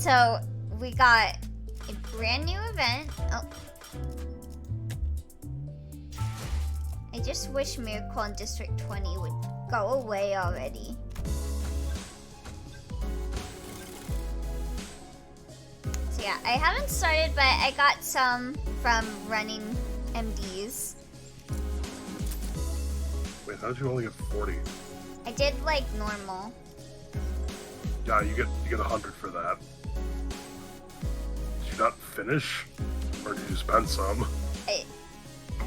So we got a brand new event. Oh. I just wish Miracle on District 20 would go away already. So yeah, I haven't started, but I got some from running MDs. Wait, how did you only get 40? I did like normal. Yeah, you get 100 for that. Did you not finish? Or did you spend some? I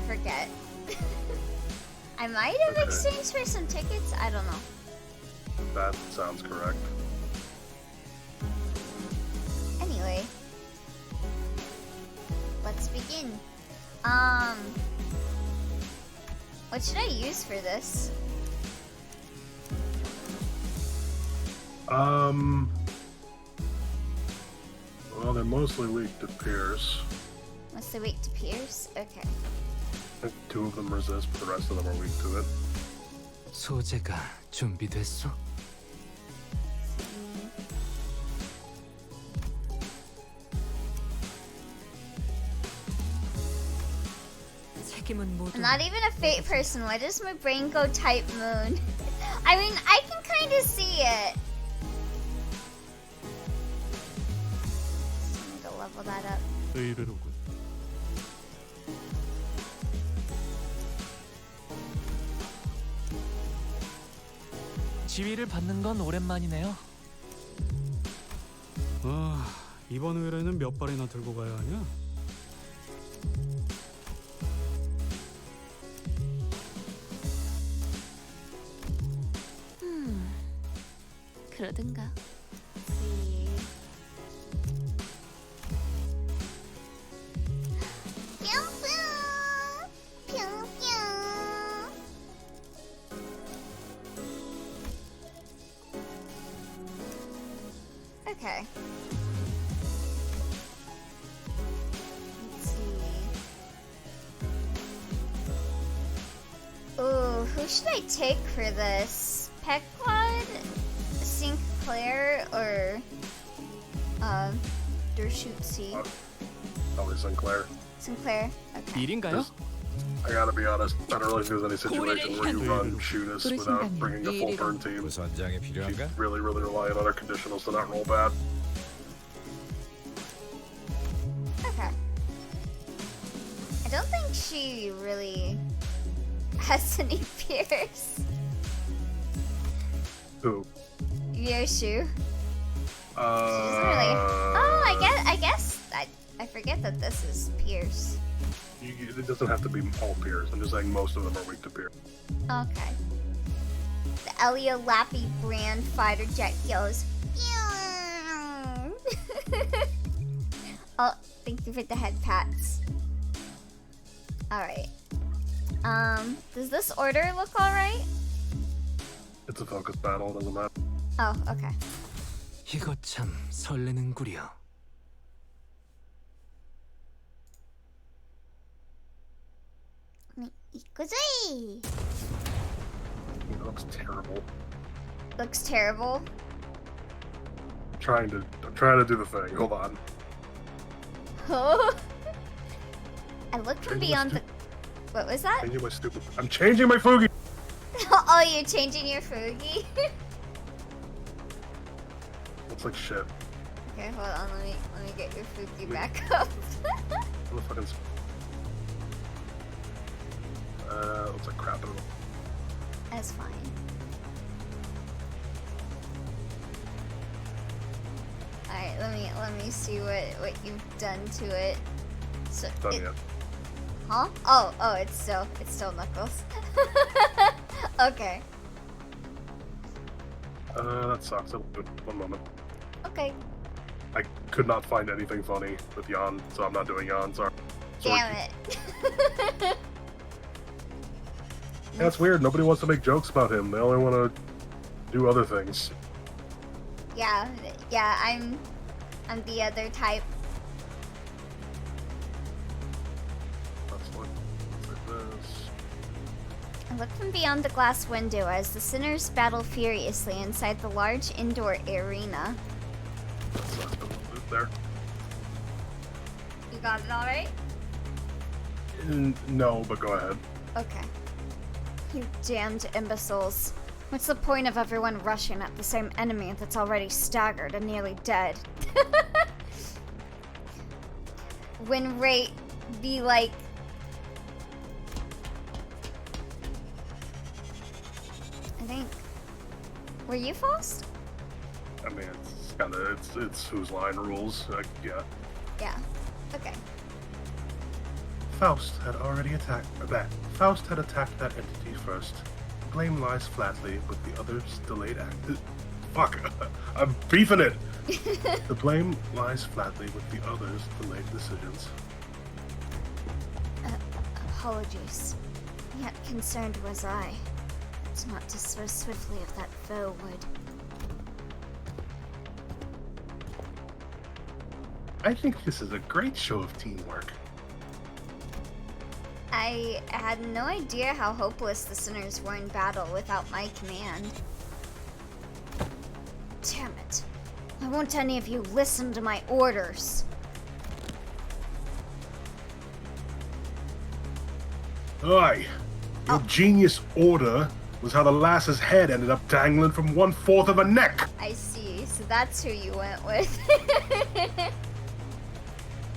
forget. I might have exchanged for some tickets, I don't know. That sounds correct. Anyway. Let's begin. What should I use for this? Well, they're mostly weak to Pierce. Mostly weak to Pierce? Okay. I think 2 of them resist, but the rest of them are weak to it. 소재가 준비됐어? I'm not even a fate person. Why does my brain go type moon? I mean, I can kind of see it. Just need to level that up. 지위를 받는 건 오랜만이네요. 이번 의뢰는 몇 발이나 들고 가야 하냐? 그러든가. Okay. Let's see. Ooh, who should I take for this? Pequod, Sinclair, or Dershutsi? Probably Sinclair. Sinclair. Okay. 일인가요? I gotta be honest, I don't really think there's any situation where you run shoot us without bringing a full burn team. 부선장이 필요한가? She's really relying on her conditionals to not roll bad. Okay. I don't think she really has any peers. Who? Yoshu. She doesn't really. Oh, I guess I forget that this is Pierce. It doesn't have to be all Pierce. I'm just saying most of them are weak to Pierce. Okay. The Elio Lappy brand fighter jet goes. Oh, thank you for the head pats. Alright. Does this order look alright? It's a focus battle, doesn't matter. Oh, okay. 이거 참 설레는구려. Ikuzi! It looks terrible. Looks terrible. I'm trying to do the thing. Hold on. Oh. I looked from beyond the. What was that? Changing my stupid. I'm changing my Fugi. Oh, you're changing your Fugi? Looks like shit. Okay, hold on. Let me get your Fugi back up. What the fucking. Looks like crap. That's fine. Alright, let me see what you've done to it. So Done yet. Huh? Oh, it's still Knuckles. Okay. That sucks. One moment. Okay. I could not find anything funny with Jan, so I'm not doing Jan. Sorry. Damn it. Yeah, it's weird. Nobody wants to make jokes about him. They only want to do other things. Yeah, I'm the other type. Let's look at this. I look from beyond the glass window as the sinners battle furiously inside the large indoor arena. That sucks, but there. You got it all right? No, but go ahead. Okay. You damned imbeciles. What's the point of everyone rushing at the same enemy that's already staggered and nearly dead? Win rate be like... I think... Were you Faust? I mean, it's kind of, it's whose line rules. Yeah. Yeah. Okay. Faust had already attacked that. Faust had attacked that entity first. Blame lies flatly with the others' delayed act. Fuck, I'm beefing it. The blame lies flatly with the others' delayed decisions. Apologies. Yet concerned was I. It's not dispose swiftly if that foe would. I think this is a great show of teamwork. I had no idea how hopeless the sinners were in battle without my command. Damn it. Why won't any of you listen to my orders? Aye. Your genius order was how the lass's head ended up dangling from 1/4 of a neck. I see, so that's who you went with.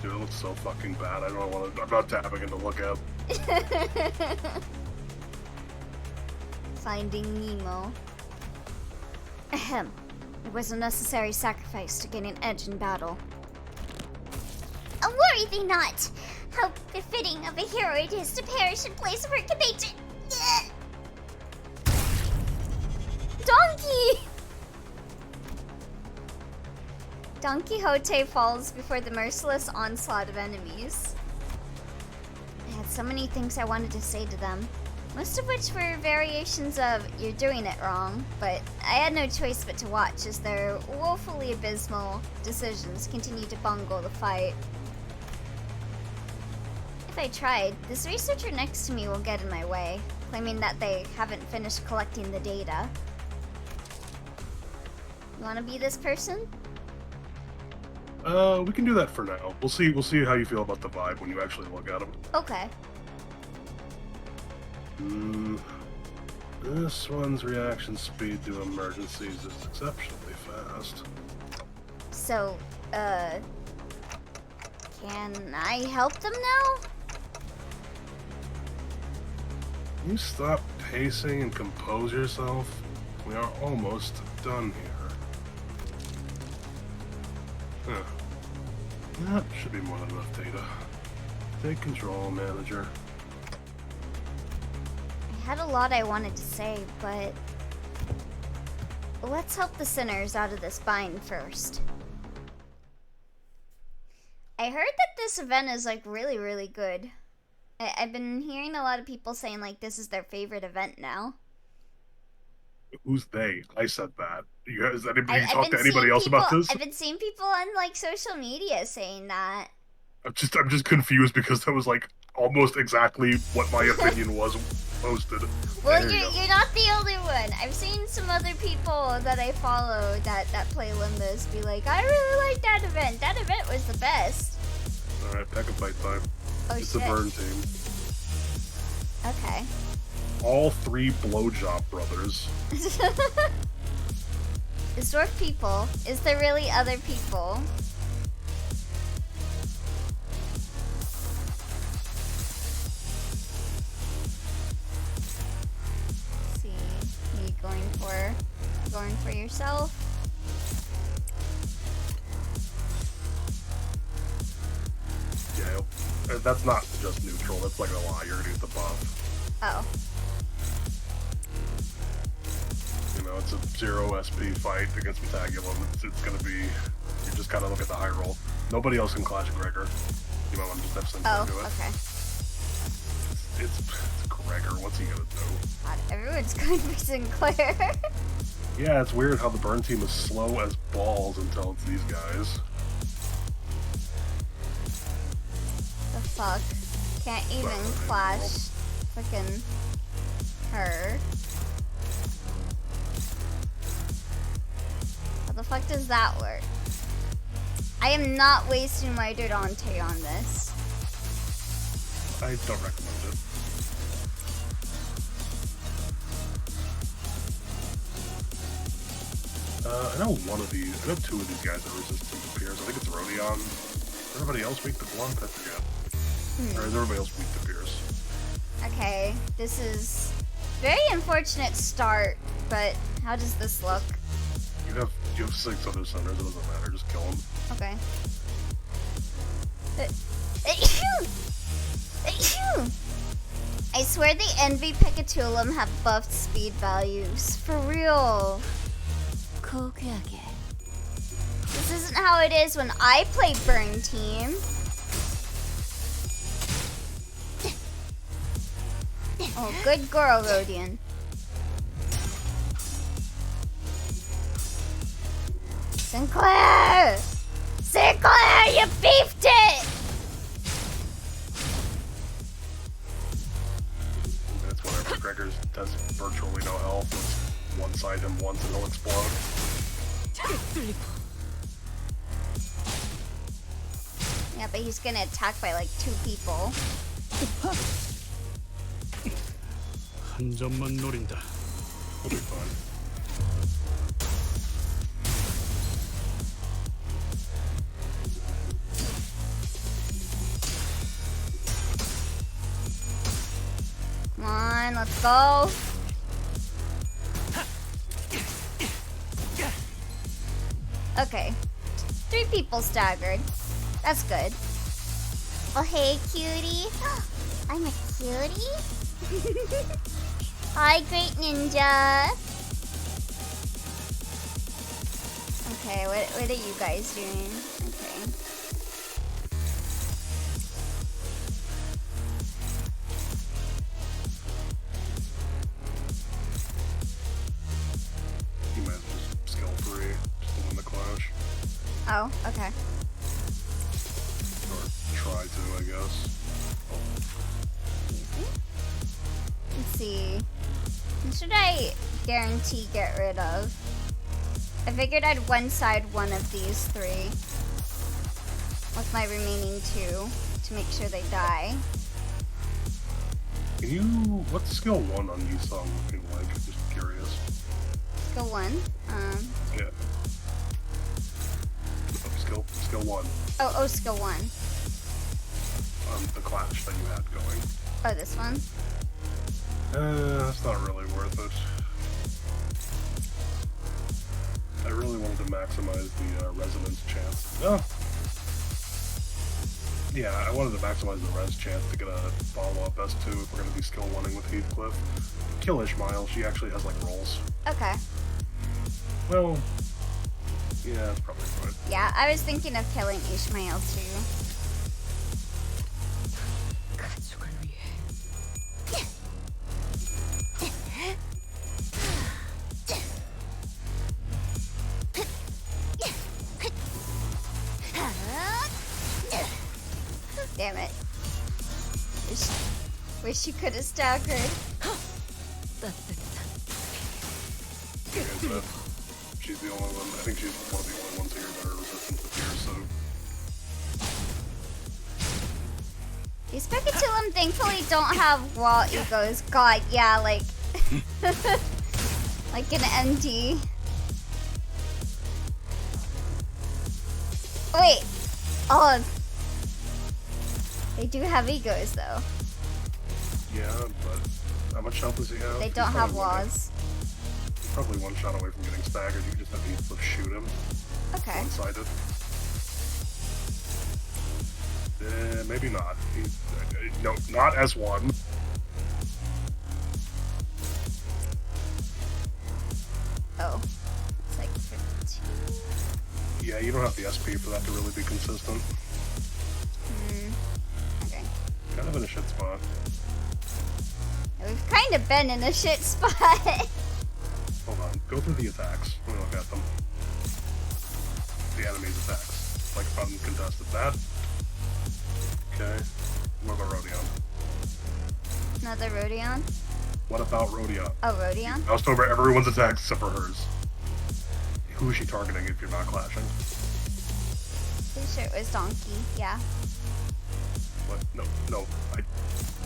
Dude, it looks so fucking bad. I'm not tapping in to look at. Finding Nemo. Ahem. It was a necessary sacrifice to gain an edge in battle. Worry thee not! How befitting of a hero it is to perish in place of her compatriot. Donkey! Don Quixote falls before the merciless onslaught of enemies. I had so many things I wanted to say to them, most of which were variations of, "You're doing it wrong," but I had no choice but to watch as their woefully abysmal decisions continued to bungle the fight. If I tried, this researcher next to me will get in my way, claiming that they haven't finished collecting the data. You wanna be this person? We can do that for now. We'll see how you feel about the vibe when you actually look at them. Okay. This one's reaction speed to emergencies is exceptionally fast. So, can I help them now? You stop pacing and compose yourself. We are almost done here. Huh. That should be more than enough data. Take control, manager. I had a lot I wanted to say, but let's help the sinners out of this bind first. I heard that this event is like really, really good. I've been hearing a lot of people saying like this is their favorite event now. Who's they? I said that. Has anybody talked to anybody else about this? I've been seeing people on like social media saying that. I'm just confused because that was like almost exactly what my opinion was posted. Well, you're not the only one. I've seen some other people that I follow that play Limbus be like, I really like that event. That event was the best. All right, petabyte time. Oh, it's shit. the burn team. Okay. All 3 blowjob brothers. Is dwarf people? Is there really other people? Let's see, me going for yourself. Yeah, that's not just neutral. That's like a lie. You're gonna get the buff. Oh. You know, it's a 0 SP fight against Metagulum. It's gonna be. You just gotta look at the high roll. Nobody else can Clash Gregor. You might want to just have some Oh, do it. okay. It's Gregor. What's he gonna do? God, everyone's going for Sinclair. Yeah, it's weird how the burn team is slow as balls until it's these guys. The fuck? Can't even clash frickin' her. How the fuck does that work? I am not wasting my Dodonte on this. I don't recommend it. I know two of these guys are resistant to Pierce. I think it's Rodion. Is everybody else weak to Blunt? I forget. Or is everybody else weak to Pierce? Okay, this is very unfortunate start, but how does this look? You have 6 other centers, it doesn't matter, just kill them. Okay. I swear the Envy Picatulum have buffed speed values. For real. This isn't how it is when I play Burn Team. Oh, good girl, Rodion. Sinclair! Sinclair, you beefed it! That's whenever Gregor's does virtually no health. Let's one-side him once and he'll explode. Yeah, but he's gonna attack by like 2 people. 한 점만 노린다. He'll be fine. Come on, let's go. Okay. 3 people staggered. That's good. Oh, hey, cutie. I'm a cutie? Hi, great ninja. Okay, what are you guys doing? Okay. You might just skill free, just to win the clash. Oh, okay. Or try to, I guess. Let's see. What should I guarantee get rid of? I figured I'd one-side one of these 3 with my remaining 2 to make sure they die. Can you... What's skill 1 on Yusong looking like? Just curious. Skill 1. Yeah. Oh, skill 1. Oh, skill 1. The clash that you had going. Oh, this one? That's not really worth it. I really wanted to maximize the resonance chance. Oh. Yeah, I wanted to maximize the res chance to get a follow-up S2 if we're going to be skill 1ing with Heathcliff. Kill Ishmael, she actually has like rolls. Okay. Well, yeah, that's probably fine. Yeah, I was thinking of killing Ishmael too. Damn it. Wish you could have staggered. She's the only one. I think she's one of the only ones here that are resistant to fear, so. These Picatulum thankfully don't have wall egos. God, yeah, like... like an MD. Wait! Oh! They do have egos, though. Yeah, but how much health does he have? They don't have walls. He's probably one shot away from getting staggered. You just have to shoot him. Okay. One-sided. Maybe not. No, not as one. Oh. It's like 15. Yeah, you don't have the SP for that to really be consistent. Okay. Kind of in a shit spot. We've kind of been in a shit spot. Hold on. Go through the attacks. Let me look at them. The enemy's attacks. Like uncontested. That. Okay. What about Rodion? Another Rodion? What about Rodion? Oh, Rodion? Moused over everyone's attacks except for hers. Who is she targeting if you're not clashing? Pretty sure it was Donkey, yeah. What? No.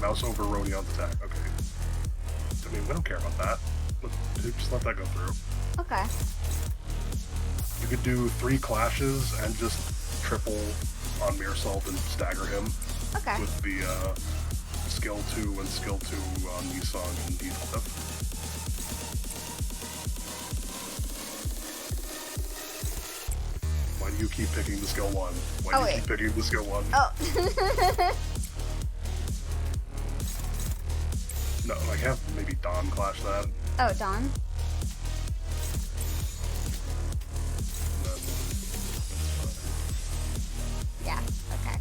Mouse over Rodion's attack. Okay. I mean, we don't care about that. Just let that go through. Okay. You could do 3 clashes and just triple on Mirasalt and stagger him Okay. with the skill 2 and skill 2 on Nissan and D12. Why do you keep picking the skill 1? Why do you keep picking the skill 1? Oh. No, like have maybe Don clash that. Oh, Dawn. And then Yeah, okay.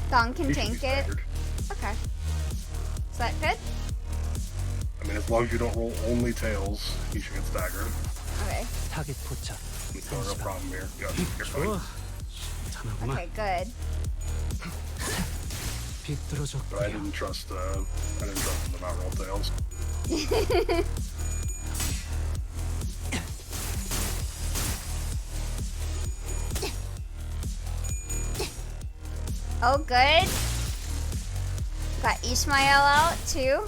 Dawn can he should tank be it. staggered. Okay. Is that good? I mean, as long as you don't roll only tails, he should get staggered. Okay. 타겟 포착. There's no real problem here. Yeah, you're fine. 좋아. 괜찮아구만. Okay, good. But I 비뚤어졌구려. didn't trust him to not roll tails. Oh, good. Got Ishmael out, too.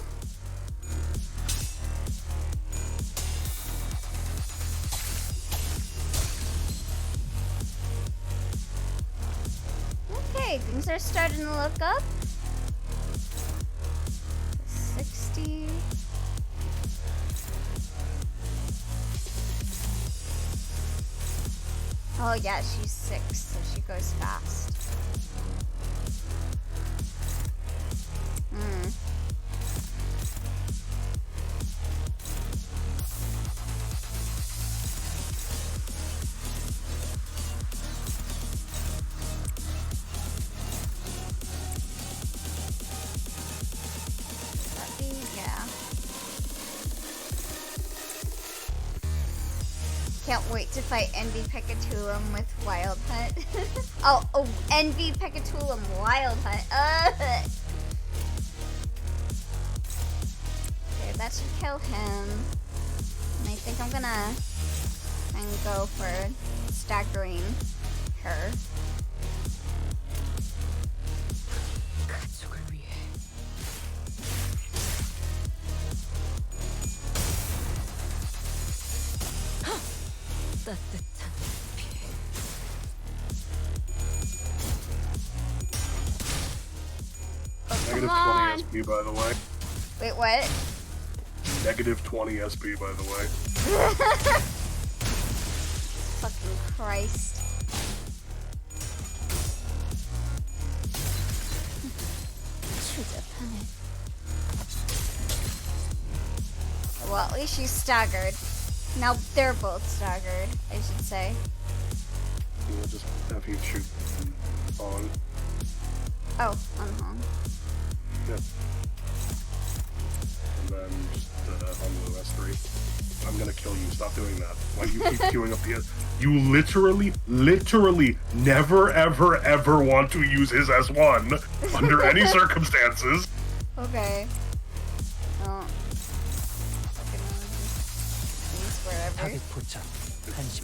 Okay, things are starting to look up. 60. Oh yeah, she's 6, so she goes fast. Hmm. Yeah. Can't wait to fight Envy Pekatulum with Wild Hunt. oh, Envy Pekatulum Wild Hunt. Okay, that should kill him. And I think I'm gonna try and go for staggering her. 가족을 위해. 따뜻한 피. Oh, Negative come 20 on. SP, by the way. Wait, what? Negative 20 SP, by the way. Fucking Christ. Well, at least she's staggered. Now they're both staggered, I should say. We'll just have you shoot on. Oh, unhung. Yeah. And then just on the S3. I'm gonna kill you. Stop doing that. Why do you keep queuing up the... You literally never, ever want to use his S1 under any circumstances. Okay. Oh. Fucking use wherever. 타겟 포착.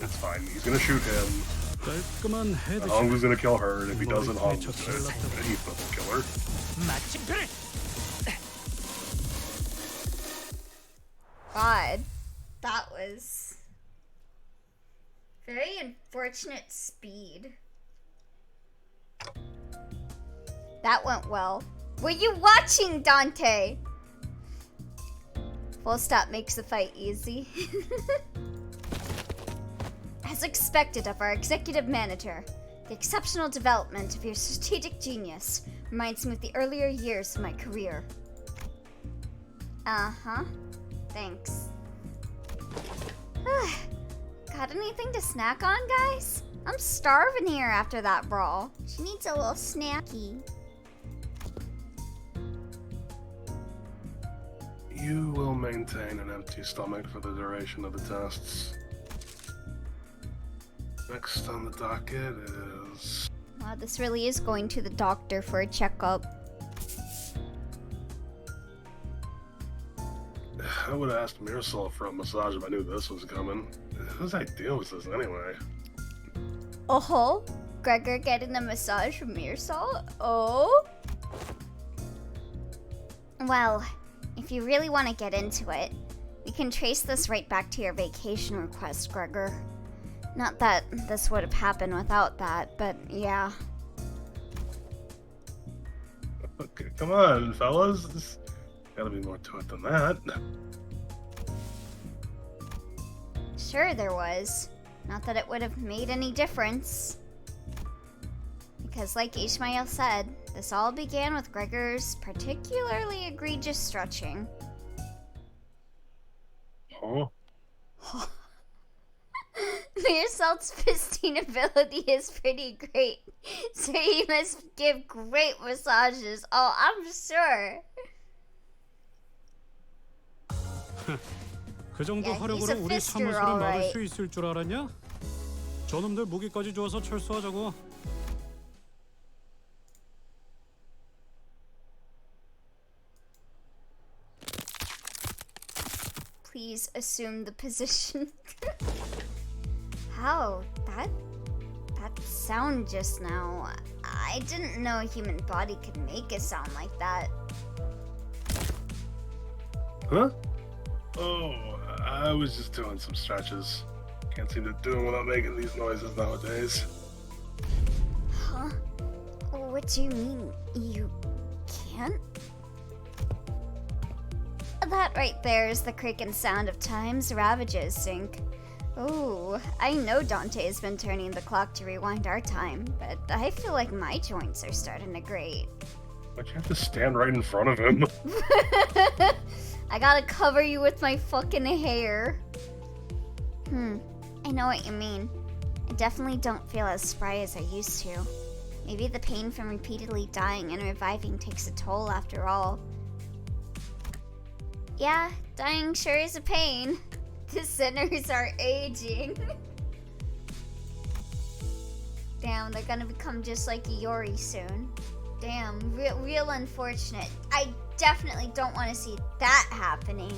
It's fine. He's gonna shoot him. 깔끔한 헤드. Hongu's gonna kill her, and if he doesn't, Hongu's 머리통에 gonna 젖힐 he's gonna kill her. 마침표를. God. That was very unfortunate speed. That went well. Were you watching, Dante? Full stop makes the fight easy. As expected of our executive manager, the exceptional development of your strategic genius reminds me of the earlier years of my career. Uh-huh. Thanks. Got anything to snack on, guys? I'm starving here after that brawl. She needs a little snacky. You will maintain an empty stomach for the duration of the tests. Next on the docket is... Wow, this really is going to the doctor for a checkup. I would have asked Mirasol for a massage if I knew this was coming. Whose idea was this anyway? Oh, Gregor getting a massage from Mearsalt? Oh? Well, if you really want to get into it, we can trace this right back to your vacation request, Gregor. Not that this would have happened without that, but yeah. Okay, come on, fellas. There's gotta be more to it than that. Sure there was. Not that it would have made any difference. Because like Ishmael said, this all began with Gregor's particularly egregious stretching. Oh? Mearsalt's pristine ability is pretty great, so he must give great massages. Oh, I'm sure. 그 정도 Yeah, he's 화력으로 a 우리 fister, 사무실을 막을 alright. 수 있을 줄 알았냐? 저놈들 무기까지 주어서 철수하자고. Please assume the position. How? That sound just now. I didn't know a human body could make a sound like that. Huh? Oh, I was just doing some stretches. Can't seem to do them without making these noises nowadays. Huh? What do you mean, you can't? That right there is the creaking sound of time's ravages, Sync. Oh, I know Dante has been turning the clock to rewind our time, but I feel like my joints are starting to grate. But you have to stand right in front of him. I gotta cover you with my fucking hair. I know what you mean. I definitely don't feel as spry as I used to. Maybe the pain from repeatedly dying and reviving takes a toll after all. Yeah, dying sure is a pain. The sinners are aging. Damn, they're gonna become just like Iori soon. Damn, real unfortunate. I definitely don't want to see that happening.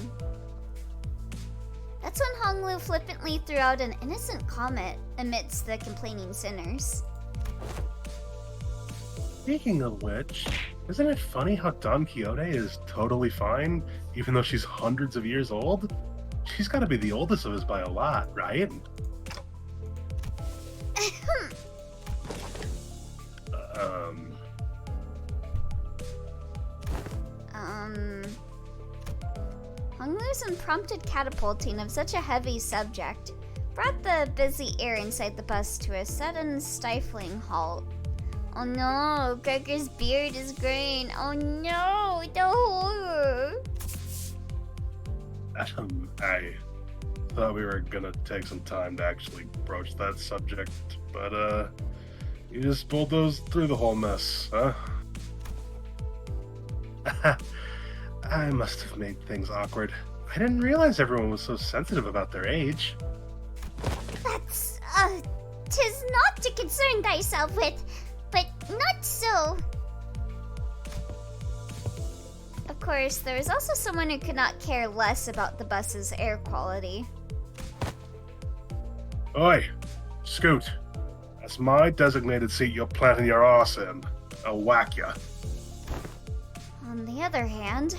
That's when Honglu flippantly threw out an innocent comment amidst the complaining sinners. Speaking of which, isn't it funny how Don Quixote is totally fine, even though she's hundreds of years old? She's gotta be the oldest of us by a lot, right? Honglu's unprompted catapulting of such a heavy subject brought the busy air inside the bus to a sudden stifling halt. Oh no, Gregor's beard is graying. Oh no, the horror! I thought we were gonna take some time to actually broach that subject, but you just bulldozed through the whole mess, huh? I must have made things awkward. I didn't realize everyone was so sensitive about their age. That's, 'tis not to concern thyself with, but not so. Of course, there was also someone who could not care less about the bus's air quality. Oi, Scoot. That's my designated seat you're planting your arse in. I'll whack ya. On the other hand,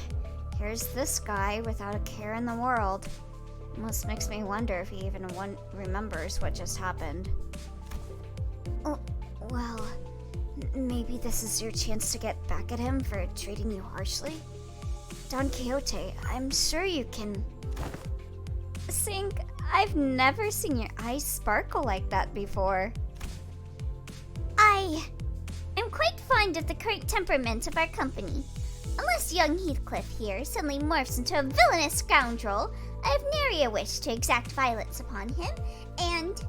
here's this guy without a care in the world. Almost makes me wonder if he even remembers what just happened. Oh, well, maybe this is your chance to get back at him for treating you harshly? Don Quixote, I'm sure you can... Sync, I've never seen your eyes sparkle like that before. I am quite fond of the current temperament of our company. Unless young Heathcliff here suddenly morphs into a villainous scoundrel, I have nary a wish to exact violence upon him, and...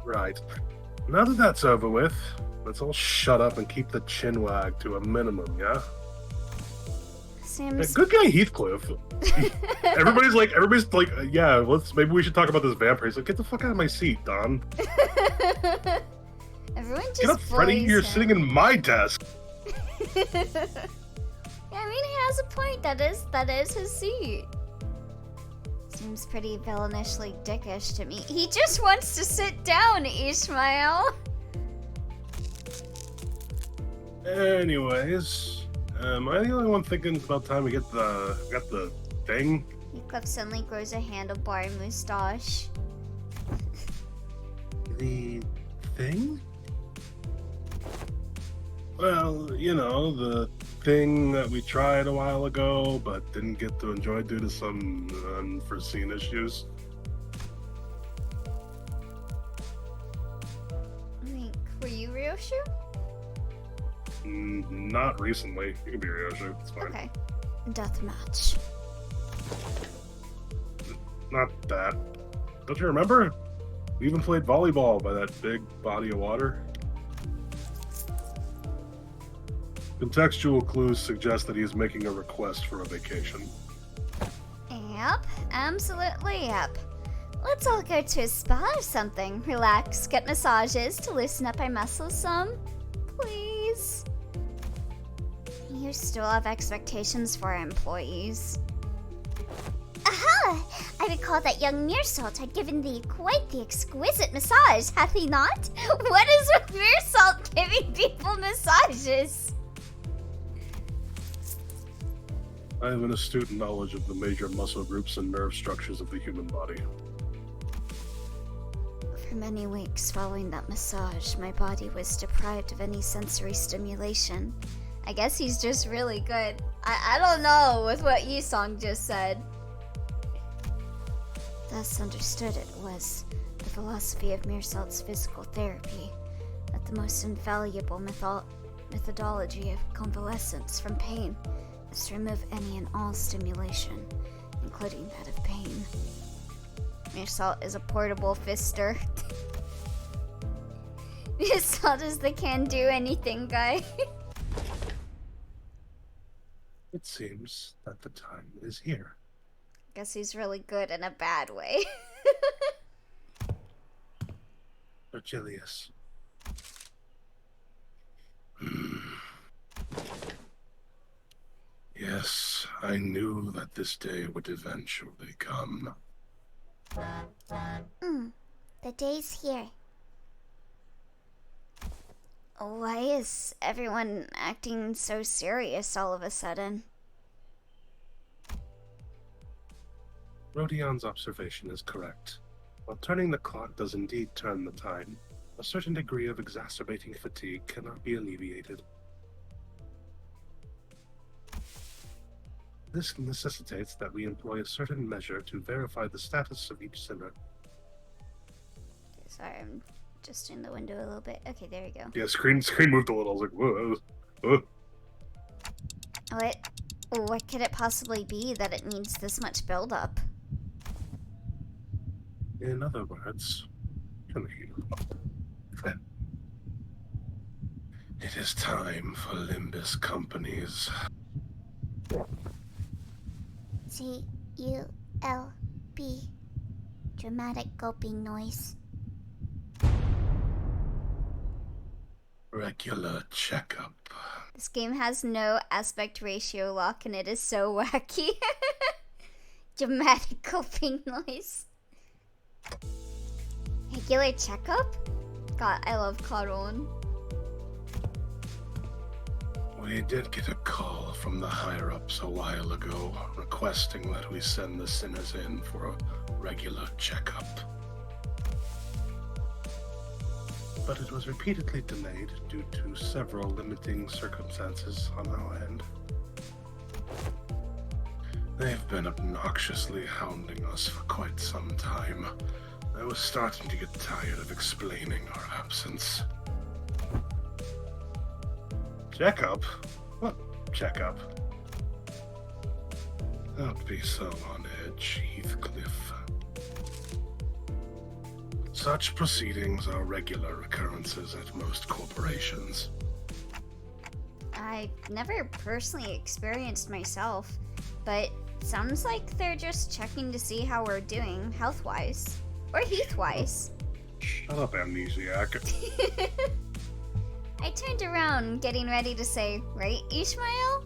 Right. Now that that's over with, let's all shut up and keep the chin wag to a minimum, yeah? Seems... Good guy Heathcliff. everybody's like, yeah, maybe we should talk about this vampire. He's like, get the fuck out of my seat, Don. Everyone just Get up, Freddy, bullies you're him. sitting in my desk. Yeah, I mean, he has a point. That is his seat. Seems pretty villainishly dickish to me. He just wants to sit down, Ishmael! Anyways, am I the only one thinking it's about time we got the thing? Heathcliff suddenly grows a handlebar moustache. The thing? Well, you know, the thing that we tried a while ago but didn't get to enjoy due to some unforeseen issues. Wait, were you Ryoshu? Not recently. You can be Ryoshu, it's fine. Okay. Deathmatch. Not that. Don't you remember? We even played volleyball by that big body of water. Contextual clues suggest that he is making a request for a vacation. Yep, absolutely yep. Let's all go to a spa or something. Relax, get massages to loosen up our muscles some. Please. You still have expectations for our employees. Aha! I recall that young Meersalt had given thee quite the exquisite massage, hath he not? What is with Meersalt giving people massages? I have an astute knowledge of the major muscle groups and nerve structures of the human body. For many weeks following that massage, my body was deprived of any sensory stimulation. I guess he's just really good. I don't know with what Yisong just said. Thus understood it was the philosophy of Meersalt's physical therapy, that the most invaluable methodology of convalescence from pain is to remove any and all stimulation, including that of pain. Meersalt is a portable fister. Meersalt is the can-do-anything guy. It seems that the time is here. Guess he's really good in a bad way. Virgilius. Yes, I knew that this day would eventually come. The day's here. Why is everyone acting so serious all of a sudden? Rodion's observation is correct. While turning the clock does indeed turn the time, a certain degree of exacerbating fatigue cannot be alleviated. This necessitates that we employ a certain measure to verify the status of each sinner. Sorry, I'm just in the window a little bit. Okay, there you go. Yeah, screen moved a little. I was like, whoa. Whoa. What could it possibly be that it needs this much buildup? In other words, it is time for Limbus companies. C-U-L-B. Dramatic gulping noise. Regular checkup. This game has no aspect ratio lock and it is so wacky. Dramatic gulping noise. Regular checkup? God, I love Caron. We did get a call from the higher-ups a while ago, requesting that we send the sinners in for a regular checkup. But it was repeatedly delayed due to several limiting circumstances on our end. They've been obnoxiously hounding us for quite some time. I was starting to get tired of explaining our absence. Checkup? What checkup? Don't be so on edge, Heathcliff. Such proceedings are regular occurrences at most corporations. I never personally experienced myself, but sounds like they're just checking to see how we're doing health-wise. Or Heath-wise. Shut up, amnesiac. I turned around, getting ready to say, right, Ishmael?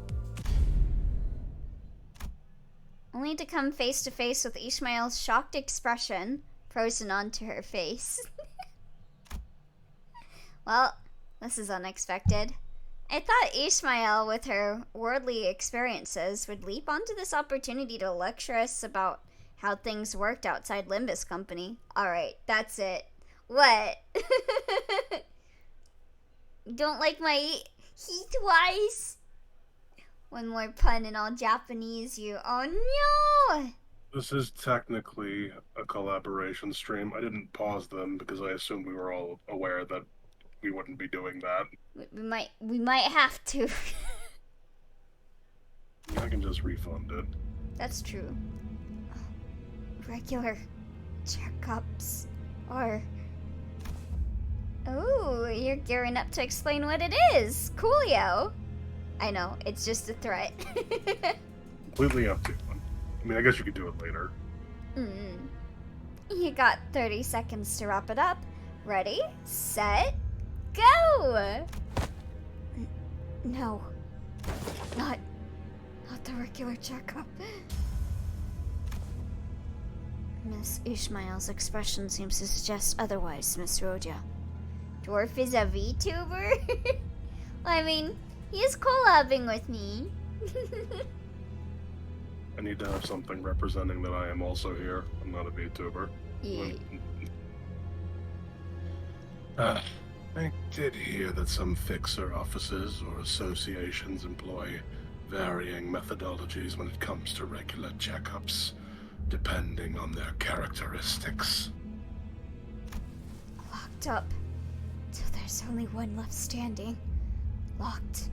only to come face to face with Ishmael's shocked expression frozen onto her face. Well, this is unexpected. I thought Ishmael, with her worldly experiences, would leap onto this opportunity to lecture us about how things worked outside Limbus Company. Alright, that's it. What? Don't like my heat-wise? One more pun in all Japanese, you. Oh no! This is technically a collaboration stream. I didn't pause them because I assumed we were all aware that we wouldn't be doing that. We might have to. I can just refund it. That's true. Regular checkups. Or... Oh, you're gearing up to explain what it is. Coolio. I know, it's just a threat. Completely up to you. I mean, I guess you could do it later. You got 30 seconds to wrap it up. Ready, set, go! No. Not the regular checkup. Miss Ishmael's expression seems to suggest otherwise, Miss Roja. Dwarf is a VTuber? I mean, he's collabing with me. I need to have something representing that I am also here. I'm not a VTuber. Yeah. I did hear that some fixer offices or associations employ varying methodologies when it comes to regular checkups, depending on their characteristics. Locked up. Till there's only one left standing. Locked.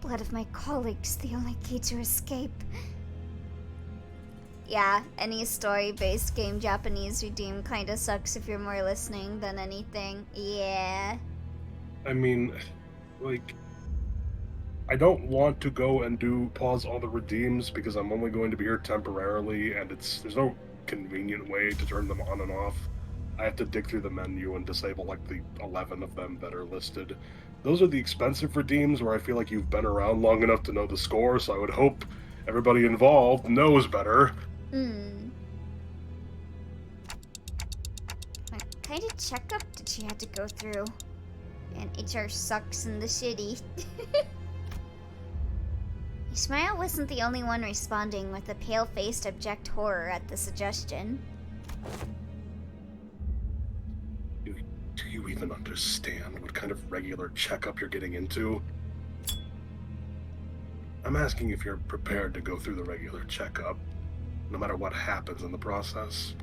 Blood of my colleagues, the only key to escape. Yeah, any story-based game Japanese redeem kinda sucks if you're more listening than anything. Yeah. I mean, like, I don't want to go and pause all the redeems because I'm only going to be here temporarily, and there's no convenient way to turn them on and off. I have to dig through the menu and disable like the 11 of them that are listed. Those are the expensive redeems where I feel like you've been around long enough to know the score, so I would hope everybody involved knows better. What kind of checkup did she have to go through? And HR sucks in the city. Ishmael wasn't the only one responding with a pale-faced abject horror at the suggestion. Do you even understand what kind of regular checkup you're getting into? I'm asking if you're prepared to go through the regular checkup, no matter what happens in the process.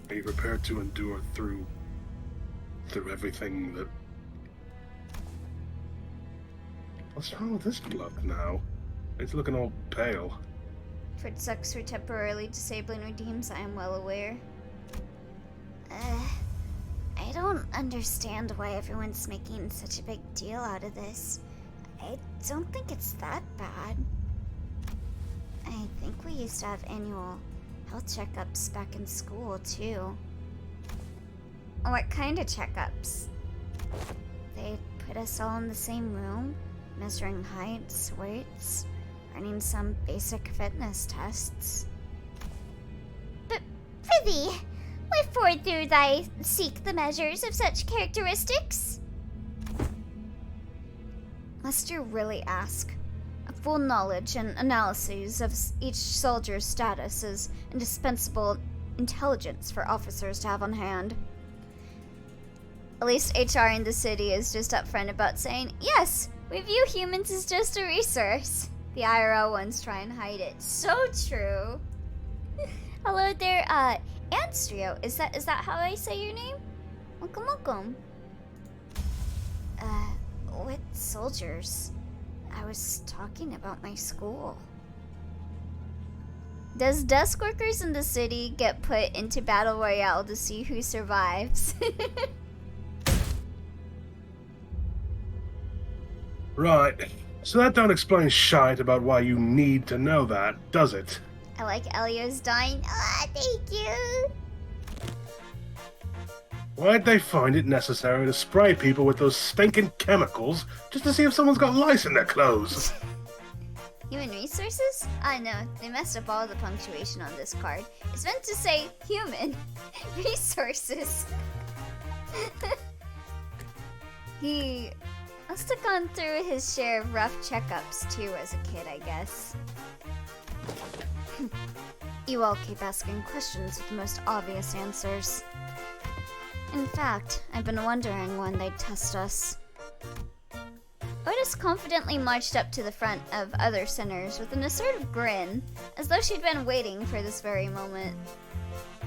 Are you prepared to endure through everything that... What's wrong with this glove now? It's looking all pale. It sucks for temporarily disabling redeems, I am well aware. I don't understand why everyone's making such a big deal out of this. I don't think it's that bad. I think we used to have annual health checkups back in school, too. What kind of checkups? They'd put us all in the same room, measuring heights, weights, running some basic fitness tests. But, prithee, wherefore do thy seek the measures of such characteristics? Must you really ask? A full knowledge and analyses of each soldier's status is indispensable intelligence for officers to have on hand. At least HR in the city is just upfront about saying, yes, we view humans as just a resource. The IRL ones try and hide it. So true. Hello there, Anstrio. Is that how I say your name? Welcome. What soldiers? I was talking about my school. Does desk workers in the city get put into battle royale to see who survives? Right. So that don't explain shite about why you need to know that, does it? I like Elio's dying. Ah, thank you. Why'd they find it necessary to spray people with those stinking chemicals just to see if someone's got lice in their clothes? Human resources? I know, they messed up all the punctuation on this card. It's meant to say human resources. He must have gone through his share of rough checkups too as a kid, I guess. You all keep asking questions with the most obvious answers. In fact, I've been wondering when they'd test us. Otis confidently marched up to the front of other sinners with an assertive grin, as though she'd been waiting for this very moment.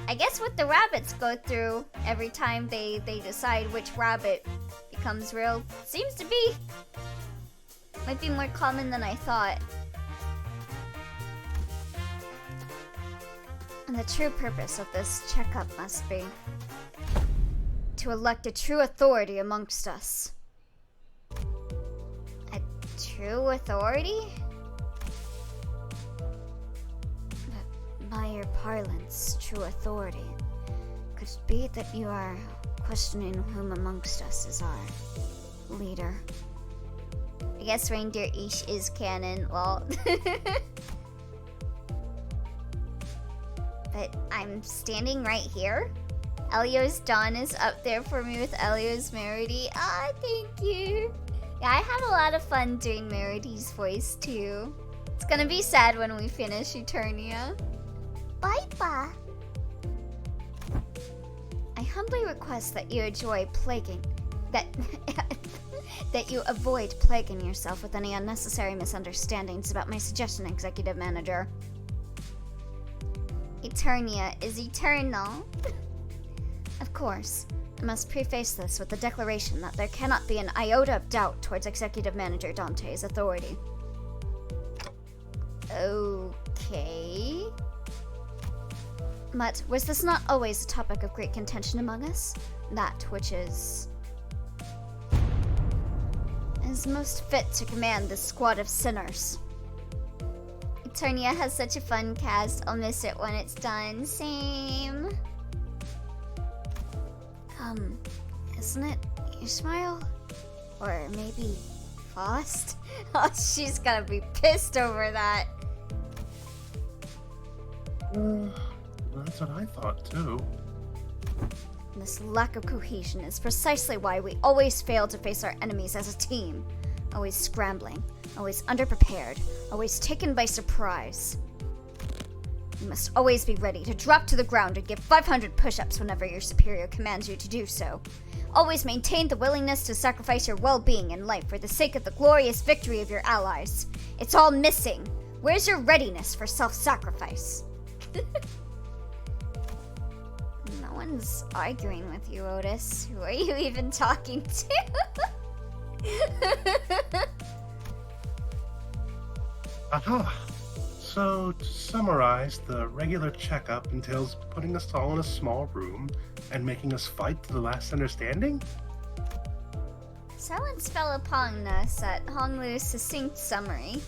I guess what the rabbits go through every time they decide which rabbit becomes real seems to be... might be more common than I thought. And the true purpose of this checkup must be to elect a true authority amongst us. A true authority? But by your parlance, true authority, could it be that you are questioning whom amongst us is our leader? I guess Reindeer Ish is canon, well. But I'm standing right here. Elio's Dawn is up there for me with Elio's Merity. Ah, thank you. Yeah, I had a lot of fun doing Merity's voice too. It's gonna be sad when we finish Eternia. Bye-bye. I humbly request that you enjoy plaguing... that you avoid plaguing yourself with any unnecessary misunderstandings about my suggestion, Executive Manager. Eternia is eternal. Of course, I must preface this with the declaration that there cannot be an iota of doubt towards Executive Manager Dante's authority. Okay. But was this not always a topic of great contention among us? That which is most fit to command this squad of sinners. Eternia has such a fun cast, I'll miss it when it's done. Same. Isn't it Ishmael? Or maybe Faust? Oh, she's gonna be pissed over that. That's what I thought too. This lack of cohesion is precisely why we always fail to face our enemies as a team. Always scrambling, always underprepared, always taken by surprise. You must always be ready to drop to the ground and give 500 push-ups whenever your superior commands you to do so. Always maintain the willingness to sacrifice your well-being and life for the sake of the glorious victory of your allies. It's all missing. Where's your readiness for self-sacrifice? No one's arguing with you, Otis. Who are you even talking to? Aha! So, to summarize, the regular checkup entails putting us all in a small room and making us fight to the last understanding? Silence fell upon us at Honglu's succinct summary.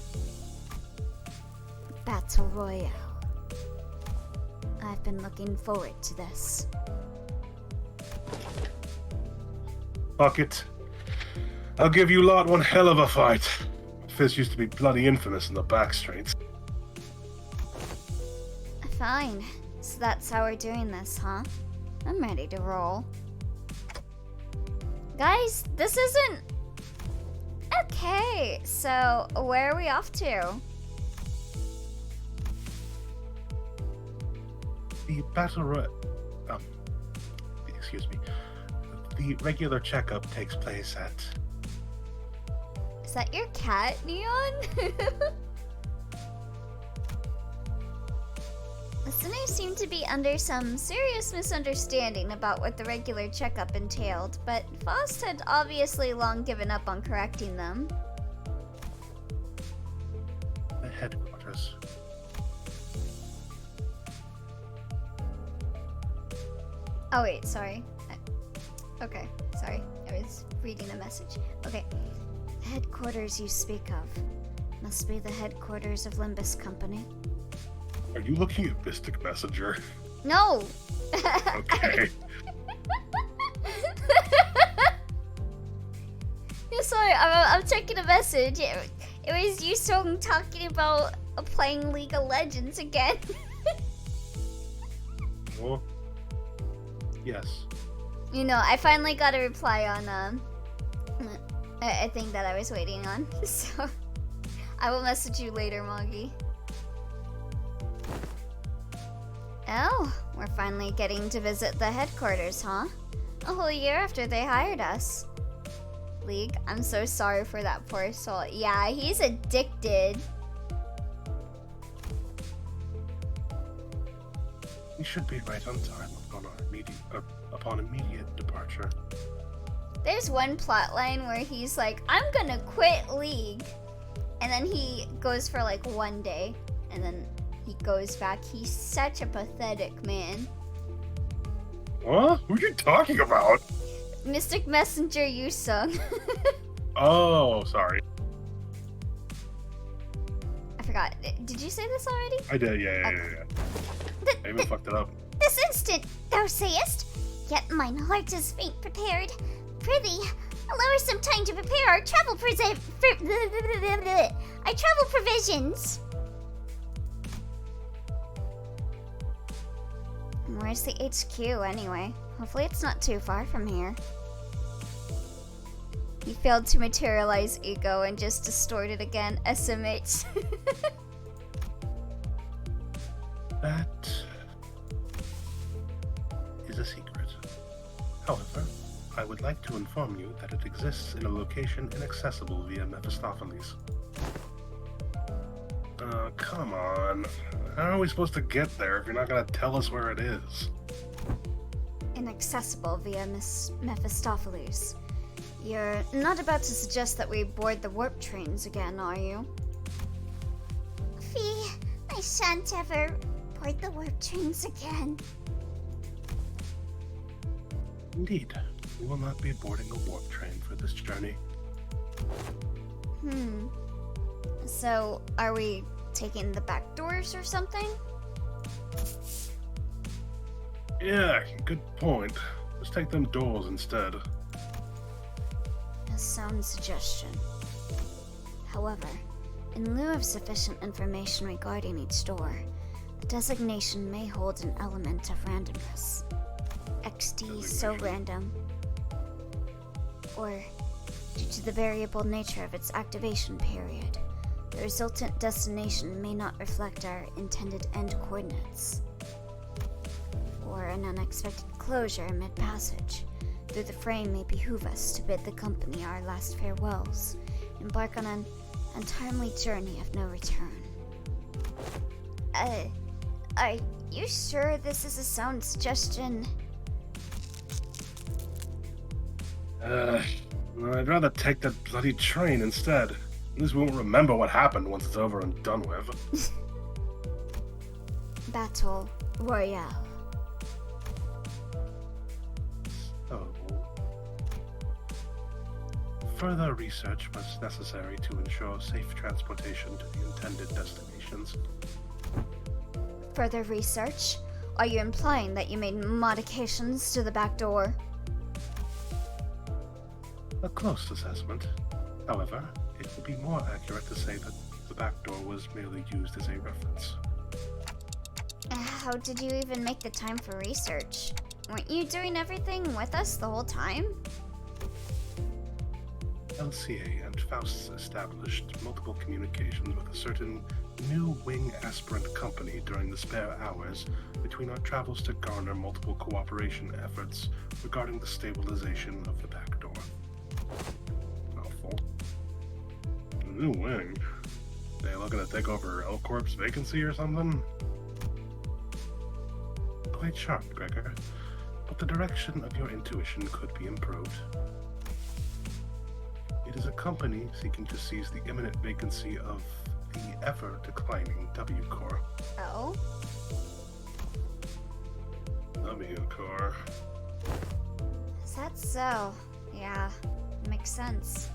Battle Royale. I've been looking forward to this. Fuck it. I'll give you lot one hell of a fight. Fizz used to be bloody infamous in the back streets. Fine. So that's how we're doing this, huh? I'm ready to roll. Guys, this isn't... Okay, so where are we off to? The excuse me. The regular checkup takes place at... Is that your cat, Neon? Listeners seem to be under some serious misunderstanding about what the regular checkup entailed, but Faust had obviously long given up on correcting them. the headquarters. Oh wait, sorry. Okay, sorry. I was reading a message. Okay. The headquarters you speak of must be the headquarters of Limbus Company. Are you looking at Mystic Messenger? No! Okay. Yeah, sorry, I'm checking a message. It was you song talking about playing League of Legends again. Well, yes. You know, I finally got a reply on a thing that I was waiting on. So I will message you later, Moggy. Oh, we're finally getting to visit the headquarters, huh? A whole year after they hired us. League, I'm so sorry for that poor soul. Yeah, he's addicted. We should be right on time upon immediate departure. There's one plot line where he's like, I'm gonna quit League. And then he goes for like 1 day. And then he goes back. He's such a pathetic man. What? Who are you talking about? Mystic Messenger Yusung. Oh, sorry. I forgot. Did you say this already? I did, yeah. I even fucked it up. This instant, thou sayest, yet mine heart is faint prepared. Prithee, allow us some time to prepare our travel provisions. Where's the HQ anyway? Hopefully it's not too far from here. He failed to materialize ego and just distorted again. SMH. That is a secret. However, I would like to inform you that it exists in a location inaccessible via Mephistopheles. Come on. How are we supposed to get there if you're not gonna tell us where it is? Inaccessible via Mephistopheles. You're not about to suggest that we board the warp trains again, are you? Fee, I shan't ever board the warp trains again. Indeed, we will not be boarding a warp train for this journey. So, are we taking the back doors or something? Yeah, good point. Let's take them doors instead. A sound suggestion. However, in lieu of sufficient information regarding each door, the designation may hold an element of randomness. XD so random. Or, due to the variable nature of its activation period, the resultant destination may not reflect our intended end coordinates. Or an unexpected closure mid-passage through the frame may behoove us to bid the company our last farewells, embark on an untimely journey of no return. Are you sure this is a sound suggestion? I'd rather take that bloody train instead. At least we won't remember what happened once it's over and done with. Battle Royale. Oh. Further research was necessary to ensure safe transportation to the intended destinations. Further research? Are you implying that you made modifications to the back door? A close assessment. However, it would be more accurate to say that the back door was merely used as a reference. How did you even make the time for research? Weren't you doing everything with us the whole time? LCA and Faust established multiple communications with a certain new wing aspirant company during the spare hours between our travels to garner multiple cooperation efforts regarding the stabilization of the back door. Mouthful. New wing? They looking to take over L Corp's vacancy or something? Quite sharp, Gregor, but the direction of your intuition could be improved. It is a company seeking to seize the imminent vacancy of the ever-declining W Core. Oh? W Core. Is that so? Yeah, makes sense.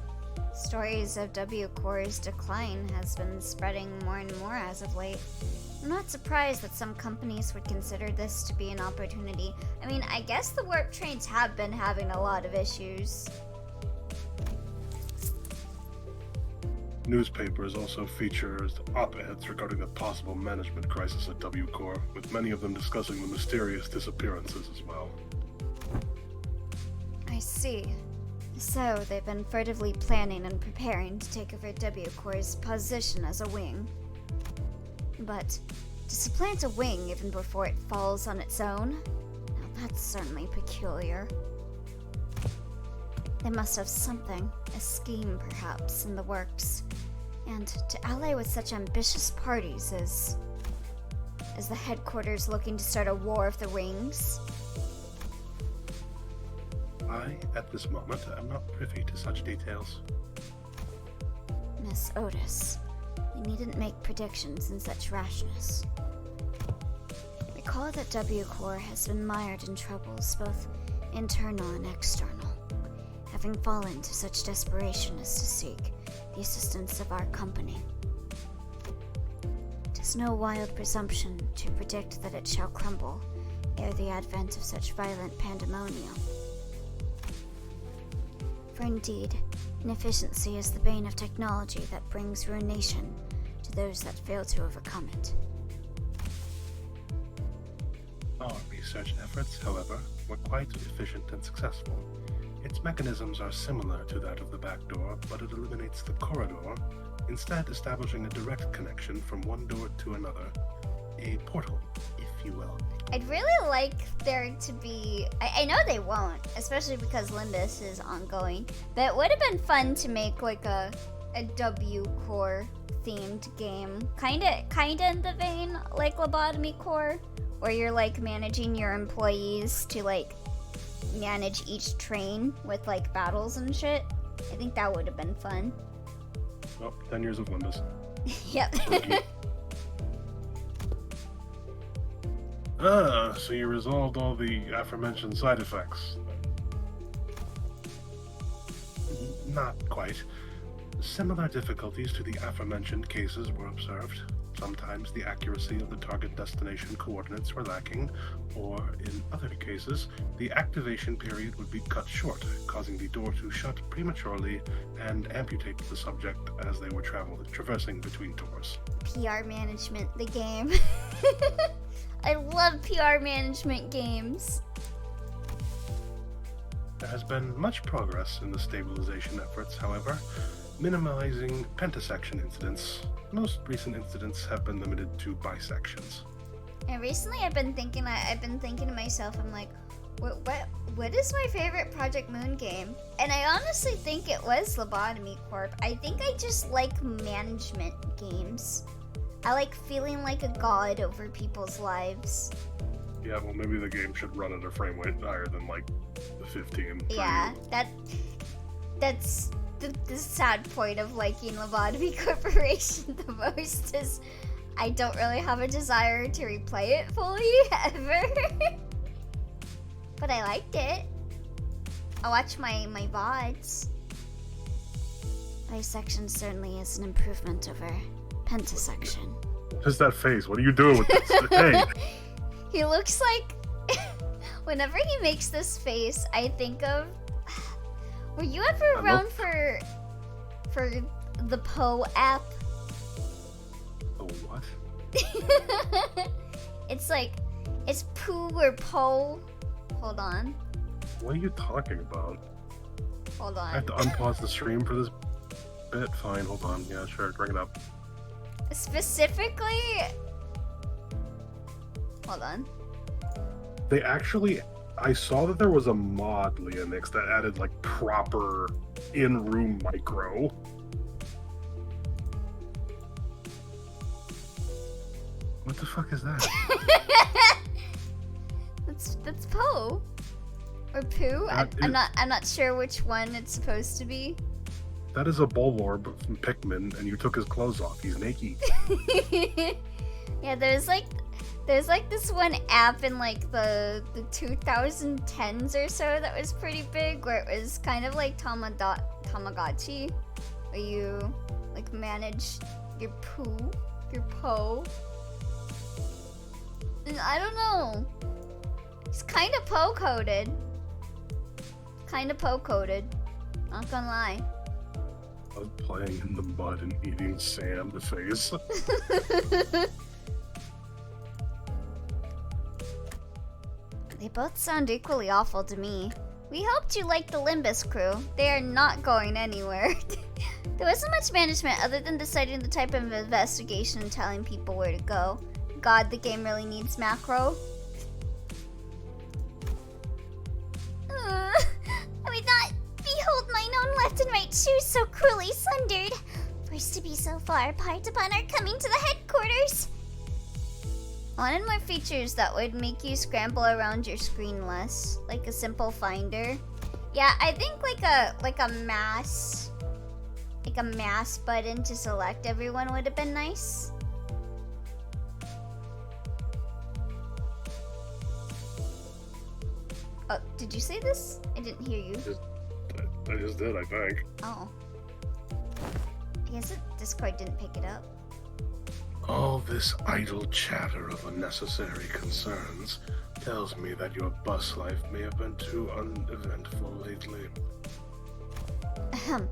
Stories of W Core's decline has been spreading more and more as of late. I'm not surprised that some companies would consider this to be an opportunity. I mean, I guess the warp trains have been having a lot of issues. Newspapers also featured op-eds regarding the possible management crisis at W Corps, with many of them discussing the mysterious disappearances as well. I see. So, they've been furtively planning and preparing to take over W Corps' position as a wing. But to supplant a wing even before it falls on its own? Now that's certainly peculiar. They must have something, a scheme perhaps, in the works. And to ally with such ambitious parties is the headquarters looking to start a war of the rings? I, at this moment, am not privy to such details. Miss Otis, you needn't make predictions in such rashness. Recall that W Corps has been mired in troubles, both internal and external, having fallen to such desperation as to seek the assistance of our company. It is no wild presumption to predict that it shall crumble ere the advent of such violent pandemonium. For indeed, inefficiency is the bane of technology that brings ruination to those that fail to overcome it. Our research efforts, however, were quite efficient and successful. Its mechanisms are similar to that of the back door, but it eliminates the corridor, instead establishing a direct connection from one door to another. A portal, if you will. I'd really like there to be... I know they won't, especially because Limbus is ongoing, but it would have been fun to make like a W Core themed game. Kinda in the vein like Lobotomy Core, where you're like managing your employees to like manage each train with like battles and shit. I think that would have been fun. Oh, 10 years of Limbus. Yep. So you resolved all the aforementioned side effects. Not quite. Similar difficulties to the aforementioned cases were observed. Sometimes the accuracy of the target destination coordinates were lacking, or in other cases, the activation period would be cut short, causing the door to shut prematurely and amputate the subject as they were traversing between doors. PR management, the game. I love PR management games. There has been much progress in the stabilization efforts, however, minimizing pentasection incidents. Most recent incidents have been limited to bisections. And recently I've been thinking to myself, I'm like, what is my favorite Project Moon game? And I honestly think it was Lobotomy Corp. I think I just like management games. I like feeling like a god over people's lives. Yeah, well, maybe the game should run at a frame rate higher than like the 15. Yeah, that's the sad point of liking Lobotomy Corporation the most is I don't really have a desire to replay it fully ever. But I liked it. I watch my VODs. Bisection certainly is an improvement over pentasection. What is that face? What are you doing with this? Hey! He looks like... Whenever he makes this face, I think of... Were you ever around for the Poe app? Oh, what? It's Pooh or Poe. Hold on. What are you talking about? Hold on. I have to unpause the stream for this bit? Fine, hold on. Yeah, sure, bring it up. Specifically... Hold on. They actually... I saw that there was a mod, Leonix, that added, like, proper in-room micro. What the fuck is that? That's Poe. Or Pooh? I'm not sure which one it's supposed to be. That is a Bulwarb from Pikmin, and you took his clothes off. He's naked. Yeah, there's like this one app in like the 2010s or so that was pretty big, where it was kind of like Tamagotchi, where you like manage your Poe. And I don't know. It's kind of Poe coded. Not gonna lie. of playing in the mud and eating sand face. They both sound equally awful to me. We hoped you liked the Limbus crew. They are not going anywhere. There wasn't much management other than deciding the type of investigation and telling people where to go. God, the game really needs macro. I would not behold mine own left and right shoes so cruelly sundered. Forced to be so far apart upon our coming to the headquarters. I wanted more features that would make you scramble around your screen less, like a simple finder. Yeah, I think like a mass button to select everyone would have been nice. Oh, did you say this? I didn't hear you. I just did, I think. Oh. I guess Discord didn't pick it up. All this idle chatter of unnecessary concerns tells me that your bus life may have been too uneventful lately. Ahem.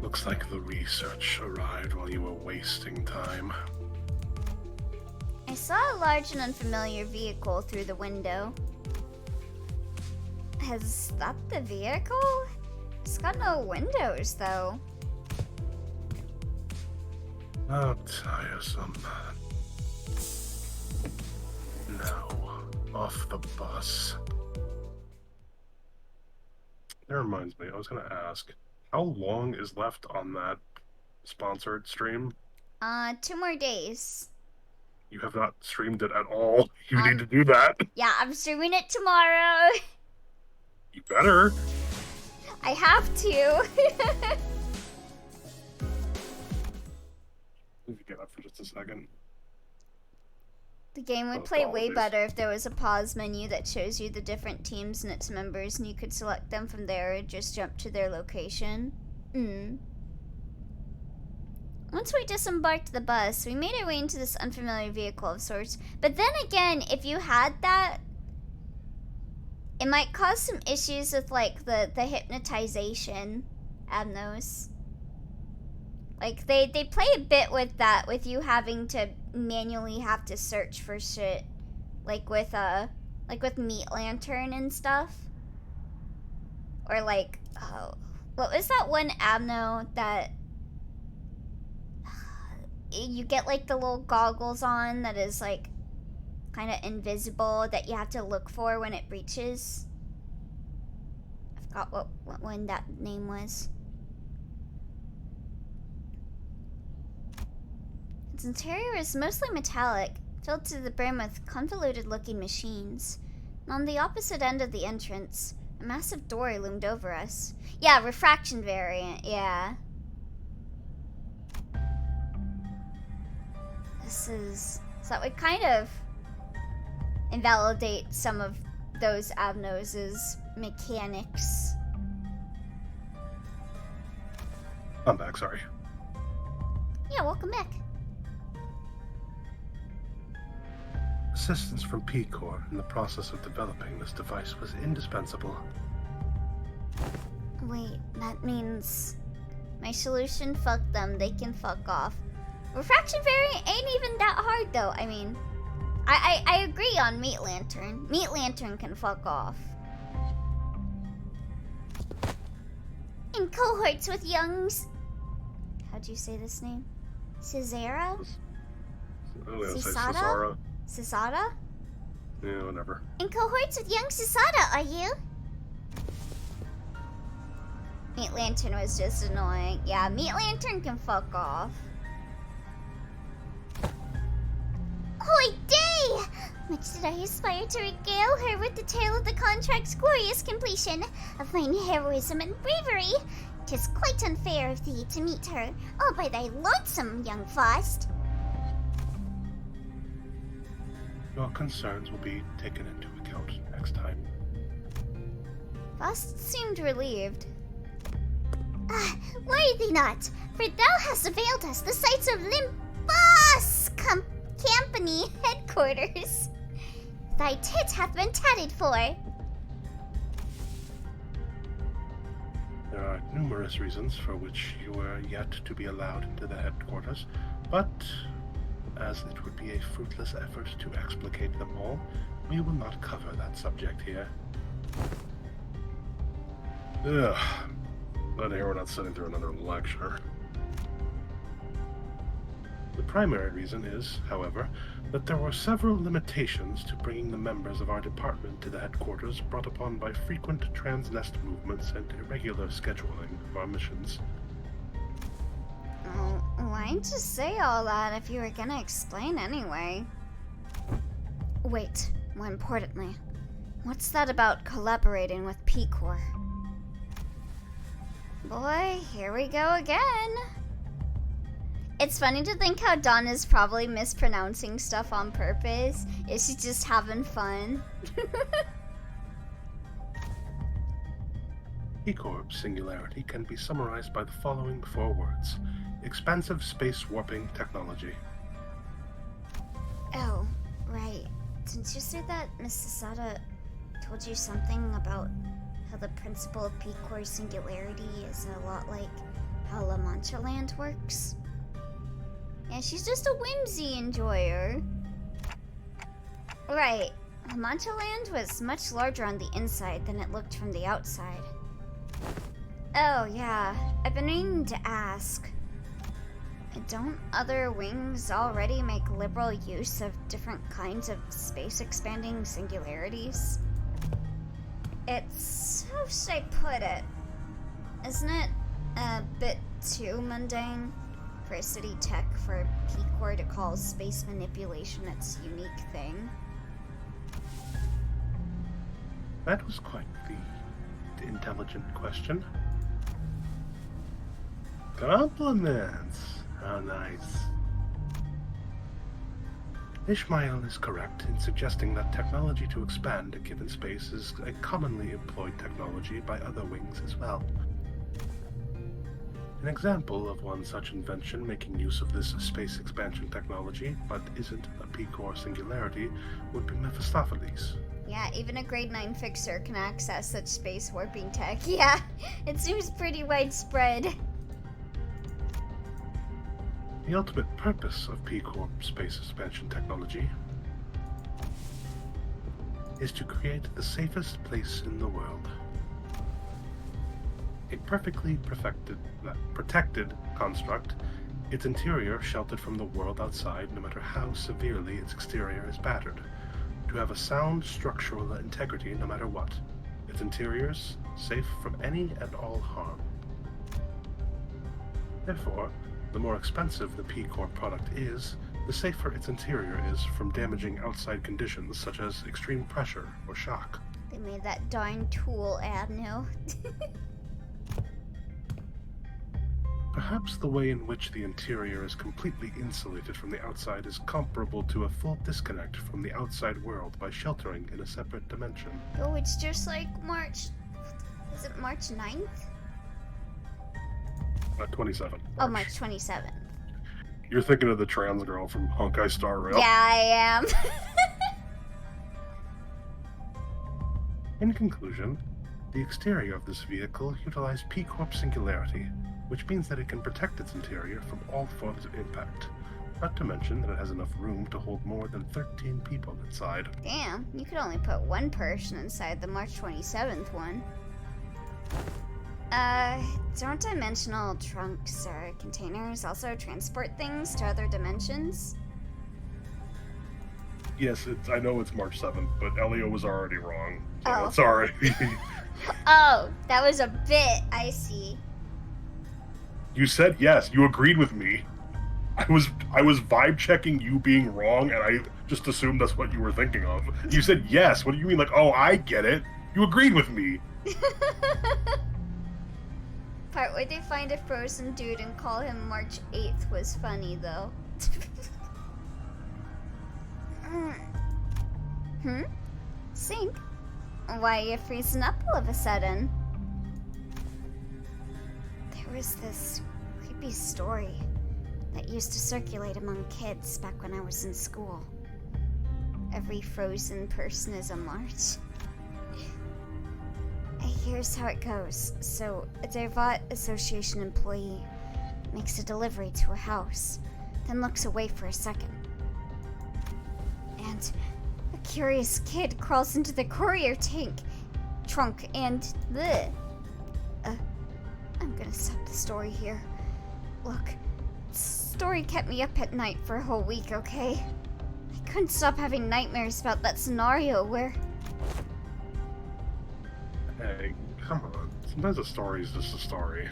Looks like the research arrived while you were wasting time. I saw a large and unfamiliar vehicle through the window. Is that the vehicle? It's got no windows, though. How tiresome. Now, off the bus. That reminds me, I was gonna ask, how long is left on that sponsored stream? 2 more days. You have not streamed it at all. You need to do that. Yeah, I'm streaming it tomorrow. You better. I have to. Let me get up for just a second. The game would play way better if there was a pause menu that shows you the different teams and its members, and you could select them from there or just jump to their location. Once we disembarked the bus, we made our way into this unfamiliar vehicle of sorts. But then again, if you had that, it might cause some issues with, like, the hypnotization abnos. Like, they play a bit with that, with you having to manually have to search for shit. Like with Meat Lantern and stuff. Or like, oh, what was that one abno that you get like the little goggles on that is like kind of invisible that you have to look for when it breaches? I forgot what one that name was. Its interior is mostly metallic, filled to the brim with convoluted-looking machines. And on the opposite end of the entrance, a massive door loomed over us. Yeah, refraction variant, yeah. So that would kind of invalidate some of those abnos' mechanics. I'm back, sorry. Yeah, welcome back. Assistance from P-Corps in the process of developing this device was indispensable. Wait, that means my solution, fuck them, they can fuck off. Refraction variant ain't even that hard though. I mean, I agree on Meat Lantern. Meat Lantern can fuck off. In cohorts with youngs... How'd you say this name? Cesara? Sisada? Sisada? Yeah, whatever. In cohorts with young Cesada, are you? Meat Lantern was just annoying. Yeah, Meat Lantern can fuck off. Hoy day! Much did I aspire to regale her with the tale of the contract's glorious completion, of mine heroism and bravery. 'Tis quite unfair of thee to meet her, all by thy lonesome, young Faust. Your concerns will be taken into account next time. Faust seemed relieved. Worry thee not, for thou hast availed us the sights of Limbus Company headquarters. Thy tit hath been tatted for. There are numerous reasons for which you are yet to be allowed into the headquarters, but as it would be a fruitless effort to explicate them all, we will not cover that subject here. Ugh. Glad to hear we're not sitting through another lecture. The primary reason is, however, that there were several limitations to bringing the members of our department to the headquarters brought upon by frequent transnest movements and irregular scheduling of our missions. Oh, why'd you say all that if you were gonna explain anyway? Wait, more importantly, what's that about collaborating with P-Corps? Boy, here we go again. It's funny to think how Dawn is probably mispronouncing stuff on purpose. Is she just having fun? P-Corps singularity can be summarized by the following four words: expansive space warping technology. Oh, right. Didn't you say that Miss Sasada told you something about how the principle of P-Corps singularity is a lot like how La Mancha Land works? Yeah, she's just a whimsy enjoyer. Right. La Mancha Land was much larger on the inside than it looked from the outside. Oh, yeah. I've been meaning to ask. Don't other wings already make liberal use of different kinds of space-expanding singularities? It's... how should I put it? Isn't it a bit too mundane for a city tech for P-Corps to call space manipulation its unique thing? That was quite the intelligent question. Compliments! How nice. Ishmael is correct in suggesting that technology to expand a given space is a commonly employed technology by other wings as well. An example of one such invention making use of this space expansion technology, but isn't a P-Corps singularity, would be Mephistopheles. Yeah, even a grade 9 fixer can access such space warping tech. Yeah, it seems pretty widespread. The ultimate purpose of P-Corps space expansion technology is to create the safest place in the world. A perfectly protected construct, its interior sheltered from the world outside no matter how severely its exterior is battered. To have a sound structural integrity no matter what. Its interiors safe from any and all harm. Therefore, the more expensive the P-Corps product is, the safer its interior is from damaging outside conditions such as extreme pressure or shock. They made that darn tool ad now. Perhaps the way in which the interior is completely insulated from the outside is comparable to a full disconnect from the outside world by sheltering in a separate dimension. Oh, it's just like March... is it March 9th? 27. Oh, March 27th. You're thinking of the trans girl from Honkai Star Rail? Yeah, I am. In conclusion, the exterior of this vehicle utilized P-Corps singularity, which means that it can protect its interior from all forms of impact. Not to mention that it has enough room to hold more than 13 people inside. Damn, you could only put one person inside the March 27th one. Don't dimensional trunks or containers also transport things to other dimensions? Yes, I know it's March 7th, but Elio was already wrong. So Oh. it's alright. Oh, that was a bit, I see. You said yes, you agreed with me. I was vibe checking you being wrong, and I just assumed that's what you were thinking of. You said yes. What do you mean? Like, oh, I get it. You agreed with me. Part where they find a frozen dude and call him March 8th was funny, though. Sink? Why are you freezing up all of a sudden? There was this creepy story that used to circulate among kids back when I was in school. Every frozen person is a March. Here's how it goes. So, a Devat Association employee makes a delivery to a house, then looks away for a second. And a curious kid crawls into the courier trunk and bleh. I'm gonna stop the story here. Look, the story kept me up at night for a whole week, okay? I couldn't stop having nightmares about that scenario where... Hey, come on. Sometimes a story is just a story.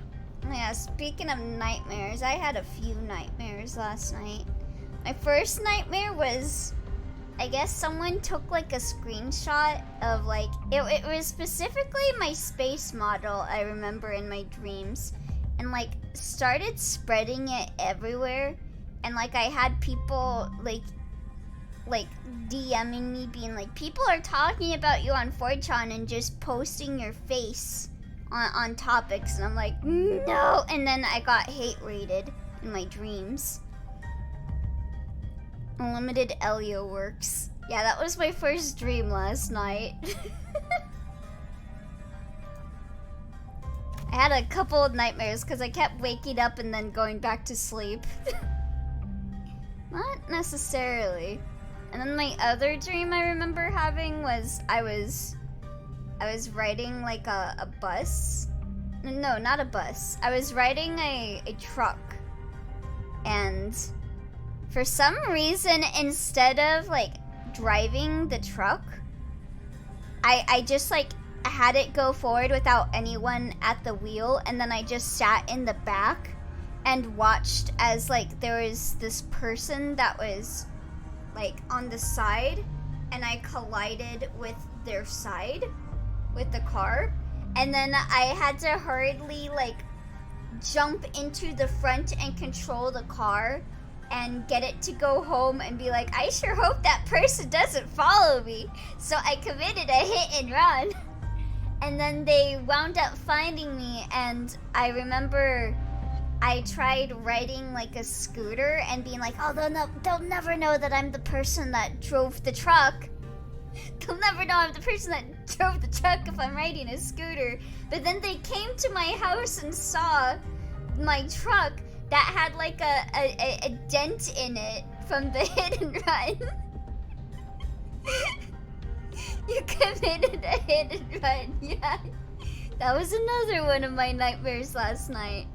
Yeah, speaking of nightmares, I had a few nightmares last night. My first nightmare was, I guess someone took like a screenshot of like, it was specifically my space model I remember in my dreams, and like started spreading it everywhere, and like I had people like DMing me being like, people are talking about you on 4chan and just posting your face on topics, and I'm like, no, and then I got hate rated in my dreams. Unlimited Elio works. Yeah, that was my first dream last night. I had a couple of nightmares because I kept waking up and then going back to sleep. Not necessarily. And then my other dream I remember having was I was riding like a bus. No, not a bus. I was riding a truck. And for some reason, instead of like driving the truck, I just like had it go forward without anyone at the wheel, and then I just sat in the back and watched as like there was this person that was like on the side, and I collided with their side with the car, and then I had to hurriedly like jump into the front and control the car and get it to go home and be like, I sure hope that person doesn't follow me. So I committed a hit and run. And then they wound up finding me, and I remember I tried riding like a scooter and being like, oh, they'll never know that I'm the person that drove the truck. They'll never know I'm the person that drove the truck if I'm riding a scooter. But then they came to my house and saw my truck that had like a dent in it from the hit and run. You committed a hit and run, yeah. That was another one of my nightmares last night.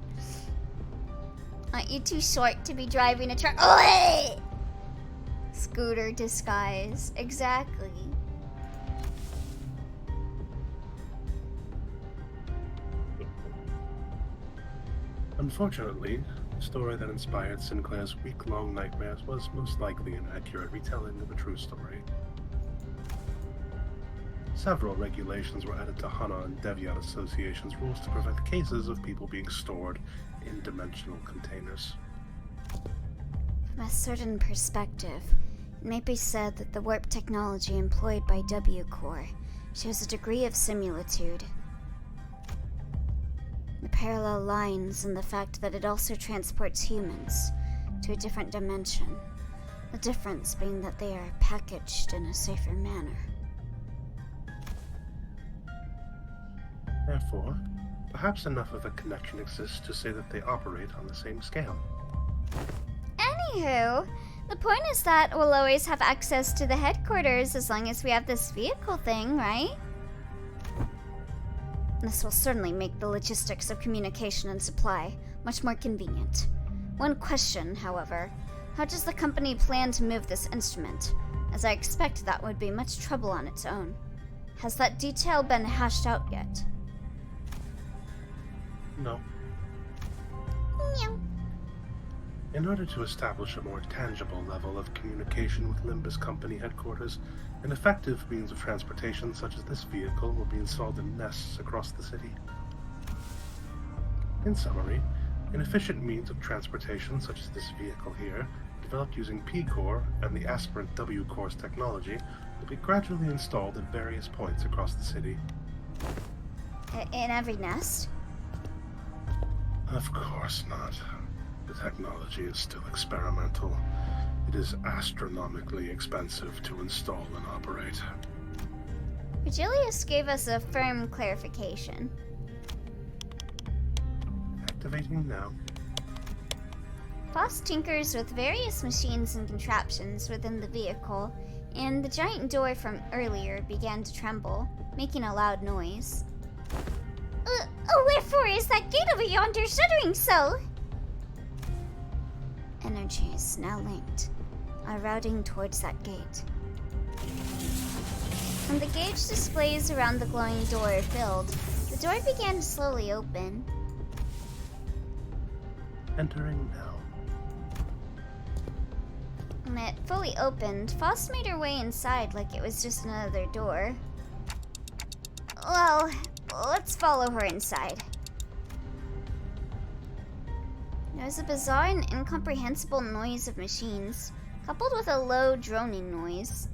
Aren't you too short to be driving a truck? Oh, scooter disguise, exactly. Unfortunately, the story that inspired Sinclair's week-long nightmares was most likely an accurate retelling of a true story. Several regulations were added to Hana and Devyat Association's rules to prevent cases of people being stored in dimensional containers. From a certain perspective, it may be said that the warp technology employed by W Core shows a degree of similitude. The parallel lines in the fact that it also transports humans to a different dimension, the difference being that they are packaged in a safer manner. Therefore, perhaps enough of a connection exists to say that they operate on the same scale. Anywho, the point is that we'll always have access to the headquarters as long as we have this vehicle thing, right? This will certainly make the logistics of communication and supply much more convenient. One question, however, how does the company plan to move this instrument? As I expect that would be much trouble on its own. Has that detail been hashed out yet? No. Meow. In order to establish a more tangible level of communication with Limbus Company headquarters, an effective means of transportation such as this vehicle will be installed in nests across the city. In summary, an efficient means of transportation such as this vehicle here, developed using P-Core and the aspirant W-Core's technology, will be gradually installed at various points across the city. In every nest? Of course not. The technology is still experimental. It is astronomically expensive to install and operate. Virgilius gave us a firm clarification. Activating now. Foss tinkers with various machines and contraptions within the vehicle, and the giant door from earlier began to tremble, making a loud noise. Wherefore is that gate over yonder shuddering so? Energy is now linked. Are routing towards that gate. When the gauge displays around the glowing door filled, the door began to slowly open. Entering now. When it fully opened, Foss made her way inside like it was just another door. Well, let's follow her inside. There was a bizarre and incomprehensible noise of machines, coupled with a low droning noise.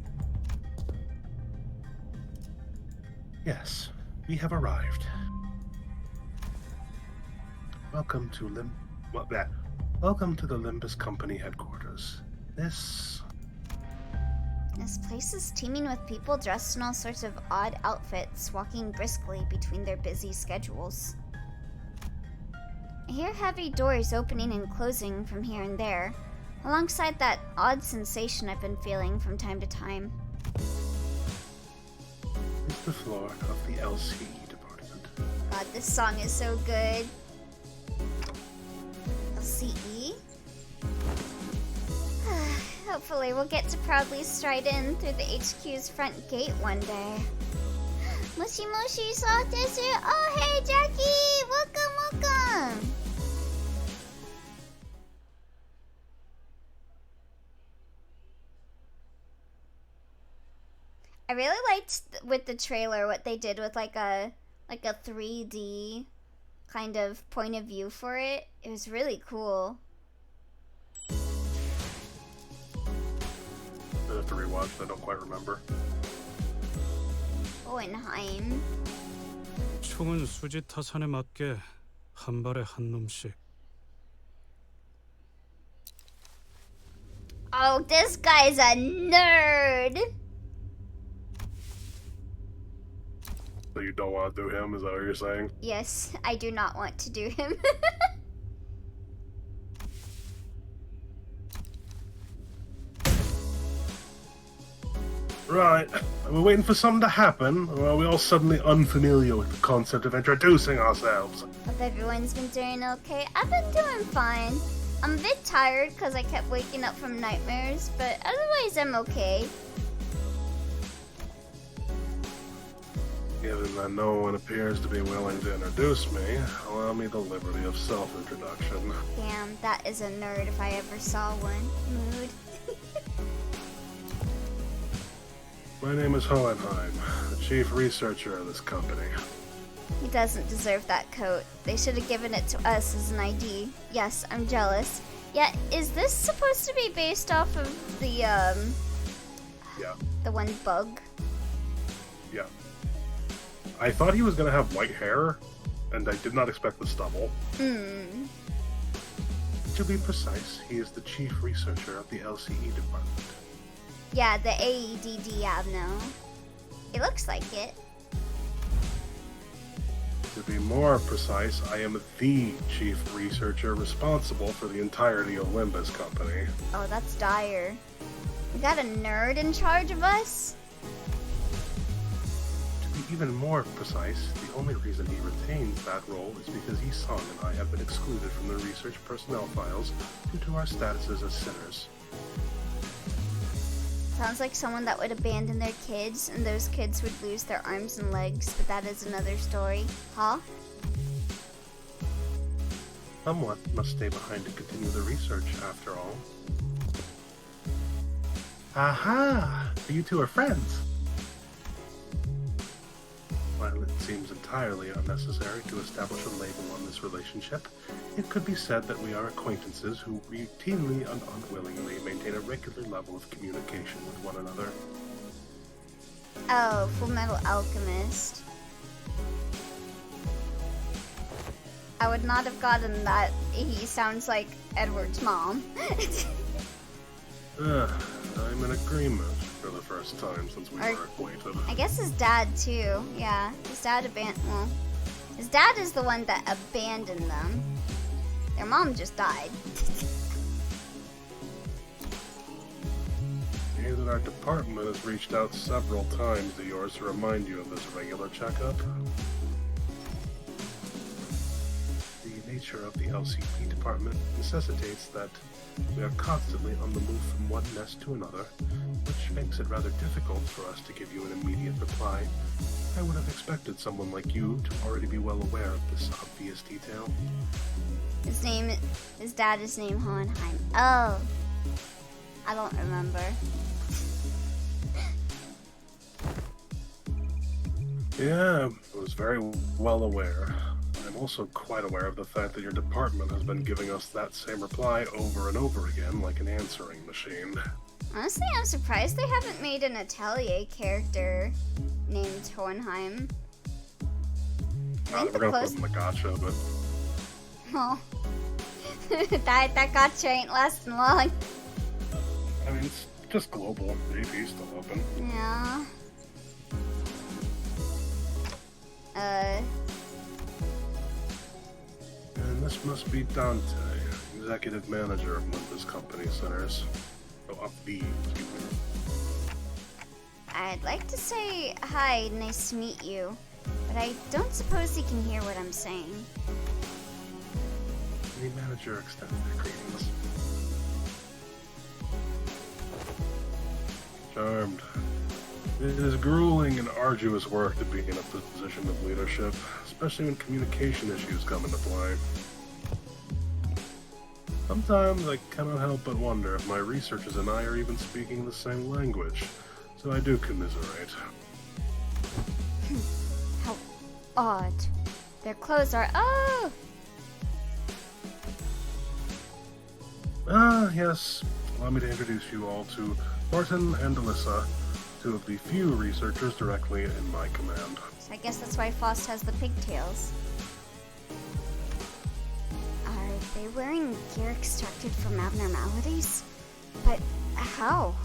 Yes, we have arrived. Welcome to Welcome to the Limbus Company headquarters. This place is teeming with people dressed in all sorts of odd outfits, walking briskly between their busy schedules. I hear heavy doors opening and closing from here and there, alongside that odd sensation I've been feeling from time to time. is the floor of the LCB department. God, this song is so good. LCE? Hopefully we'll get to proudly stride in through the HQ's front gate one day. Mushi Mushi Salt Desert. Oh, hey, Jackie. Welcome. I really liked with the trailer what they did with like a 3D kind of point of view for it. It was really cool. I have to rewatch. I don't quite remember. Hohenheim. 총은 수지 타산에 맞게 한 발에 한 놈씩. Oh, this guy's a nerd. So you don't want to do him? Is that what you're saying? Yes, I do not want to do him. Right. Are we waiting for something to happen, or are we all suddenly unfamiliar with the concept of introducing ourselves? Hope everyone's been doing okay. I've been doing fine. I'm a bit tired because I kept waking up from nightmares, but otherwise I'm okay. Given that no one appears to be willing to introduce me, allow me the liberty of self-introduction. Damn, that is a nerd if I ever saw one. Mood. My name is Hohenheim, the chief researcher of this company. He doesn't deserve that coat. They should have given it to us as an ID. Yes, I'm jealous. Yeah, is this supposed to be based off of the, Yeah, the one bug? yeah. I thought he was gonna have white hair, and I did not expect the stubble. Hmm. To be precise, he is the chief researcher of the LCE department. Yeah, the AEDD Avno. It looks like it. To be more precise, I am the chief researcher responsible for the entirety of Limbus Company. Oh, that's dire. We got a nerd in charge of us? To be even more precise, the only reason he retains that role is because Isong and I have been excluded from the research personnel files due to our statuses as sinners. Sounds like someone that would abandon their kids, and those kids would lose their arms and legs, but that is another story. Huh? Someone must stay behind to continue the research, after all. Aha! You two are friends! While it seems entirely unnecessary to establish a label on this relationship, it could be said that we are acquaintances who routinely and unwillingly maintain a regular level of communication with one another. Oh, Fullmetal Alchemist. I would not have gotten that. He sounds like Edward's mom. I'm in agreement for the first first time since we Or- were acquainted. I guess his dad too. Yeah, his dad his dad is the one that abandoned them. Their mom just died. Hear that our department has reached out several times to yours to remind you of this regular checkup. The nature of the LCB department necessitates that we are constantly on the move from one nest to another, which makes it rather difficult for us to give you an immediate reply. I would have expected someone like you to already be well aware of this obvious detail. His dad is named Hohenheim. Oh. I don't remember. Yeah, I was very well aware. I'm also quite aware of the fact that your department has been giving us that same reply over and over again like an answering machine. Honestly, I'm surprised they haven't made an Atelier character named Hohenheim. We're gonna put him in the gotcha, but Oh. that gotcha ain't lasting long. I mean, it's just global. VP's still open. Yeah. And this must be Dante, executive manager of Limbus Company Centers. Oh, of the VTuber. I'd like to say hi, nice to meet you, but I don't suppose he can hear what I'm saying. The manager extends their greetings. Charmed. It is grueling and arduous work to be in a position of leadership, especially when communication issues come into play. Sometimes I cannot help but wonder if my researchers and I are even speaking the same language, so I do commiserate. How odd. Their clothes are. Oh! Ah, yes. Allow me to introduce you all to Martin and Alyssa, two of the few researchers directly in my command. So I guess that's why Faust has the pigtails. Are they wearing gear extracted from abnormalities? But how?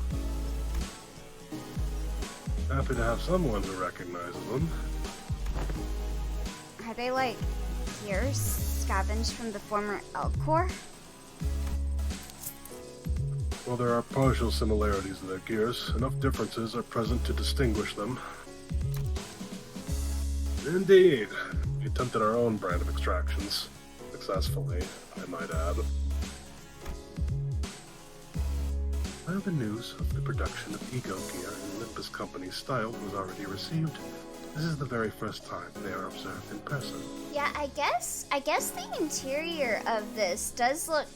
Happy to have someone who recognizes them. Are they like gears scavenged from the former Elcor? While there are partial similarities in their gears, enough differences are present to distinguish them. Indeed, we attempted our own brand of extractions. Successfully, I might add. While the news of the production of Ego Gear in Limbus Company's style was already received, this is the very first time they are observed in person. Yeah, I guess the interior of this does look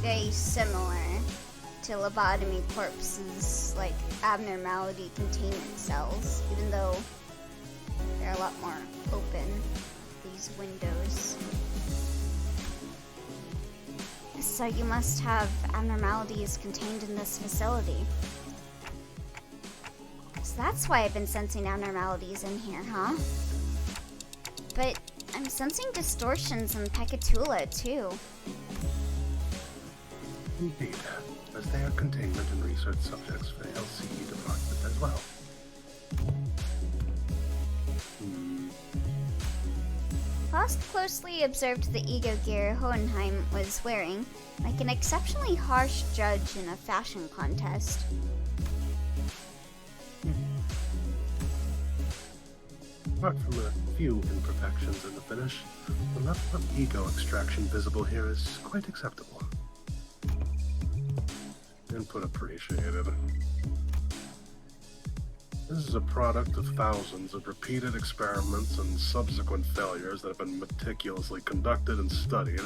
very similar to Lobotomy Corpse's, like, abnormality containment cells, even though they're a lot more open, these windows. So you must have abnormalities contained in this facility. So that's why I've been sensing abnormalities in here, huh? But I'm sensing distortions in Pecatula, too. Indeed, as they are containment and research subjects for the LCB department as well. Faust closely observed the ego gear Hohenheim was wearing, like an exceptionally harsh judge in a fashion contest. Apart from a few imperfections in the finish, the level of ego extraction visible here is quite acceptable. Input appreciated. This is a product of thousands of repeated experiments and subsequent failures that have been meticulously conducted and studied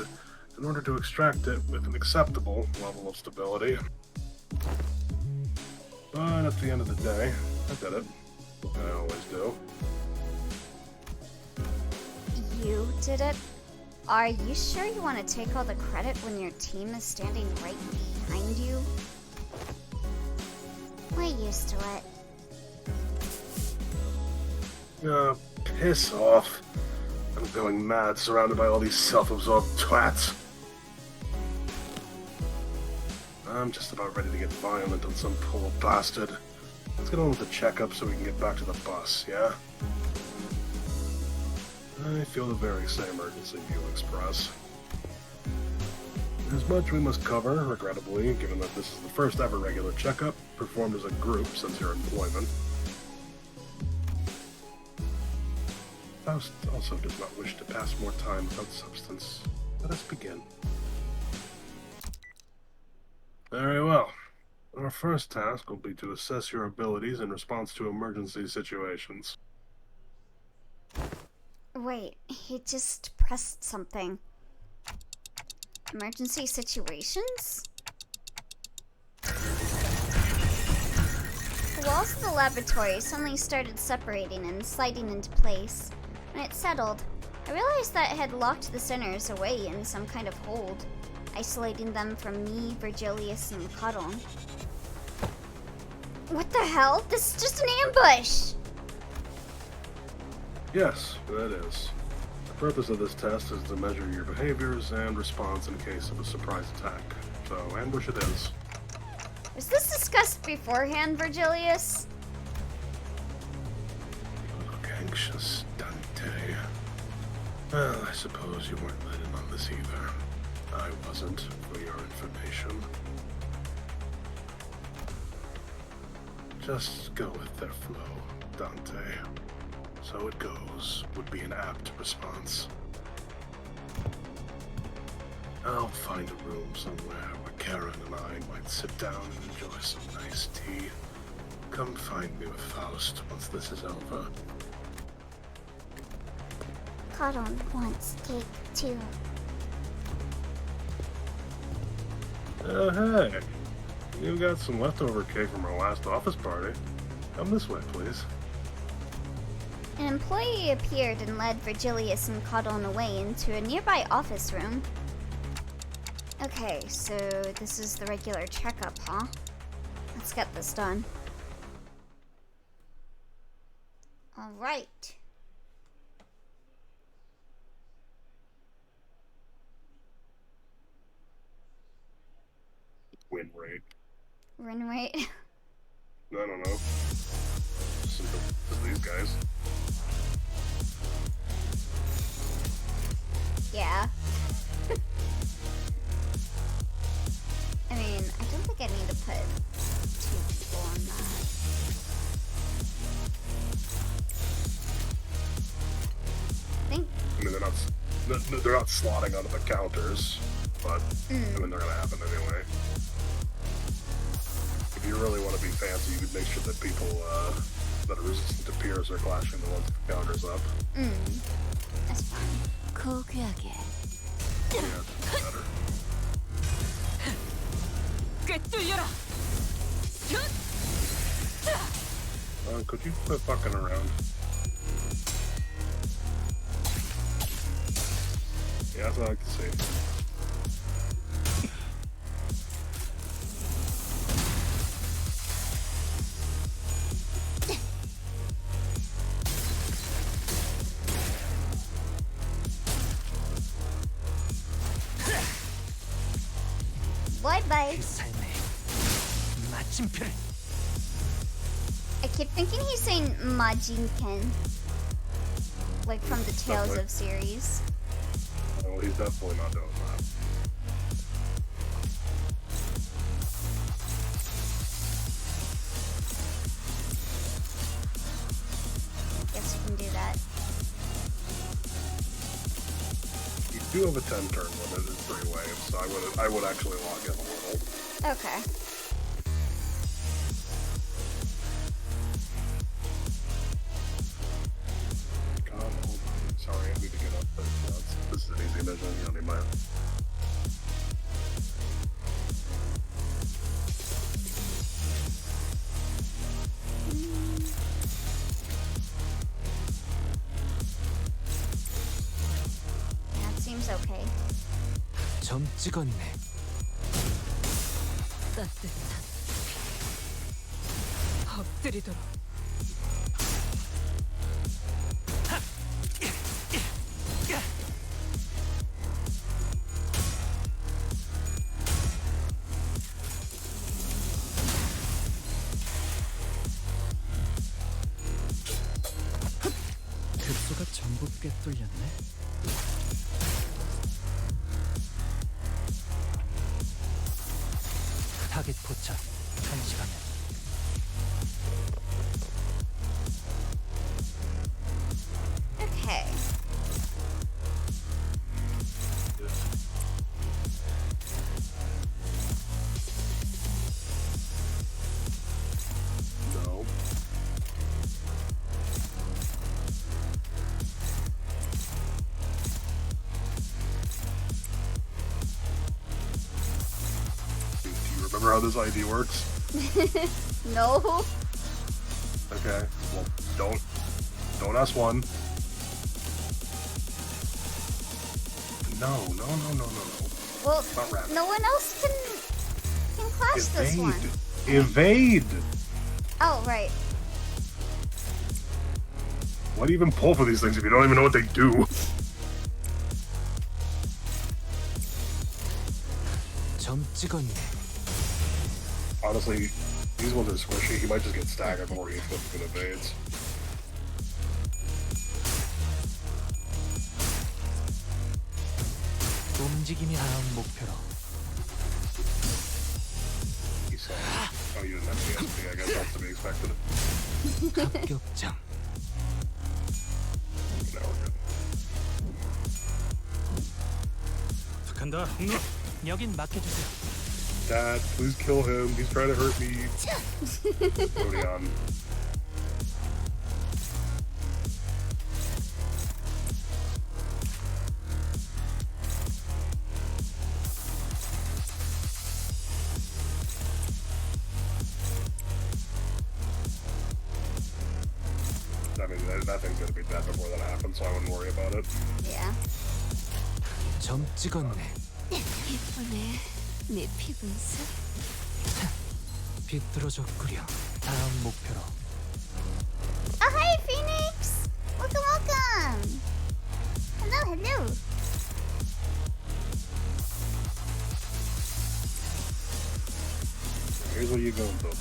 in order to extract it with an acceptable level of stability. But at the end of the day, I did it. Like I always do. You did it? Are you sure you want to take all the credit when your team is standing right behind you? We're used to it. Piss off. I'm going mad surrounded by all these self-absorbed twats. I'm just about ready to get violent on some poor bastard. It's get on with the checkup so we can get back to the bus, yeah? I feel the very same urgency you express. There's much we must cover, regrettably, given that this is the first ever regular checkup performed as a group since your employment. Faust also does not wish to pass more time without substance. Let us begin. Very well. Our first task will be to assess your abilities in response to emergency situations. Wait, he just pressed something. Emergency situations? The walls of the laboratory suddenly started separating and sliding into place. When it settled, I realized that it had locked the sinners away in some kind of hold, isolating them from me, Virgilius, and Codon. What the hell? This is just an ambush! Yes, that is. The purpose of this test is to measure your behaviors and response in case of a surprise attack. So, ambush it is. Was this discussed beforehand, Virgilius? Look anxious, Dante. Well, I suppose you weren't let in on this either. I wasn't, for your information. Just go with their flow, Dante. So it goes would be an apt response. I'll find a room somewhere where Karen and I might sit down and enjoy some nice tea. Come find me with Faust once this is over. Codon wants cake too. Hey. You've got some leftover cake from our last office party. Come this way, please. An employee appeared and led Virgilius and Codon away into a nearby office room. Okay, so this is the regular checkup, huh? Let's get this done. Alright. Win rate. Run rate. I don't know. Simple as these guys. Yeah. I mean, I don't think I need to put 2 people on that. I mean, they're not slotting onto the counters, but I mean, they're gonna happen anyway. If you really want to be fancy, you could make sure that people that are resistant to peers are clashing the ones with the counters up. That's fine. 고귀하게. Yeah, that's better. Could you quit fucking around? Yeah, that's what I like to see. Bye-bye. 그 삶의 마침표를 I keep thinking he's saying Majinken. Like from the Tales of series. Well, he's definitely not doing that. Guess you can do that. You do have a 10 turn limit in 3 waves, so I would actually lock in a little. Okay. God, hold on. Sorry, I need to get up, but this is an easy mission. You don't need my. Yeah, it seems okay. 점 찍었네. 따뜻한 엎드리도록 구조가 전부 꿰뚫렸네. 타겟 포착 1시간에. Okay. No. Do you remember how this ID works? No. Okay. Well, don't S1. No. Well, Not rapid. no one else can clash this one. Evade. Oh, right. Why do you even pull for these things if you don't even know what they do? 점 찍었네. Honestly, these ones are squishy. He might just get staggered before he flips and evades. 움직임이 다음 목표로. He said, oh, you didn't have the SP. I guess that's to be expected. 합격장. Now we're good. 간다. 홍로. 여긴 맡겨주세요. Dad, please kill him. He's trying to hurt me. Rodion. I mean, that thing's gonna be dead before that happens, so I wouldn't worry about it. Yeah. 점 찍었네. 예쁘네. 네 피분수. 비뚤어졌구려. 다음 목표로. Oh, hi, Phoenix! Welcome. Hello. Here's what you're gonna do.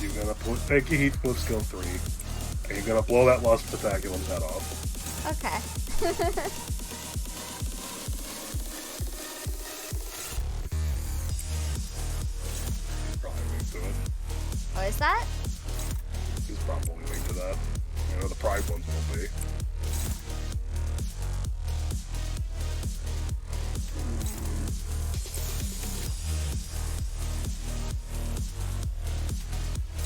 You're gonna take your heat flip skill 3, and you're gonna blow that Lust Spectacular's head off. Okay. He's probably weak to it. What is that? He's probably weak to that. You know, the pride ones will be.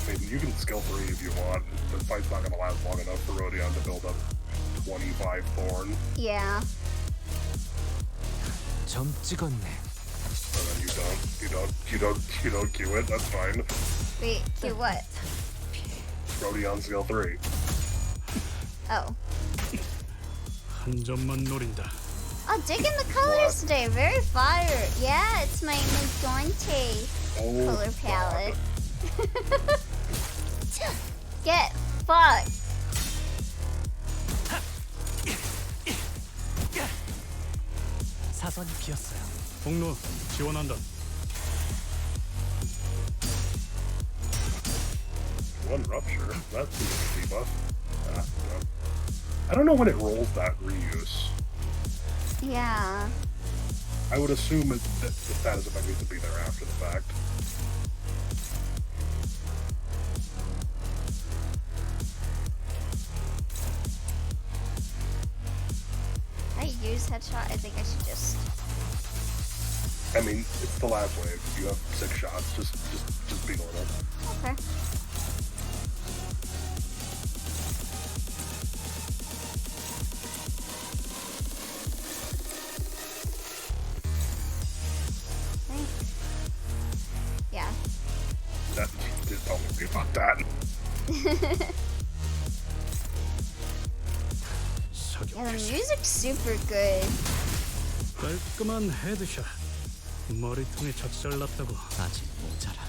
I mean, you can skill 3 if you want. The fight's not gonna last long enough for Rodion to build up 25 Thorn. Yeah. 점 찍었네. So then you don't Q it, that's fine. Wait, Q what? Rodion skill 3. Oh. 한 점만 노린다. Oh, digging the colors today. Very fire. Yeah, it's my Dante Oh, color God. palette. Get fucked. 사선이 비었어요. 홍로 지원한다. One rupture. That seems to be debuff. No. I don't know when it rolls that reuse. Yeah. I would assume that the status effect needs to be there after the fact. I use headshot. I think I should just. I mean, it's the last wave. You have 6 shots. Just be normal. Okay. Yeah. That just tell me about that. Yeah, the music's super good. 깔끔한 헤드샷. 머리통에 작살났다고. 아직 모자라.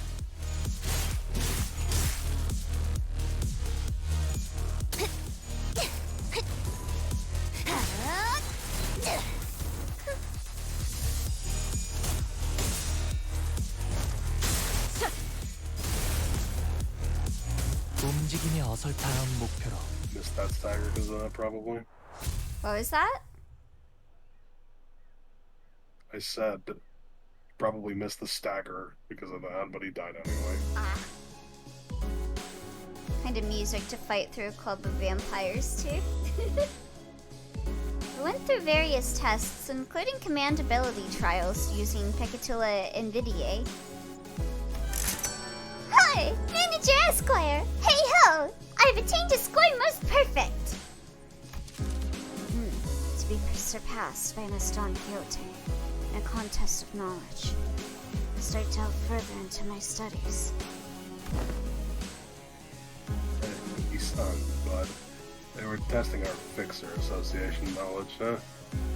움직임이 어설퍼한 목표로. Missed that stagger because of that, probably. What was that? I said probably missed the stagger because of that, but he died anyway. Ah. Kind of music to fight through a club of vampires too. We went through various tests, including command ability trials using Picatula Invidiae. Hi, Manager Esquire. Hey ho! I've attained a score most perfect. To be surpassed by Miss Don Quixote in a contest of knowledge. I start to delve further into my studies. He stung, but they were testing our Fixer Association knowledge, huh?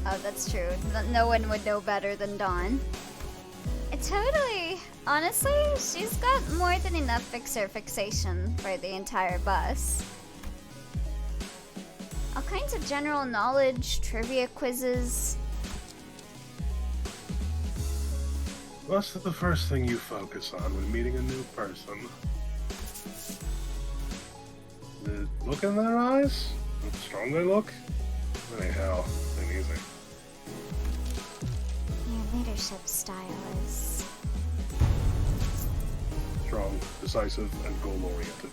Oh, that's true. No one would know better than Dawn. Totally. Honestly, she's got more than enough fixer fixation for the entire bus. All kinds of general knowledge, trivia quizzes. What's the first thing you focus on when meeting a new person? The look in their eyes? How strong they look? Anyhow, ain't easy. Your leadership style is... Strong, decisive, and goal-oriented.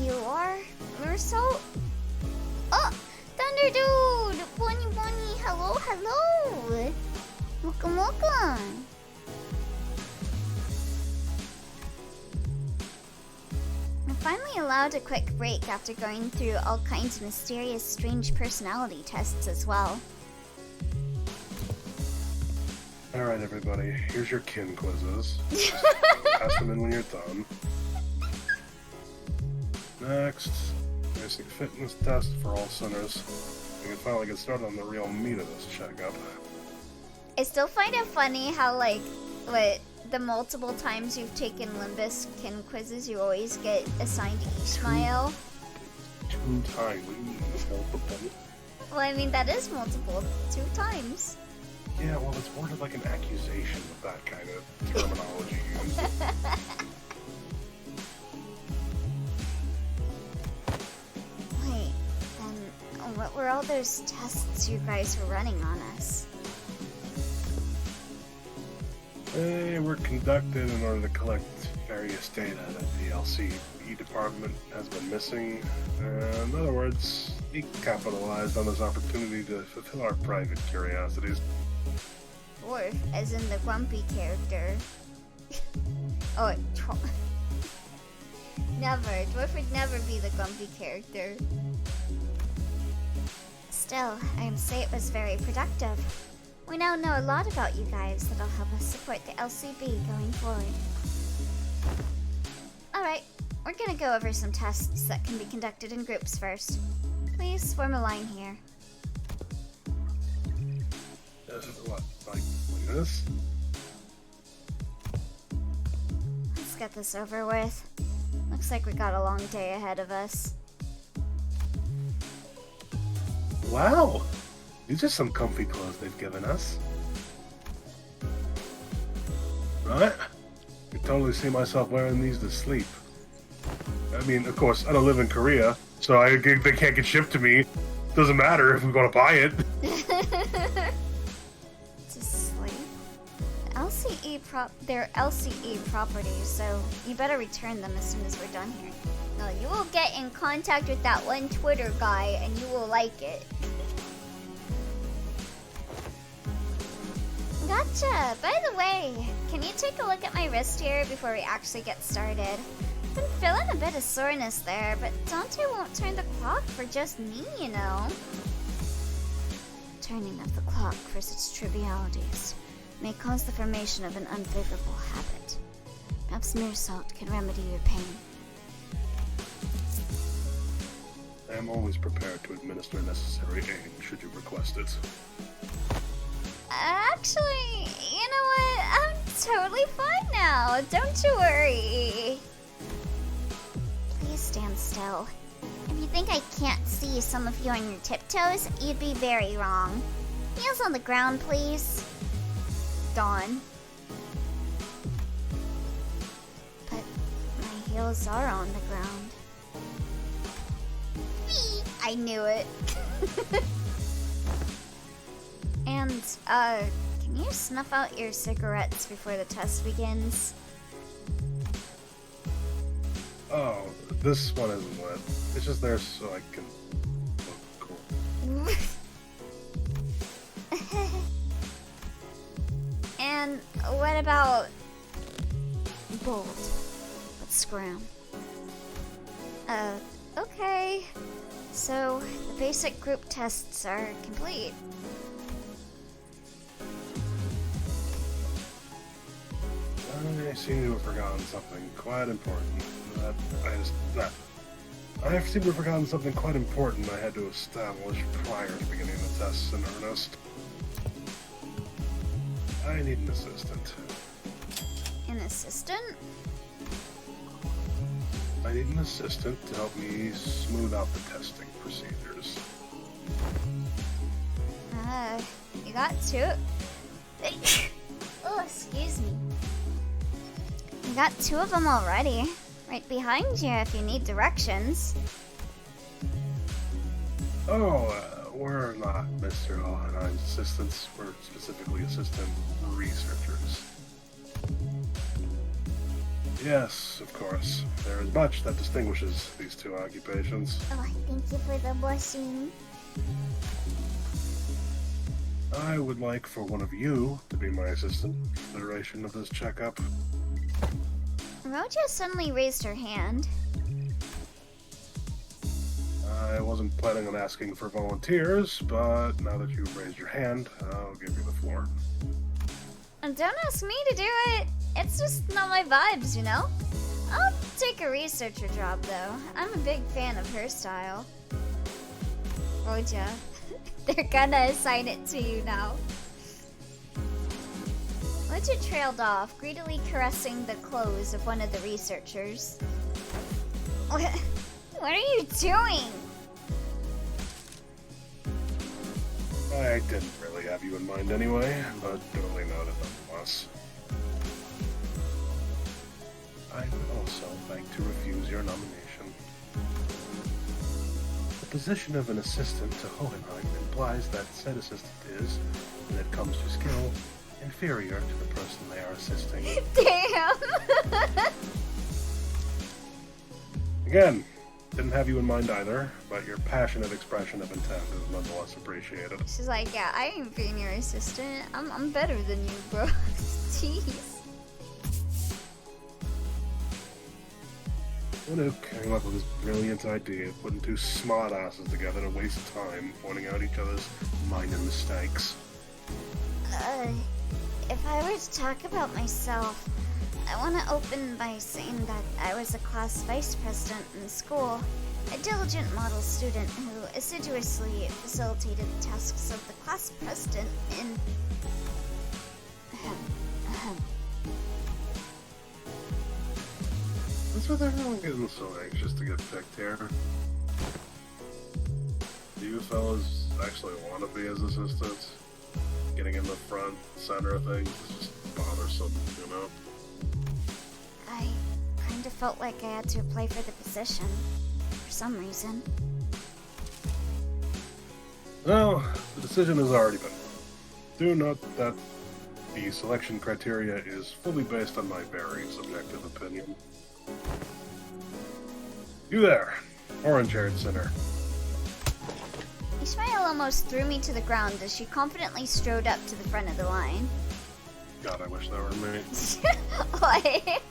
You are? We're so... Oh! Thunder Dude! Bonnie Bonnie! Hello, hello! Welcome, welcome! I'm finally allowed a quick break after going through all kinds of mysterious, strange personality tests as well. Alright, everybody, here's your kin quizzes. Just pass them in when you're done. Next, basic fitness test for all sinners. We can finally get started on the real meat of this checkup. I still find it funny how, like, the multiple times you've taken Limbus kin quizzes, you always get assigned Ishmael. 2 times. What do you mean, multiple? Well, I mean, that is multiple. 2 times. Yeah, well, it's worded like an accusation with that kind of terminology used. Wait, then what were all those tests you guys were running on us? They were conducted in order to collect various data that the LCB department has been missing. In other words, we capitalized on this opportunity to fulfill our private curiosities. Dwarf, as in the grumpy character. Oh, never. Dwarf would never be the grumpy character. Still, I'd say it was very productive. We now know a lot about you guys that'll help us support the LCB going forward. Alright, we're gonna go over some tests that can be conducted in groups first. Please form a line here. What, like this? Let's get this over with. Looks like we got a long day ahead of us. Wow! These are some comfy clothes they've given us. Right? I can totally see myself wearing these to sleep. I mean, of course, I don't live in Korea, so they can't get shipped to me. Doesn't matter if we want to buy it. To sleep? They're LCE properties, so you better return them as soon as we're done here. No, you will get in contact with that one Twitter guy, and you will like it. Gotcha! By the way, can you take a look at my wrist here before we actually get started? I've been feeling a bit of soreness there, but Dante won't turn the clock for just me, you know. Turning of the clock for such trivialities may cause the formation of an unfavorable habit. Perhaps mere salt can remedy your pain. I am always prepared to administer necessary aid should you request it. Actually, you know what? I'm totally fine now. Don't you worry. Please stand still. If you think I can't see some of you on your tiptoes, you'd be very wrong. Heels on the ground, please. Dawn. But my heels are on the ground. I I knew it. And, can you snuff out your cigarettes before the test begins? Oh, this one isn't lit. It's just there so I can look cool. And what about bold but scram? Okay. So the basic group tests are complete. I seem to have forgotten something quite important. I seem to have forgotten something quite important I had to establish prior to beginning the tests in earnest. I need an assistant. An assistant? I need an assistant to help me smooth out the testing procedures. You got two. Oh, excuse me. You got two of them already. Right behind you if you need directions. We're not Mr. Hohenheim's assistants. We're specifically assistant researchers. Yes, of course. There is much that distinguishes these two occupations. Oh, thank you for the blessing. I would like for one of you to be my assistant for the duration of this checkup. Roja suddenly raised her hand. I wasn't planning on asking for volunteers, but now that you've raised your hand, I'll give you the floor. And don't ask me to do it. It's just not my vibes, you know? I'll take a researcher job, though. I'm a big fan of her style. Roja, they're gonna assign it to you now. Roja trailed off, greedily caressing the clothes of one of the researchers. What are you doing? I didn't really have you in mind anyway, but duly noted nonetheless. I would also like to refuse your nomination. The position of an assistant to Hohenheim implies that said assistant is, when it comes to skill, inferior to the person they are assisting. Damn! Again, didn't have you in mind either, but your passionate expression of intent is nonetheless appreciated. She's like, yeah, I ain't being your assistant. I'm better than you, bro. Jeez. One who came up with this brilliant idea of putting two smart asses together to waste time pointing out each other's minor mistakes. If I were to talk about myself, I want to open by saying that I was a class vice president in school, a diligent model student who assiduously facilitated the tasks of the class president in... What's with everyone getting so anxious to get picked here? Do you fellas actually want to be his assistants? Getting in the front, center of things is just bothersome, you know? I kind of felt like I had to apply for the position, for some reason. Well, the decision has already been made. Do note that the selection criteria is fully based on my very subjective opinion. You there, orange-haired sinner. Ishmael almost threw me to the ground as she confidently strode up to the front of the line. God, I wish that were me. What?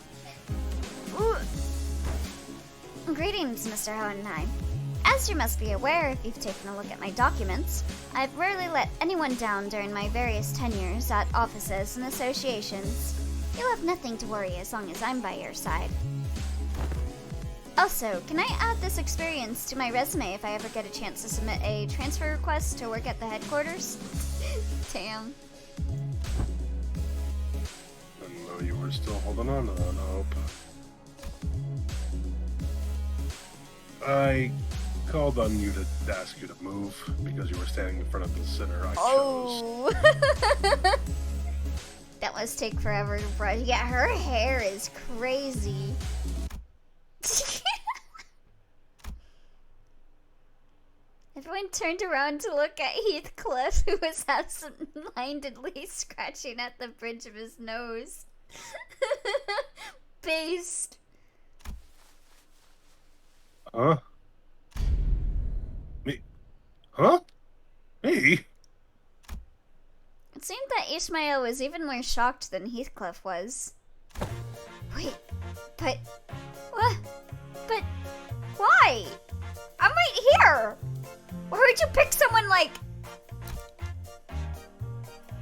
Ooh. Greetings, Mr. Hohenheim. As you must be aware if you've taken a look at my documents, I've rarely let anyone down during my various tenures at offices and associations. You'll have nothing to worry as long as I'm by your side. Also, can I add this experience to my resume if I ever get a chance to submit a transfer request to work at the headquarters? Damn. Didn't know you were still holding on to that hope. I called on you to ask you to move because you were standing in front of the sinner I chose. Oh! That must take forever to brush. Yeah, her hair is crazy. Everyone turned around to look at Heathcliff, who was absent-mindedly scratching at the bridge of his nose. Based. Huh? Me? Huh? Me? It seemed that Ishmael was even more shocked than Heathcliff was. Wait, but... What? But... Why? I'm right here! Why would you pick someone like...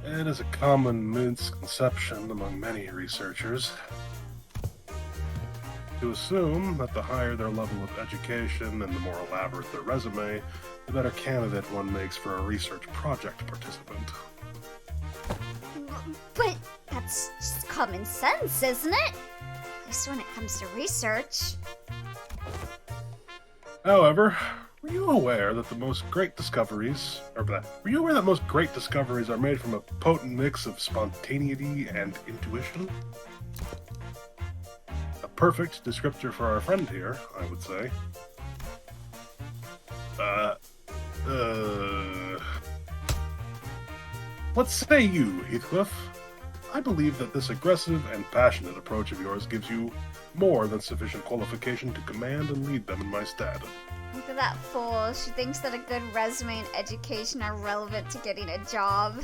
It is a common misconception among many researchers to assume that the higher their level of education and the more elaborate their resume, the better candidate one makes for a research project participant. But that's just common sense, isn't it? At least when it comes to research. However, were you aware that most great discoveries are made from a potent mix of spontaneity and intuition? A perfect descriptor for our friend here, I would say. What say you, Heathcliff? I believe that this aggressive and passionate approach of yours gives you more than sufficient qualification to command and lead them in my stead. Look at that fool. She thinks that a good resume and education are relevant to getting a job.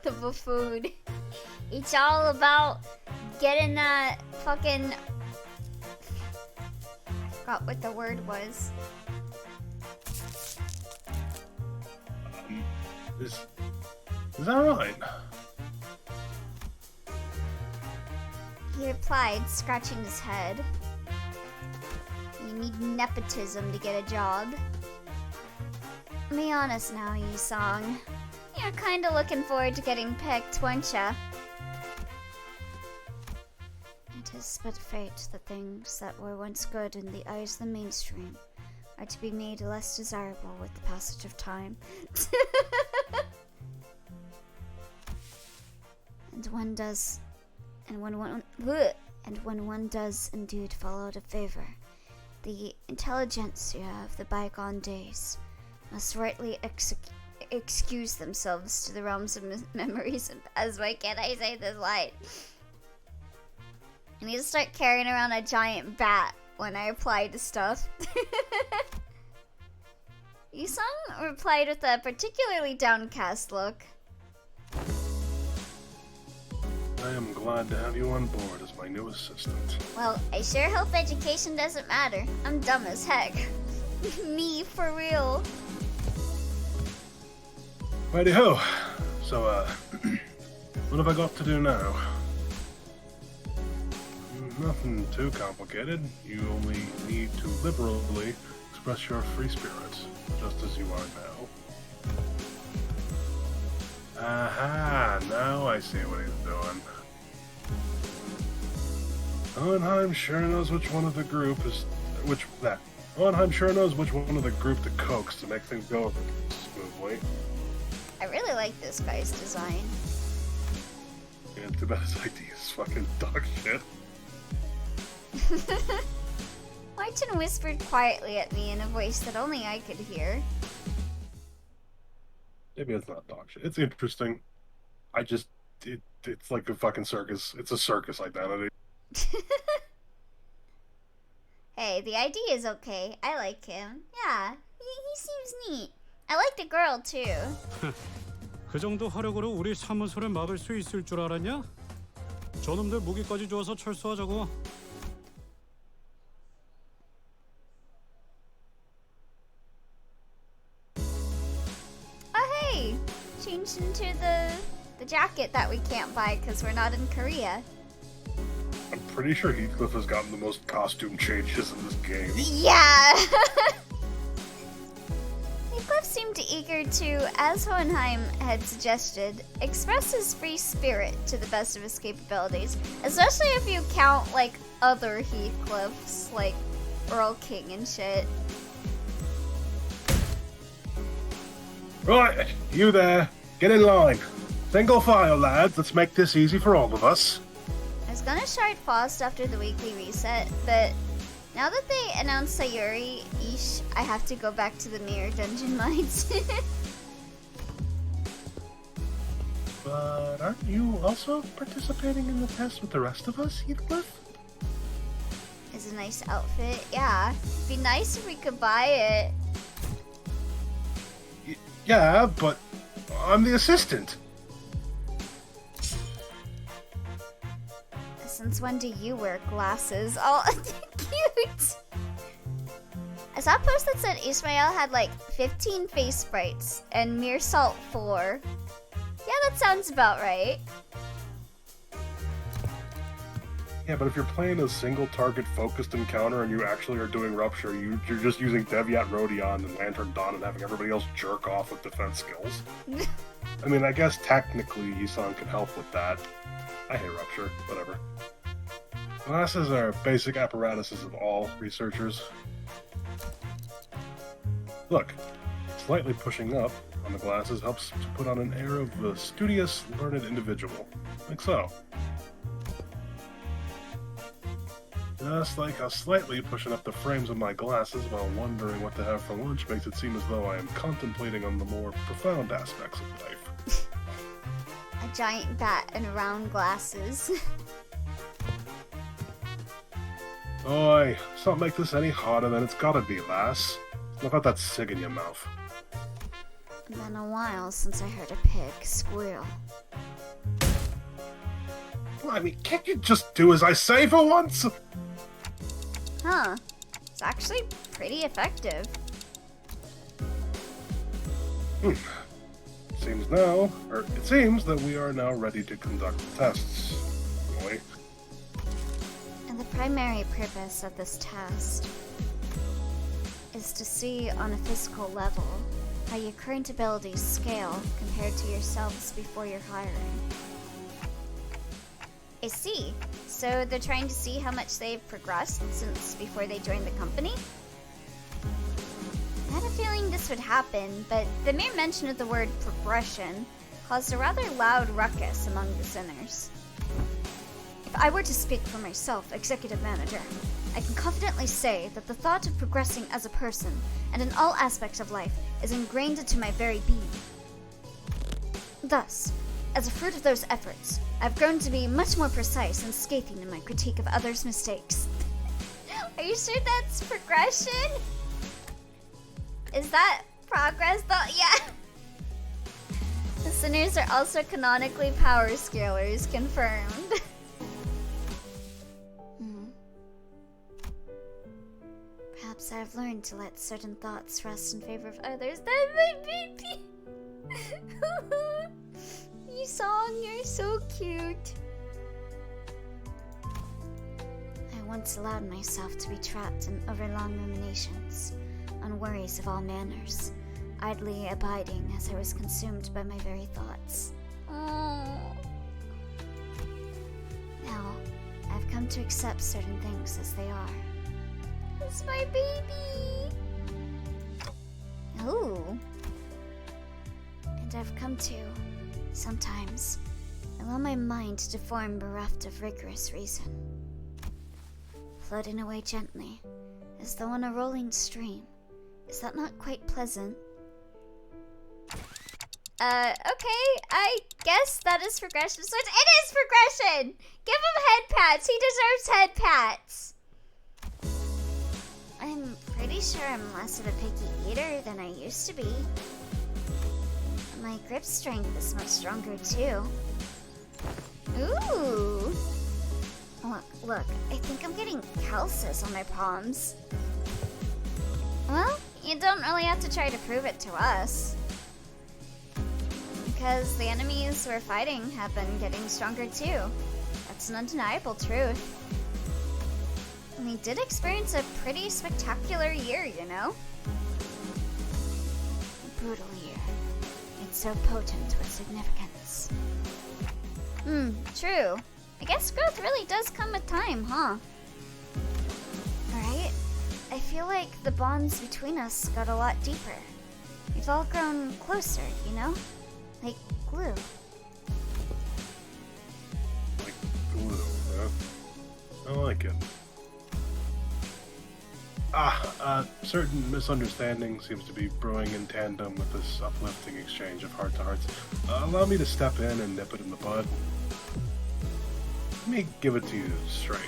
The buffoon. It's all about getting that fucking... I forgot what the word was. Is that right? He replied, scratching his head. You need nepotism to get a job. Be honest now, Yi-song. You're kinda looking forward to getting picked, weren't ya? It is but fate that things that were once good in the eyes of the mainstream are to be made less desirable with the passage of time. when one does indeed fall out of favor, the intelligentsia of the bygone days must rightly excuse themselves to the realms of memories and past. Why can't I say this line? I need to start carrying around a giant bat when I apply to stuff. Yi-sung replied with a particularly downcast look. I am glad to have you on board as my new assistant. Well, I sure hope education doesn't matter. I'm dumb as heck. Me, for real. Righty ho. So, what have I got to do now? Nothing too complicated. You only need to liberally express your free spirit, just as you are now. Aha, now I see what he's doing. Hohenheim sure knows which one of the group Hohenheim sure knows which one of the group to coax to make things go smoothly. I really like this guy's design. Yeah, too bad his idea is fucking dog shit. Martin whispered quietly at me in a voice that only I could hear. Maybe it's not dog shit. It's interesting. It's like a fucking circus. It's a circus identity. Hey, the idea is okay. I like him. Yeah, he seems neat. I like the girl too. 그 정도 화력으로 우리 사무소를 막을 수 있을 줄 알았냐? 저놈들 무기까지 주어서 철수하자고. Oh hey, changed into the jacket that we can't buy because we're not in Korea. I'm pretty sure Heathcliff has gotten the most costume changes in this game. Yeah. Heathcliff seemed eager to, as Hohenheim had suggested, express his free spirit to the best of his capabilities, especially if you count, like, other Heathcliffs, like Earl King and shit. Right, you there. Get in line. Single file, lads. Let's make this easy for all of us. I was gonna shard Faust after the weekly reset, but Now that they announced Sayuri, eesh, I have to go back to the mirror dungeon mines. But aren't you also participating in the test with the rest of us, Heathcliff? It's a nice outfit. Yeah, it'd be nice if we could buy it. Yeah, but I'm the assistant. Since when do you wear glasses? Oh, cute! I saw a post that said Ismael had like 15 face sprites and Meersalt 4. Yeah, that sounds about right. Yeah, but if you're playing a single target focused encounter and you actually are doing Rupture, you're just using Devyat Rodion and Lantern Dawn and having everybody else jerk off with defense skills. I mean, I guess technically Yisan can help with that. I hate Rupture, whatever. Glasses are basic apparatuses of all researchers. Look, slightly pushing up on the glasses helps to put on an air of a studious, learned individual. Like so. Just like how slightly pushing up the frames of my glasses while wondering what to have for lunch makes it seem as though I am contemplating on the more profound aspects of life. A giant bat and round glasses. Oi, it's not make this any harder than it's gotta be, lass. Look at that cig in your mouth. It's been a while since I heard a pig squeal. Well, I mean, can't you just do as I say for once? Huh. It's actually pretty effective. It seems that we are now ready to conduct tests. Boy. And the primary purpose of this test is to see on a physical level how your current abilities scale compared to yourselves before your hiring. I see. So they're trying to see how much they've progressed since before they joined the company? I had a feeling this would happen, but the mere mention of the word progression caused a rather loud ruckus among the sinners. If I were to speak for myself, Executive Manager, I can confidently say that the thought of progressing as a person and in all aspects of life is ingrained into my very being. Thus, as a fruit of those efforts, I've grown to be much more precise and scathing in my critique of others' mistakes. Are you sure that's progression? Is that progress though? Yeah. The sinners are also canonically power scalers, confirmed. Perhaps I've learned to let certain thoughts rest in favor of others. That might be. You song, you're so cute. I once allowed myself to be trapped in overlong ruminations on worries of all manners, idly abiding as I was consumed by my very thoughts. Oh. Now, I've come to accept certain things as they are. It's my baby! Ooh. And I've come to, sometimes, allow my mind to form bereft of rigorous reason, floating away gently, as though on a rolling stream. Is that not quite pleasant? Okay, I guess that is progression. So it is progression! Give him head pats! He deserves head pats! I'm pretty sure I'm less of a picky eater than I used to be. My grip strength is much stronger too. Ooh! Look, I think I'm getting calluses on my palms. Well, you don't really have to try to prove it to us. Because the enemies we're fighting have been getting stronger too. That's an undeniable truth. We did experience a pretty spectacular year, you know? A brutal year. It's so potent with significance. True. I guess growth really does come with time, huh? Right? I feel like the bonds between us got a lot deeper. We've all grown closer, you know? Like glue. Like glue, huh? I like it. Certain misunderstanding seems to be brewing in tandem with this uplifting exchange of heart-to-hearts. Allow me to step in and nip it in the bud. Let me give it to you straight.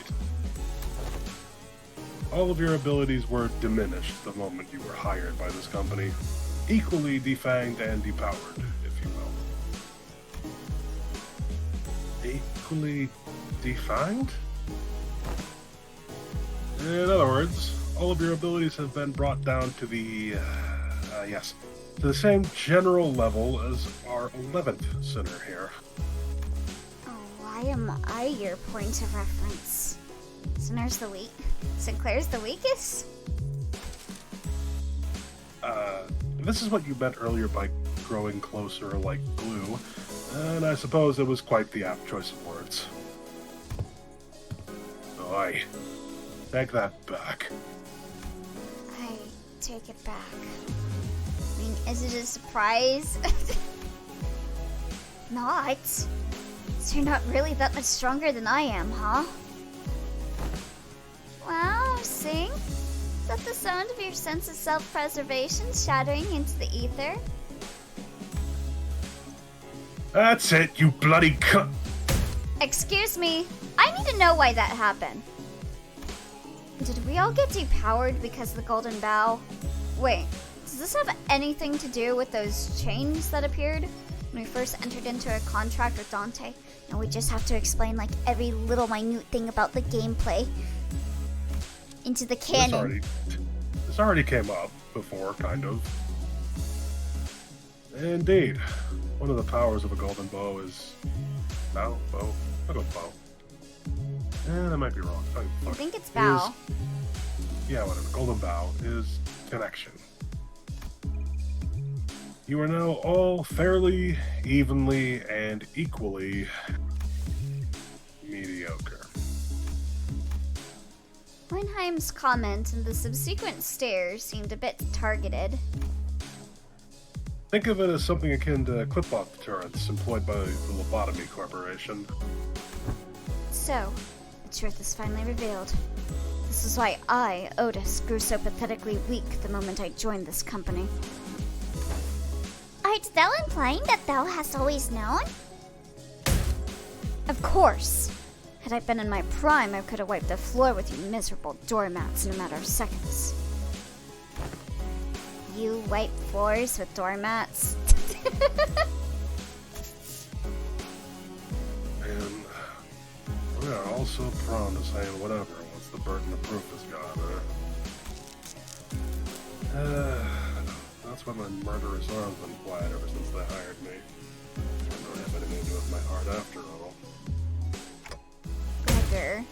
All of your abilities were diminished the moment you were hired by this company. Equally defanged and depowered, if you will. Equally defanged? In other words, all of your abilities have been brought down to the same general level as our 11th sinner here. Oh, why am I your point of reference? Sinclair's the weakest? This is what you meant earlier by growing closer like glue, and I suppose it was quite the apt choice of words. Oi. Take that back. I take it back. I mean, is it a surprise? Not. So you're not really that much stronger than I am, huh? Wow, Sing? Is that the sound of your sense of self-preservation shattering into the ether? That's it, you bloody cunt! Excuse me, I need to know why that happened. Did we all get depowered because of the Golden Bow? Wait, does this have anything to do with those chains that appeared when we first entered into a contract with Dante? And we just have to explain like every little minute thing about the gameplay into the canon. This already came up before, kind of. Indeed. One of the powers of a golden bow is... Bow? I'll go bow. That might be wrong. I think it's bow. Yeah, whatever. Golden bow is connection. You are now all fairly, evenly, and equally mediocre. Wenheim's comment and the subsequent stare seemed a bit targeted. Think of it as something akin to clip-off deterrents employed by the Lobotomy Corporation. So, the truth is finally revealed. This is why I, Otis, grew so pathetically weak the moment I joined this company. Art thou implying that thou hast always known? Of course! Had I been in my prime, I could have wiped the floor with you miserable doormats in a matter of seconds. You wipe floors with doormats? And we are all so prone to saying whatever once the burden of proof is gone. That's why my murderous arm's been quiet ever since they hired me. I don't have anything to do with my heart after all. Gregor.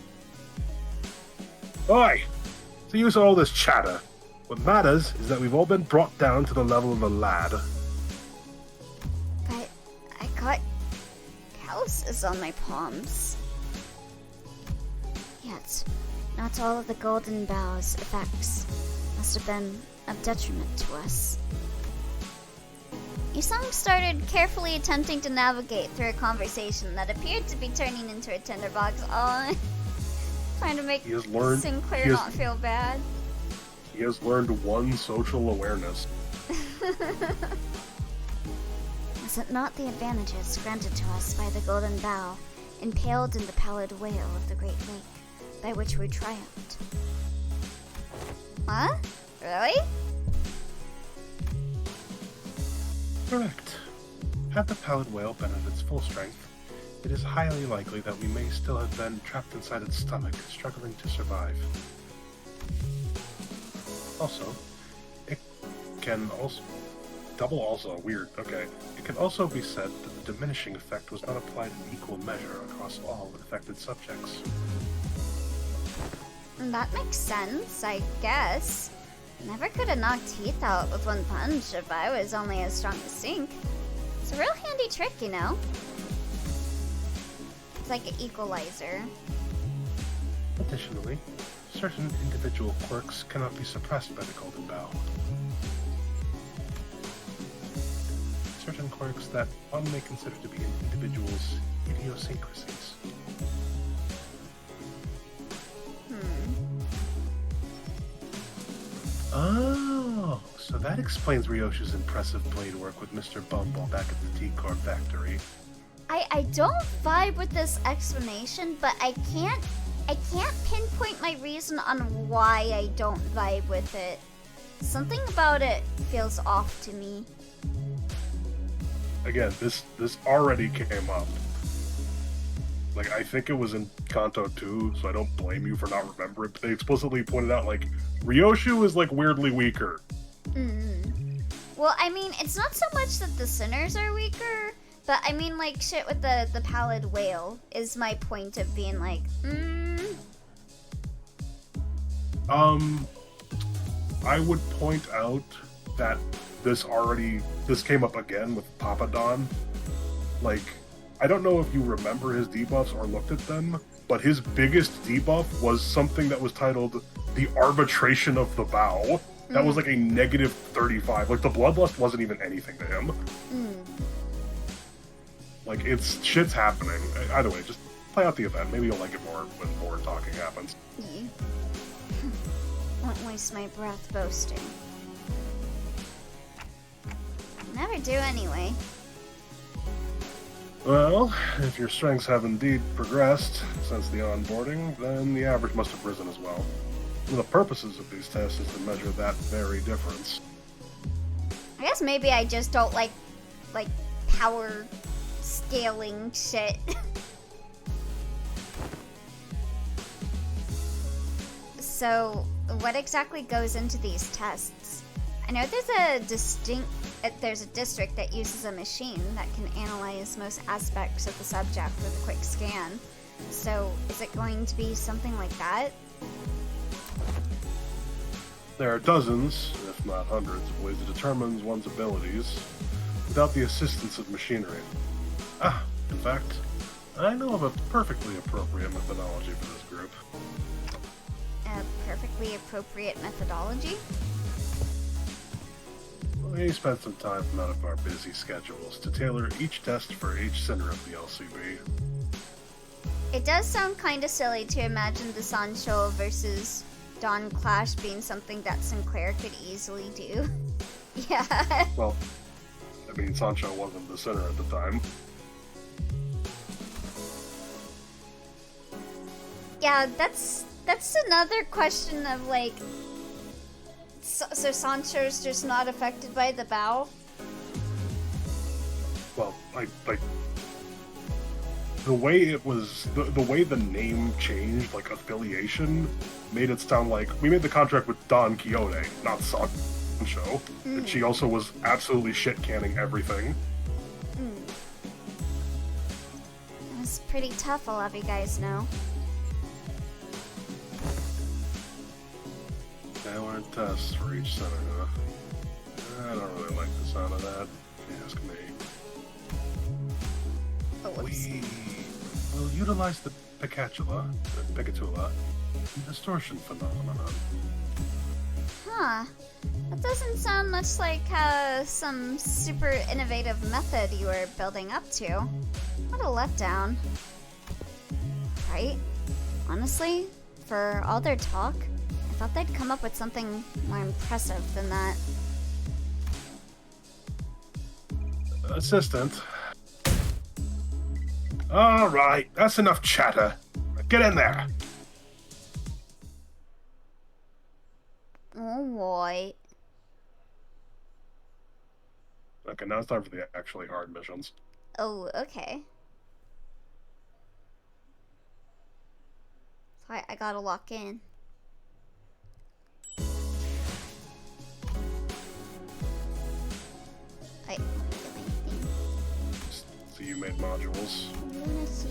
Oi! So use all this chatter. What matters is that we've all been brought down to the level of a lad. But I got calluses on my palms. Yet, not all of the Golden Bow's effects must have been of detriment to us. Yusung started carefully attempting to navigate through a conversation that appeared to be turning into a tinderbox, all trying to make Sinclair not feel bad. He has learned one social awareness. Was it not the advantages granted to us by the Golden Bow, impaled in the pallid whale of the Great Lake, by which we triumphed? Huh? Really? Correct. Had the pallid whale been at its full strength, it is highly likely that we may still have been trapped inside its stomach, struggling to survive. Also, it can also... It can also be said that the diminishing effect was not applied in equal measure across all affected subjects. That makes sense, I guess. Never could have knocked teeth out with one punch if I was only as strong as Sink. It's a real handy trick, you know? It's like an equalizer. Additionally, certain individual quirks cannot be suppressed by the Golden Bow. Certain quirks that one may consider to be an individual's idiosyncrasies. Oh, so that explains Ryoshi's impressive blade work with Mr. Bumble back at the T-Core factory. I don't vibe with this explanation, but I can't pinpoint my reason on why I don't vibe with it. Something about it feels off to me. Again, this already came up. Like, I think it was in Kanto 2, so I don't blame you for not remembering. But they explicitly pointed out, like, Ryoshu is, like, weirdly weaker. Well, I mean, it's not so much that the sinners are weaker, but I mean, like, shit with the pallid whale is my point of being like, I would point out that this came up again with Papa Don. Like, I don't know if you remember his debuffs or looked at them, but his biggest debuff was something that was titled the Arbitration of the Bow. That was like a negative 35. Like, the Bloodlust wasn't even anything to him. Like, shit's happening. Either way, just play out the event. Maybe you'll like it more when more talking happens. yeah. Won't waste my breath boasting. Never do anyway. Well, if your strengths have indeed progressed since the onboarding, then the average must have risen as well. For the purposes of these tests is to measure that very difference. I guess maybe I just don't like power scaling shit. So, what exactly goes into these tests? I know there's a district that uses a machine that can analyze most aspects of the subject with a quick scan. So, is it going to be something like that? There are dozens, if not hundreds, of ways to determine one's abilities without the assistance of machinery. In fact, I know of a perfectly appropriate methodology for this group. A perfectly appropriate methodology? We spent some time from out of our busy schedules to tailor each test for each center of the LCB. It does sound kinda silly to imagine the Sancho versus Dawn clash being something that Sinclair could easily do. Yeah. Well, I mean, Sancho wasn't the center at the time. Yeah, that's another question of like, so Sancho's just not affected by the bow? Well, like the way it was, the way the name changed, like affiliation, made it sound like we made the contract with Don Quixote, not Sancho, and she also was absolutely shit canning everything. It was pretty tough, I'll have you guys know. There weren't tests for each center, huh? I don't really like the sound of that, if you ask me. Oh, whoops. We will utilize the Picatula distortion phenomenon. Huh. That doesn't sound much like some super innovative method you were building up to. What a letdown. Right? Honestly, for all their talk, I thought they'd come up with something more impressive than that. Assistant. Alright, that's enough chatter. Get in there. Oh boy. Okay, now it's time for the actually hard missions. Oh, okay. So I gotta lock in. So you made modules. Let's see.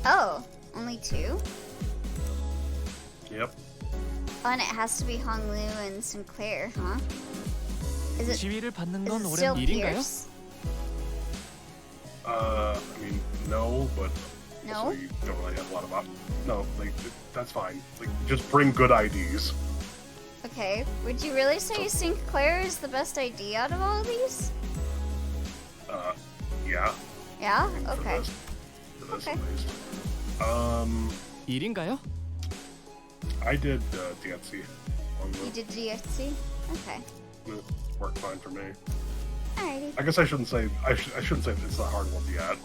Oh, only 2? Yep. Oh, and it has to be Honglu and Sinclair, huh? Is it 지위를 받는 건 still 오랜 일인가요? Pierce? I mean, no, but No? also you don't really have a lot of no, like, that's fine. Like, just bring good IDs. Okay. Would you really say Sinclair is the best idea out of all of these? Yeah. Yeah? For Okay. this Okay. at least. 일인가요? I did DFC. You did GFC? Okay. It worked fine for me. Alrighty. I guess I shouldn't say it's the hard one yet.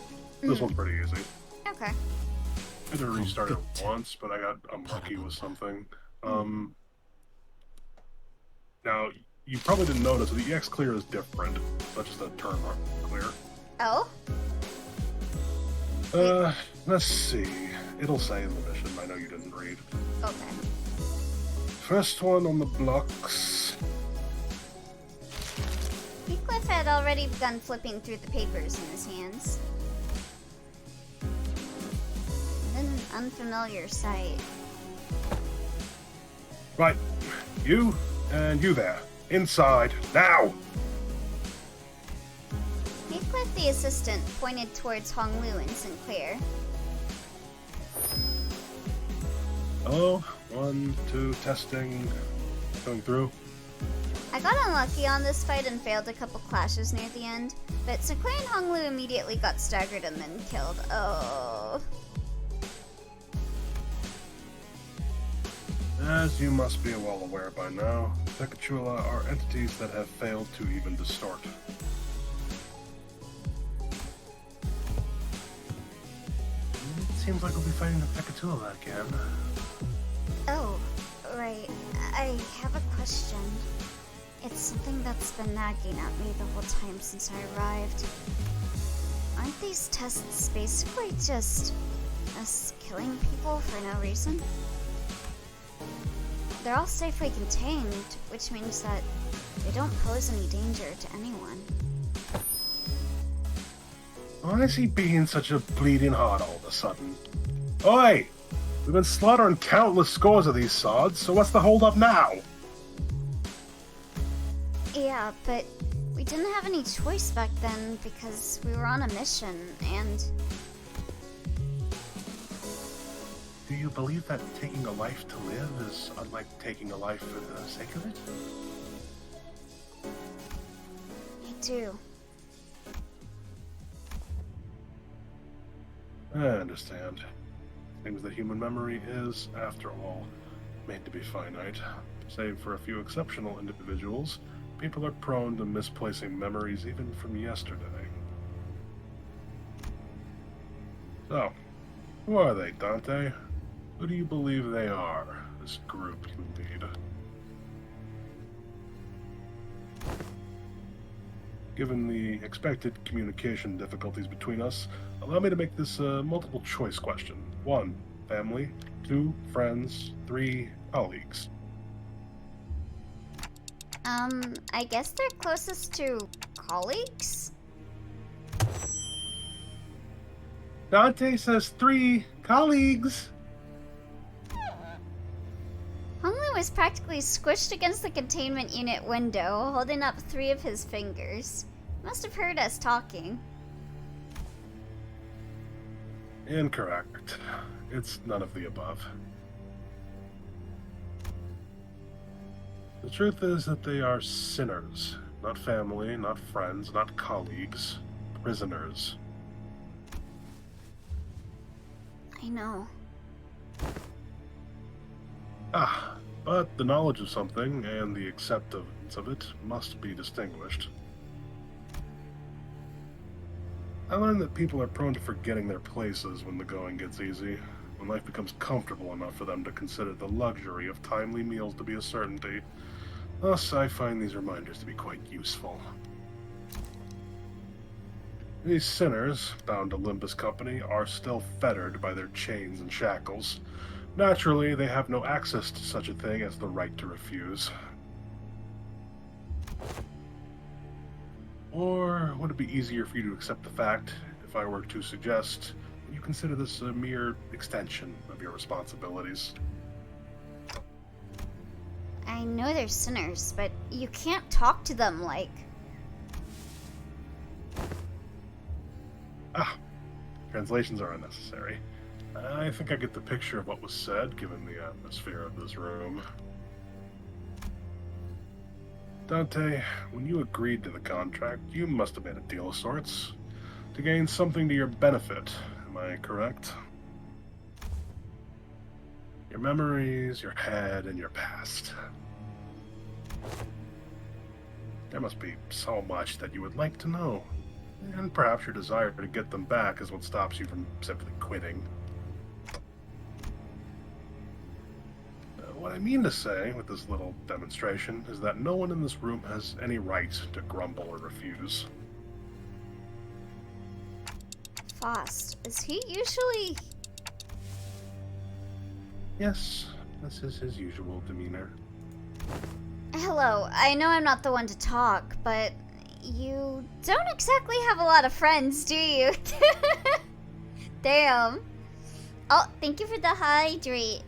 This one's pretty easy. Okay. I had to restart it once, but I got unlucky with something. Now you probably didn't notice the EX clear is different, not just a turn clear. Oh? Let's see. It'll say in the mission. I know you didn't read. Okay. First one on the blocks. Heathcliff had already begun flipping through the papers in his hands. Then an unfamiliar sight. Right. You and you there. Inside. Now! Heathcliff, the assistant, pointed towards Honglu and Sinclair. Hello? 1, 2, testing. Going through. I got unlucky on this fight and failed a couple clashes near the end, but Sinclair and Honglu immediately got staggered and then killed. Oh. As you must be well aware by now, Pekachula are entities that have failed to even distort. It seems like we'll be fighting the Pekachula again. Oh, right. I have a question. It's something that's been nagging at me the whole time since I arrived. Aren't these tests basically just us killing people for no reason? They're all safely contained, which means that they don't pose any danger to anyone. Why is he being such a bleeding heart all of a sudden? Oi! We've been slaughtering countless scores of these sods, so what's the holdup now? Yeah, but we didn't have any choice back then because we were on a mission, and... Do you believe that taking a life to live is unlike taking a life for the sake of it? I do. I understand. Seems that human memory is, after all, made to be finite. Save for a few exceptional individuals, people are prone to misplacing memories even from yesterday. So, who are they, Dante? Who do you believe they are, this group you lead? Given the expected communication difficulties between us, allow me to make this a multiple choice question. 1, family. 2, friends. 3, colleagues. I guess they're closest to colleagues? Dante says 3 colleagues. Honglu was practically squished against the containment unit window, holding up 3 of his fingers. Must have heard us talking. Incorrect. It's none of the above. The truth is that they are sinners. Not family, not friends, not colleagues. Prisoners. I know. But the knowledge of something and the acceptance of it must be distinguished. I learned that people are prone to forgetting their places when the going gets easy, when life becomes comfortable enough for them to consider the luxury of timely meals to be a certainty. Thus, I find these reminders to be quite useful. These sinners, bound to Limbus Company, are still fettered by their chains and shackles. Naturally, they have no access to such a thing as the right to refuse. Or would it be easier for you to accept the fact, if I were to suggest, that you consider this a mere extension of your responsibilities? I know they're sinners, but you can't talk to them like... Translations are unnecessary. I think I get the picture of what was said, given the atmosphere of this room. Dante, when you agreed to the contract, you must have made a deal of sorts. To gain something to your benefit, am I correct? Your memories, your head, and your past. There must be so much that you would like to know. And perhaps your desire to get them back is what stops you from simply quitting. What I mean to say with this little demonstration is that no one in this room has any right to grumble or refuse. Faust, is he usually... Yes, this is his usual demeanor. Hello, I know I'm not the one to talk, but you don't exactly have a lot of friends, do you? Damn. Oh, thank you for the hydrate.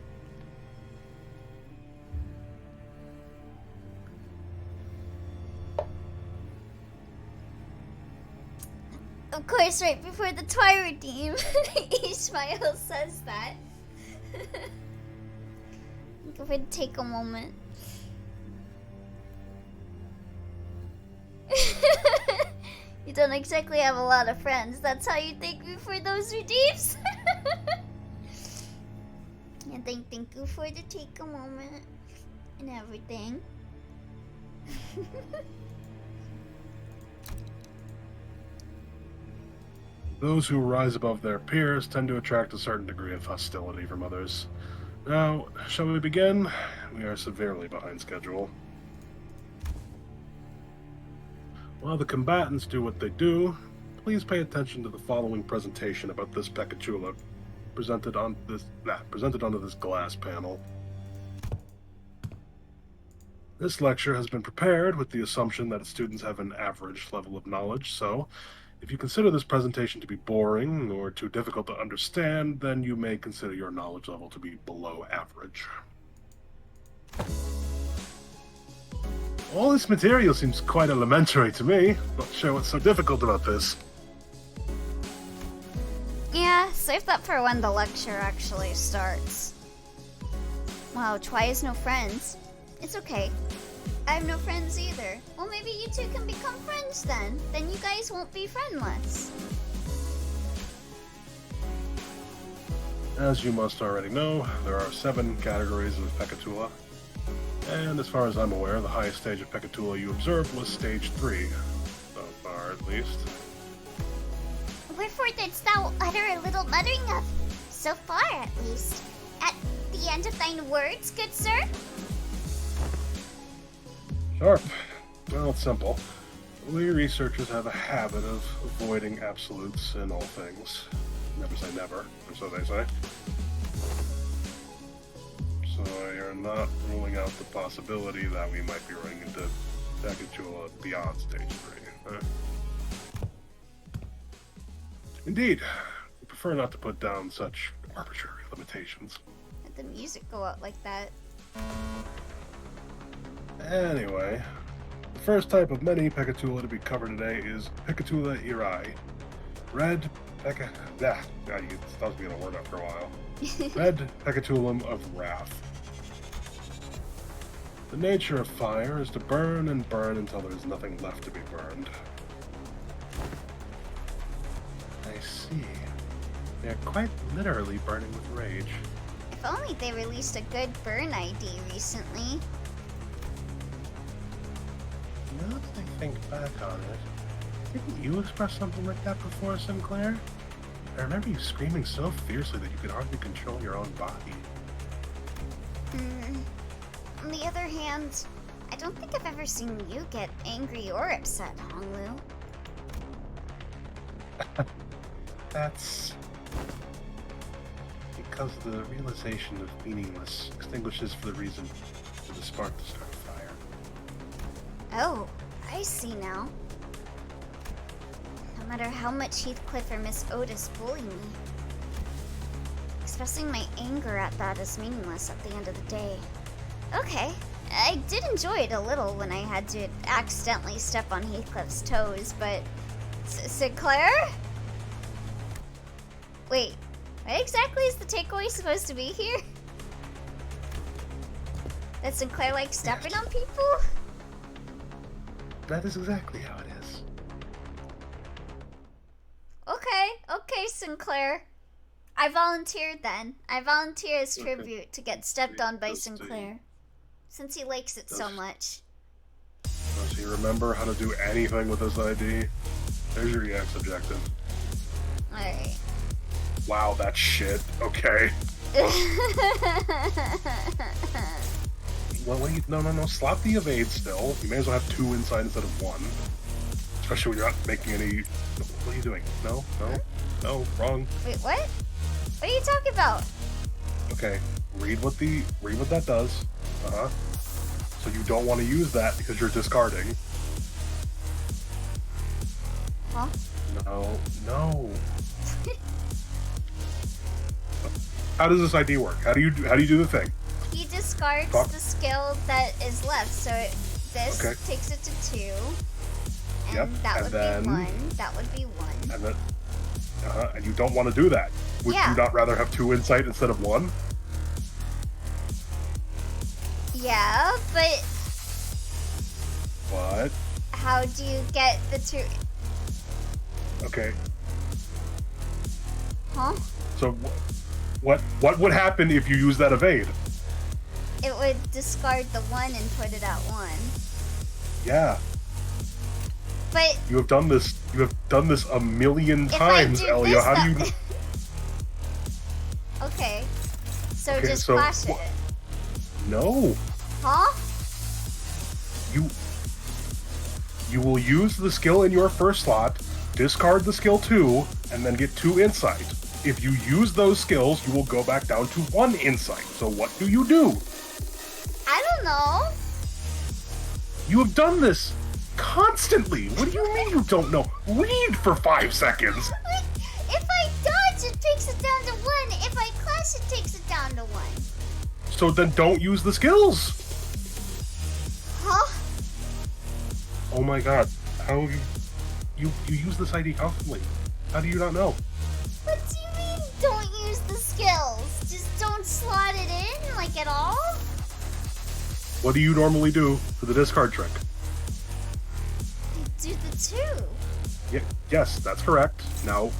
Of course, right before the Twi redeem, Ishmael says that. Go ahead and take a moment. You don't exactly have a lot of friends. That's how you think before those redeems? And thank you for the take a moment and everything. Those who rise above their peers tend to attract a certain degree of hostility from others. Now, shall we begin? We are severely behind schedule. While the combatants do what they do, please pay attention to the following presentation about this Pekachula, presented onto this glass panel. This lecture has been prepared with the assumption that its students have an average level of knowledge, so if you consider this presentation to be boring or too difficult to understand, then you may consider your knowledge level to be below average. All this material seems quite elementary to me. Not sure what's so difficult about this. Yeah, save that for when the lecture actually starts. Wow, Twi has no friends. It's okay. I have no friends either. Well, maybe you two can become friends then. Then you guys won't be friendless. As you must already know, there are 7 categories of Pekatula. And as far as I'm aware, the highest stage of Pekatula you observed was stage 3. So far, at least. Wherefore didst thou utter a little muttering of, so far at least, at the end of thine words, good sir? Sharp. Well, it's simple. We researchers have a habit of avoiding absolutes in all things. Never say never, or so they say. So you're not ruling out the possibility that we might be running into Pekachula beyond stage 3, huh? Indeed. We prefer not to put down such arbitrary limitations. Let the music go out like that. Anyway, the first type of many Pekatula to be covered today is Pekatula Irai. Red Pekka... Yeah, you thought me in a word after a while. Red Pekatulum of Wrath. The nature of fire is to burn and burn until there is nothing left to be burned. I see. They're quite literally burning with rage. If only they released a good burn ID recently. Now that I think back on it, didn't you express something like that before, Sinclair? I remember you screaming so fiercely that you could hardly control your own body. On the other hand, I don't think I've ever seen you get angry or upset, Honglu. That's because the realization of meaningless extinguishes for the reason for the spark to start a fire. Oh, I see now. No matter how much Heathcliff or Miss Otis bully me, expressing my anger at that is meaningless at the end of the day. Okay, I did enjoy it a little when I had to accidentally step on Heathcliff's toes, but... Sinclair? Wait, what exactly is the takeaway supposed to be here? That Sinclair likes stepping on people? That is exactly how it is. Okay, Sinclair. I volunteered then. I volunteer as Okay. tribute to get stepped on by Does Sinclair. Since he likes it so Does- much. Does he remember how to do anything with this ID? There's your EX objective. Alright. Wow, that's shit. Okay. Well, wait, no. Slot the evade still. You may as well have 2 inside instead of 1. Especially when you're not making any... What are you doing? No, wrong. Wait, what? What are you talking about? Okay, read what that does. Uh-huh. So you don't want to use that because you're discarding. Huh? No. How does this ID work? How do you do the thing? He discards Fuck. the skill that is left, so this Okay. takes it to 2. And Yep, that and would then- be 1. That would be 1. And then, and you don't want to do that. Would Yeah. you not rather have 2 insight instead of 1? Yeah, but What? how do you get the 2? Okay. Huh? So what would happen if you use that evade? It would discard the 1 and put it at 1. Yeah. But You have done this a million if times, I do Elio. this, How do you that- Okay. So Okay, just so flash it. No. Huh? You will use the skill in your first slot, discard the skill 2, and then get 2 insight. If you use those skills, you will go back down to 1 insight. So what do? I don't know. You have done this constantly. What do you mean you don't know? Read for 5 seconds. If I dodge, it takes it down to 1. If I clash, it takes it down to 1. So then don't use the skills. Huh? Oh my god. How have you use this ID constantly? How do you not know? What do you mean, don't use the skills? Just don't slot it in, like, at all? What do you normally do for the discard trick? Do the 2. Yes, that's correct. Now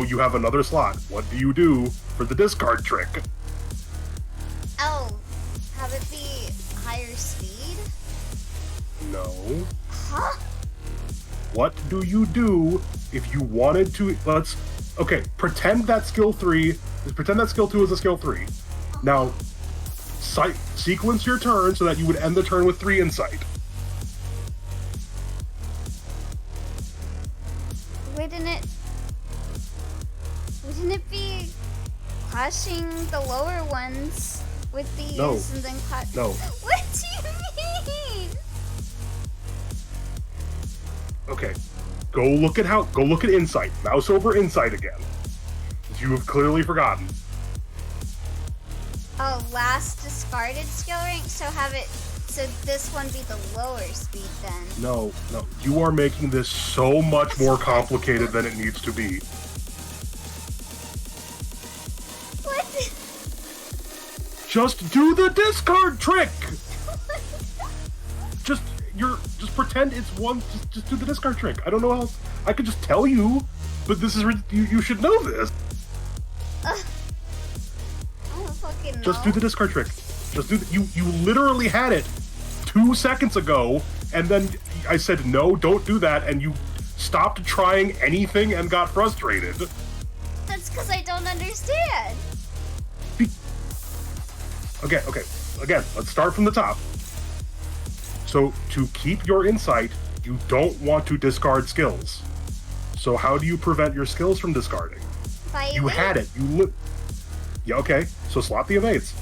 you have another slot. What do you do for the discard trick? Oh, have it be higher speed? No. Huh? What do you do if you wanted to? Pretend that skill 3. Pretend that skill 2 is a skill 3. Now, sequence your turn so that you would end the turn with 3 insight. Wouldn't it be clashing the lower ones with these No. and then clash? No. What do you mean? Okay. Go look at insight. Mouse over insight again. You have clearly forgotten. Oh, last discarded skill rank. So this one be the lower speed then. No. You are making this so much more complicated than it needs to be. What? Just do the discard trick. Just pretend it's one. Just do the discard trick. I don't know how else. I could just tell you, but this is you should know this. I don't fucking know. Just do the discard trick. Just do you literally had it 2 seconds ago, and then I said no, don't do that, and you stopped trying anything and got frustrated. That's because I don't understand. Okay. Again, let's start from the top. So to keep your insight, you don't want to discard skills. So how do you prevent your skills from discarding? By You evade? had it. Yeah, okay. So slot the evades.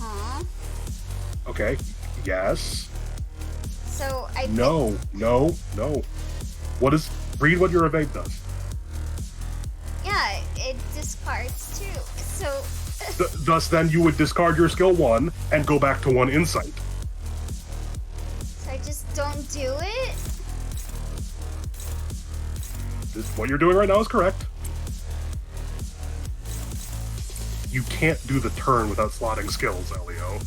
Uh-huh. Okay. Yes. So I No. Read what your evade does. Yeah, it discards too. So Thus, then you would discard your skill 1 and go back to 1 insight. I just don't do it. What you're doing right now is correct. You can't do the turn without slotting skills, Elio.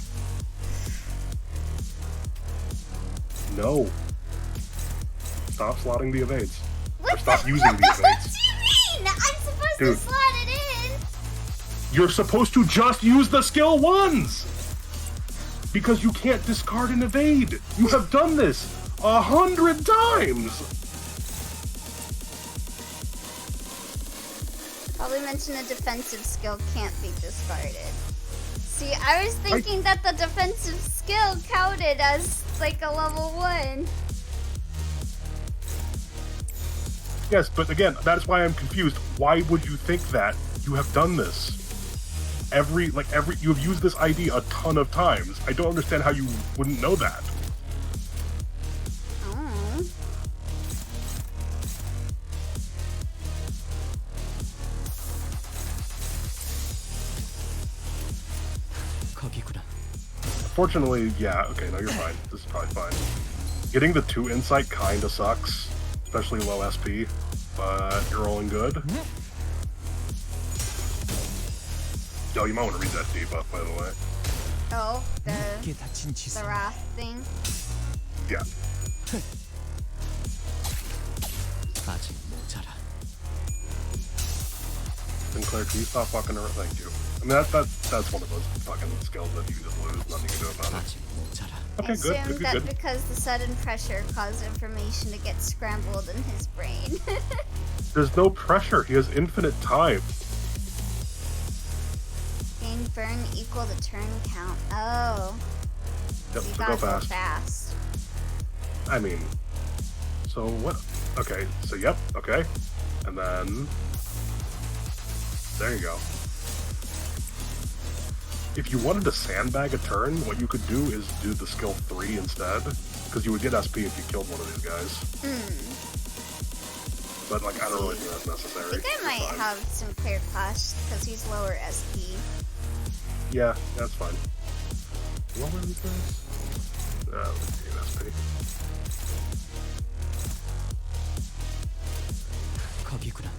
No. Stop slotting the evades. Or What stop the- using the What evades. do you mean? I'm to Dude. slot it in. You're supposed to just use the skill once! Because you can't discard and evade. You have done this 100 times! Probably mention a defensive skill can't be discarded. See, I was thinking that the defensive skill counted as like a level 1. Yes, but again, that's why I'm confused. Why would you think that? You have done this. You have used this ID a ton of times. I don't understand how you wouldn't know that. Oh. 거기구나. Fortunately, yeah, okay, no, you're fine. This is probably fine. Getting the 2 insight kinda sucks, especially low SP, but you're rolling good. Yo, you might want to read that debuff, by the way. Oh, 이게 다친 the 지성. wrath thing. Yeah. 아직 모자라. Sinclair, can you stop fucking around? Thank you. I mean, that's one of those fucking skills that you just lose, nothing you can do about it. 아직 모자라. I Okay, good, assumed good, that good. because the sudden pressure caused information to get scrambled in his brain. There's no pressure, he has infinite time. Gain burn equal to turn count. Oh. Yep, You so go gotta go fast. fast. I mean, so what? Okay, so yep, okay. And then, there you go. If you wanted to sandbag a turn, what you could do is do the skill 3 instead, because you would get SP if you killed one of these guys. But like, I don't really think that's I necessary. think I It's might fine. have some clear clash because he's lower SP. Yeah, that's fine. What were these guys? Let's see, SP. 거기구나.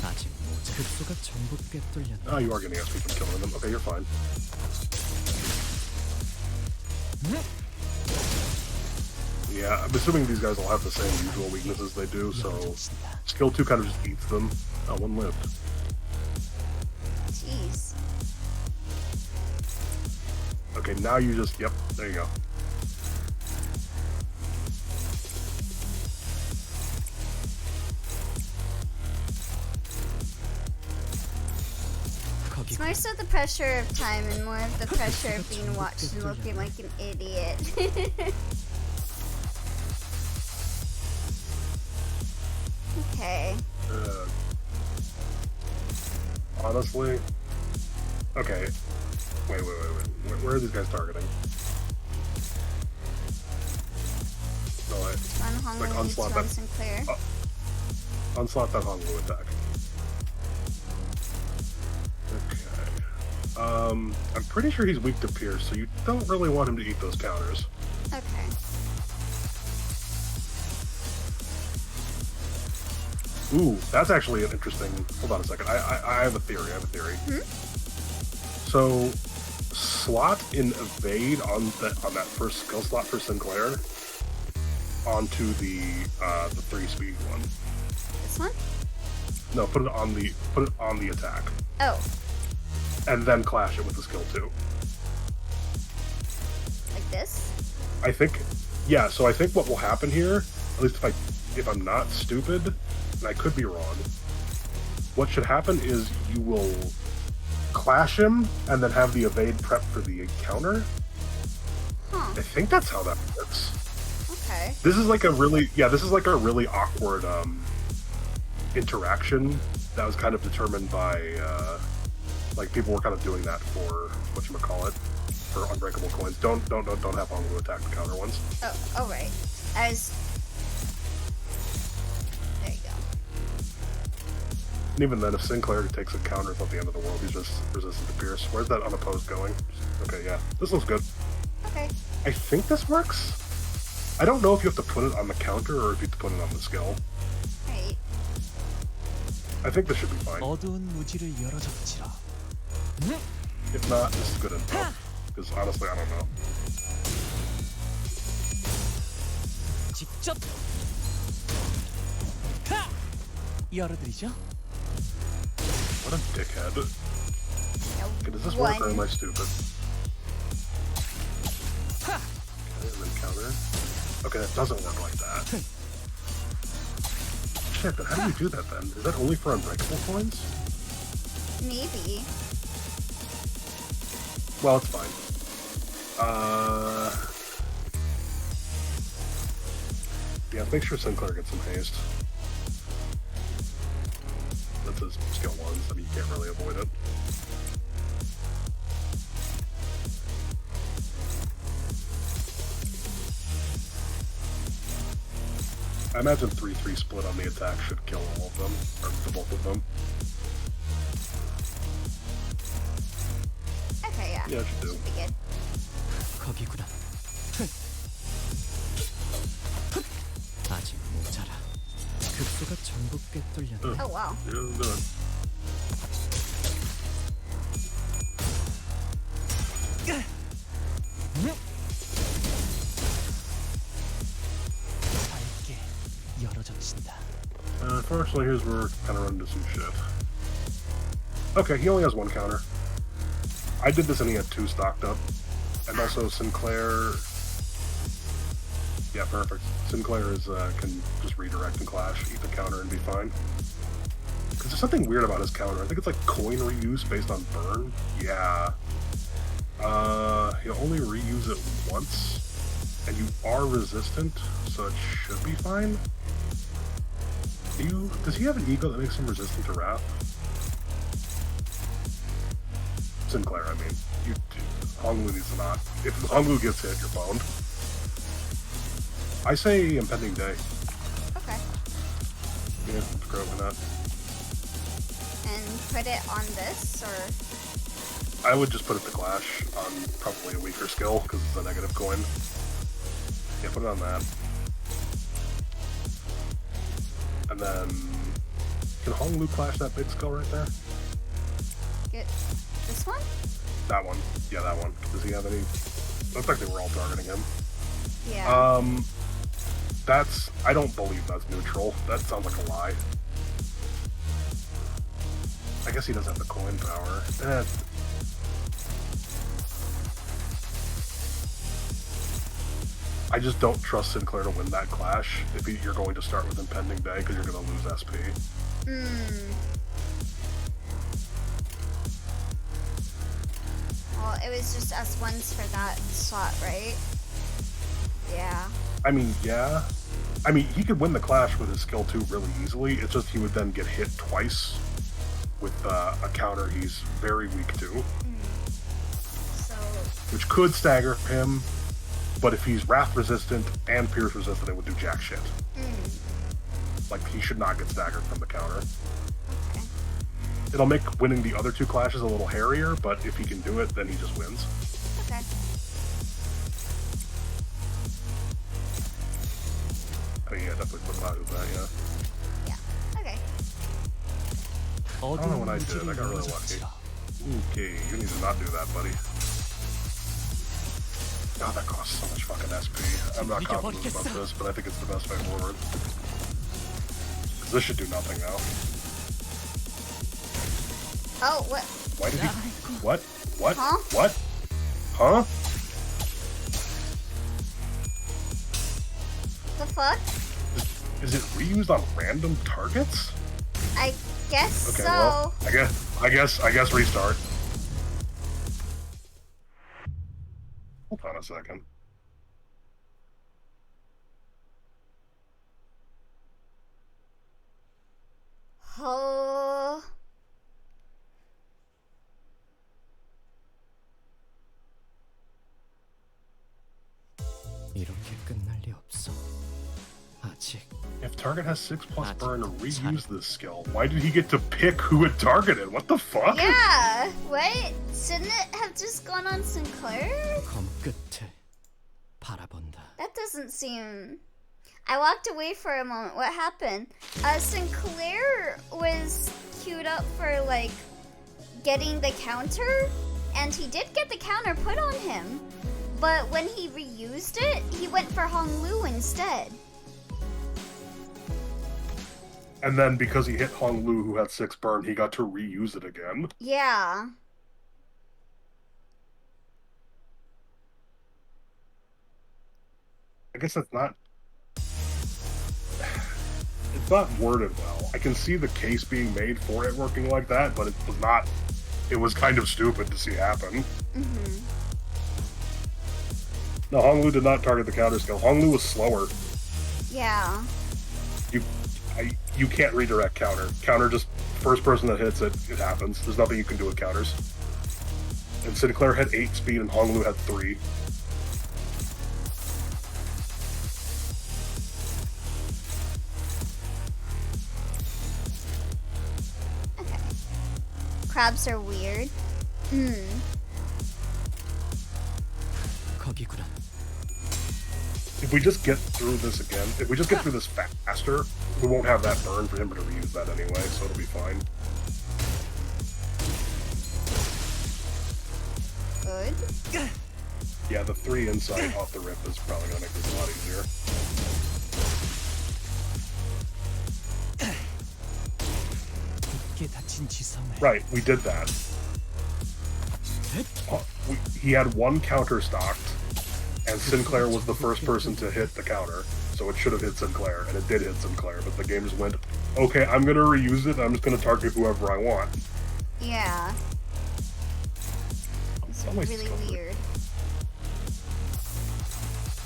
아직 모자라. 급소가 전부 꿰뚫렸네. Oh, you are getting SP from killing them. Okay, you're fine. Yeah, I'm assuming these guys will have the same usual weaknesses they do, so skill 2 kind of just eats them. Oh, one lived. Jeez. Okay, now you just, yep, there you go. It's more so the pressure of time and more of the pressure of being watched and looking like an idiot. Okay. Honestly, okay. Wait. Where are these guys targeting? No, wait. One Honolulu, Like onslaught one that- Sinclair. Onslaught that Honolulu attack. Okay. I'm pretty sure he's weak to Pierce, so you don't really want him to eat those counters. Okay. Ooh, that's actually an interesting. Hold on a second. I have a theory. So, slot in evade on that first skill slot for Sinclair onto the 3-speed one. This one? No, put it on the attack, Oh, and then clash it with the skill 2. like this? I think, yeah. So I think what will happen here, at least if I'm not stupid, and I could be wrong, what should happen is you will clash him and then have the evade prep for the counter. Huh. I think that's how that works. Okay. This is like a really awkward interaction that was kind of determined by like people were kind of doing that for whatchamacallit, for unbreakable coins. Don't have Honolulu attack the counter ones. Oh, right. There you go. And even then, if Sinclair takes a counter, it's not the end of the world. He's just resistant to Pierce. Where's that unopposed going? Okay, yeah. This looks good. Okay. I think this works. I don't know if you have to put it on the counter or if you have to put it on the skill. Right. I think this should be fine. 어두운 무지를 열어줬지라. If not, this is good enough. Because honestly, I don't know. 직접 열어드리죠. What a dickhead. Okay, does this One. work or am I stupid? Okay, and then counter. Okay, that doesn't work like that. Shit, but how do we do that then? Is that only for unbreakable coins? Maybe. Well, it's fine. Yeah, make sure Sinclair gets some haste. That's his skill 1, so I mean, you can't really avoid it. I imagine 3-3 split on the attack should kill all of them, or the both of them. Okay, yeah. Yeah, it should do. Should be good. 거기구나. 아직 모자라. 급소가 전부 꿰뚫렸네. Oh, wow. Yeah, it'll do it. 밝게 열어젖힌다. Unfortunately, here's where we're kind of running into some shit. Okay, he only has 1 counter. I did this and he had 2 stocked up. And also Sinclair... Yeah, perfect. Sinclair is can just redirect and clash, eat the counter and be fine. Because there's something weird about his counter. I think it's like coin reuse based on burn. Yeah. He'll only reuse it once. And you are resistant, so it should be fine. Does he have an ego that makes him resistant to wrath? Sinclair, I mean. Honglu needs to not. If Honglu gets hit, you're boned. I say Impending Day. Okay. Yeah, screw it, why not? And put it on this, or... I would just put it to Clash on probably a weaker skill, because it's a negative coin. Yeah, put it on that. And then... Can Honglu Clash that big skill right there? Get this one? That one. Yeah, that one. Does he have any... Looks like they were all targeting him. Yeah. That's... I don't believe that's neutral. That sounds like a lie. I guess he does have the coin power. I just don't trust Sinclair to win that clash if you're going to start with Impending Day, because you're going to lose SP. Well, it was just S1s for that slot, right? Yeah. I mean, yeah. I mean, he could win the clash with his skill 2 really easily. It's just he would then get hit twice with a counter he's very weak to. So... Which could stagger him, but if he's Wrath resistant and Pierce resistant, it would do jack shit. Like, he should not get staggered from the counter. Okay. It'll make winning the other 2 clashes a little hairier, but if he can do it, then he just wins. Okay. I mean, yeah, definitely put Wahoo that, yeah. Yeah. Okay. I don't know what I did. I got really lucky. Okay, you need to not do that, buddy. God, that costs so much fucking SP. I'm not confident about this, but I think it's the best way forward. Because this should do nothing now. Oh, what? Why did he... What? What? Huh? What? Huh? The fuck? Is it reused on random targets? I guess Okay, so. well, I guess restart. Hold on a second. Oh. 이렇게 끝날 리 없어. 아직. If target has 6+ burn, reuse this skill. Why did he get to pick who it targeted? What the fuck? Yeah. What? Shouldn't it have just gone on Sinclair? 검 끝을 바라본다. That doesn't seem... I walked away for a moment. What happened? Sinclair was queued up for, like, getting the counter, and he did get the counter put on him. But when he reused it, he went for Honglu instead. And then because he hit Hong Lu, who had 6 burn, he got to reuse it again. Yeah. I guess it's not worded well. I can see the case being made for it working like that, but it was not. It was kind of stupid to see happen. Mm-hmm. No, Hong Lu did not target the counter skill. Hong Lu was slower. Yeah. You can't redirect counter. Counter just first person that hits it, it happens. There's nothing you can do with counters. And Sinclair had 8 speed and Hong Lu had 3. Okay. Crabs are weird. 거기구나. If we just get through this again, if we just get through this faster, we won't have that burn for him to reuse that anyway, so it'll be fine. Good. Yeah, the 3 insight off the rip is probably gonna make this a lot easier. 깊게 닫힌 지성을. Right, we did that. He had 1 counter stocked, and Sinclair was the first person to hit the counter, so it should have hit Sinclair, and it did hit Sinclair, but the game just went, okay, I'm gonna reuse it, I'm just gonna target whoever I want. Yeah. It's That makes really sense. weird.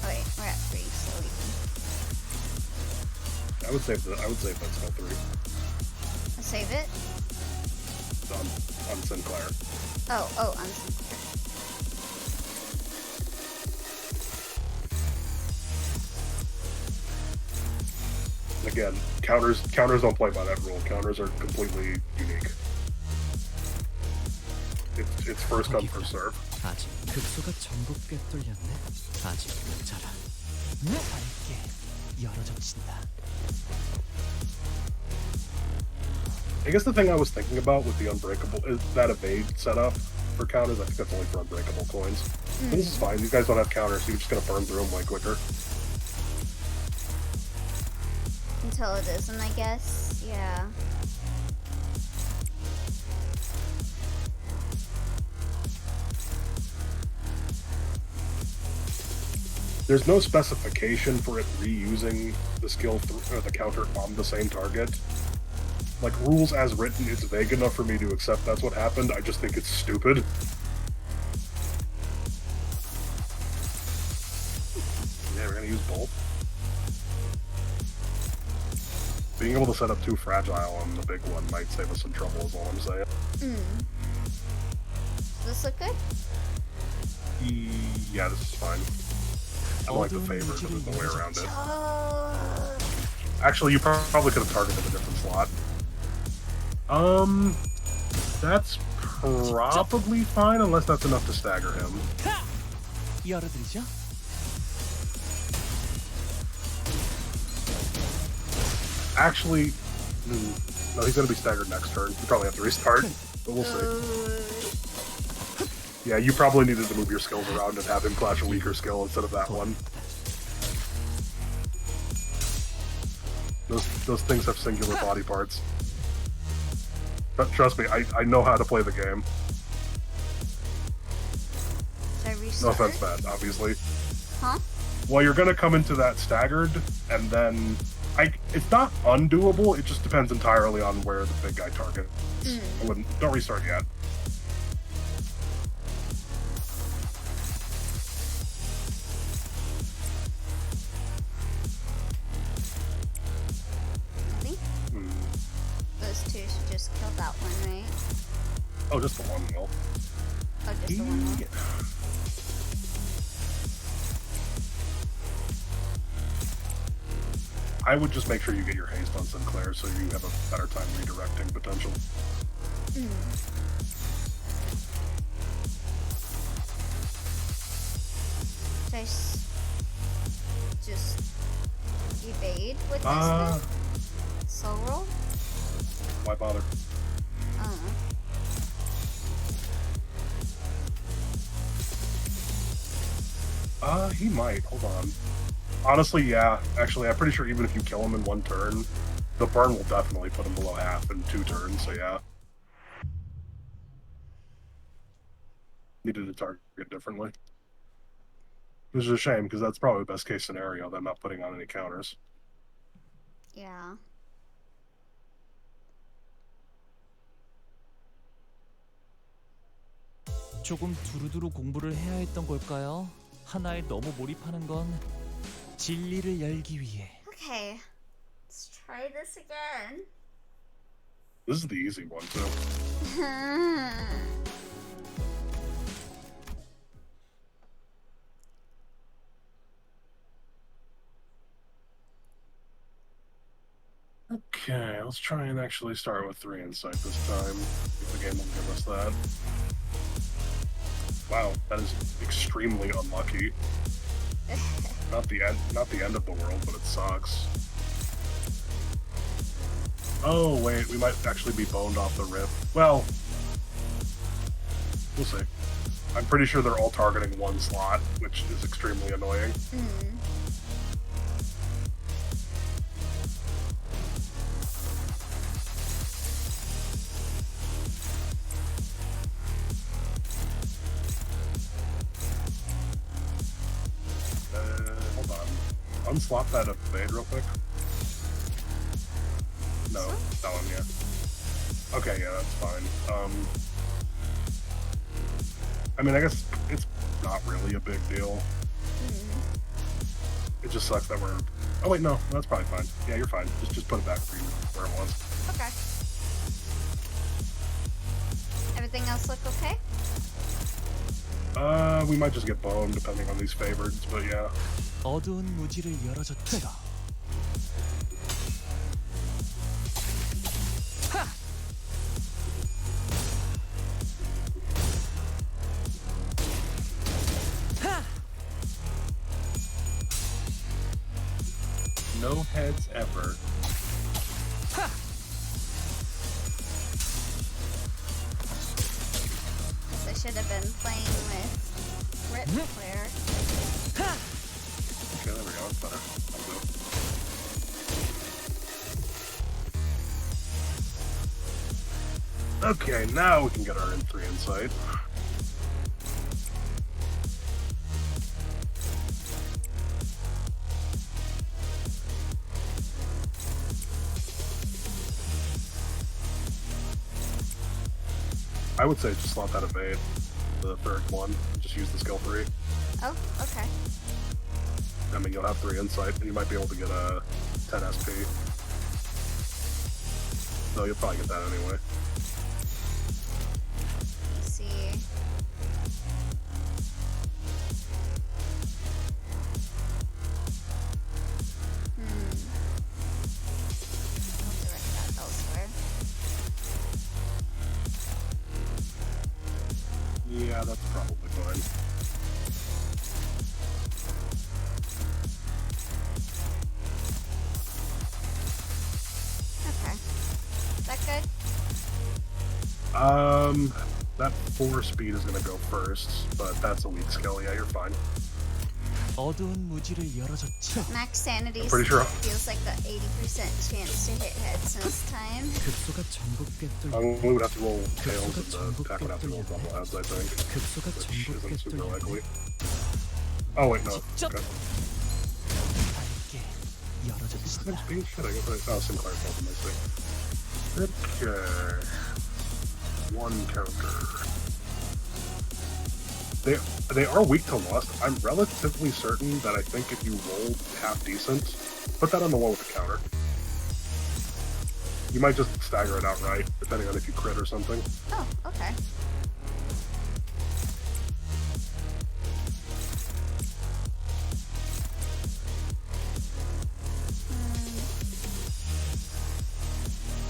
Oh, wait, we're at 3, so we can I would save that skill 3 save it. on Sinclair. Oh, on Sinclair. And again, counters don't play by that rule. Counters are completely unique. It's first come, first serve. 아직 급소가 전부 꿰뚫렸네. 아직 모자라. 밝게 열어젖힌다. I guess the thing I was thinking about with the unbreakable is that evade setup for counters. I think that's only for unbreakable coins. But this is fine. These guys don't have counters, so you're just gonna burn through them way quicker. Until it isn't, I guess. Yeah. There's no specification for it reusing the skill or the counter on the same target. Like, rules as written, it's vague enough for me to accept that's what happened. I just think it's stupid. Yeah, we're gonna use both. Being able to set up 2 fragile on the big one might save us some trouble, is all I'm saying. Does this look good? Yeah, this is fine. I like the favor, but there's no way around it. Oh. Actually, you probably could have targeted a different slot. That's probably fine, unless that's enough to stagger him. 열어드리죠. Actually, no, he's gonna be staggered next turn. You probably have to restart, but we'll see. Yeah, you probably needed to move your skills around and have him clash a weaker skill instead of that one. Those things have singular body parts. But trust me, I know how to play the game. Should I No restart? offense, Matt, obviously. Huh? Well, you're gonna come into that staggered, and then it's not undoable. It just depends entirely on where the big guy targets. Don't restart yet. Ready? Those 2 should just kill that one, right? Oh, just the one will. Oh, just the one. Will. I would just make sure you get your haste on Sinclair so you have a better time redirecting potential. Should I just evade with this then? Soul roll? Why bother? I don't know. He might. Hold on. Honestly, yeah. Actually, I'm pretty sure even if you kill him in 1 turn, The burn will definitely put him below half in 2 turns, so yeah. Needed to target differently. Which is a shame, because that's probably the best case scenario, them not putting on any counters. Yeah. 조금 두루두루 공부를 해야 했던 걸까요? 하나에 너무 몰입하는 건 진리를 열기 위해. Okay. Let's try this again. This is the easy one, too. Okay, let's try and actually start with 3 insight this time. If the game will give us that. Wow, that is extremely unlucky. Not the end of the world, but it sucks. Oh wait, we might actually be boned off the rip. Well, we'll see. I'm pretty sure they're all targeting 1 slot, which is extremely annoying. Hold on. Unslot that evade real quick. No, that one, yeah. Okay, yeah, that's fine. I mean, I guess it's not really a big deal. It just sucks that we're... Oh wait, no, that's probably fine. Yeah, you're fine. Just put it back where it was. Okay. Everything else look okay? We might just get boned depending on these favorites, but yeah. 어두운 무지를 열어줬죠. No heads ever. Guess I should have been playing with Rip Player. Okay, there we go. It's better. That'll do. Okay, now we can get our N3 insight. I would say just slot that evade, the 3rd one. Just use the skill 3. Oh, okay. I mean, you'll have 3 insight, and you might be able to get a 10 SP. So you'll probably get that anyway. Let's see. I'll direct that elsewhere. Yeah, that's probably fine. Okay. Is that good? That 4 speed is gonna go first, but that's a weak skill. Yeah, you're fine. 어두운 무지를 열어줬죠. Max sanity I'm pretty sure- feels like the 80% chance to hit heads this time. 급소가 전부 꿰뚫려. We would have to roll tails, and the attack would have to roll double heads, I think. 급소가 Which 전부 isn't super 꿰뚫려. likely. Oh, wait, no. 직접 Okay. 밝게 열어줍시다. Next speed? Shit, I guess oh, Sinclair failed my thing. Okay. 1 counter. They are weak to lust. I'm relatively certain that I think if you roll half decent, put that on the one with the counter. You might just stagger it outright, depending on if you crit or something. Oh, okay.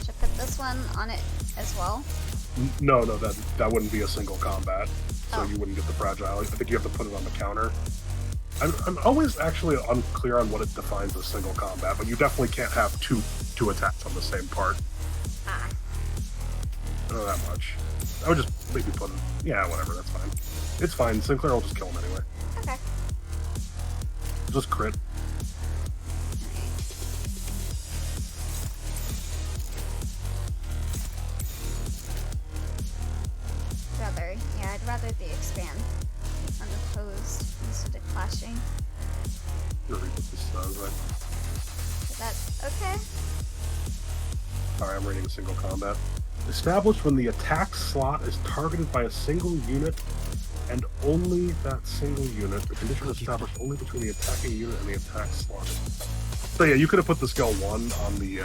Should I put this one on it as well? No, that wouldn't be a single combat, so Oh. you wouldn't get the fragile. I think you have to put it on the counter. I'm always actually unclear on what it defines as single combat, but you definitely can't have two attacks on the same part. Ah. I don't know that much. I would just maybe put it. Yeah, whatever. That's fine. It's fine. Sinclair will just kill him anyway. Okay. Just crit. let the expand. Unopposed instead of clashing. You're reading what this does, right? Is that okay? Alright, I'm reading single combat. Established when the attack slot is targeted by a single unit and only that single unit. The condition is established only between the attacking unit and the attack slot. So yeah, you could have put the skill 1 on the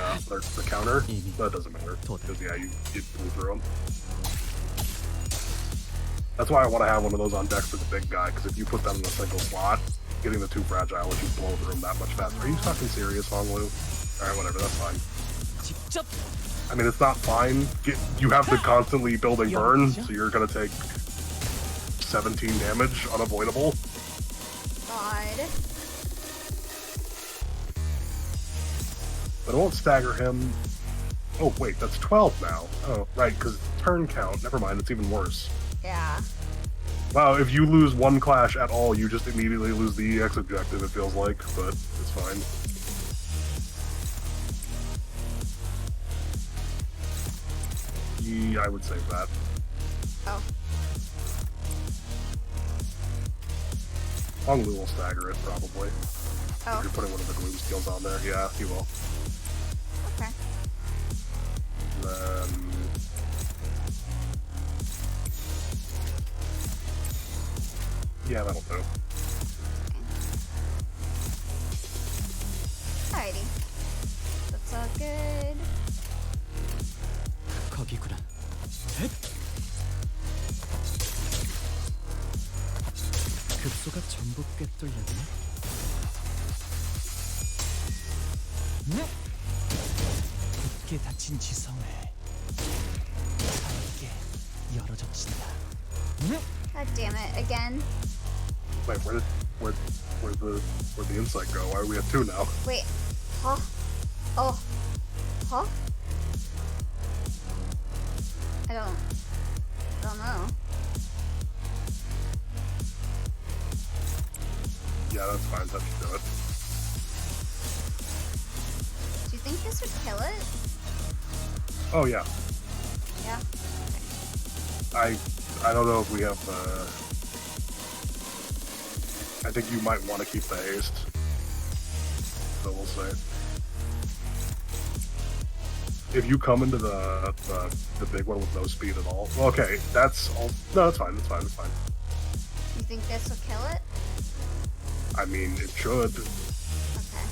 counter, but it doesn't matter. Because yeah, you blew through them. That's why I want to have one of those on deck for the big guy, because if you put that in a single slot, getting the 2 fragile lets you blow through them that much faster. Are you fucking serious, Honglu? Alright, whatever, that's fine. 직접 I mean, it's not fine. You have the constantly building burn, so you're gonna take 17 damage, unavoidable. God. But it won't stagger him. Oh, wait, that's 12 now. Oh, right, because turn count. Never mind, it's even worse. Yeah. Wow, if you lose 1 clash at all, you just immediately lose the EX objective, it feels like, but it's fine. Yeah, I would save that. Oh. Honglu will stagger it, probably. Oh. If you're putting one of the gloom skills on there, yeah, he will. Okay. Then... yeah, that'll do. Alrighty. That's all good. 거기구나. 헷! 급소가 전부 꿰뚫렸네. 굳게 닫힌 지성을 가볍게 열어젖힌다. God damn it, again. Wait, where'd the insight go? Why are we at 2 now? Wait. Huh? Oh. Huh? I don't know. Yeah, that's fine, that should do it. Do you think this would kill it? Oh yeah. Yeah. I don't know if we have I think you might want to keep the haste. So we'll see. If you come into the big one with no speed at all, well, okay, that's all. No, that's fine. That's fine. That's fine. You think this will kill it? I mean, it should. Okay.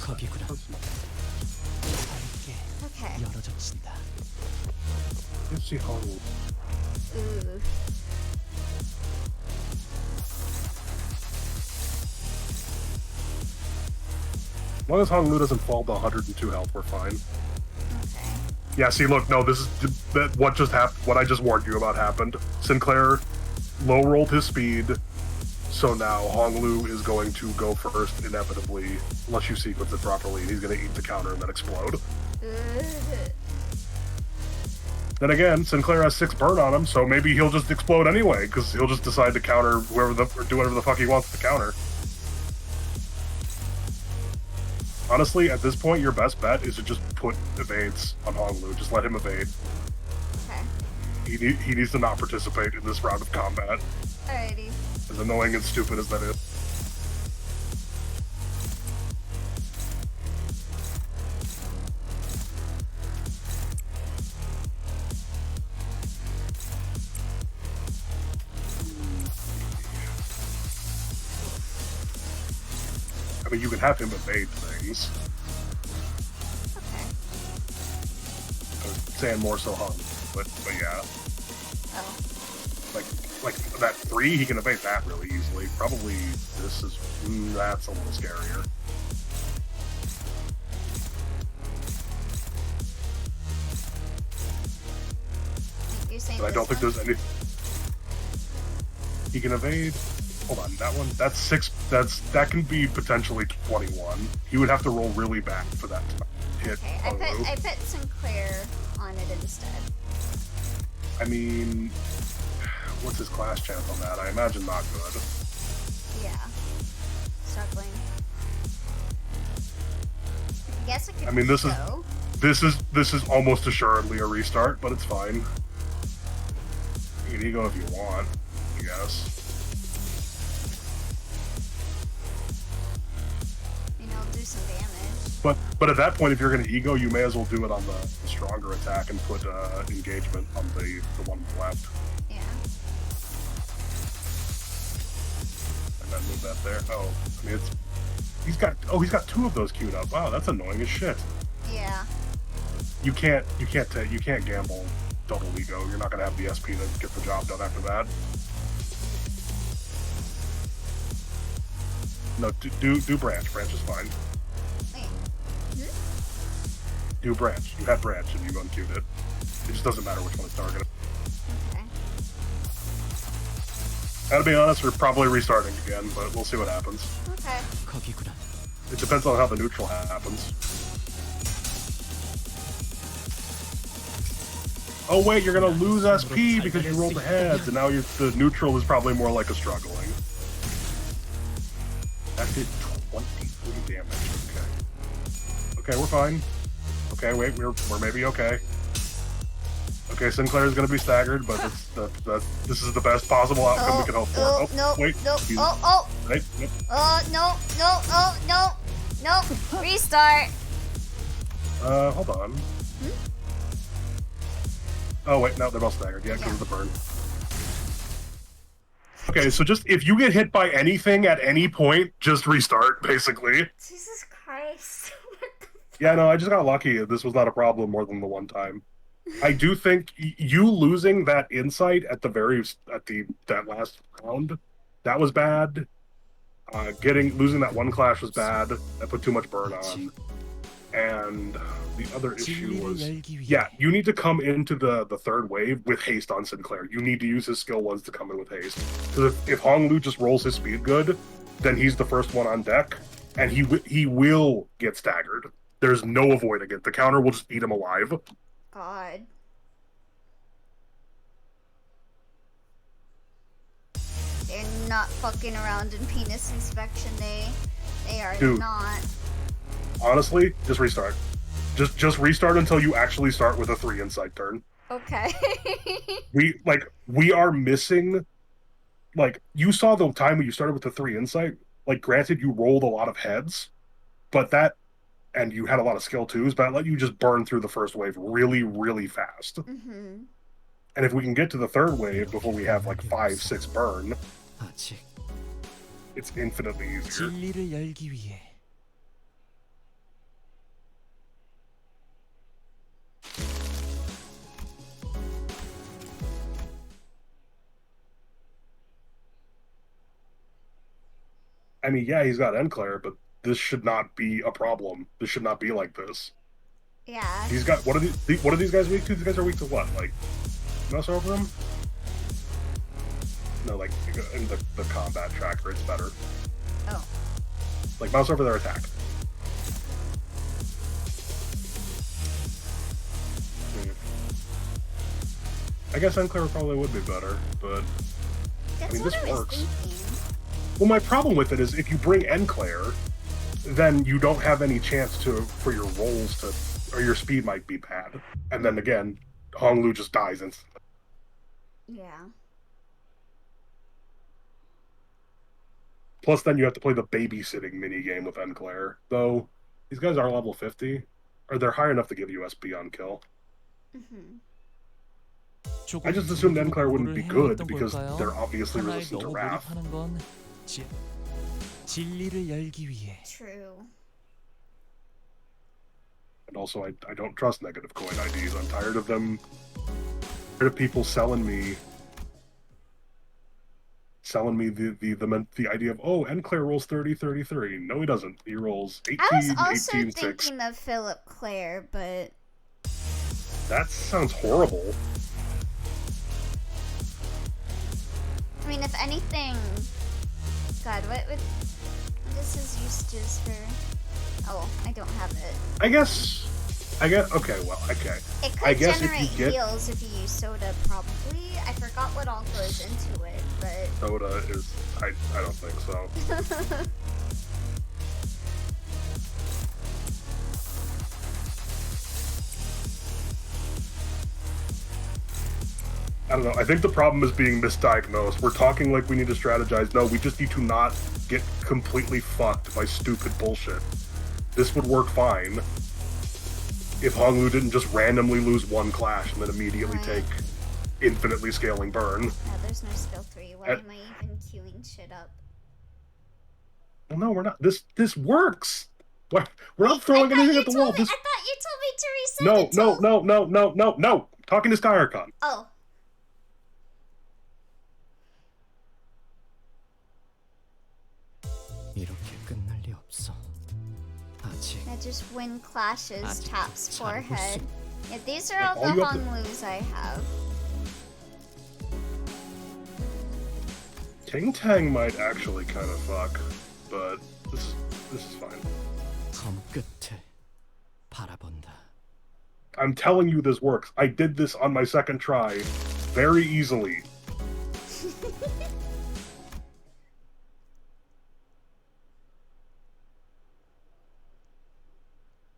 거기구나. 가볍게 Okay. 열어젖힌다. You see how Ooh. as long as Honglu doesn't fall to 102 health, we're fine. Okay. Yeah, see, look, no, this is what just happened. What I just warned you about happened. Sinclair low rolled his speed, so now Honglu is going to go first inevitably, unless you sequence it properly, and he's going to eat the counter and then explode. Then again, Sinclair has 6 burn on him, so maybe he'll just explode anyway, because he'll just decide to counter or do whatever the fuck he wants to counter. Honestly, at this point, your best bet is to just put evades on Honglu. Just let him evade. Okay. He needs to not participate in this round of combat. Alrighty. As annoying and stupid as that is. I mean, you can have him evade things. Okay. I was saying more so Hong, but yeah. Oh. Like that 3, he can evade that really easily. Probably this is that's a little scarier. You're saying But I don't think this there's any. He can evade. Hold on, that one. That's 6. That can be potentially 21. He would have to roll really bad for that to hit. Okay, I put Sinclair on it instead. I mean, what's his class chance on that? I imagine not good. Yeah. Struggling. I guess I could. I mean, this go. is almost assuredly a restart, but it's fine. can ego if you want, I guess. I'll do some damage. But at that point, if you're going to ego, you may as well do it on the stronger attack and put engagement on the one on the left. Yeah. And then move that there. Oh, I mean he's got two of those queued up. Wow, that's annoying as shit. Yeah. You can't gamble double ego. You're not going to have the SP to get the job done after that. No, do branch. Branch is fine. Wait. Do branch. You had branch and you unqueued it. It just doesn't matter which one it's targeted. Okay. Gotta be honest, we're probably restarting again, but we'll see what happens. Okay. 거기구나. It depends on how the neutral happens. Oh wait, you're gonna lose SP because you rolled the heads, and now the neutral is probably more like a struggling. That did 23 damage. Okay. Okay, we're fine. Okay, wait, we're maybe okay. Okay, Sinclair is gonna be staggered, but this is the best possible outcome we can hope for. Oh, no, wait. no, You- oh. Right? Yep. Oh, no. Restart. Hold on. Oh wait, no, they're both staggered. Yeah, because of the burn. Okay, so just if you get hit by anything at any point, just restart, basically. Jesus Christ. Yeah, no, I just got lucky. This was not a problem more than the one time. I do think you losing that insight at that last round, that was bad. Losing that one clash was bad. That put too much burn on. And the other issue was, yeah, you need to come into the third wave with haste on Sinclair. You need to use his skill ones to come in with haste. Because if Hong Lu just rolls his speed good, then he's the first one on deck, and he will get staggered. There's no avoiding it. The counter will just eat him alive. God. They're not fucking around in penis inspection. They are Dude. not. Honestly, just restart. Just restart until you actually start with a 3 insight turn. Okay. We are missing. Like, you saw the time when you started with the 3 insight. Like, granted, you rolled a lot of heads, but and you had a lot of skill twos, but it let you just burn through the first wave really, really fast. Mm-hmm. And if we can get to the third wave before we have like 5-6 burn, 아직 it's infinitely easier. 진리를 열기 위해 I mean, yeah, he's got Enclair, but this should not be a problem. This should not be like this. Yeah. He's got what are these guys weak to? These guys are weak to what? Like mouse over him? No, like in the combat tracker, it's better. Oh. Like mouse over their attack. I guess Enclair probably would be better, but That's mean, what this I was works. thinking. well, my problem with it is if you bring Enclair, then you don't have any chance for your rolls or your speed might be bad, and then again, Hong Lu just dies instantly. Yeah. Plus, then you have to play the babysitting mini game with Enclair. Though these guys are level 50, or they're high enough to give USB on kill. Mm-hmm. I just assumed Enclair wouldn't be good because they're obviously resistant to Wrath. 몰입하는 건 진리를 열기 위해 True. And also, I don't trust negative coin IDs. I'm tired of them. Tired of people selling me the idea of, oh, Enclair rolls 30-33. No, he doesn't. He rolls 18, I was also 18-6. thinking of Philip Clare, but That sounds horrible. I mean, if anything, God, what is his usages for? Oh, I don't have it. I guess. Okay, well, okay. It could I guess if you generate get- heals if you use soda, probably. I forgot what all goes into it, but Soda is. I don't think so. I don't know. I think the problem is being misdiagnosed. We're talking like we need to strategize. No, we just need to not get completely fucked by stupid bullshit. This would work fine if Honglu didn't just randomly lose one clash and then immediately take infinitely scaling burn. Yeah, there's no skill 3. Why am I even queuing shit up? Well, no, we're not. This works. We're not throwing anything at the wall. I thought you told me to reset it till... No. Talking to Skyarchon. Oh. 이렇게 끝날 리 없어. 아직 I just win clashes, 아직도 taps 잘하고 forehead. 있어. Yeah, these are all all the you have to- Honglus I have. Ting Tang might actually kind of fuck, but this is fine. 섬 끝을 바라본다. I'm telling you this works. I did this on my second try very easily.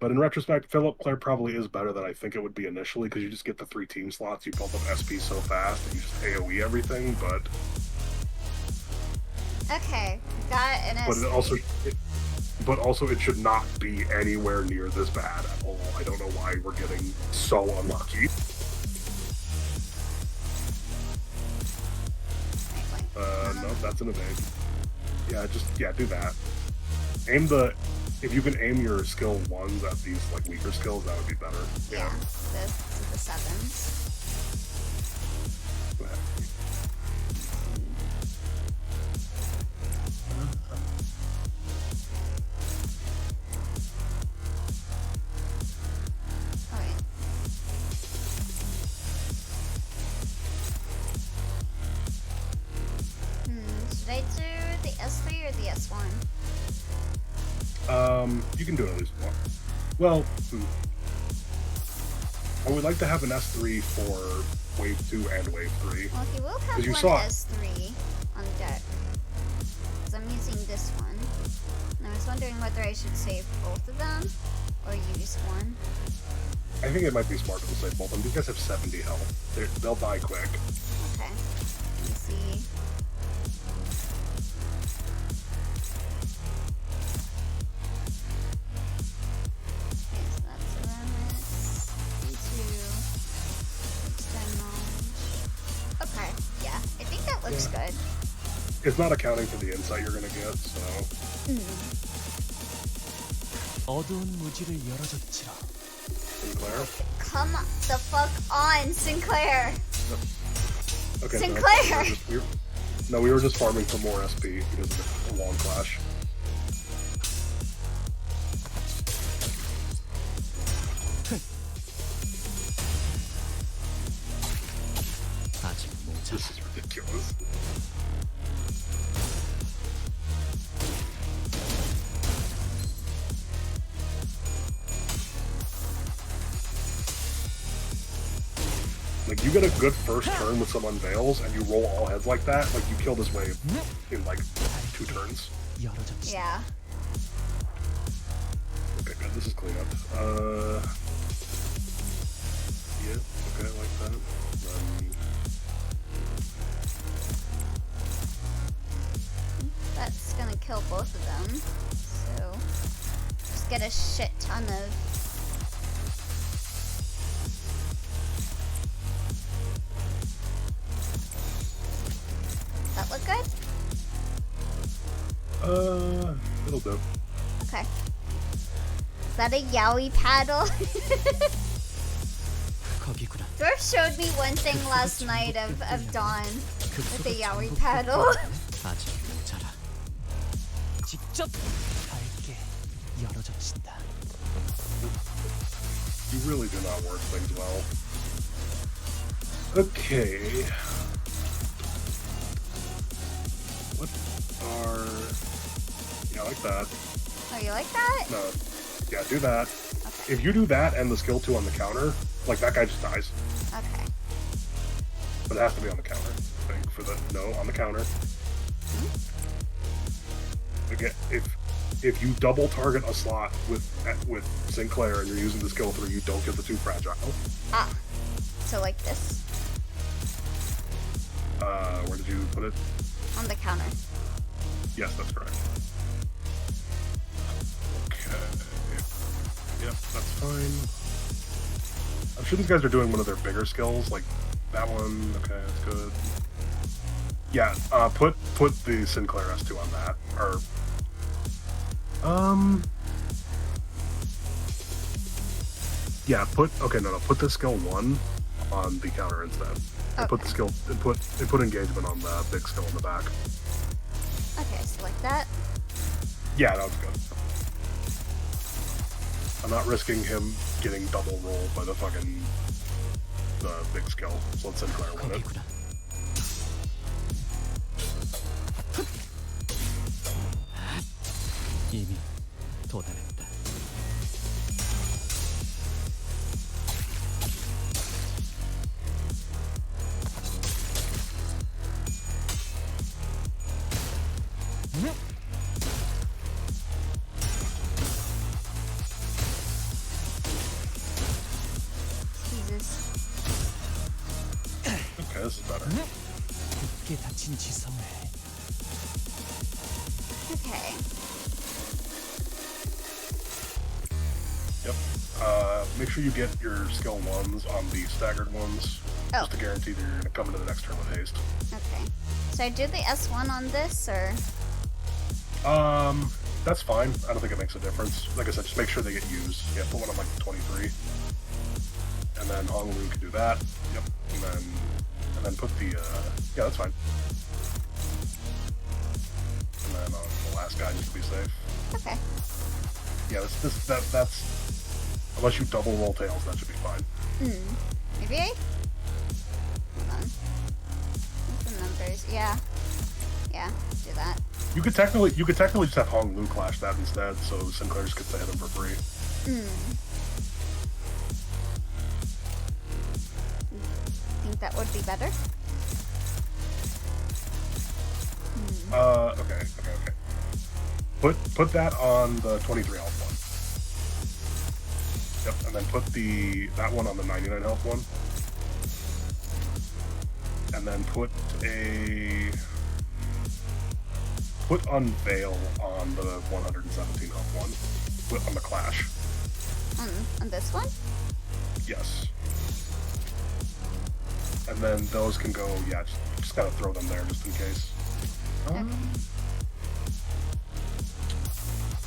But in retrospect, Philip Claire probably is better than I think it would be initially because you just get the 3 team slots, you build up SP so fast, and you just AoE everything, but Okay, got an but SP. but also it should not be anywhere near this bad at all. I don't know why we're getting so unlucky. No, that's an evade. Yeah, do that. If you can aim your skill 1s at these like weaker skills, that would be better. Yeah, the 7s. Go ahead. Alright. Should I do the S3 or the S1? You can do it at least one. Well, I would like to have an S3 for Wave 2 and Wave 3. Well, he will have you one saw it. S3 on deck. Because I'm using this one. And I was wondering whether I should save both of them or use one. I think it might be smarter to save both of them. These guys have 70 health. They'll die quick. Okay. Let me see. Okay, so that's Aramis. V2. Extend launch. Okay, yeah. I think that looks good. It's not accounting for the insight you're gonna get, so 어두운 무지를 열어줬지라. Sinclair. Come the fuck on, Sinclair! Okay, Sinclair! We were just farming for more SP because of the long clash. 아직 모자라. This is ridiculous. Like, you get a good first turn with some unveils, and you roll all heads like that, like, you kill this wave in, like, 2 turns. 열어줬지. Yeah. Okay, good, this is clean up. Yeah, okay, like that. That's gonna kill both of them. So, just get a shit ton of... That look good? It'll do. Okay. Is that a yaoi paddle? 거기구나. Dwarf showed me one thing last night of Dawn with a yaoi paddle. 아직 모자라. 직접 밝게 열어젖힌다. You really do not work things well. Okay. What are... Yeah, I like that. Oh, you like that? No. Yeah, do that. If you do that and the skill 2 on the counter, like, that guy just dies. Okay. But it has to be on the counter. I think for the... No, on the counter. Again, if you double target a slot with Sinclair and you're using the skill 3, you don't get the 2 fragile. Ah. So like this. Where did you put it? On the counter. Yes, that's correct. Okay. Yep, that's fine. I'm sure these guys are doing one of their bigger skills, like that one. Okay, that's good. Yeah, put the Sinclair S2 on that, or yeah, put the skill 1 on the counter instead. And put the skill and put engagement on the big skill in the back. Okay, so like that. Yeah, that was good. I'm not risking him getting double rolled by the big skill. So let Sinclair win it. 거기구나. 이미 도달했다. Jesus. Okay, this is better. 깊게 닫힌 지성을 Okay. Yep. Make sure you get your skill 1s on the staggered ones, just to guarantee that you're going to come into the next turn with haste. Okay. So I do the S1 on this, or? That's fine. I don't think it makes a difference. Like I said, just make sure they get used. Yeah, put one on like 23. And then Hong Lu can do that. Yep. And then put the, yeah, that's fine. And then on the last guy, just to be safe. Okay. Yeah, that's, unless you double roll tails, that should be fine. Maybe I? Hold on. What's the numbers? Yeah. Yeah, do that. You could technically just have Hong Lu clash that instead, so Sinclair just gets to hit him for free. Think that would be better? Okay. Put that on the 23 health one. Yep, and then put that one on the 99 health one. And then put Unveil on the 117 health one. Put on the Clash. On this one? Yes. And then those can go, yeah, just gotta throw them there just in case.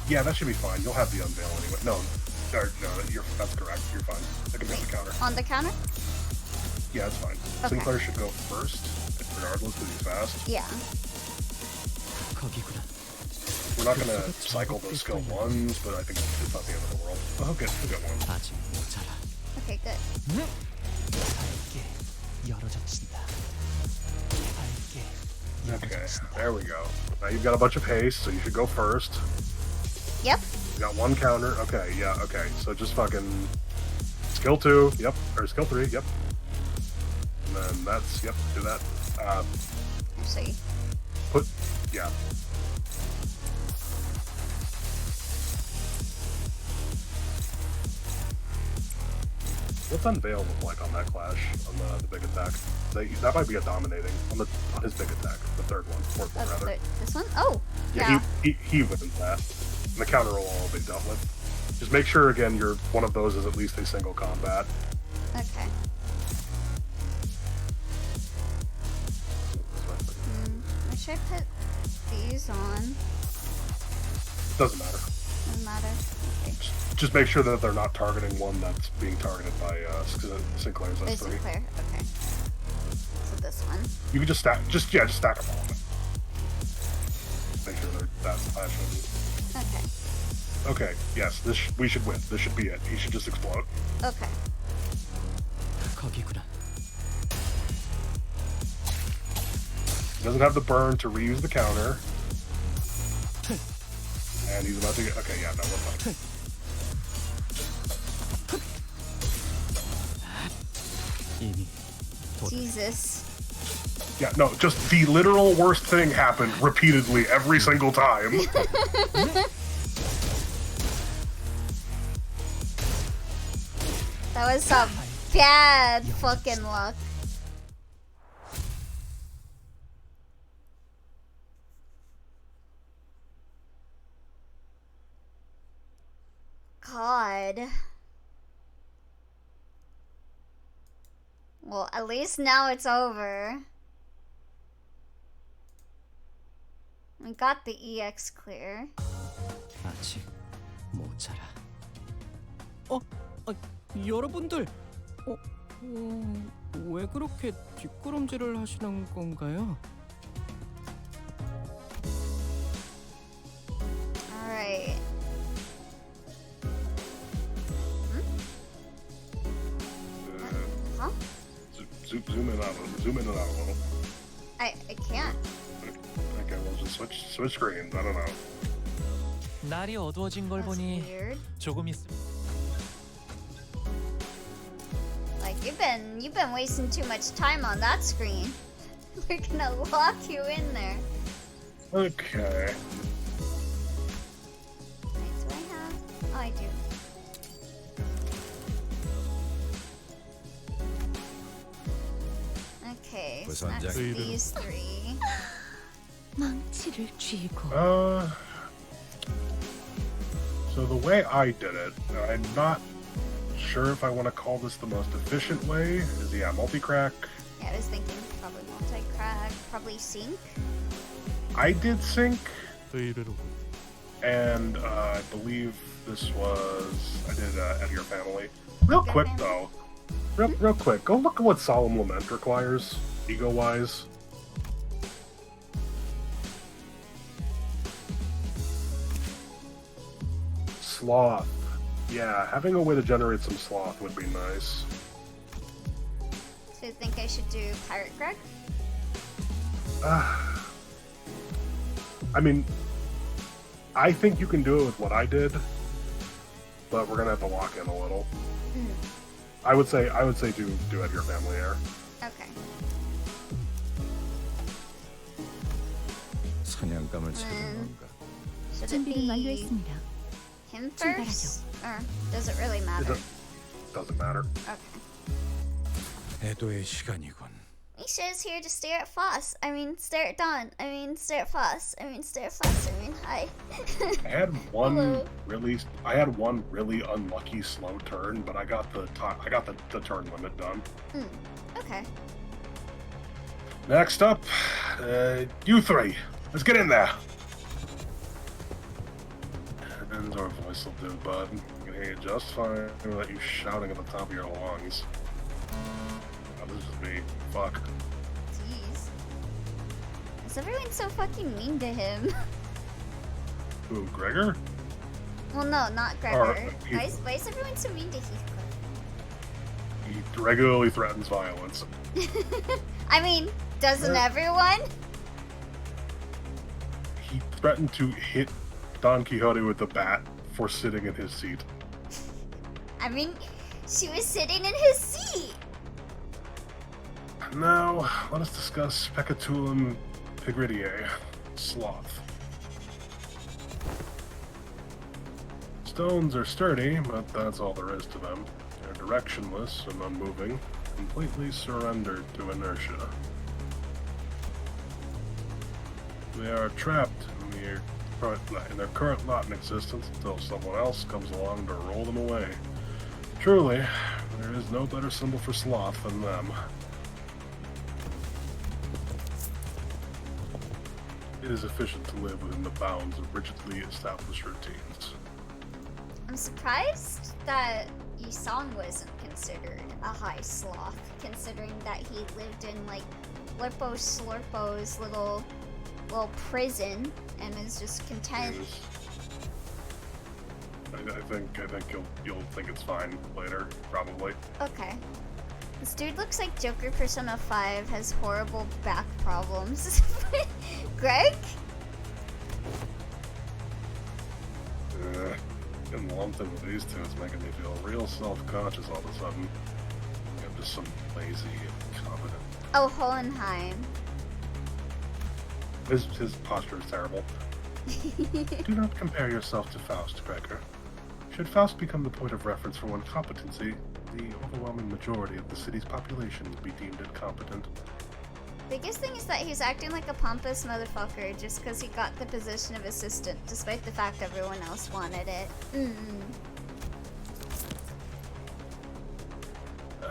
Yeah, that should be fine. You'll have the Unveil anyway. No, that's correct. You're fine. I can make the counter. On the counter? Yeah, it's fine. Okay. Sinclair should go first, regardless, because he's fast. Yeah. 거기구나. We're not gonna cycle those skill 1s, but I think it's not the end of the world. Oh, okay, we got one. 아직 모자라. Okay, good. 밝게 열어젖힌다. 밝게 Okay, there we go. Now you've got a bunch of haste, so you should go first. Yep. You got one counter. Okay, yeah, okay. So just fucking skill 2, yep, or skill 3, yep. And then that's, yep, do that. Actually, Yeah. What's Unveil look like on that clash, on the big attack? That might be a dominating, on his big attack, the third one, fourth one rather. this one? Oh, Yeah, he wins that. And the counter will all be dealt with. Just make sure, again, one of those is at least a single combat. Okay. Where should I put these on? Doesn't matter. Doesn't matter. Okay. Just make sure that they're not targeting one that's being targeted by Sinclair's Oh, S3. Sinclair. Okay. So this one. You can just stack them all. Make sure they're that fashion. Okay. Okay, yes, we should win. This should be it. He should just explode. Okay. 거기구나. He doesn't have the burn to reuse the counter. And he's about to get... Okay, yeah, no, we're fine. 이미 도달. Jesus. Yeah, no, just the literal worst thing happened repeatedly every single time. That was some bad fucking luck. God. Well, at least now it's over. We got the EX clear. 아직 모자라. 여러분들, 왜 그렇게 뒷걸음질을 하시는 건가요? Alright. Huh? Zoom in and out a little. I can't. Okay, we'll just switch screens. I don't know. 날이 어두워진 걸 That's 보니 weird. 조금 있으면 Like you've been wasting too much time on that screen. We're gonna lock you in there. Okay. Wait, do I have? Oh, I do. Okay, so that's these three. 망치를 쥐고 So the way I did it, I'm not sure if I want to call this the most efficient way. Is multi-crack. Yeah, I was thinking probably multi-crack, probably sync. I did sync, 의뢰로 and I believe this was I did at your family. Real quick though, real quick, go look at what Solemn Lament requires, ego-wise. Sloth. Yeah, having a way to generate some sloth would be nice. So you think I should do Pirate Greg? I mean, I think you can do it with what I did, but we're gonna have to lock in a little. I would say do at your family air. Okay. 사냥감을 찾는 건가? Should it 준비를 be 완료했습니다. him first? Or does it really matter? Doesn't matter. Okay. 애도의 시간이군. Misha is here to stare at Foss. I mean, stare at Dawn. I mean, stare at Foss. I mean, stare at Foss. I mean, hi. I had one Hello. really unlucky slow turn, but I got the turn limit done. Okay. Next up, you three. Let's get in there. And our voice will do, bud. I can hear you just fine without you shouting at the top of your lungs. Oh, this is me. Fuck. Jeez. Is everyone so fucking mean to him? Who, Gregor? Well, no, not Gregor. Or Why is everyone so mean to Heathcliff? He regularly threatens violence. I mean, doesn't everyone? He threatened to hit Don Quixote with the bat for sitting in his seat. I mean, she was sitting in his seat. Now, let us discuss Peccatulum pigridiae, sloth. Stones are sturdy, but that's all there is to them. They're directionless and unmoving, completely surrendered to inertia. They are trapped in their current lot in existence until someone else comes along to roll them away. Truly, there is no better symbol for sloth than them. It is efficient to live within the bounds of rigidly established routines. I'm surprised that Yisong wasn't considered a high sloth, considering that he lived in like Lurpo Slurpo's little prison and is just content. I think you'll think it's fine later, probably. Okay. This dude looks like Joker Persona 5 has horrible back problems. Greg? Getting lumped in with these two is making me feel real self-conscious all of a sudden. I'm just some lazy, incompetent. Oh, Hohenheim. His posture is terrible. Do not compare yourself to Faust, Gregor. Should Faust become the point of reference for one competency, the overwhelming majority of the city's population would be deemed incompetent. Biggest thing is that he's acting like a pompous motherfucker just because he got the position of assistant, despite the fact everyone else wanted it.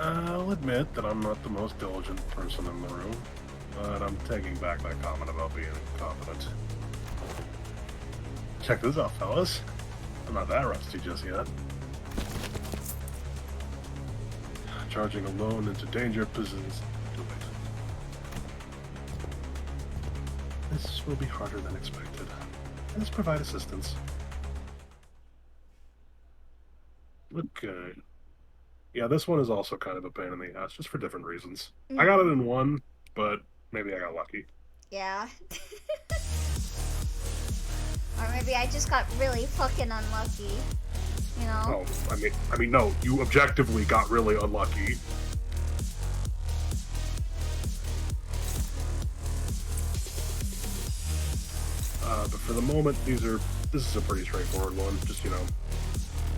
I'll admit that I'm not the most diligent person in the room, but I'm taking back that comment about being incompetent. Check this out, fellas. I'm not that rusty just yet. Charging alone into danger positions. Too late. This will be harder than expected. Let's provide assistance. Okay. Yeah, this one is also kind of a pain in the ass, just for different reasons. I got it in one, but maybe I got lucky. Yeah. Or maybe I just got really fucking unlucky. You know? Oh, I mean, no, you objectively got really unlucky. But for the moment, this is a pretty straightforward one. Just, you know,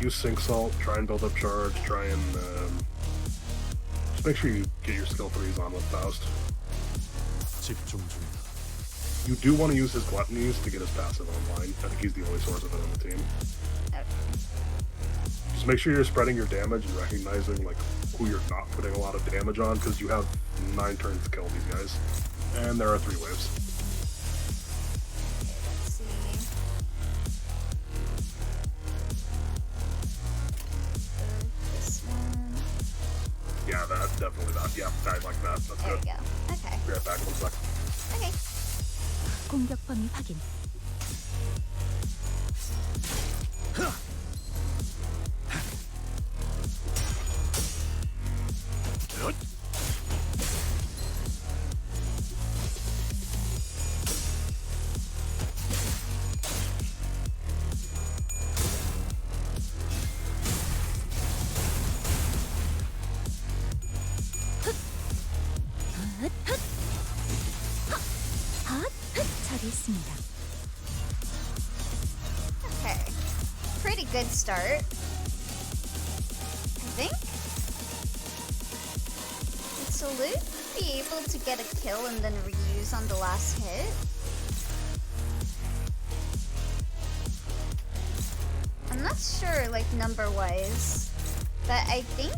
use Sink Salt, try and build up charge, try and, just make sure you get your skill 3s on with Faust. 집중 중이다. You do want to use his gluttonies to get his passive online. I think he's the only source of it on the team. Okay. Just make sure you're spreading your damage and recognizing, like, who you're not putting a lot of damage on, because you have 9 turns to kill these guys. And there are 3 waves. Let's see. This one. Yeah, that, definitely that. Yeah, I like that. That's There good. we go. Okay. Be right back, 1 sec. Okay. 공격 범위 확인. 처리했습니다. Okay. Pretty good start. I think. Did Salute be able to get a kill and then reuse on the last hit? I'm not sure, like, number-wise. But I think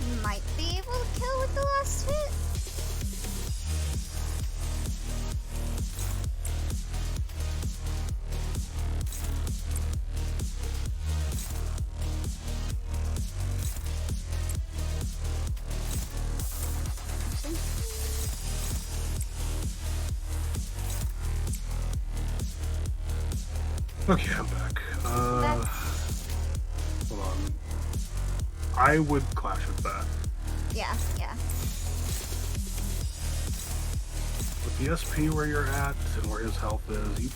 he might be able to kill with the last hit. Okay, I'm back. Hold on. I would clash with that. Yeah, yeah. With the SP where you're at and where his health is, you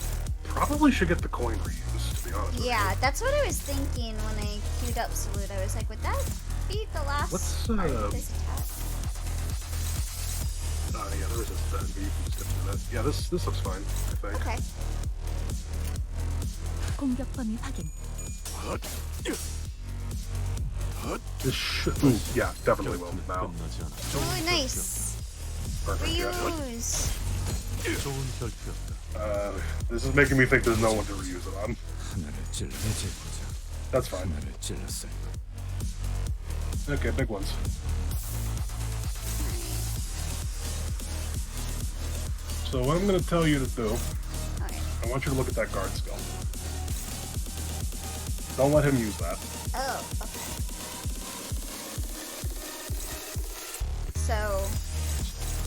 probably should get the coin reused, to be honest with Yeah, that's what I was thinking when I queued up Salute. I was like, would that be the last What's, part of his attack? you. Yeah, there is a but you can just get through that. Yeah, this looks fine, I think. Okay. 공격 범위 확인. This should... Ooh, yeah, definitely will now. 끝나지 않아. Ooh, nice. Perfect, yeah. Reuse. 좋은 결투였다. This is making me think there's no one to reuse it on. 하늘을 찔러내지 보자. That's fine. 하늘을 찔렀을 것. Okay, big ones. So what I'm going to tell you to do, Okay. I want you to look at that guard skill. Don't let him use that. Oh, okay.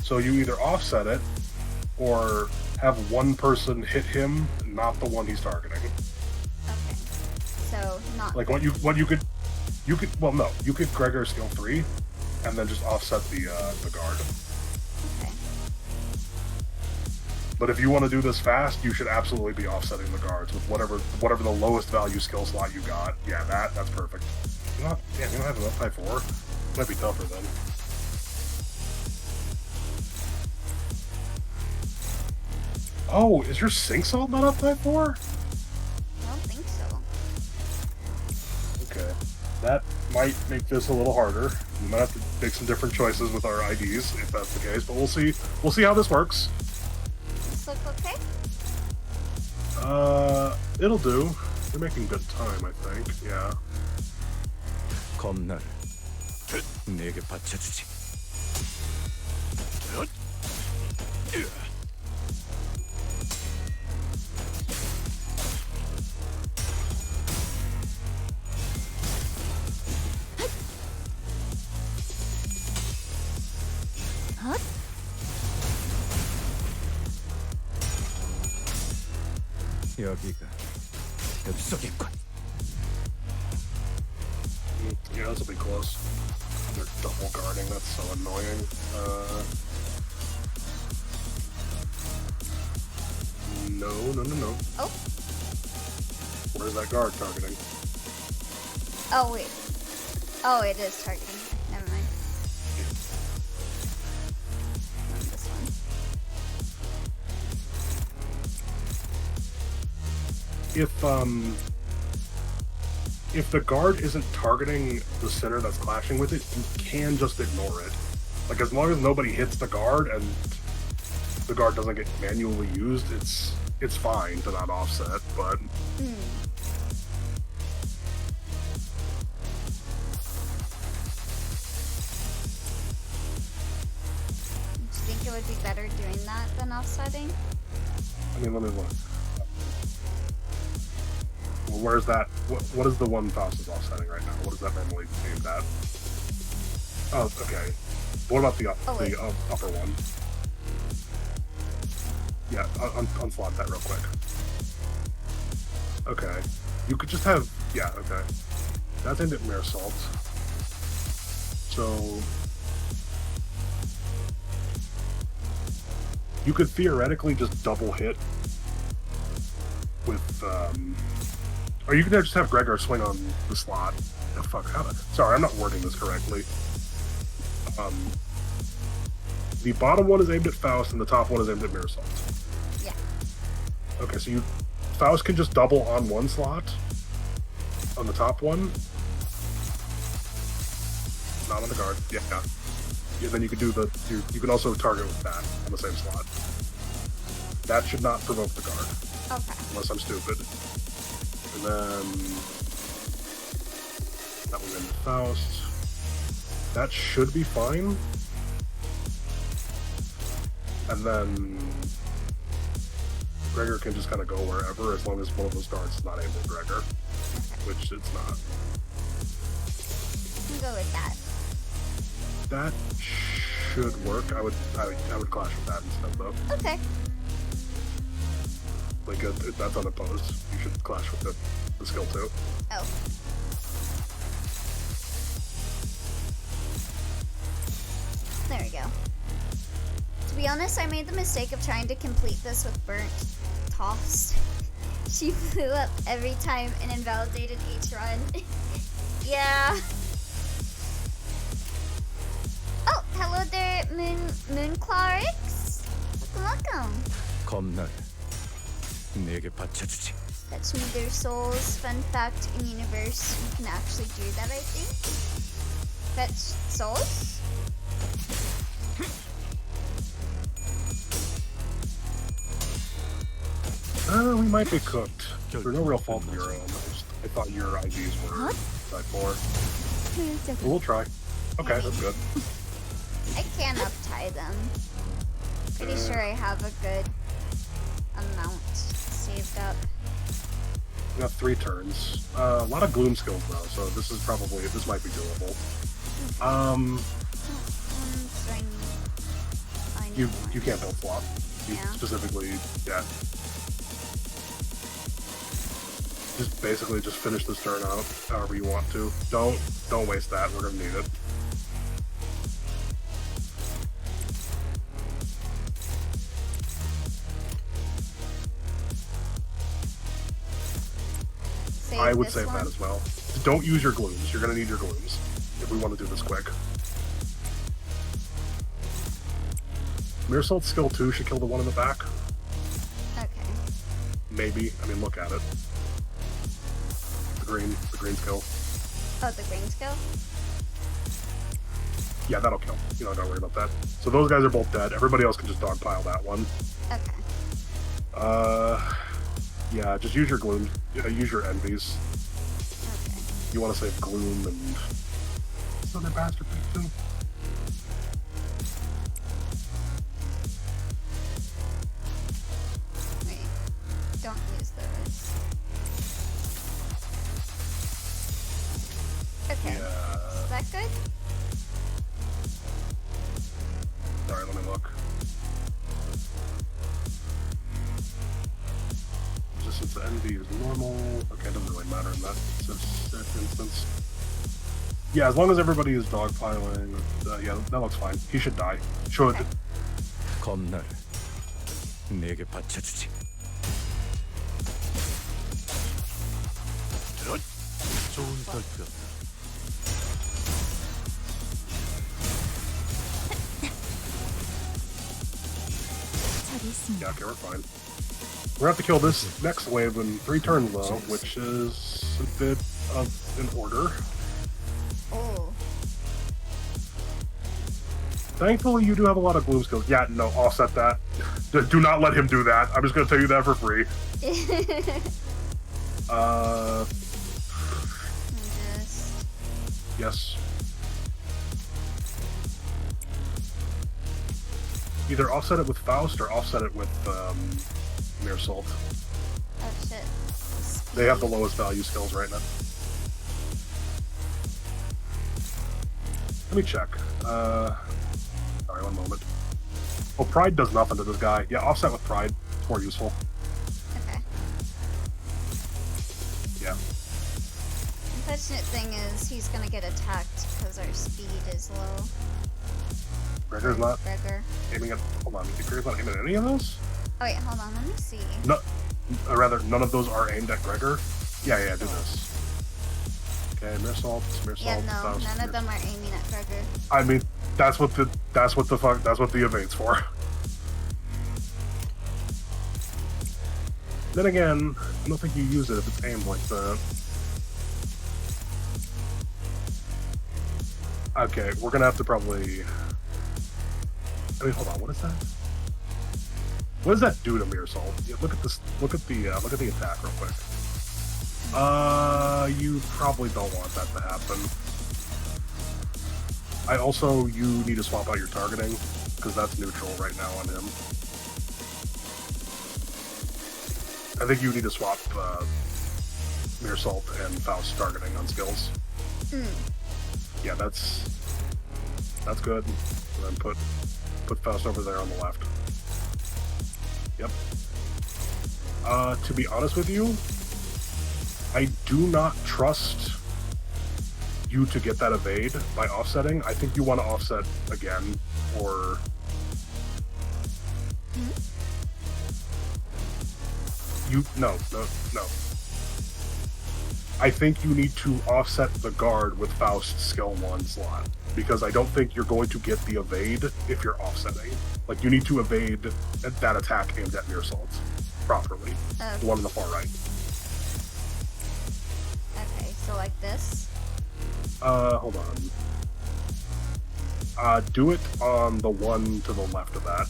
So you either offset it, or have one person hit him, not the one he's targeting. Okay. So, not... Like what you could, well no, you could Gregor skill 3, and then just offset the guard. Okay. But if you want to do this fast, you should absolutely be offsetting the guards with whatever the lowest value skill slot you got. Yeah, that's perfect. You don't have enough type 4. Might be tougher then. Oh, is your Sink Salt not up type 4? I don't think so. Okay. That might make this a little harder. We might have to make some different choices with our IDs if that's the case, but we'll see. We'll see how this works. This look okay? It'll do. You're making good time, I think. Yeah. 검나를 내게 바쳐주지. 여기가 엽속이군. Yeah, this will be close. They're double guarding, that's so annoying. No. Oh. Where's that guard targeting? Oh, wait. Oh, it is targeting. Never mind. This one. If the guard isn't targeting the center that's clashing with it, you can just ignore it. Like, as long as nobody hits the guard and the guard doesn't get manually used, it's fine to not offset, but... Do you think it would be better doing that than offsetting? I mean, let me look. Well, where's that? What is the one Faust is offsetting right now? What is that normally aimed at? Oh, okay. What about the upper one? Yeah, unslot that real quick. Okay. You could just have... Yeah, okay. That's aimed at Mirror Salt. So... You could theoretically just double hit with, or you could just have Gregor swing on the slot. Oh, fuck, sorry, I'm not wording this correctly. The bottom one is aimed at Faust, and the top one is aimed at Mirror Salt. Yeah. Okay, so Faust can just double on one slot, on the top one. Not on the guard, yeah. Yeah, then you could do you can also target with that on the same slot. That should not provoke the guard. Okay. Unless I'm stupid. And then that one's in Faust. That should be fine. And then Gregor can just kind of go wherever as long as one of those guards is not aimed at Gregor. Which it's not. We'll go with that. That should work. I would clash with that instead though. Okay. Like if that's unopposed, you should clash with the skill too. Oh. There we go. To be honest, I made the mistake of trying to complete this with Burnt Toss. She flew up every time and invalidated each run. Yeah. Oh, hello there, Moonclarix. Welcome. 겁날. 내게 바쳐주지. Fetch me their souls. Fun fact, in universe, you can actually do that, I think. Fetch souls? We might be cooked. For no real fault of your own. I thought your IDs were type 4. But we'll try. Okay, that's good. I can uptie them. Pretty sure I have a good amount saved up. We got 3 turns. A lot of gloom skills though, so this might be doable. So I need You can't build flop. You Yeah. specifically, yeah. Just basically just finish this turn out however you want to. Don't waste that. We're gonna need it. save I would this save one. that as well. Don't use your glooms. You're gonna need your glooms if we want to do this quick. Mirror Salt skill 2 should kill the one in the back. Okay. Maybe. I mean, look at it. The green skill. Oh, the green skill? Yeah, that'll kill. You don't gotta worry about that. So those guys are both dead. Everybody else can just dogpile that one. Okay. Yeah, just use your gloom. Use your envies. Okay. You want to save gloom and this other bastard too. Wait, don't use those. Okay, Yeah. is that good? Sorry, let me look. Resistance to envy is normal. Okay, it doesn't really matter in that instance. Yeah, as long as everybody is dogpiling, yeah, that looks fine. He should die. Should. 검나를 내게 바쳐주지. 좋은 결투였다. 처리했습니다. Yeah, okay, we're fine. We're gonna have to kill this next wave in 3 turns though, which is a bit of an order. Oh. Thankfully, you do have a lot of gloom skills. Yeah, no, offset that. Do not let him do that. I'm just gonna tell you that for free. Just... Yes. Either offset it with Faust or offset it with Mere Salt. Oh shit. They have the lowest value skills right now. Let me check. Sorry, one moment. Oh, Pride does nothing to this guy. Yeah, offset with Pride. It's more useful. Okay. Yeah. Unfortunate thing is he's gonna get attacked because our speed is low. Gregor's not Gregor. aiming at... Hold on, Gregor's not aiming at any of those? Oh wait, hold on, let me see. No, rather, none of those are aimed at Gregor. Yeah, do this. Okay, Mere Salt, Yeah, no, Faust, none of them are aiming at Gregor. I mean, that's what the evade's for. Then again, I don't think you use it if it's aimed like that. Okay, we're gonna have to probably... I mean, hold on, what is that? What does that do to Mere Salt? Yeah, look at this. Look at the attack real quick. You probably don't want that to happen. You need to swap out your targeting, because that's neutral right now on him. I think you need to swap Mere Salt and Faust targeting on skills. Yeah, that's good. And then put Faust over there on the left. Yep. To be honest with you, I do not trust you to get that evade by offsetting. I think you want to offset again, or... No. I think you need to offset the guard with Faust's skill 1 slot, because I don't think you're going to get the evade if you're offsetting. Like, you need to evade that attack aimed at Mere Salt properly. The one on the far right. Okay, so like this? Hold on. Do it on the one to the left of that.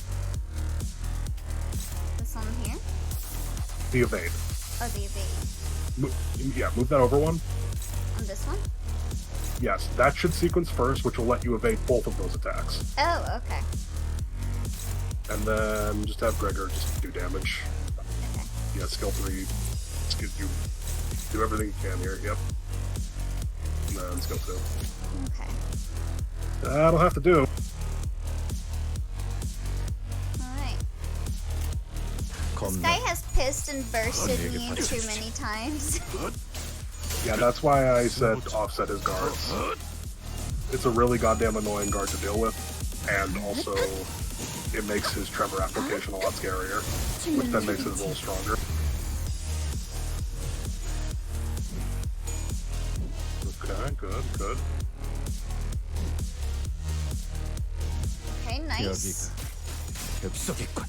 This one here? The evade. Oh, the evade. Yeah, move that over one. On this one? Yes, that should sequence first, which will let you evade both of those attacks. Oh, okay. And then just have Gregor just do damage. Okay. Yeah, skill 3. You do everything you can here, yep. And then skill 2. Okay. That'll have to do. Alright. This guy has pissed and bursted me too many times. Yeah, that's why I said offset his guards. It's a really goddamn annoying guard to deal with, and also it makes his Trevor application a lot scarier, which then makes his roll stronger. Okay, good. Okay, nice. 엽석이군.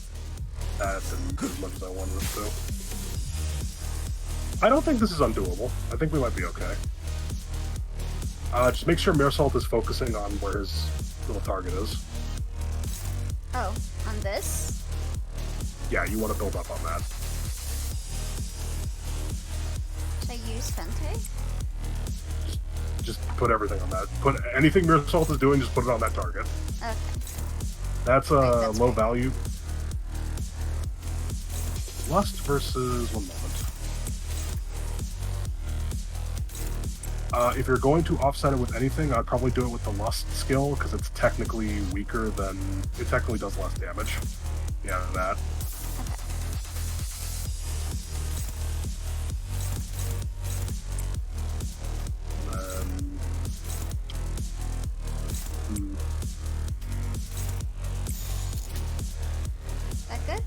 That didn't do as much as I wanted it to. I don't think this is undoable. I think we might be okay. Just make sure Mere Salt is focusing on where his little target is. Oh, on this? Yeah, you want to build up on that. Should I use Fente? Just put everything on that. Put anything Mirror Assault is doing, just put it on that target. Okay. That's Right, low right. value. Lust versus 1 moment. If you're going to offset it with anything, I'd probably do it with the Lust skill, because it's technically weaker than... It technically does less damage. Yeah, that. Is that good?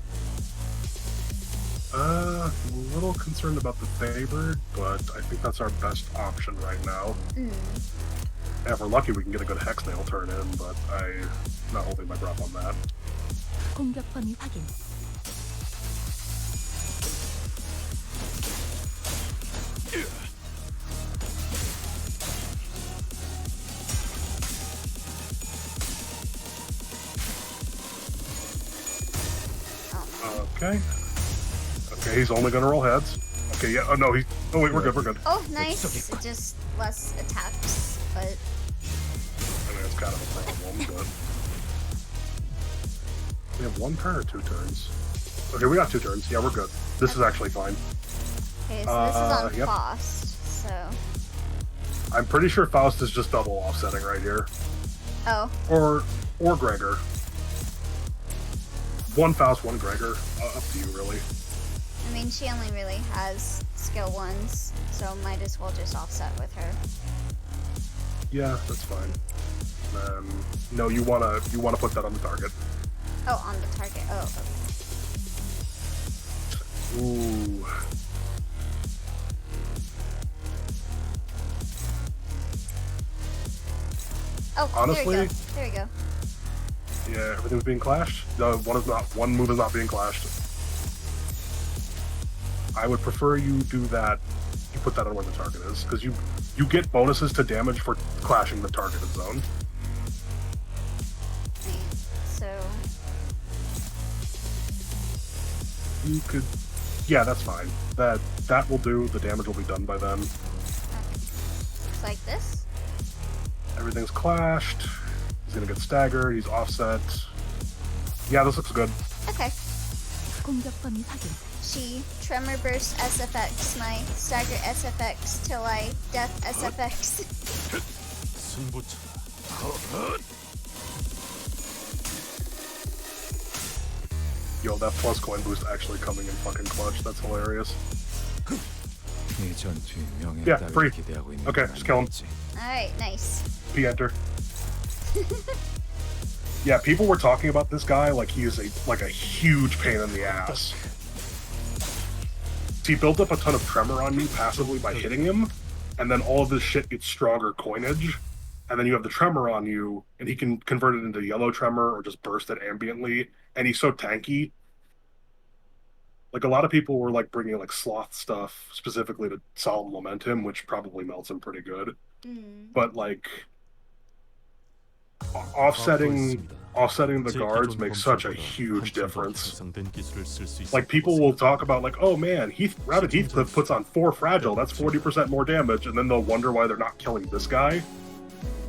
A little concerned about the Favored, but I think that's our best option right now. Mm. Yeah, if we're lucky, we can get a good Hex Nail turn in, but I'm not holding my breath on that. 공격 범위 확인. Okay. Okay, he's only gonna roll heads. Okay, yeah. Oh no, he's. Oh wait, we're good. We're good. Oh, nice. Just less attacks, but I mean, it's kind of a problem, but we have 1 turn or 2 turns. Okay, we got 2 turns. Yeah, we're good. This is actually fine. okay. So this is on Yep. Faust. So I'm pretty sure Faust is just double offsetting right here, oh, or Gregor. 1 Faust, 1 Gregor. Up to you, really. I mean she only really has skill 1s, so might as well just offset with her. Yeah, that's fine. No, you wanna put that on the target. Oh, on the target. Oh, okay. Ooh. Oh, Honestly? there we go. There we go. Yeah, everything's being clashed. No, one move is not being clashed. I would prefer you do that. You put that on where the target is, because you get bonuses to damage for clashing the targeted zone. Right. So You could, yeah, that's fine. That will do. The damage will be done by then. it's like this. Everything's clashed. He's gonna get staggered. He's offset. Yeah, this looks good. Okay. 공격 범위 확인. She tremor burst SFX, my stagger SFX till I death SFX. Yo, that plus coin boost actually coming in fucking clutch. That's hilarious. Yeah, free. Okay, just kill him. Alright, nice. P-enter. Yeah, people were talking about this guy like he is a huge pain in the ass. He built up a ton of tremor on you passively by hitting him, and then all of this shit gets stronger coinage, and then you have the tremor on you, and he can convert it into yellow tremor or just burst it ambiently, and he's so tanky. Like, a lot of people were like bringing like sloth stuff specifically to Solemn Lament him, which probably melts him pretty good. But like offsetting the guards makes such a huge difference. Like, people will talk about like, oh man, Rabid Heathcliff puts on 4 fragile, that's 40% more damage, and then they'll wonder why they're not killing this guy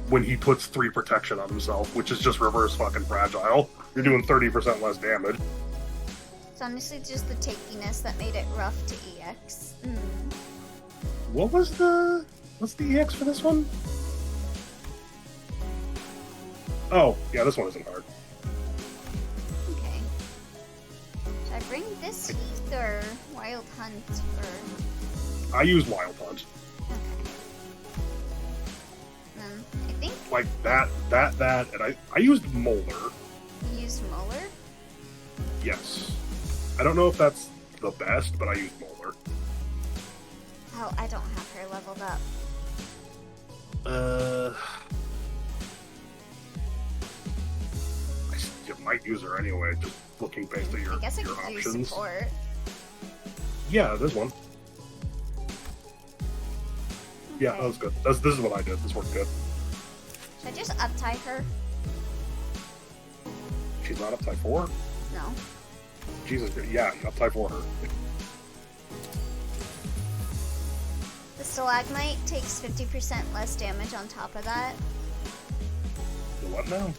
when he puts 3 protection on himself, which is just reverse fucking fragile. You're doing 30% less damage. It's honestly just the takiness that made it rough to EX. What's the EX for this one? Oh, yeah, this one isn't hard. Okay. Should I bring this Heath or Wild Hunt or... I use Wild Hunt. Okay. I think Like that, and I used Molar. you used Molar? Yes. I don't know if that's the best, but I used Molar. Oh, I don't have her leveled up. You might use her anyway, just looking based at your I guess I your could use options. support. Yeah, there's one. Yeah, Okay. that was good. This is what I did. This worked good. Should I just uptie her? She's not up type 4? No. Jesus, yeah, up type 4 her. The stalagmite takes 50% less damage on top of that. The what now?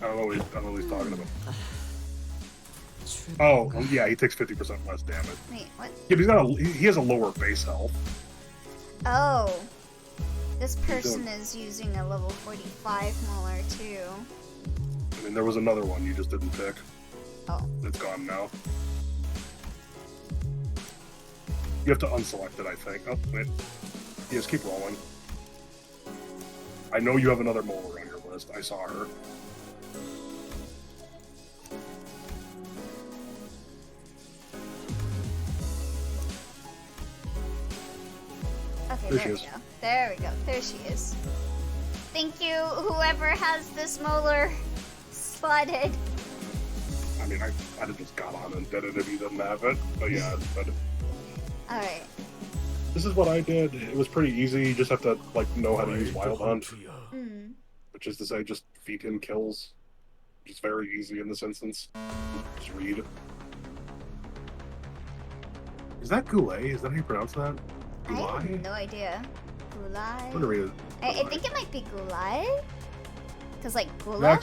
I don't know what he's talking about. Oh, yeah, he takes 50% less damage. Wait, what? Yeah, but he has a lower base health. Oh. This person is using a level 45 Mauler too. I mean, there was another one you just didn't pick. Oh. It's gone now. You have to unselect it, I think. Oh, wait. Yes, keep rolling. I know you have another molar on your list. I saw her. Okay, There there she we is. go. There we go. There she is. Thank you, whoever has this molar slotted. I mean, I'd have just got on and did it if you didn't have it. But yeah, but Alright. this is what I did. It was pretty easy. You just have to like know how to use Wild Hunt, which is to say, just feed him kills. Which is very easy in this instance. Just read. Is that Goulet? Is that how you pronounce that? I have Goulet? no idea. I'm Gulai? gonna read it. I think it might be Gulai. Because, like, Gula?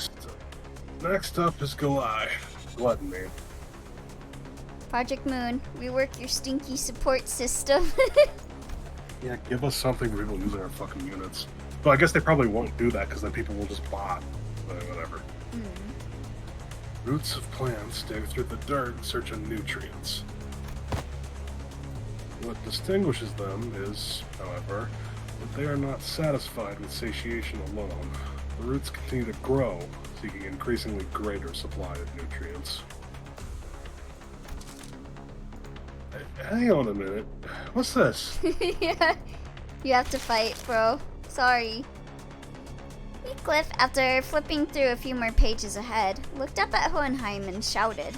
Next up is Goulet. Gluttony. Project Moon, rework your stinky support system. Yeah, give us something for people using our fucking units. Well, I guess they probably won't do that because then people will just bot. But whatever. Roots of plants dig through the dirt in search of nutrients. What distinguishes them is, however, that they are not satisfied with satiation alone. The roots continue to grow, seeking increasingly greater supply of nutrients. Hang on a minute. What's this? Yeah. You have to fight, bro. Sorry. Heathcliff, after flipping through a few more pages ahead, looked up at Hohenheim and shouted.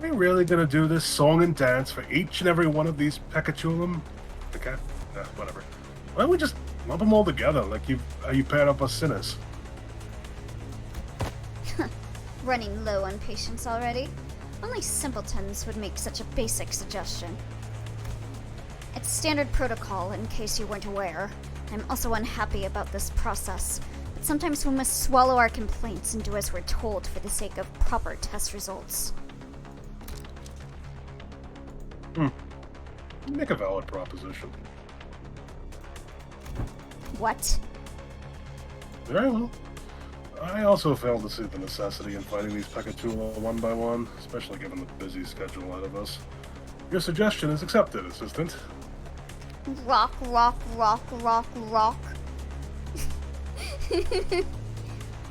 Are we really gonna do this song and dance for each and every one of these Pekatulum? Okay, whatever. Why don't we just lump them all together like you paired up us sinners? Running low on patience already. Only simpletons would make such a basic suggestion. It's standard protocol, in case you weren't aware. I'm also unhappy about this process, but sometimes we must swallow our complaints and do as we're told for the sake of proper test results. Make a valid proposition. What? Very well. I also fail to see the necessity in fighting these Pekatula one by one, especially given the busy schedule ahead of us. Your suggestion is accepted, Assistant. Rock, rock, rock, rock, rock.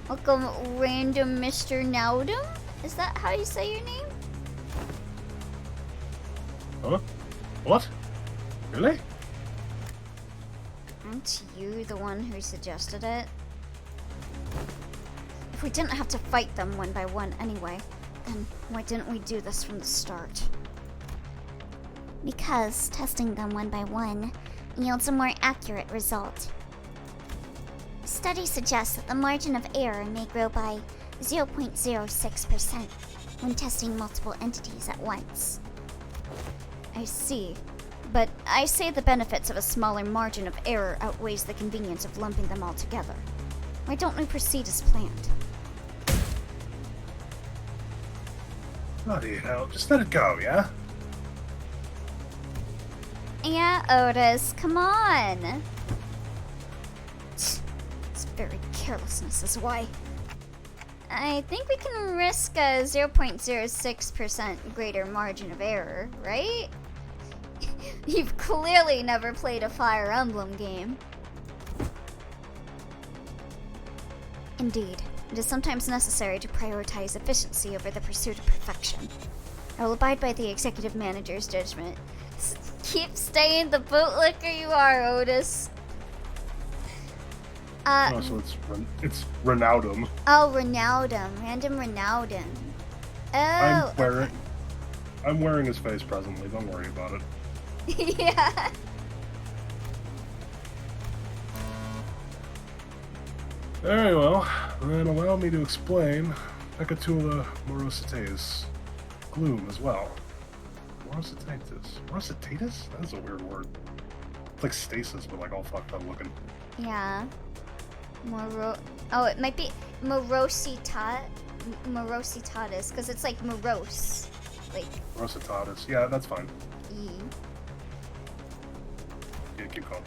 Welcome, random Mr. Nowdum? Is that how you say your name? Huh? What? Really? Aren't you the one who suggested it? If we didn't have to fight them one by one anyway, then why didn't we do this from the start? Because testing them one by one yields a more accurate result. Studies suggest that the margin of error may grow by 0.06% when testing multiple entities at once. I see. But I say the benefits of a smaller margin of error outweighs the convenience of lumping them all together. Why don't we proceed as planned? Bloody hell, just let it go, yeah? Yeah, Otis, come on! It's very carelessness is why. I think we can risk a 0.06% greater margin of error, right? You've clearly never played a Fire Emblem game. Indeed, it is sometimes necessary to prioritize efficiency over the pursuit of perfection. I will abide by the executive manager's judgment. Keep staying the bootlicker you are, Otis. Oh, so it's Renownum. Oh, Renownum. Random Renownum. Oh, I'm wearing his face presently, don't worry about it. Yeah. Very well, then allow me to explain Pekatula Morosites. Gloom as well. Rositatus. Rositatus? That's a weird word. It's like stasis, but like all fucked up looking. Yeah. Oh, it might be morositatis, because it's like morose. Like. Rositatus. Yeah, that's fine. E. Yeah, keep going.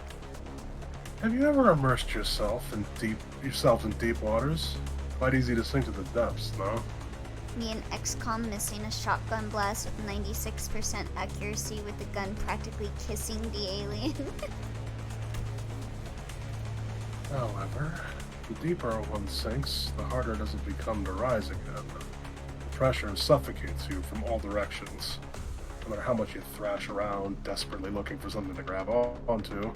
Have you ever immersed yourself in deep waters? Quite easy to sink to the depths, no? Me and XCOM missing a shotgun blast with 96% accuracy with the gun practically kissing the alien. However, the deeper one sinks, the harder does it become to rise again. The pressure suffocates you from all directions. No matter how much you thrash around, desperately looking for something to grab onto,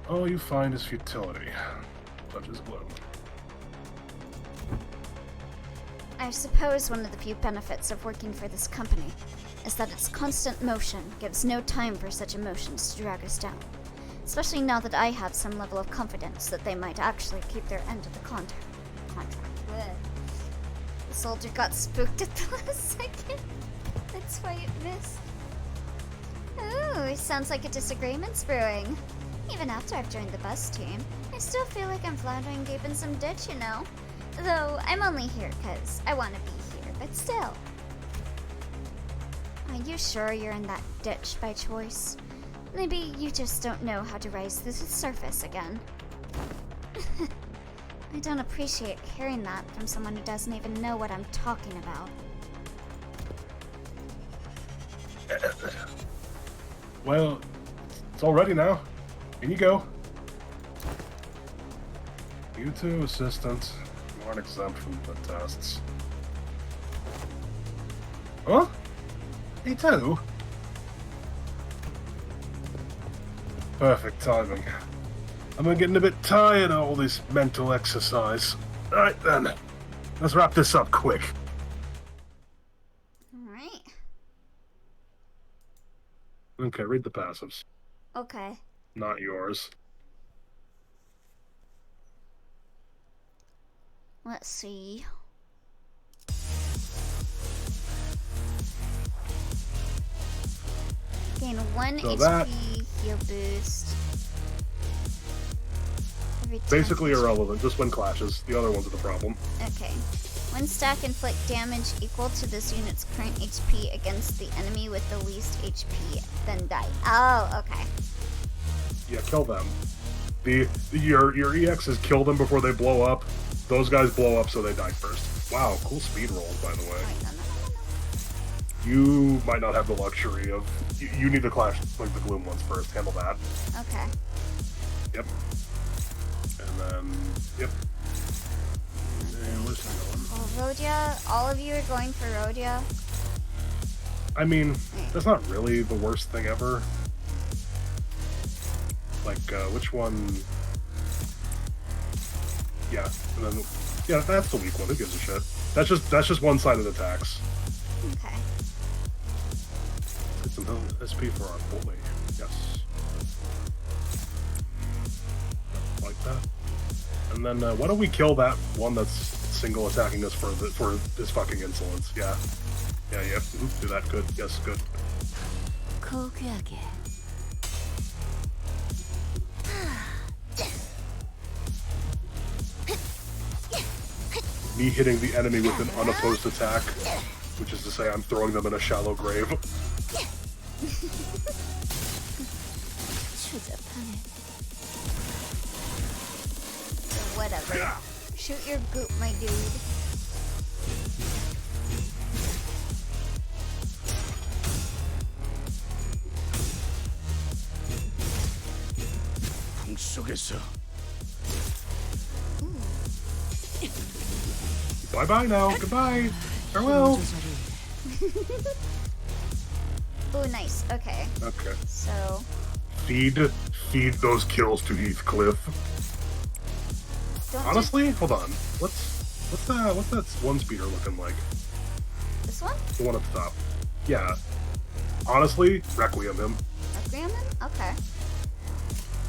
all you find is futility, such as gloom. I suppose one of the few benefits of working for this company is that its constant motion gives no time for such emotions to drag us down. Especially now that I have some level of confidence that they might actually keep their end of the contract. Blech. The soldier got spooked at the last second. That's why it missed. Ooh, sounds like a disagreement's brewing. Even after I've joined the bus team, I still feel like I'm floundering deep in some ditch, you know? Though, I'm only here because I want to be here, but still. Are you sure you're in that ditch by choice? Maybe you just don't know how to rise to the surface again. I don't appreciate hearing that from someone who doesn't even know what I'm talking about. Well, it's all ready now. In you go. You too, assistant. You aren't exempt from the tests. Huh? Me too? Perfect timing. I'm getting a bit tired of all this mental exercise. Alright then. Let's wrap this up quick. Alright. Okay, read the passives. Okay. Not yours. Let's see. Gain 1 So HP that- heal boost. Every time Basically each- irrelevant, just when clashes. The other ones are the problem. Okay. One stack inflict damage equal to this unit's current HP against the enemy with the least HP, then die. Oh, okay. Yeah, kill them. Your EXs kill them before they blow up. Those guys blow up so they die first. Wow, cool speed rolls, by the way. Wait, no. You might not have the luxury of... You need to clash like the Gloom ones first. Handle that. Okay. Yep. And then... Yep. And where's the other one? Oh, Rhodia, all of you are going for Rhodia. I mean, that's not really the worst thing ever. Like, which one... Yeah, and then... Yeah, that's the weak one. Who gives a shit? That's just one-sided attacks. Okay. Get some SP for our bully. Yes. Like that. And then why don't we kill that one that's single attacking us for his fucking insolence? Yeah. Yeah. Do that. Good. Yes. Good. 고귀하게. Me hitting the enemy with an unopposed attack, which is to say I'm throwing them in a shallow grave. 추잡하네. So whatever. Yeah. Shoot your goop, my dude. 속에서 Bye bye now. Goodbye. Farewell. Oh, nice. Okay. Okay. So, Feed those kills to Heathcliff. don't Honestly, hold on. What's that one speeder looking like? do this one? The one at the top. Yeah. Honestly, Requiem him. Requiem? Okay.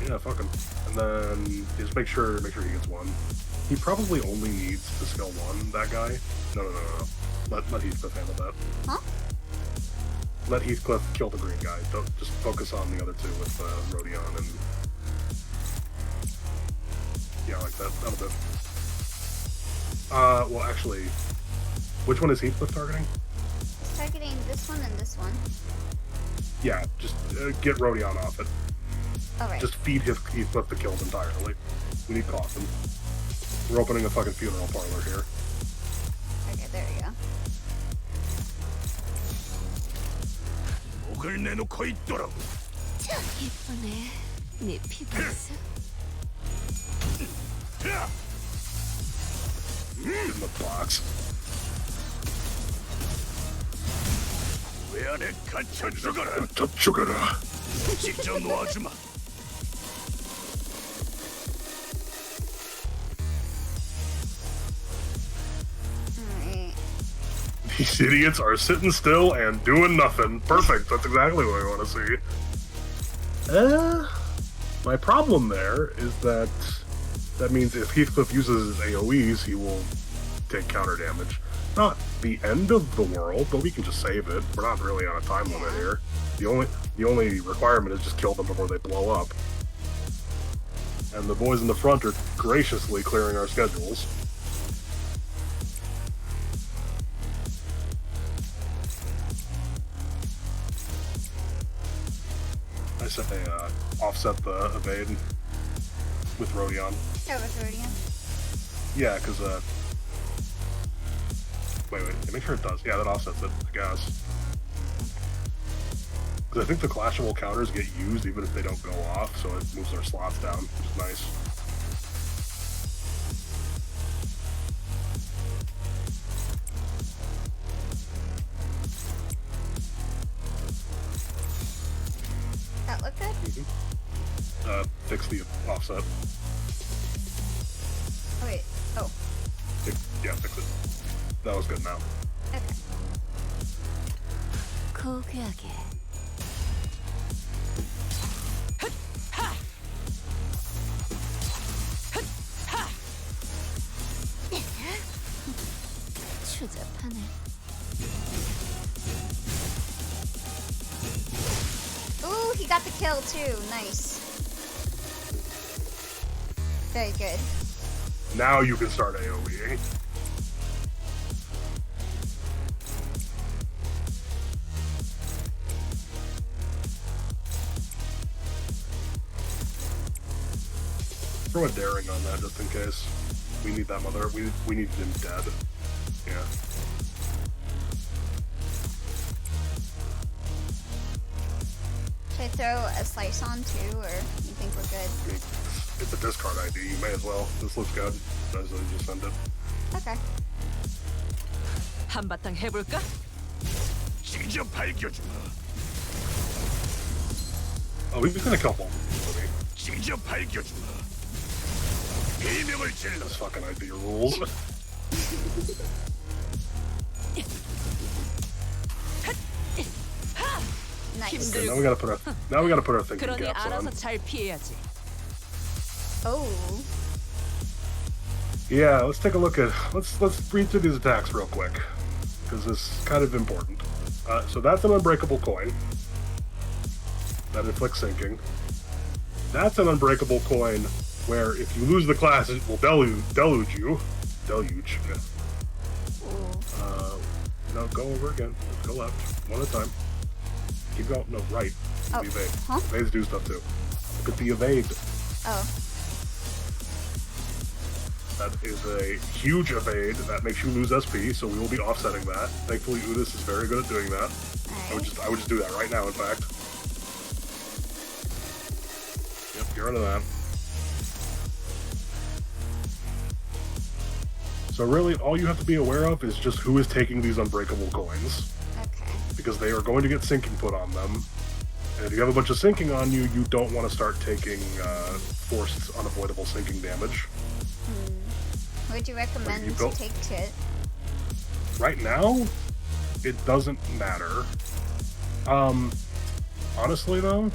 Yeah, fuck him. And then just make sure he gets one. He probably only needs to skill one, that guy. No. Let Heathcliff handle that. Huh? let Heathcliff kill the green guy. Don't just focus on the other two with Rodion and yeah, like that. That'll do. Well, actually, which one is Heathcliff targeting? He's targeting this one and this one. Yeah, just get Rodion off it. Alright. Just feed Heathcliff the kills entirely. We need coffin. We're opening a fucking funeral parlor here. Okay, there we go. 이쁘네. 네 피부에서. In the box. 왜 안에 갇혀 죽어라. 죽어라. 직접 놓아주마. Alright. These idiots are sitting still and doing nothing. Perfect. That's exactly what I want to see. My problem there is that means if Heathcliff uses his AoEs, he will take counter damage. Not the end of the world, but we can just save it. We're not really on a time limit here. The only requirement is just kill them before they blow up. And the boys in the front are graciously clearing our schedules. I say offset the evade with Rodion. Oh, with Rodion? Yeah, because wait, make sure it does. Yeah, that offsets it, I guess. Because I think the clashable counters get used even if they don't go off, so it moves their slots down, which is nice. That look good? Fix the offset. Oh, wait. Oh. Yeah, fix it. That was good now. Okay. 고귀하게. 추잡하네. Ooh, he got the kill too. Nice. Very good. Now you can start AoEing. Throw a daring on that just in case. We need that mother. We need him dead. Yeah. Should I throw a slice on too, or you think we're good? It's a discard ID. You may as well. This looks good. Might as well just send it. Okay. 한바탕 해볼까? 직접 밝혀주마. Oh, we've been a couple. 직접 밝혀주마. 비명을 질러. This fucking ID rules. Nice. Okay, now we gotta put our thinking 그러니 caps 알아서 on. 잘 피해야지. Oh. Yeah, let's take a look at let's read through these attacks real quick because it's kind of important. So that's an unbreakable coin that inflicts sinking. That's an unbreakable coin where if you lose the class, it will deluge you. Deluge. Yeah. No, go over again. Let's go left. One at a time. Keep going. No, right. Oh, The evade. huh? Evades do stuff too. Look at the evade. Oh. That is a huge evade that makes you lose SP, so we will be offsetting that. Thankfully, Udis is very good at doing that. I would just do that right now, in fact. Yep, get rid of that. So really, all you have to be aware of is just who is taking these unbreakable coins, Okay. because they are going to get sinking put on them. And if you have a bunch of sinking on you, you don't want to start taking forced unavoidable sinking damage. What would you recommend to take to it? Right now, it doesn't matter. Honestly though,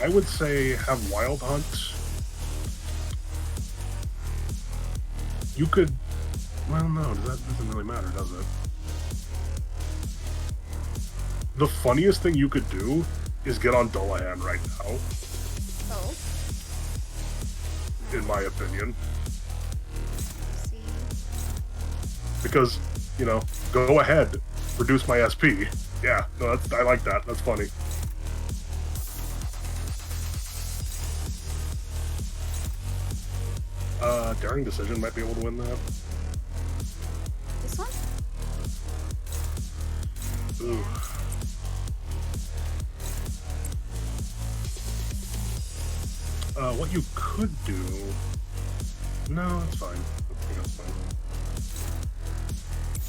I would say have Wild Hunt. You could, well no, that doesn't really matter, does it? the funniest thing you could do is get on Dullahan right now, Oh. in my opinion. Let's see. Because, you know, go ahead, reduce my SP. Yeah, no, I like that. That's funny. Daring Decision might be able to win that. This one? Ooh. What you could do... No, it's fine. I think that's fine.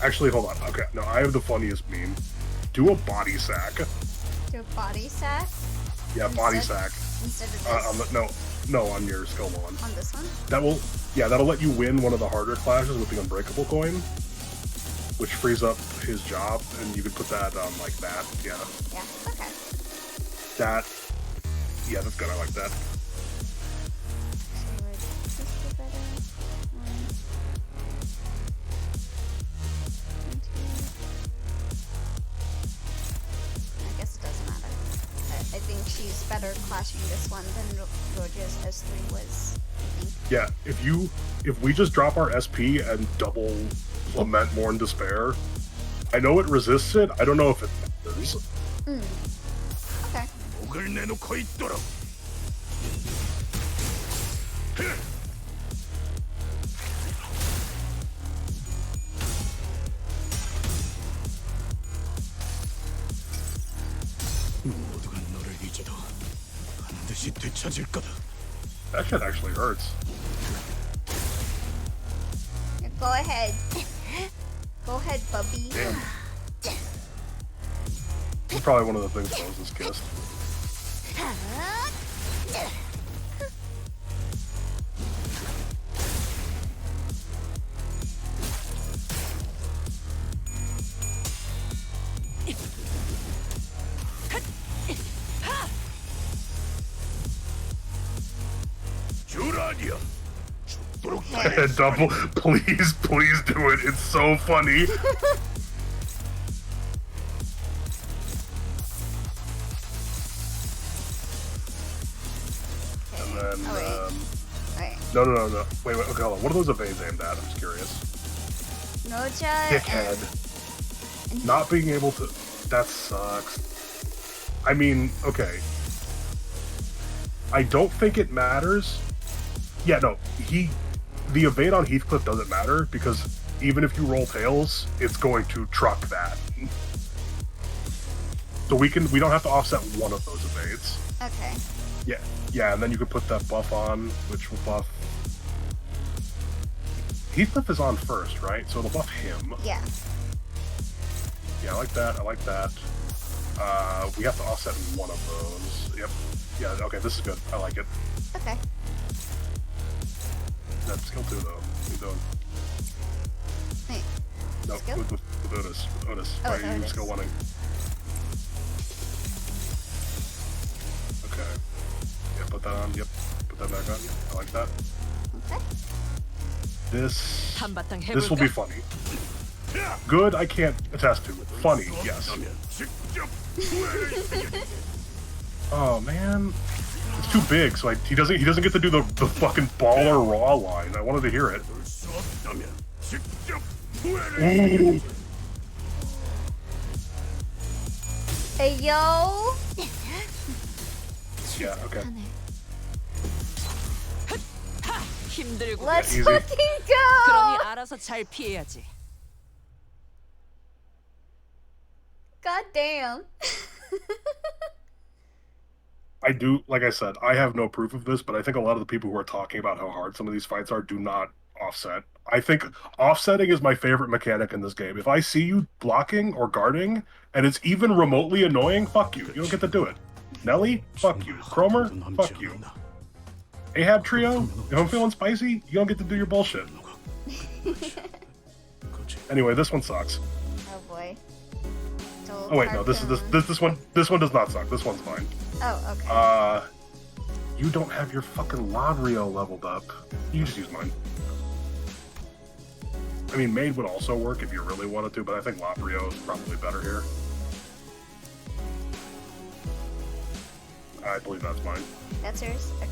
Actually, hold on. Okay, no, I have the funniest meme. Do a body sack. Do a body sack? Yeah, body sack. Instead of this? No, on your skill one. On this one? That'll let you win one of the harder clashes with the Unbreakable coin, which frees up his job, and you could put that on like that. Yeah. Yeah, okay. That's good. I like that. So would this be better? One, two. I guess it doesn't matter. I think she's better clashing this one than Roger's S3 was, I think. Yeah, if we just drop our SP and double Lament Mourn Despair, I know it resists it. I don't know if it matters. Okay. 목을 내놓고 있도록. 모두가 너를 잊어도 반드시 되찾을 거다. That shit actually hurts. Yeah, go ahead. Go ahead, Bubby. Damn. This is probably one of the things Moses kissed. 주라니야. 죽도록 Double, please do it. It's so funny. And then, Wait. no. Wait, okay, hold on. What are those evades aimed at? I'm just curious. Noja Dickhead. and Not being able to... That sucks. I mean, okay. I don't think it matters. Yeah, no. The evade on Heathcliff doesn't matter, because even if you roll tails, it's going to truck that. So we don't have to offset one of those evades. Okay. Yeah, and then you could put that buff on, which will buff... Heathcliff is on first, right? So it'll buff him. Yeah. Yeah, I like that. We have to offset one of those. Yep. Yeah, okay, this is good. I like it. Okay. That's skill 2, though. What are you doing? Wait. No, Skill? with Otis. With Otis. Oh, Right, you Otis. skill 1-ing. Okay. Yeah, put that on. Yep. Put that back on. I like that. Okay. This 한바탕 will be 해볼까? funny. Good, I can't attest to. Funny, yes. 직접 후회를 Oh man, it's too big, so he doesn't get to do the fucking baller raw line. I wanted to hear it. 수 없다면 직접 후회를 Ooh. Hey, yo! Yeah, okay. 힘들고 Let's easy. fucking 그러니 go! 알아서 잘 피해야지. God damn. I do, like I said, I have no proof of this, but I think a lot of the people who are talking about how hard some of these fights are do not offset. I think offsetting is my favorite mechanic in this game. If I see you blocking or guarding, and it's even remotely annoying, fuck you. You don't get to do it. Nelly, fuck you. Cromer, fuck you. Ahab Trio, if I'm feeling spicy, you don't get to do your bullshit. Anyway, this one sucks. Oh boy. Oh wait, no, this one does not suck. This one's fine. Oh, okay. You don't have your fucking Ladrio leveled up. You can just use mine. I mean, Maid would also work if you really wanted to, but I think Ladrio is probably better here. I believe that's mine. That's yours? Okay.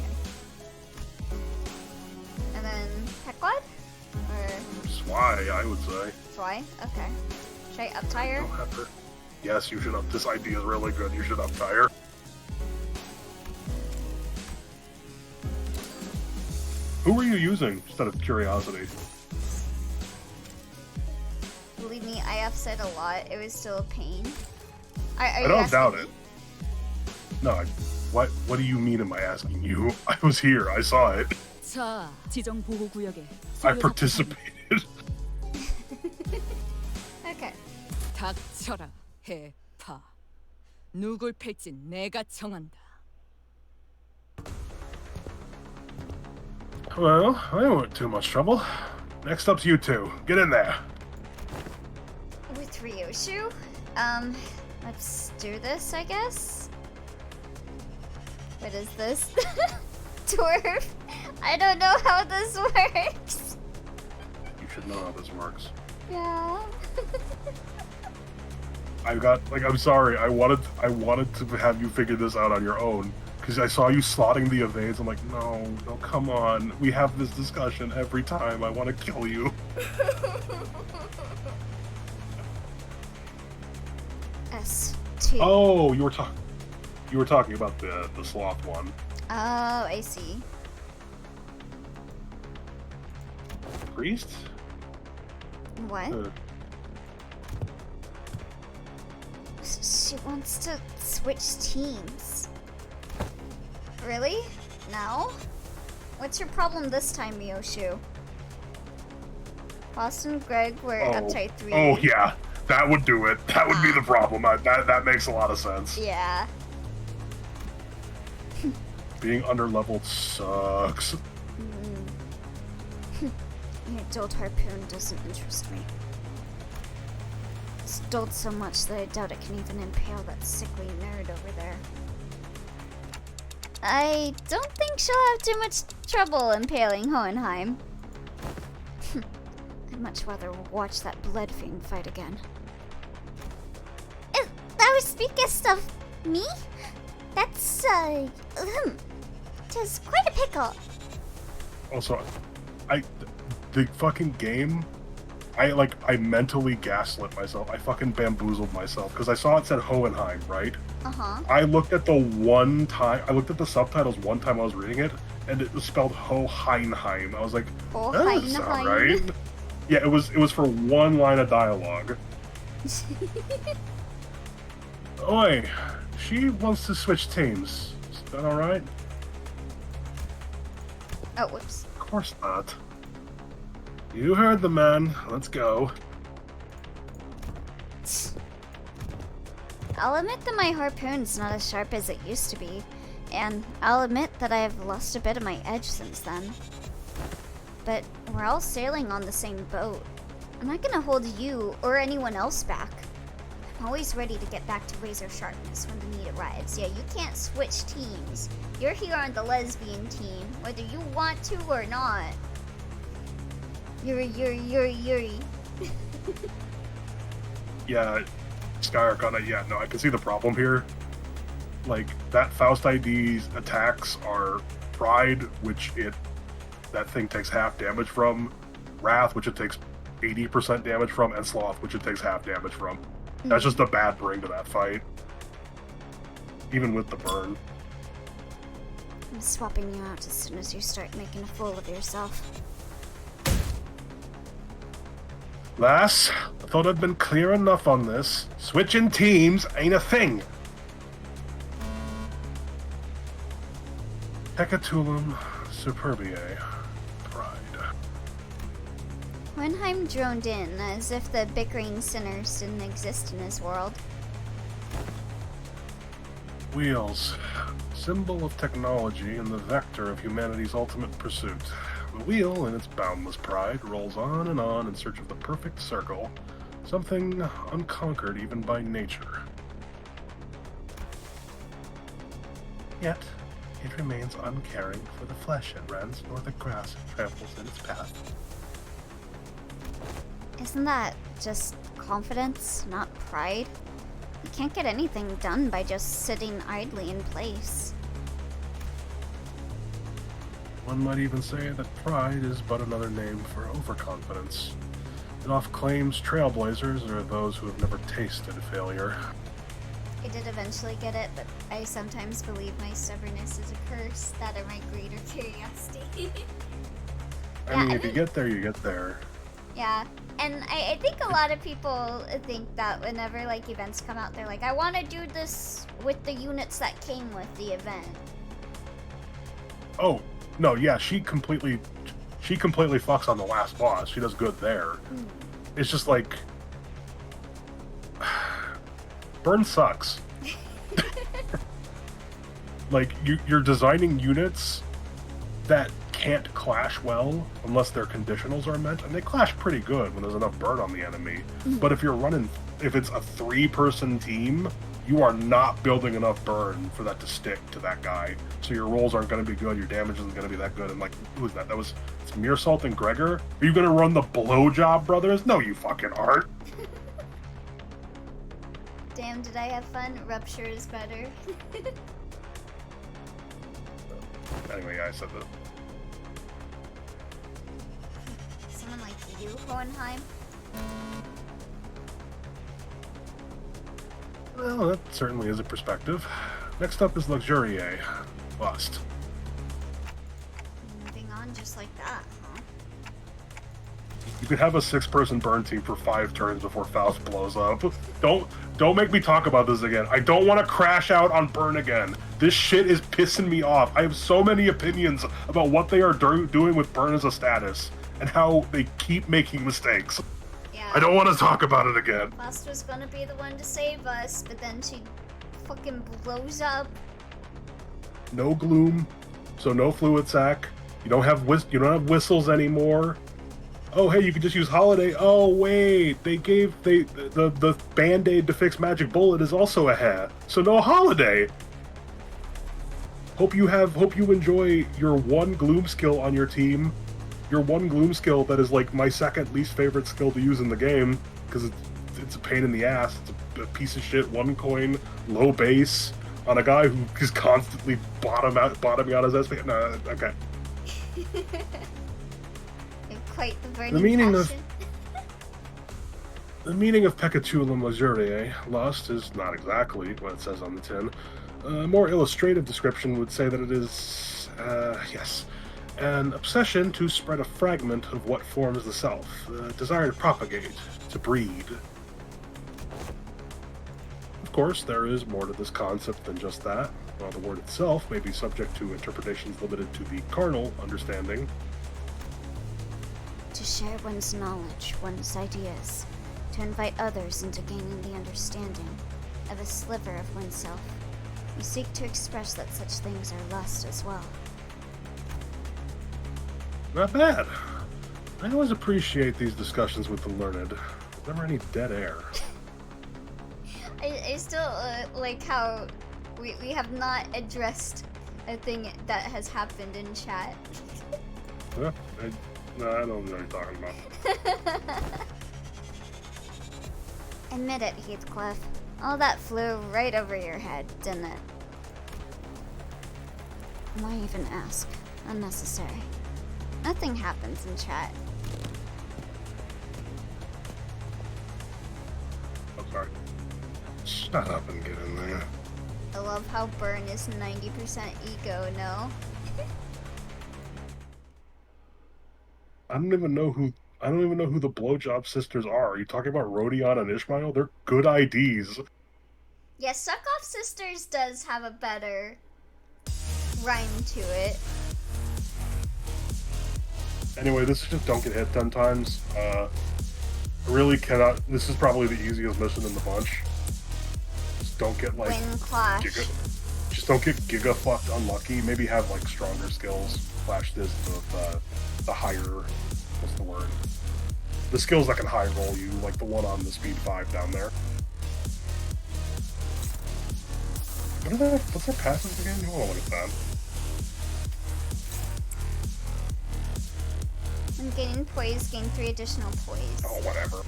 And then Peckwad? Or Swai, I would say. Swy? Okay. Should I up tire? Don't have to. Yes, you should up. This idea is really good. You should up tire. Who were you using, just out of curiosity? Believe me, I upset a lot. It was still a pain. Are I you don't asking doubt me? it. No, what do you mean am I asking you? I was here. I saw it. 자, 지정 보호 구역에 I participated. Okay. 닥쳐라, 해파. 누굴 팰지 내가 정한다. Well, I weren't too much trouble. Next up's you two. Get in there. With Ryoshu? Let's do this, I guess. What is this? Dwarf? I don't know how this works. You should know how this works. Yeah. I'm sorry. I wanted to have you figure this out on your own because I saw you slotting the evades. I'm like, no, come on. We have this discussion every time. I want to kill you. S2. Oh, you were talking about the sloth one. Oh, I see. Priest? What? Uh, She wants to switch teams. Really? Now? What's your problem this time, Ryoshu? Boston and Greg were uptight 3. Oh yeah, that would do it. That would be the problem. That makes a lot of sense. Yeah. Being underleveled sucks. Your dulled harpoon doesn't interest me. It's dulled so much that I doubt it can even impale that sickly nerd over there. I don't think she'll have too much trouble impaling Hohenheim. I'd much rather watch that blood fiend fight again. Thou speakest of me? That's, tis quite a pickle. Also, the fucking game, I mentally gaslit myself. I fucking bamboozled myself because I saw it said Hohenheim, right? Uh-huh. I looked at the subtitles one time I was reading it, and it was spelled Hohenheim. I was like, that doesn't sound right. Yeah, it was for one line of dialogue. Oi, she wants to switch teams. Is that alright? Oh, whoops. Of course not. You heard the man. Let's go. I'll admit that my harpoon's not as sharp as it used to be, and I'll admit that I've lost a bit of my edge since then. But we're all sailing on the same boat. I'm not gonna hold you or anyone else back. I'm always ready to get back to razor sharpness when the need arrives. Yeah, you can't switch teams. You're here on the lesbian team, whether you want to or not. Yuri. Yeah, Skyarkana, yeah, no, I can see the problem here. Like, that Faust ID's attacks are Pride, which that thing takes half damage from, Wrath, which it takes 80% damage from, and Sloth, which it takes half damage from. That's just a bad bring to that fight. Even with the burn. I'm swapping you out as soon as you start making a fool of yourself. Lass, I thought I'd been clear enough on this. Switching teams ain't a thing. Hecatulum superbiae. Pride. Hohenheim droned in, as if the bickering sinners didn't exist in his world. Wheels. Symbol of technology and the vector of humanity's ultimate pursuit. The wheel, in its boundless pride, rolls on in search of the perfect circle, something unconquered even by nature. Yet, it remains uncaring for the flesh it rends, nor the grass it tramples in its path. Isn't that just confidence, not pride? You can't get anything done by just sitting idly in place. One might even say that pride is but another name for overconfidence. It oft claims trailblazers are those who have never tasted failure. I did eventually get it, but I sometimes believe my stubbornness is a curse, that or my greater curiosity. I mean, if you get there, you get there. Yeah, and I think a lot of people think that whenever like events come out, they're like, I want to do this with the units that came with the event. Oh, no, yeah, she completely fucks on the last boss. She does good there. It's just like... Burn sucks. Like, you're designing units that can't clash well unless their conditionals are met, and they clash pretty good when there's enough burn on the enemy. But if it's a 3-person team, you are not building enough burn for that to stick to that guy. So your rolls aren't going to be good, your damage isn't going to be that good, and like, who is that? It's Mearsalt and Gregor? Are you going to run the Blowjob Brothers? No, you fucking aren't. Damn, did I have fun? Rupture is better. Anyway, yeah, I said that. Someone like you, Hohenheim? Well, that certainly is a perspective. Next up is Luxuriae. Lust. Moving on just like that, huh? You could have a 6-person burn team for 5 turns before Faust blows up. Don't make me talk about this again. I don't want to crash out on burn again. This shit is pissing me off. I have so many opinions about what they are doing with burn as a status and how they keep making mistakes. Yeah. I don't want to talk about it again. Faust was gonna be the one to save us, but then she fucking blows up. No gloom, so no fluid sac. You don't have whistles anymore. Oh hey, you can just use Holiday. Oh wait, the Band-Aid to fix Magic Bullet is also a hair, so no Holiday. Hope you enjoy your one gloom skill on your team. Your one gloom skill that is like my second least favorite skill to use in the game because it's a pain in the ass. It's a piece of shit 1 coin, low base on a guy who is constantly bottoming out his SP. No, okay. Quite the burning The meaning passion. The meaning of Pecatulum Luxuriae, lust, is not exactly what it says on the tin. A more illustrative description would say that it is, an obsession to spread a fragment of what forms the self, a desire to propagate, to breed. Of course, there is more to this concept than just that. While the word itself may be subject to interpretations limited to the carnal understanding, To share one's knowledge, one's ideas, to invite others into gaining the understanding of a sliver of oneself. You seek to express that such things are lust as well. not bad. I always appreciate these discussions with the learned. There's never any dead air. I still like how we have not addressed a thing that has happened in chat. Huh? I don't know what you're talking about. Admit it, Heathcliff. All that flew right over your head, didn't it? Why even ask? Unnecessary. Nothing happens in chat. I'm sorry. Shut up and get in there. I love how Burn is 90% ego, no? I don't even know who the Blowjob Sisters are. Are you talking about Rodion and Ishmael? They're good IDs. Yeah, Suck Off Sisters does have a better rhyme to it. Anyway, this is just don't get hit 10 times. Really cannot. This is probably the easiest mission in the bunch. Just don't get like Win Clash. just don't get giga fucked unlucky. Maybe have like stronger skills. Flash this with the higher. What's the word? The skills that can high roll you, like the one on the speed 5 down there. What's their passives again? I want to look at that. When gaining poise, gain 3 additional poise. Oh, whatever.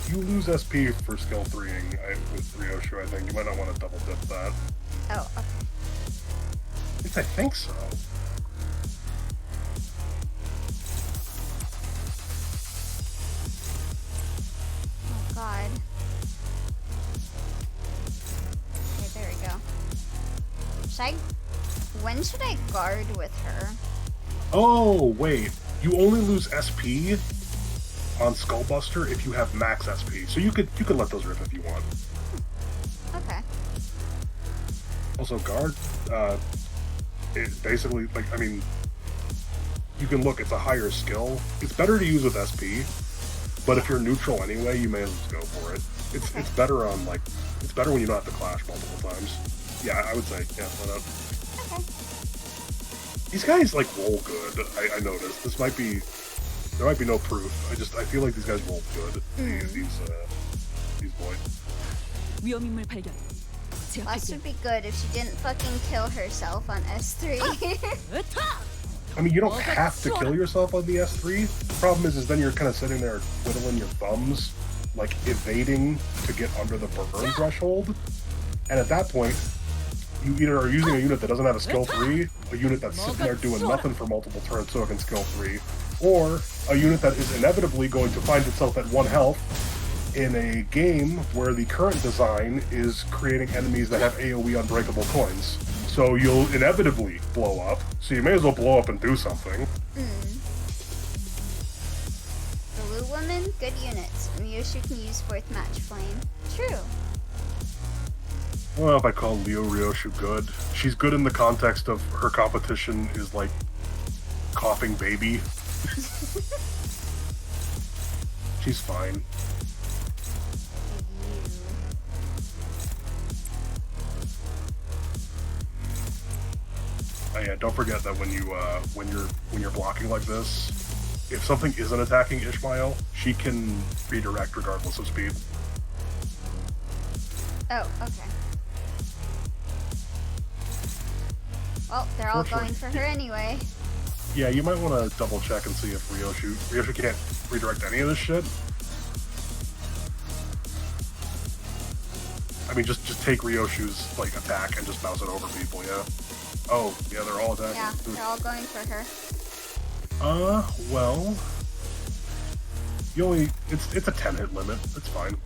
You lose SP for skill 3ing with Ryoshu, I think. You might not want to double dip that. Oh, okay. At least I think so. Oh god. Okay, there we go. When should I guard with her? Oh, wait. You only lose SP on Skullbuster if you have max SP. So you could let those rip if you want. Okay. Also, guard, it basically, like, I mean, you can look, it's a higher skill. It's better to use with SP, but if you're neutral anyway, you may as well go for it. It's better on, like, it's better when you don't have to clash multiple times. Yeah, I would say, yeah, why not? Okay. These guys, like, roll good, I noticed. There might be no proof. I feel like these guys roll good. These boys. 위험인물 발견. Last would be good if she didn't fucking kill herself on S3. I mean, you don't have to kill yourself on the S3. The problem is then you're kind of sitting there twiddling your thumbs, like evading to get under the burn threshold. And at that point, you either are using a unit that doesn't have a skill 3, a unit that's sitting there doing nothing for multiple turns so it can skill 3, or a unit that is inevitably going to find itself at 1 health in a game where the current design is creating enemies that have AoE unbreakable coins. So you'll inevitably blow up, so you may as well blow up and do something. Blue woman, good units. Ryoshu can use 4th match flame. True. I don't know if I call Leo Ryoshu good. She's good in the context of her competition is like coughing baby. She's fine. Oh yeah, don't forget that when you're blocking like this, if something isn't attacking Ishmael, she can redirect regardless of speed. Oh, okay. Well, they're all going for her anyway. Yeah, you might want to double check and see if Ryoshu can't redirect any of this shit. I mean, just take Ryoshu's like attack and just bounce it over people. Yeah. Oh, yeah, they're all attacking. Yeah, they're all going for her. Well, it's a 10-hit limit. It's fine.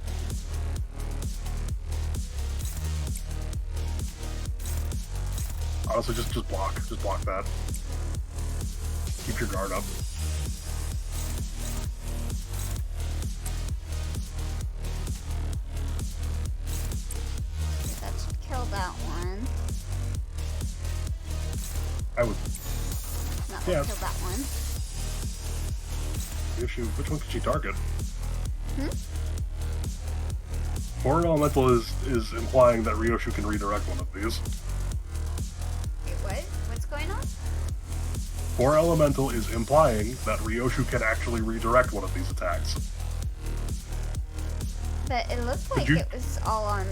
Honestly, just block that. Keep your guard up. That should kill that one. I would. That will kill that one. Which one could she target? Hmm? Foreign Elemental is implying that Ryoshu can redirect one of these. Wait, what? What's going on? Foreign Elemental is implying that Ryoshu can actually redirect one of these attacks. But it looked like it was all on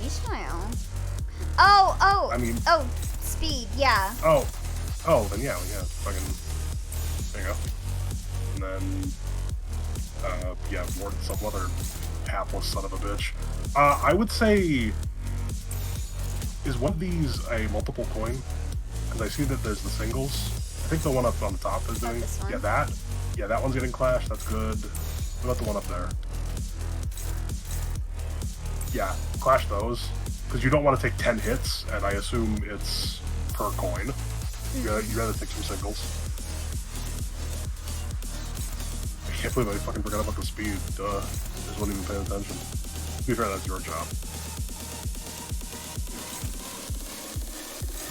Ishmael. Oh! I mean... Oh, speed, yeah. Oh, then yeah, fucking... There you go. And then... yeah, more some other hapless son of a bitch. I would say... Is one of these a multiple coin? Because I see that there's the singles. I think the one up on the top is doing... This one? Yeah, that one's getting clashed, that's good. What about the one up there? Yeah, clash those. Because you don't want to take 10 hits, and I assume it's per coin. You rather take some singles. I can't believe I fucking forgot about the speed. Duh. Just wasn't even paying attention. To be fair, that's your job.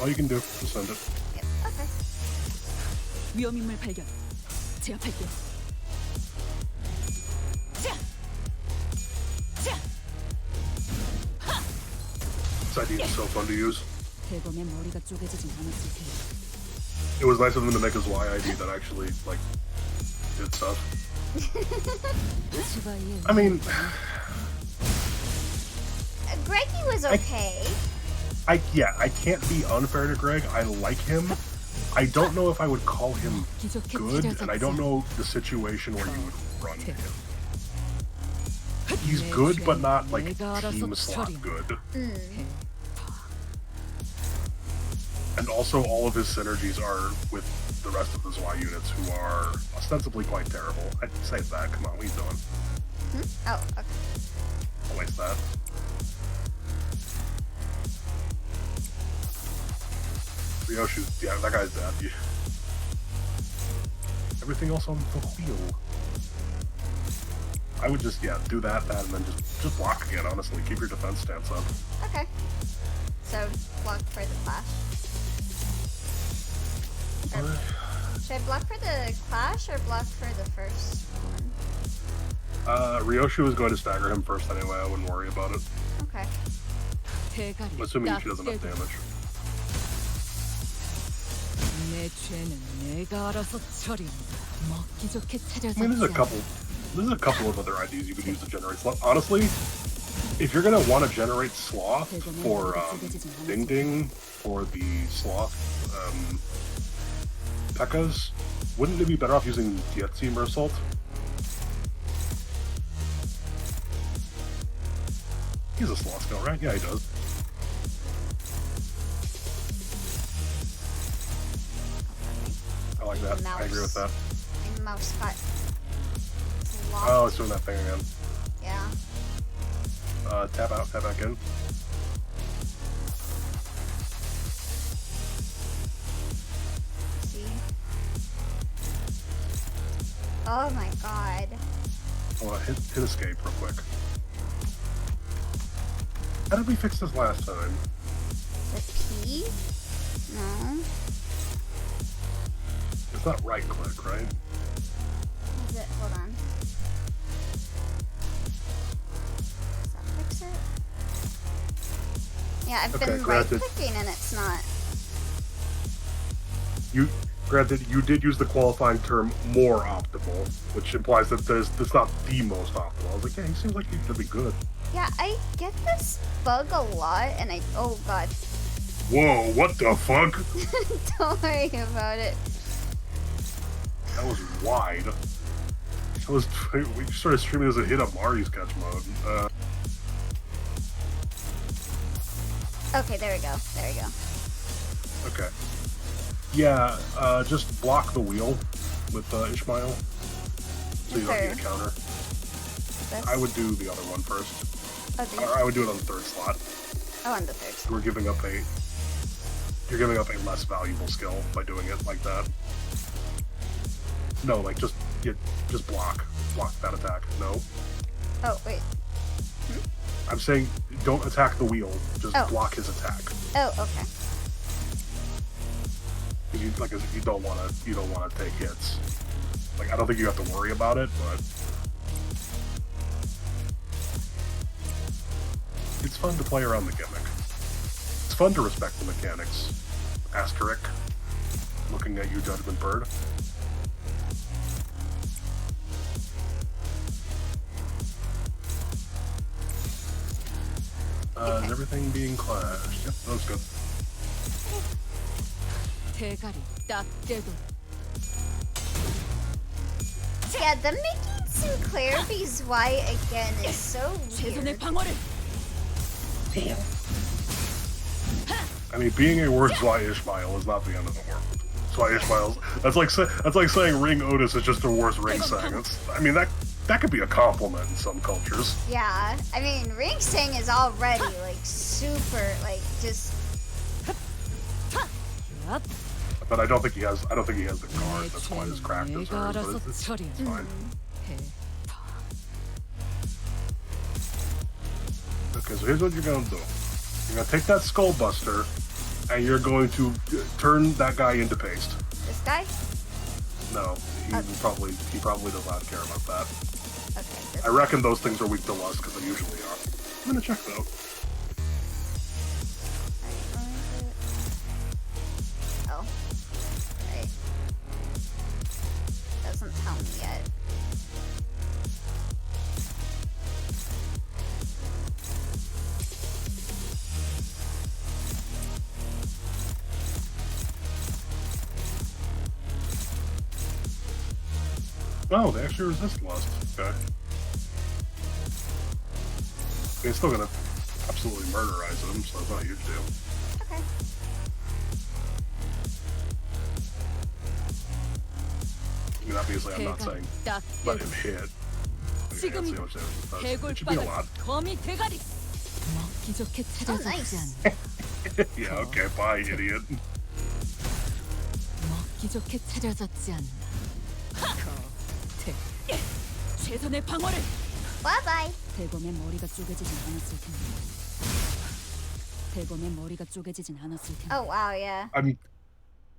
All you can do is send it. Yep, okay. 위험인물 발견. 제압할게. This ID is so fun to use. 대검의 머리가 쪼개지진 않았을 테니. It was nice of them to make his Y ID that actually, like, did stuff. I mean... Greggy was okay. I can't be unfair to Greg. I like him. I don't know if I would call him good, and I don't know the situation where you would run him. He's good, but not like team slot good. And also, all of his synergies are with the rest of the ZY units, who are ostensibly quite terrible. I'd say that. Come on, what are you doing? Oh, okay. Don't waste that. Ryoshu's, yeah, that guy's dead. Yeah. Everything else on the wheel. I would just, yeah, do that, and then just block again, honestly. Keep your defense stance up. Okay. So, block for the clash. Should I block for the clash or block for the first one? Ryoshu is going to stagger him first anyway. I wouldn't worry about it. Okay. I'm assuming she doesn't have damage. 내 죄는 내가 알아서 처리한다. 먹기 좋게 I mean, there's a couple of other IDs you could use to generate sloth. Honestly, if you're gonna want to generate sloth for Ding Ding for the sloth P.E.K.K.A.s, wouldn't it be better off using Dietzi Mersault? He's a sloth skill, right? Yeah, he does. I like that. I agree with that. My mouse got lost. Oh, it's doing that thing again. Yeah. Tap out, tap back in. See? Oh my god. Hold on, hit escape real quick. How did we fix this last time? The P? No. It's not right click, right? Is it? Hold on. Does that fix it? Yeah, I've been right granted. clicking and it's not. Granted, you did use the qualifying term "more optimal," which implies that it's not the most optimal. I was like, yeah, he seems like he'd be good. Yeah, I get this bug a lot and oh god. Whoa, what the fuck? Don't worry about it. That was wide. We started streaming as a hit up Mario sketch mode. Okay, there we go. There we go. Okay. Yeah, just block the wheel with Ishmael, so you don't need a counter. This? I would do the other one first. Oh, Or I would do it on the third slot. Oh, on the third slot. You're giving up a less valuable skill by doing it like that. No, like just block that attack. No. Oh, wait. I'm saying don't attack the wheel. Just block his attack. Oh, okay. You don't want to take hits. Like I don't think you have to worry about it, but it's fun to play around the gimmick. It's fun to respect the mechanics. Asterisk. Looking at you, Judgment Bird. Is everything being clashed? Yep, that was good. 대가리 딱 떼도 Yeah, them making Sinclair be white again is so 최선의 weird. 방어를 I mean, being a worse Zwy Ishmael is not the end of the world. Zwy Ishmael's that's like saying Ring Otis is just a worse Ring Sang. I mean that could be a compliment in some cultures. Yeah, I mean, Ring Sang is already like super, like just. But I don't think he has the guard that's quite as cracked as hers. But it's fine. Okay, so here's what you're gonna do. You're gonna take that Skull Buster, and you're going to turn that guy into paste. This guy? No, he probably does not care about that. Okay. I reckon those things are weak to lust because they usually are. I'm gonna check though. Oh. Right. Doesn't tell me yet. Oh, they actually resist lust. Okay. It's still gonna absolutely murderize them, so that's not a huge deal. Okay. I mean, obviously, I'm not saying 딱 let him hit. I mean, I can't see how much damage it does. It should be a lot. 해골바닥 거미 대가리. 먹기 좋게 Oh, nice. 찾아줬지 않나. Yeah, okay, bye, idiot. 먹기 좋게 차려졌지 않나. 대. 최선의 방어를. Bye bye. 대검의 머리가 쪼개지진 않았을 텐데. 대검의 머리가 쪼개지진 않았을 텐데. Oh wow, yeah.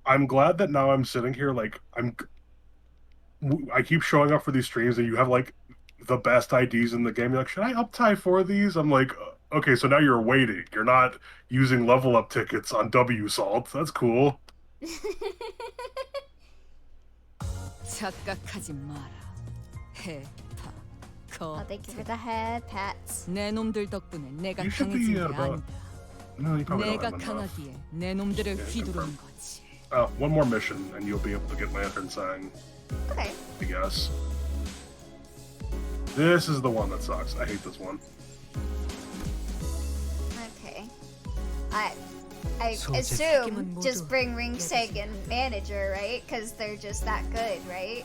I'm glad that now I'm sitting here, like, I keep showing up for these streams and you have, like, the best IDs in the game. You're like, should I up-tie for these? I'm like, okay, so now you're waiting. You're not using level up tickets on W Salt. That's cool. 착각하지 마라. 해파. Oh, thank you for the head pats. 내 놈들 덕분에 내가 You should 강해진 be 게 about... 아니다. No, you probably don't 내가 have enough. 강하기에 내 놈들을 Yeah, 휘두르는 거지. One more mission and you'll be able to get Lantern Sang, Okay. I guess. This is the one that sucks. I hate this one. Okay. I So assume modu. just bring Ringseg and Manager, right? Because they're just that good, right?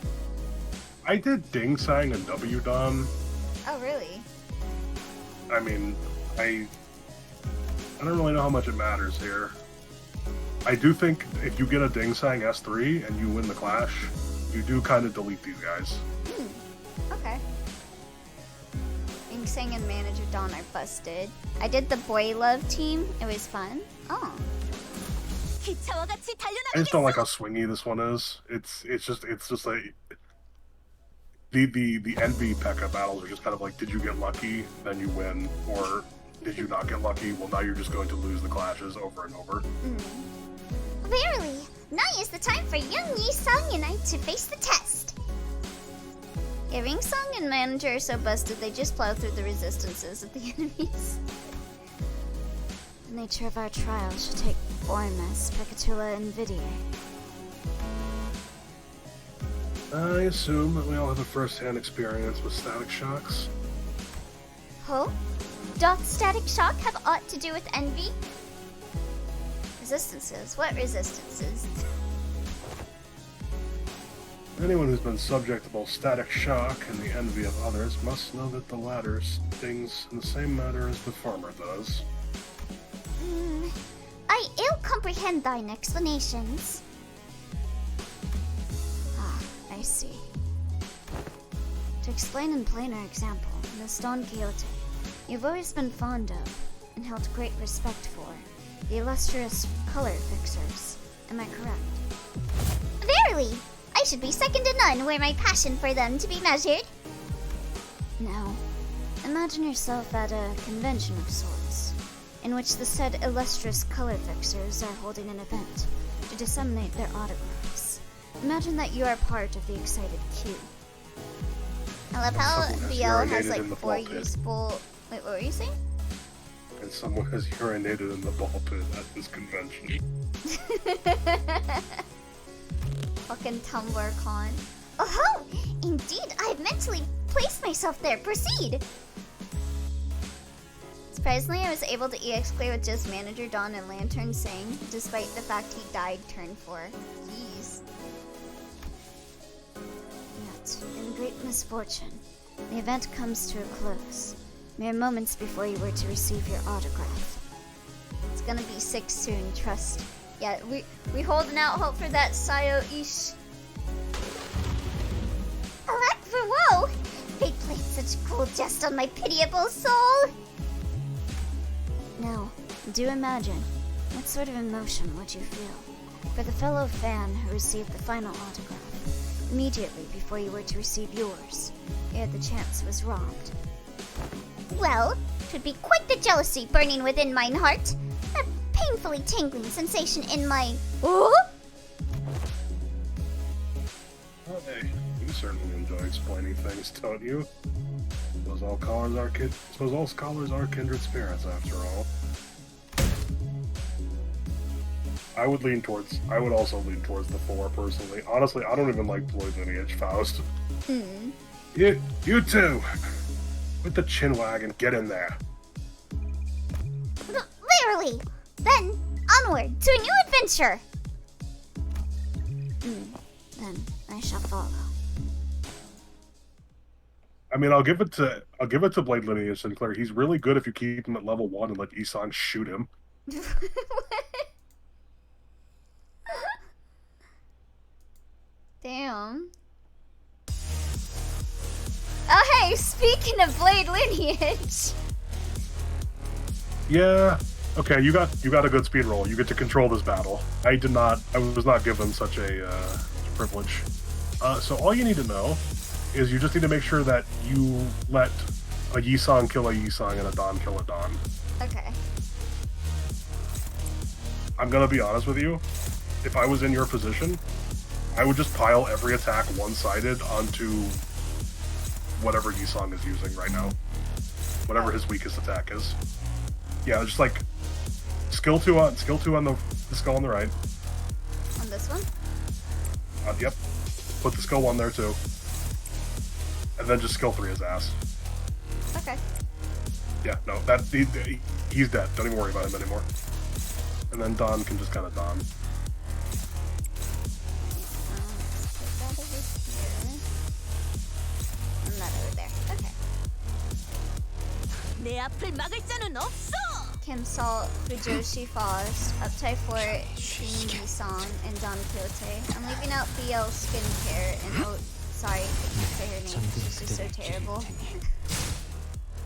I did Ding Sang and W Don. Oh, really? I mean, I don't really know how much it matters here. I do think if you get a Ding Sang S3 and you win the Clash, you do kind of delete these guys. Okay. Ringseg and Manager Dawn are busted. I did the Boy Love team. It was fun. Oh. I just don't like how swingy this one is. It's just like the Envy P.E.K.K.A. battles are just kind of like, did you get lucky, then you win, or did you not get lucky? Well, now you're just going to lose the clashes over and over. Verily, now is the time for young Yi Song and I to face the test. Yeah, Ringsong and Manager are so busted they just plow through the resistances of the enemies. The nature of our trial shall take form as Pecatula and Vidier. I assume that we all have a first-hand experience with static shocks. Huh? Doth static shock have aught to do with envy? Resistances? What resistances? Anyone who's been subject to both static shock and the envy of others must know that the latter stings in the same manner as the former does. I ill comprehend thine explanations. Ah, I see. To explain in plainer example, Miss Don Quixote, you've always been fond of, and held great respect for, the illustrious color fixers. Am I correct? Verily, I should be second to none were my passion for them to be measured. Now, imagine yourself at a convention of sorts, in which the said illustrious color fixers are holding an event to disseminate their autographs. Imagine that you are part of the excited queue. I love how Someone has BL has urinated like in the 4 ball pit. useful. Wait, what were you saying? And someone has urinated in the ball pit at this convention. Fucking TumblrCon. Oh, indeed, I've mentally placed myself there. Proceed. Surprisingly, I was able to EX clear with just Manager Dawn and Lantern Sing, despite the fact he died turn 4. Jeez. Yet, in great misfortune, the event comes to a close, mere moments before you were to receive your autograph. It's gonna be sick soon, trust. Yeah, we holding out hope for that Sayo-ish. Alack for woe! Fate played such cruel jest on my pitiable soul. Now, do imagine, what sort of emotion would you feel for the fellow fan who received the final autograph immediately before you were to receive yours, ere the chance was robbed? Well, 'twould be quite the jealousy burning within mine heart. A painfully tingling sensation in my... Oh? Well, hey, you certainly enjoy explaining things, don't you? Suppose all scholars are kindred spirits, after all. I would also lean towards the 4 personally. Honestly, I don't even like Blade Lineage Faust. You two, with the chin wagon, get in there. Literally. Then, onward to a new adventure. Then I shall follow. I mean, I'll give it to Blade Lineage Sinclair. He's really good if you keep him at level 1 and let Isang shoot him. Damn. Oh hey, speaking of Blade Lineage. Yeah. Okay, you got a good speed roll. You get to control this battle. I was not given such a privilege. So all you need to know is you just need to make sure that you let a Yisang kill a Yisang and a Don kill a Don. Okay. I'm gonna be honest with you. If I was in your position, I would just pile every attack one-sided onto whatever Yisang is using right now. Whatever his weakest attack is. Yeah, just like skill 2 on the skull on the right. On this one? Yep. Put the skill 1 there too. And then just skill 3 his ass. Okay. Yeah, no, he's dead. Don't even worry about him anymore. And then Don can just kind of Don. Let's put that over here. And that over there. Okay. 내 앞을 막을 자는 없어. Kim Salt, Fujoshi Faust, Uptype 4, King Yisang, and Don Quixote. I'm leaving out BL Skincare and sorry, I can't say her name. She's just so terrible.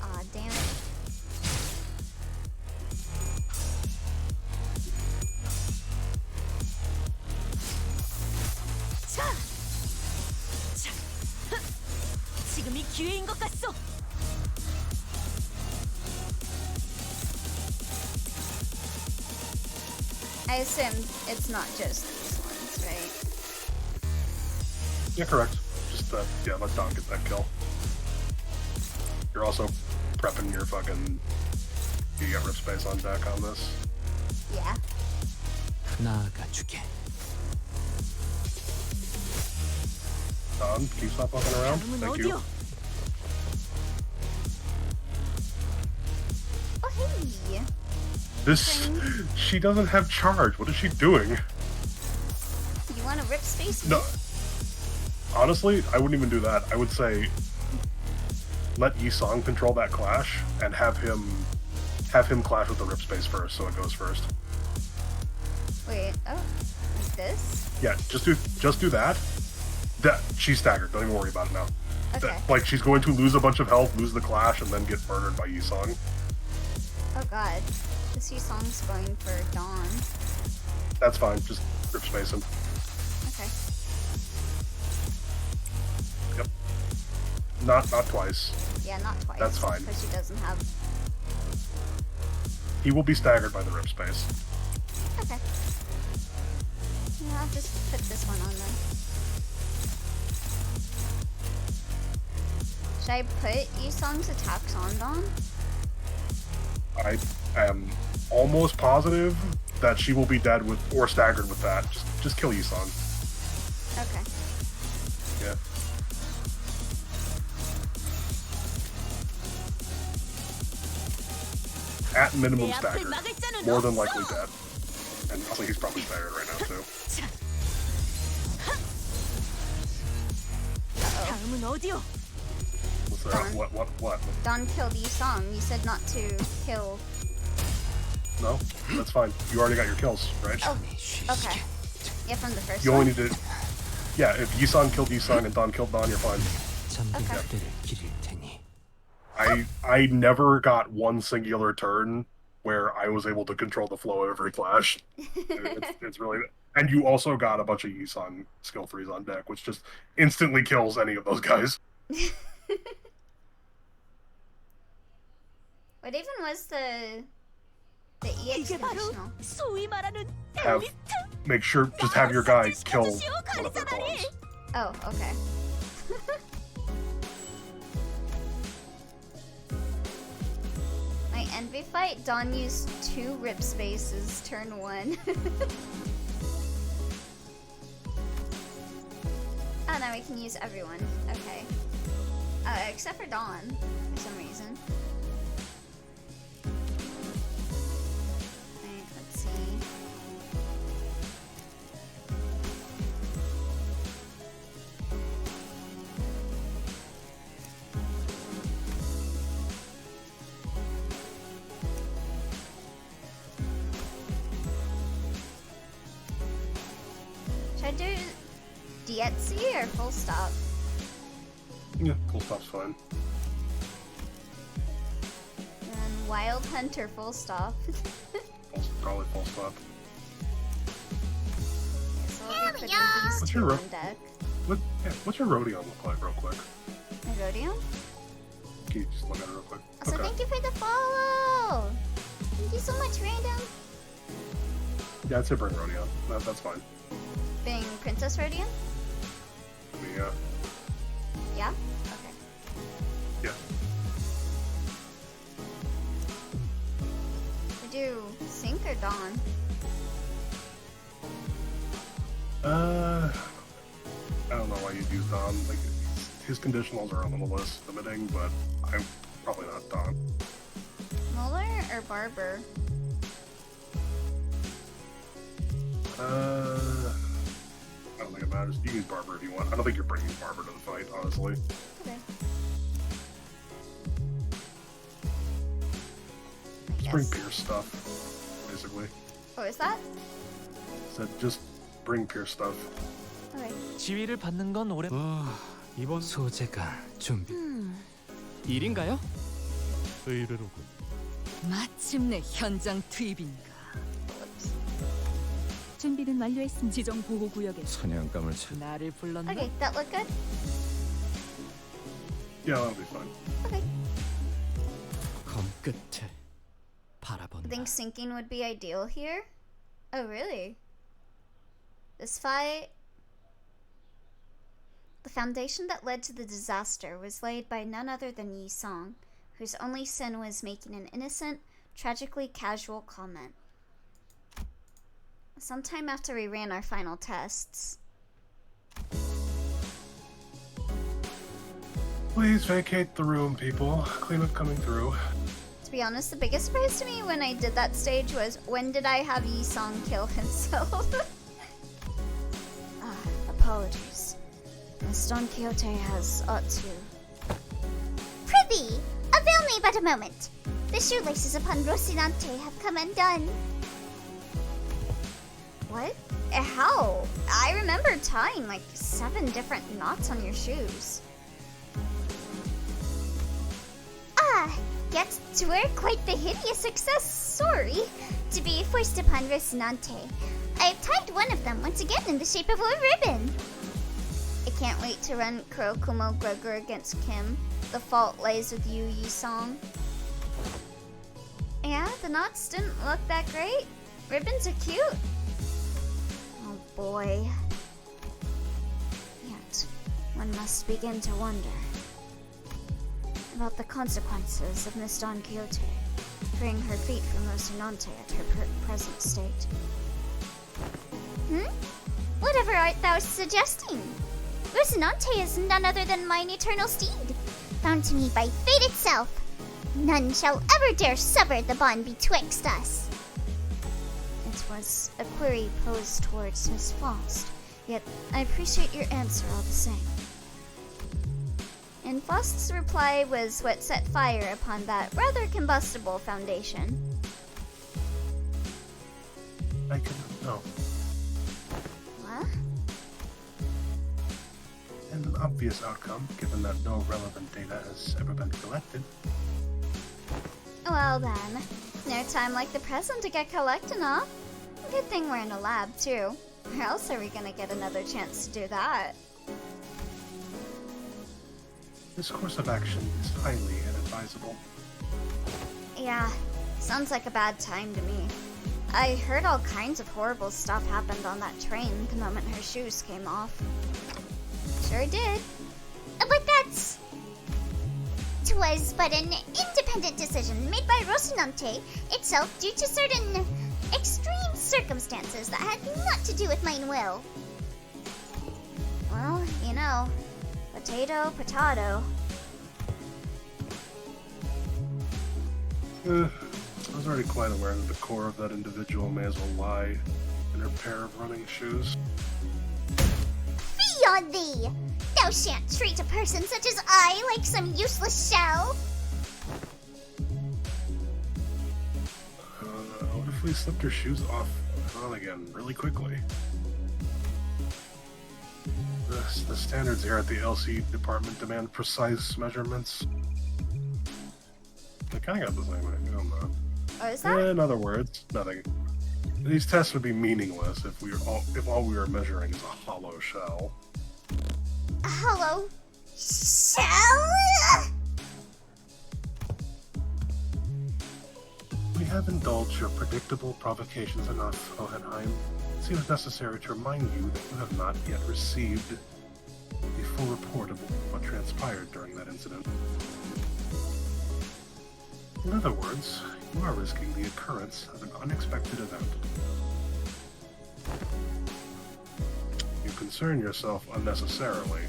Aw, damn it. 지금이 기회인 것 같소. I assume it's not just these ones, right? Yeah, correct. Just let Don get that kill. You're also prepping your fucking. You get rip space on deck on this. Yeah. 나아가주게. Don, can you stop fucking around? Thank you. Oh, hey! She doesn't have charge. What is she doing? You want to rip space? No. Honestly, I wouldn't even do that. I would say let Yisang control that clash and have him clash with the rip space first, so it goes first. Wait, oh, like this? Yeah, just do that. She's staggered. Don't even worry about it now. Okay. Like she's going to lose a bunch of health, lose the clash, and then get murdered by Yisang. Oh god. This song's going for Dawn. That's fine. Just rip space him. Okay. Yep. Not twice. Yeah, not twice. That's fine. Because she doesn't have... He will be staggered by the rip space. Okay. Yeah, I'll just put this one on then. Should I put Yisang's attacks on Dawn? I am almost positive that she will be dead with or staggered with that. Just kill Yisang. Okay. Yeah. At minimum staggered. More than likely dead. And also he's probably staggered right now too. 다음은 어디요? What's that? What? Dawn killed Yisang. You said not to kill... No? That's fine. You already got your kills, right? Oh, okay. Yeah, from the first You one? only need to... Yeah, if Yisang killed Yisang and Dawn killed Dawn, you're fine. 잠든 Okay. 그대를 기릴 테니. I never got one singular turn where I was able to control the flow of every clash. It's really... And you also got a bunch of Yisang skill 3s on deck, which just instantly kills any of those guys. What even was the EX 이게 바로 conditional? 소위 말하는 Just have your guy kill one of their clones. Oh, okay. My Envy fight, Dawn used 2 rip spaces, turn 1. Oh, now we can use everyone. Okay. Except for Dawn, for some reason. Alright, let's see. Should I do Dietzi or full stop? Yeah, full stop's fine. And Wild Hunter full stop. Probably full stop. So we'll be putting What's these your 2 ro- on deck. What's your Rodion look like, real quick? My Rodion? Can you just look at it real quick? Also, thank you for the follow! Thank you so much, Random. Yeah, I'd say bring Rodion. That's fine. Being Princess Rodion? I mean, yeah. Yeah? Okay. Yeah. We do Sync or Dawn? I don't know why you'd use Don. Like, his conditionals are a little less limiting, but I'm probably not Don. Muller or Barber? I don't think it matters. You can use Barber if you want. I don't think you're bringing Barber to the fight, honestly. Okay. Just bring Pierce stuff, basically. What was that? So just bring Pierce stuff. Okay. 지위를 받는 건 오래. 이번 소재가 준비. 일인가요? 의뢰로군. 마침내 현장 투입인가. 준비는 완료했음. 지정 보호 구역에 사냥감을 찾. 나를 불렀나? Okay, that looked good. Yeah, that'll be fine. Okay. 검 끝에 I 바라본다. think syncing would be ideal here. Oh, really? This fight... The foundation that led to the disaster was laid by none other than Yi Song, whose only sin was making an innocent, tragically casual comment. Sometime after we ran our final tests. Please vacate the room, people. Cleanup coming through. To be honest, the biggest surprise to me when I did that stage was, when did I have Yi Song kill himself? Apologies. Miss Don Quixote has ought to. Prithee, avail me but a moment. The shoelaces upon Rocinante have come undone. What? How? I remember tying like 7 different knots on your shoes. Ah, yet to wear quite the hideous accessory to be forced upon Rocinante. I have tied one of them once again in the shape of a ribbon. I can't wait to run Kurokumo Gregor against Kim. The fault lays with you, Yi Song. Yeah, the knots didn't look that great. Ribbons are cute. Oh boy. Yet, one must begin to wonder about the consequences of Miss Don Quixote freeing her feet from Rocinante at her present state. Whatever art thou suggesting? Rocinante is none other than mine eternal steed, found to me by fate itself. None shall ever dare sever the bond betwixt us. It was a query posed towards Miss Faust, yet I appreciate your answer all the same. And Faust's reply was what set fire upon that rather combustible foundation. I can no. What? An obvious outcome, given that no relevant data has ever been collected. Well then, no time like the present to get collecting, huh? Good thing we're in a lab too. Or else are we gonna get another chance to do that? This course of action is highly inadvisable. Yeah, sounds like a bad time to me. I heard all kinds of horrible stuff happened on that train the moment her shoes came off. Sure did. But that's... It was but an independent decision made by Rocinante itself due to certain extreme circumstances that had naught to do with mine will. Well, you know, potato, potato. I was already quite aware that the core of that individual may as well lie in her pair of running shoes. Fie on thee! Thou shan't treat a person such as I like some useless shell! What if we slipped her shoes off and on again really quickly? The standards here at the LC department demand precise measurements. I kind of got the same idea. I'm not. Oh, is that? In other words, nothing. These tests would be meaningless if all we were measuring is a hollow shell. A hollow shell? We have indulged your predictable provocations enough, Hohenheim. It seems necessary to remind you that you have not yet received the full report of what transpired during that incident. In other words, you are risking the occurrence of an unexpected event. You concern yourself unnecessarily.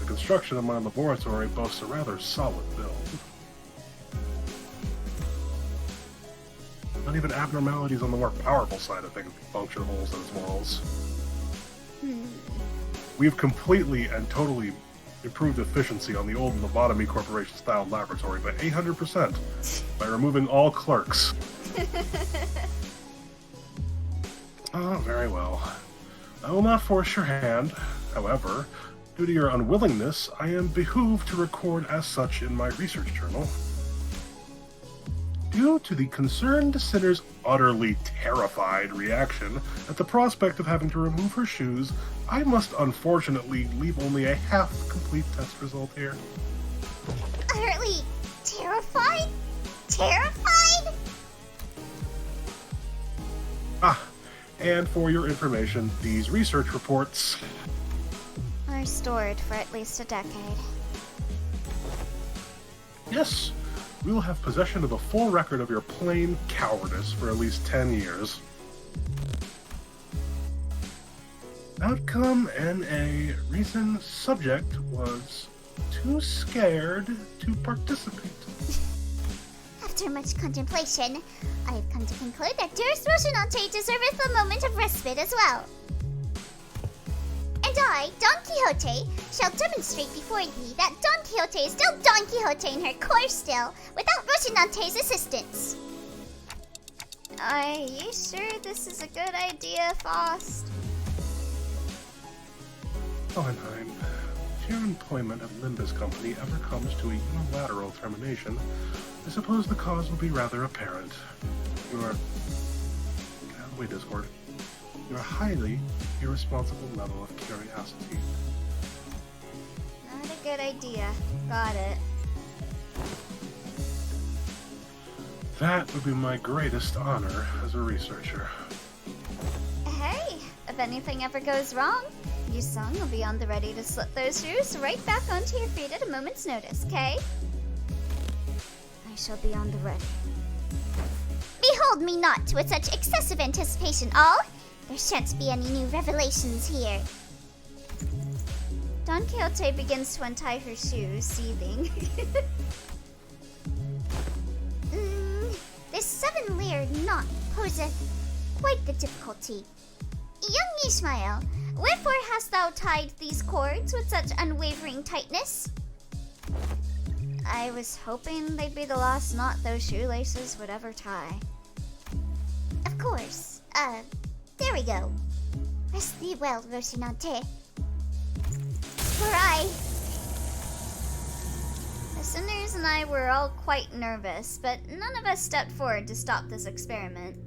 The construction of my laboratory boasts a rather solid build. Not even abnormalities on the more powerful side of things puncture holes in its walls. We've completely and totally improved efficiency on the old Lobotomy Corporation-style laboratory by 800% by removing all clerks. Oh, very well. I will not force your hand. However, due to your unwillingness, I am behooved to record as such in my research journal. Due to the concerned sinner's utterly terrified reaction at the prospect of having to remove her shoes, I must unfortunately leave only a half-complete test result here. Utterly terrified? Terrified? And for your information, these research reports Are stored for at least a decade. Yes, we will have possession of a full record of your plain cowardice for at least 10 years. Outcome NA. Reason subject was too scared to participate. After much contemplation, I have come to conclude that dearest Rocinante deserveth a moment of respite as well. And I, Don Quixote, shall demonstrate before thee that Don Quixote is still Don Quixote in her core still, without Rocinante's assistance. Are you sure this is a good idea, Faust? Hohenheim, if your employment at Limbus Company ever comes to a unilateral termination, I suppose the cause will be rather apparent. Your... Wait, Discord. Your highly irresponsible level of curiosity. Not a good idea. Got it. That would be my greatest honor as a researcher. Hey, if anything ever goes wrong, Yusung will be on the ready to slip those shoes right back onto your feet at a moment's notice, okay? I shall be on the ready. Behold me not with such excessive anticipation, all. There shan't be any new revelations here. Don Quixote begins to untie her shoes, seething. This 7-layered knot poseth quite the difficulty. Young Ishmael, wherefore hast thou tied these cords with such unwavering tightness? I was hoping they'd be the last knot those shoelaces would ever tie. Of course. There we go. Rest thee well, Rocinante. For I... The Sinners and I were all quite nervous, but none of us stepped forward to stop this experiment.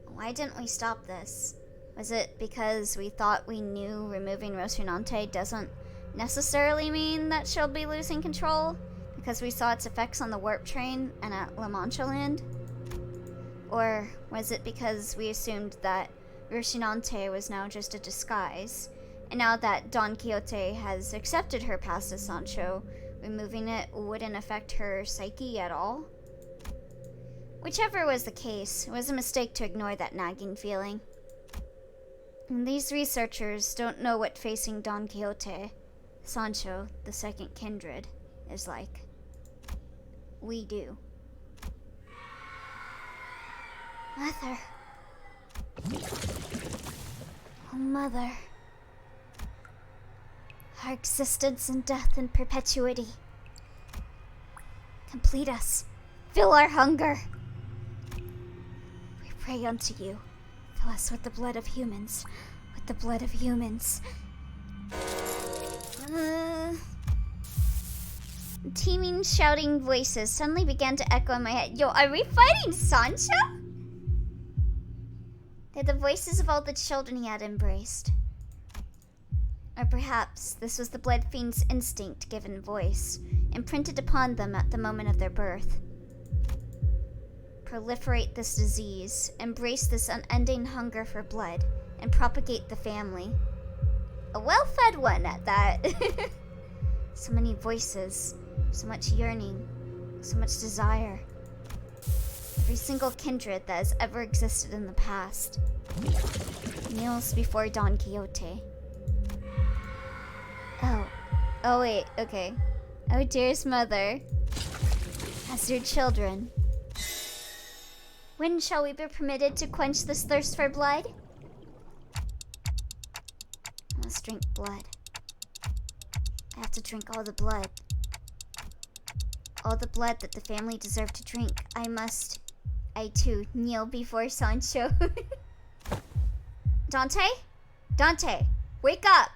Why didn't we stop this? Was it because we thought we knew removing Rocinante doesn't necessarily mean that she'll be losing control? Because we saw its effects on the warp train and at La Mancha Land? Or was it because we assumed that Rocinante was now just a disguise, and now that Don Quixote has accepted her past as Sancho, removing it wouldn't affect her psyche at all? Whichever was the case, it was a mistake to ignore that nagging feeling. And these researchers don't know what facing Don Quixote, Sancho, the second kindred, is like. We do. Mother. Oh, Mother. Our existence and death in perpetuity. Complete us. Fill our hunger. We pray unto you. Fill us with the blood of humans. With the blood of humans. Teeming, shouting voices suddenly began to echo in my head. Yo, are we fighting Sancho? They're the voices of all the children he had embraced. Or perhaps this was the blood fiend's instinct given voice, imprinted upon them at the moment of their birth. Proliferate this disease, embrace this unending hunger for blood, and propagate the family. A well-fed one at that. So many voices, so much yearning, so much desire. Every single kindred that has ever existed in the past kneels before Don Quixote. Oh wait, okay. Oh, dearest mother, as your children, when shall we be permitted to quench this thirst for blood? I must drink blood. I have to drink all the blood. All the blood that the family deserve to drink. I too, kneel before Sancho. Dante? Dante, wake up!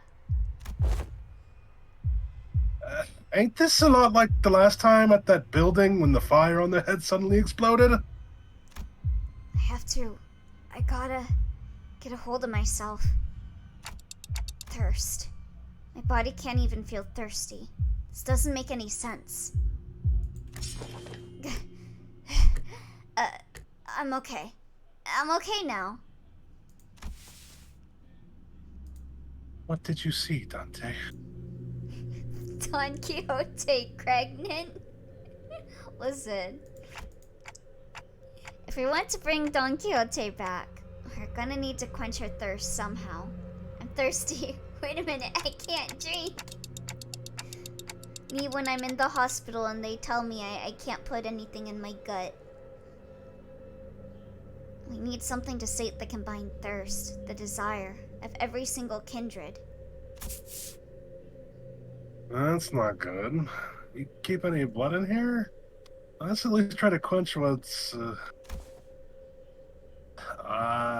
Ain't this a lot like the last time at that building when the fire on their head suddenly exploded? I gotta get a hold of myself. Thirst. My body can't even feel thirsty. This doesn't make any sense. I'm okay. I'm okay now. What did you see, Dante? Don Quixote pregnant? Listen. If we want to bring Don Quixote back, we're gonna need to quench her thirst somehow. I'm thirsty. Wait a minute, I can't drink. Me when I'm in the hospital and they tell me I can't put anything in my gut. We need something to sate the combined thirst, the desire of every single kindred. That's not good. You keep any blood in here? Let's at least try to quench what's...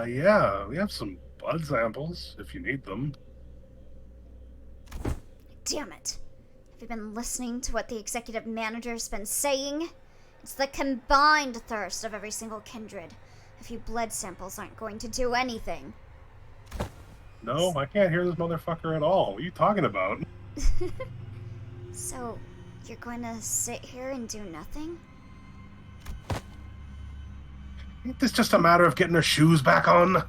yeah, we have some blood samples, if you need them. Damn it. Have you been listening to what the executive manager's been saying? It's the combined thirst of every single kindred. A few blood samples aren't going to do anything. No, I can't hear this motherfucker at all. What are you talking about? So, you're going to sit here and do nothing? Ain't this just a matter of getting her shoes back on?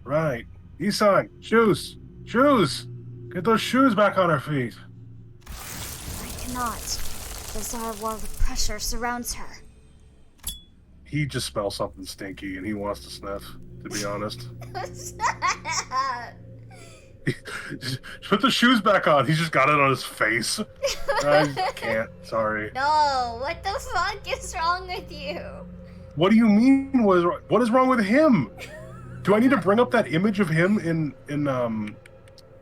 Right. Isan, shoes! Shoes! Get those shoes back on her feet. I cannot. The bizarre wall of pressure surrounds her. He just smells something stinky and he wants to sniff, to be honest. Put the shoes back on. He's just got it on his face. I can't. Sorry. No, what the fuck is wrong with you? What do you mean? What is wrong with him? Do I need to bring up that image of him in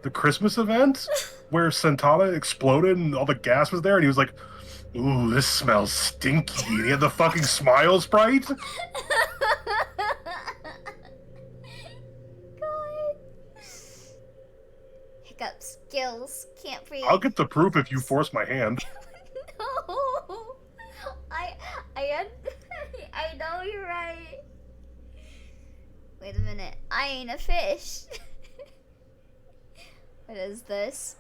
the Christmas event where Santana exploded and all the gas was there and he was like, "Ooh, this smells stinky." And he had the fucking smile sprite. God. Hiccups, gills, can't breathe. I'll get the proof if you force my hand. No, I know you're right. Wait a minute, I ain't a fish. What is this?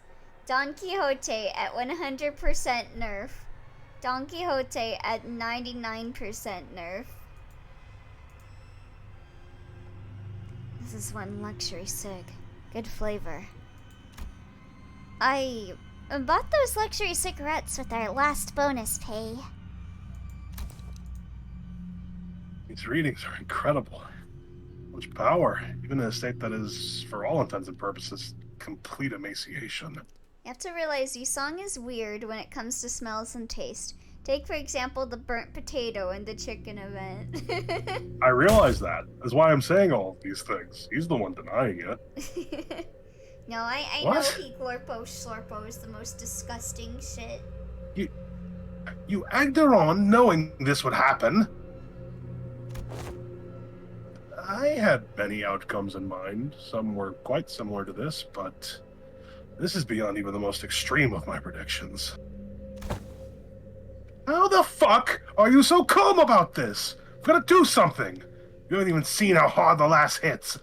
Don Quixote at 100% nerf. Don Quixote at 99% nerf. This is one luxury cig. Good flavor. I bought those luxury cigarettes with our last bonus pay. These readings are incredible. Much power, even in a state that is, for all intents and purposes, complete emaciation. You have to realize Yusong is weird when it comes to smells and taste. Take, for example, the burnt potato in the chicken event. I realize that. That's why I'm saying all of these things. He's the one denying it. No, I know What? he slorpo is the most disgusting shit. You egged her on knowing this would happen. I had many outcomes in mind. Some were quite similar to this, but this is beyond even the most extreme of my predictions. How the fuck are you so calm about this? I've got to do something. You haven't even seen how hard the last hits.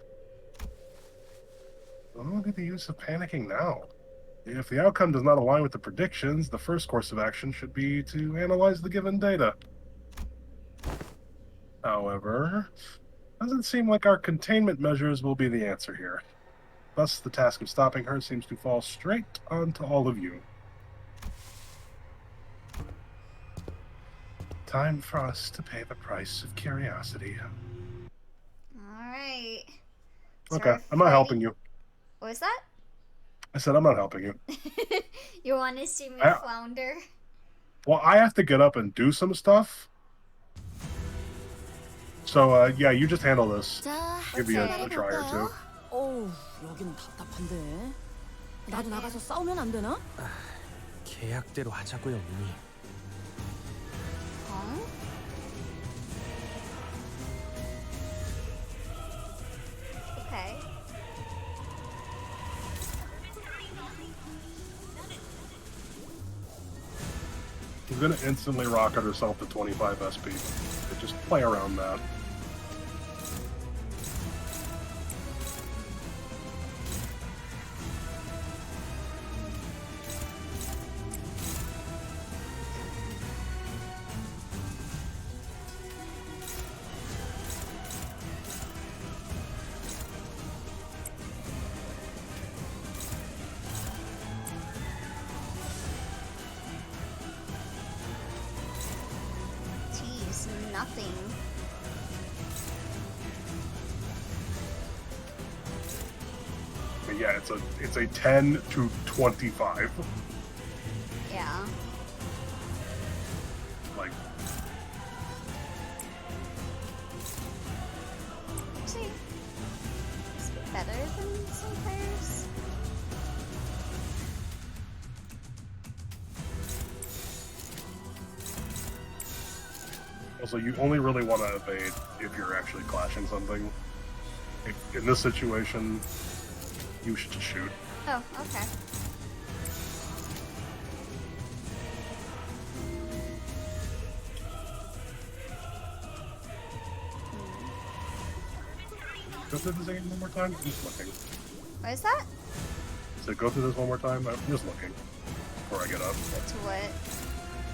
What would be the use of panicking now? If the outcome does not align with the predictions, the first course of action should be to analyze the given data. However, doesn't seem like our containment measures will be the answer here. Thus, the task of stopping her seems to fall straight onto all of you. Time for us to pay the price of curiosity. Alright. Okay, I'm not helping you. What was that? I said I'm not helping you. You want to see me I- flounder? Well, I have to get up and do some stuff. So, yeah, you just handle this. Give you a try or two. 어우, 여기는 답답한데. 나도 나가서 싸우면 안 되나? 계약대로 하자고요, 미니. Huh? Okay. She's gonna instantly rocket herself to 25 SP. So just play around that. Jeez, nothing. But yeah, it's a 10 to 25. Yeah. Like, Actually, this be better than some players. also, you only really want to evade if you're actually clashing something. In this situation, you should just shoot. Oh, okay. Go through this again one more time. I'm just looking. What is that? So go through this one more time. I'm just looking before I get up. To what?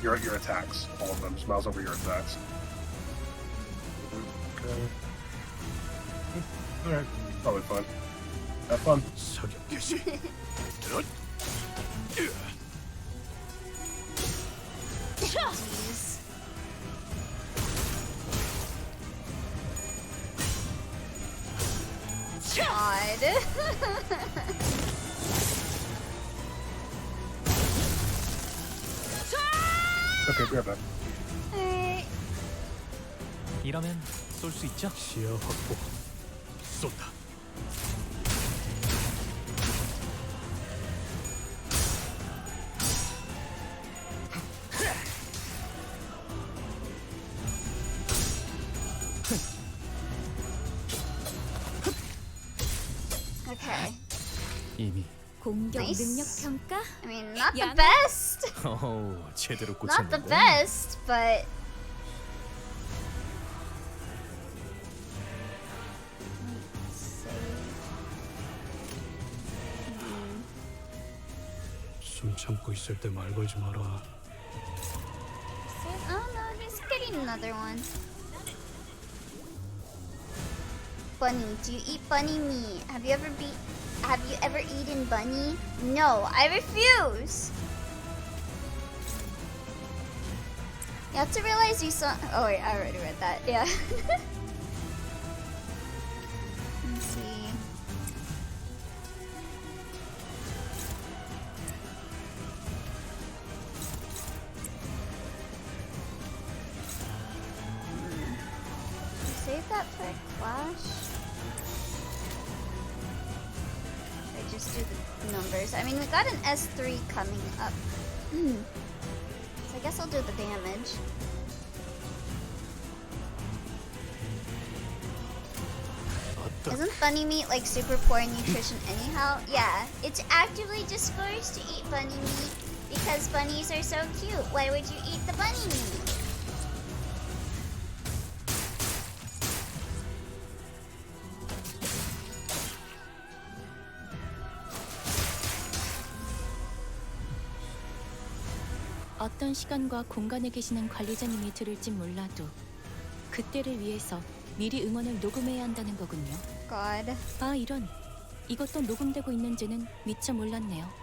Your attacks, all of them. Just mouse over your attacks. Okay. All right, probably fine. Have fun. 사격 개시. 드럿. Jeez. God. Okay, grab that. Alright. 이러면 쏠 수 있죠? 시야 확보. 쏜다. Okay. 이미 공격 Nice. 능력 평가? I mean, not the Yeah. best. 제대로 Not the 꽂혔는데. best, but. Let's see. 숨 참고 있을 때 말 걸지 마라. Oh no, he's getting another one. bunny. Do you eat bunny meat? Have you ever eaten bunny? No, I refuse. You have to realize you saw. Oh wait, I already read that. Yeah. Let's see. Save that for a clash. I just do the numbers. I mean, we got an S3 coming up. So I guess I'll do the damage. Isn't bunny meat like super poor in nutrition anyhow? Yeah, it's actively discouraged to eat bunny meat because bunnies are so cute. Why would you eat the bunny meat? 어떤 시간과 공간에 계시는 관리자님이 들을진 몰라도 그때를 위해서 미리 응원을 녹음해야 한다는 거군요. God. 아, 이런. 이것도 녹음되고 있는지는 미처 몰랐네요.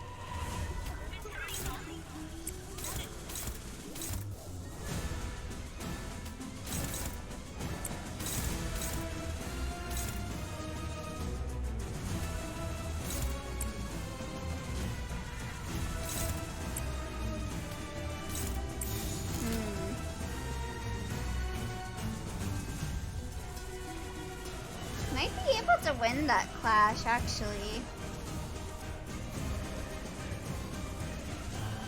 Might be able to win that clash, actually.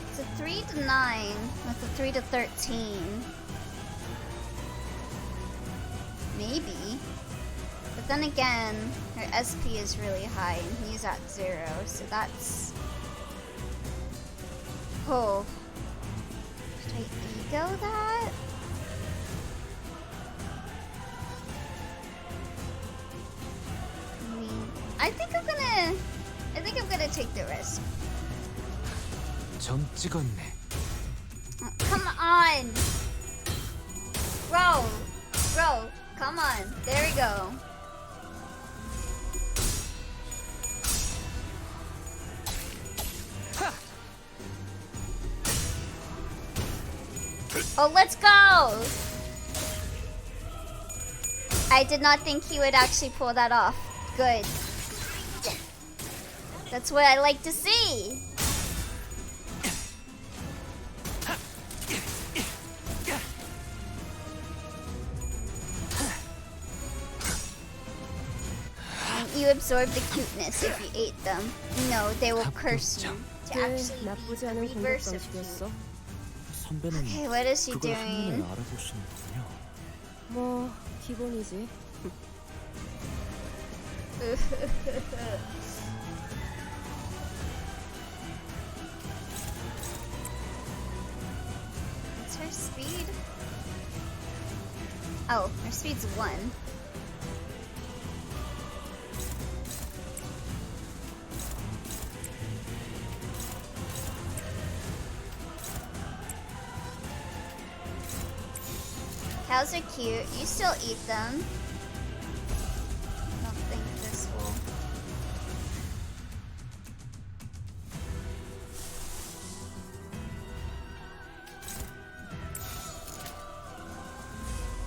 It's a 3 to 9 with a 3 to 13. Maybe. But then again, her SP is really high and he's at 0, so that's... Oh. Should I ego that? I think I'm gonna take the risk. 점 찍었네. Come on! Bro! Bro, come on. There we go. Oh, let's go! I did not think he would actually pull that off. Good. That's what I like to see. And you absorb the cuteness if you ate them. No, they will curse you to actually be the reverse of cute. 선배는 Okay, what is she 그걸 한눈에 doing? 알아보시는군요. 뭐 기본이지. What's her speed? Oh, her speed's 1. Cows are cute. You still eat them. I don't think this will.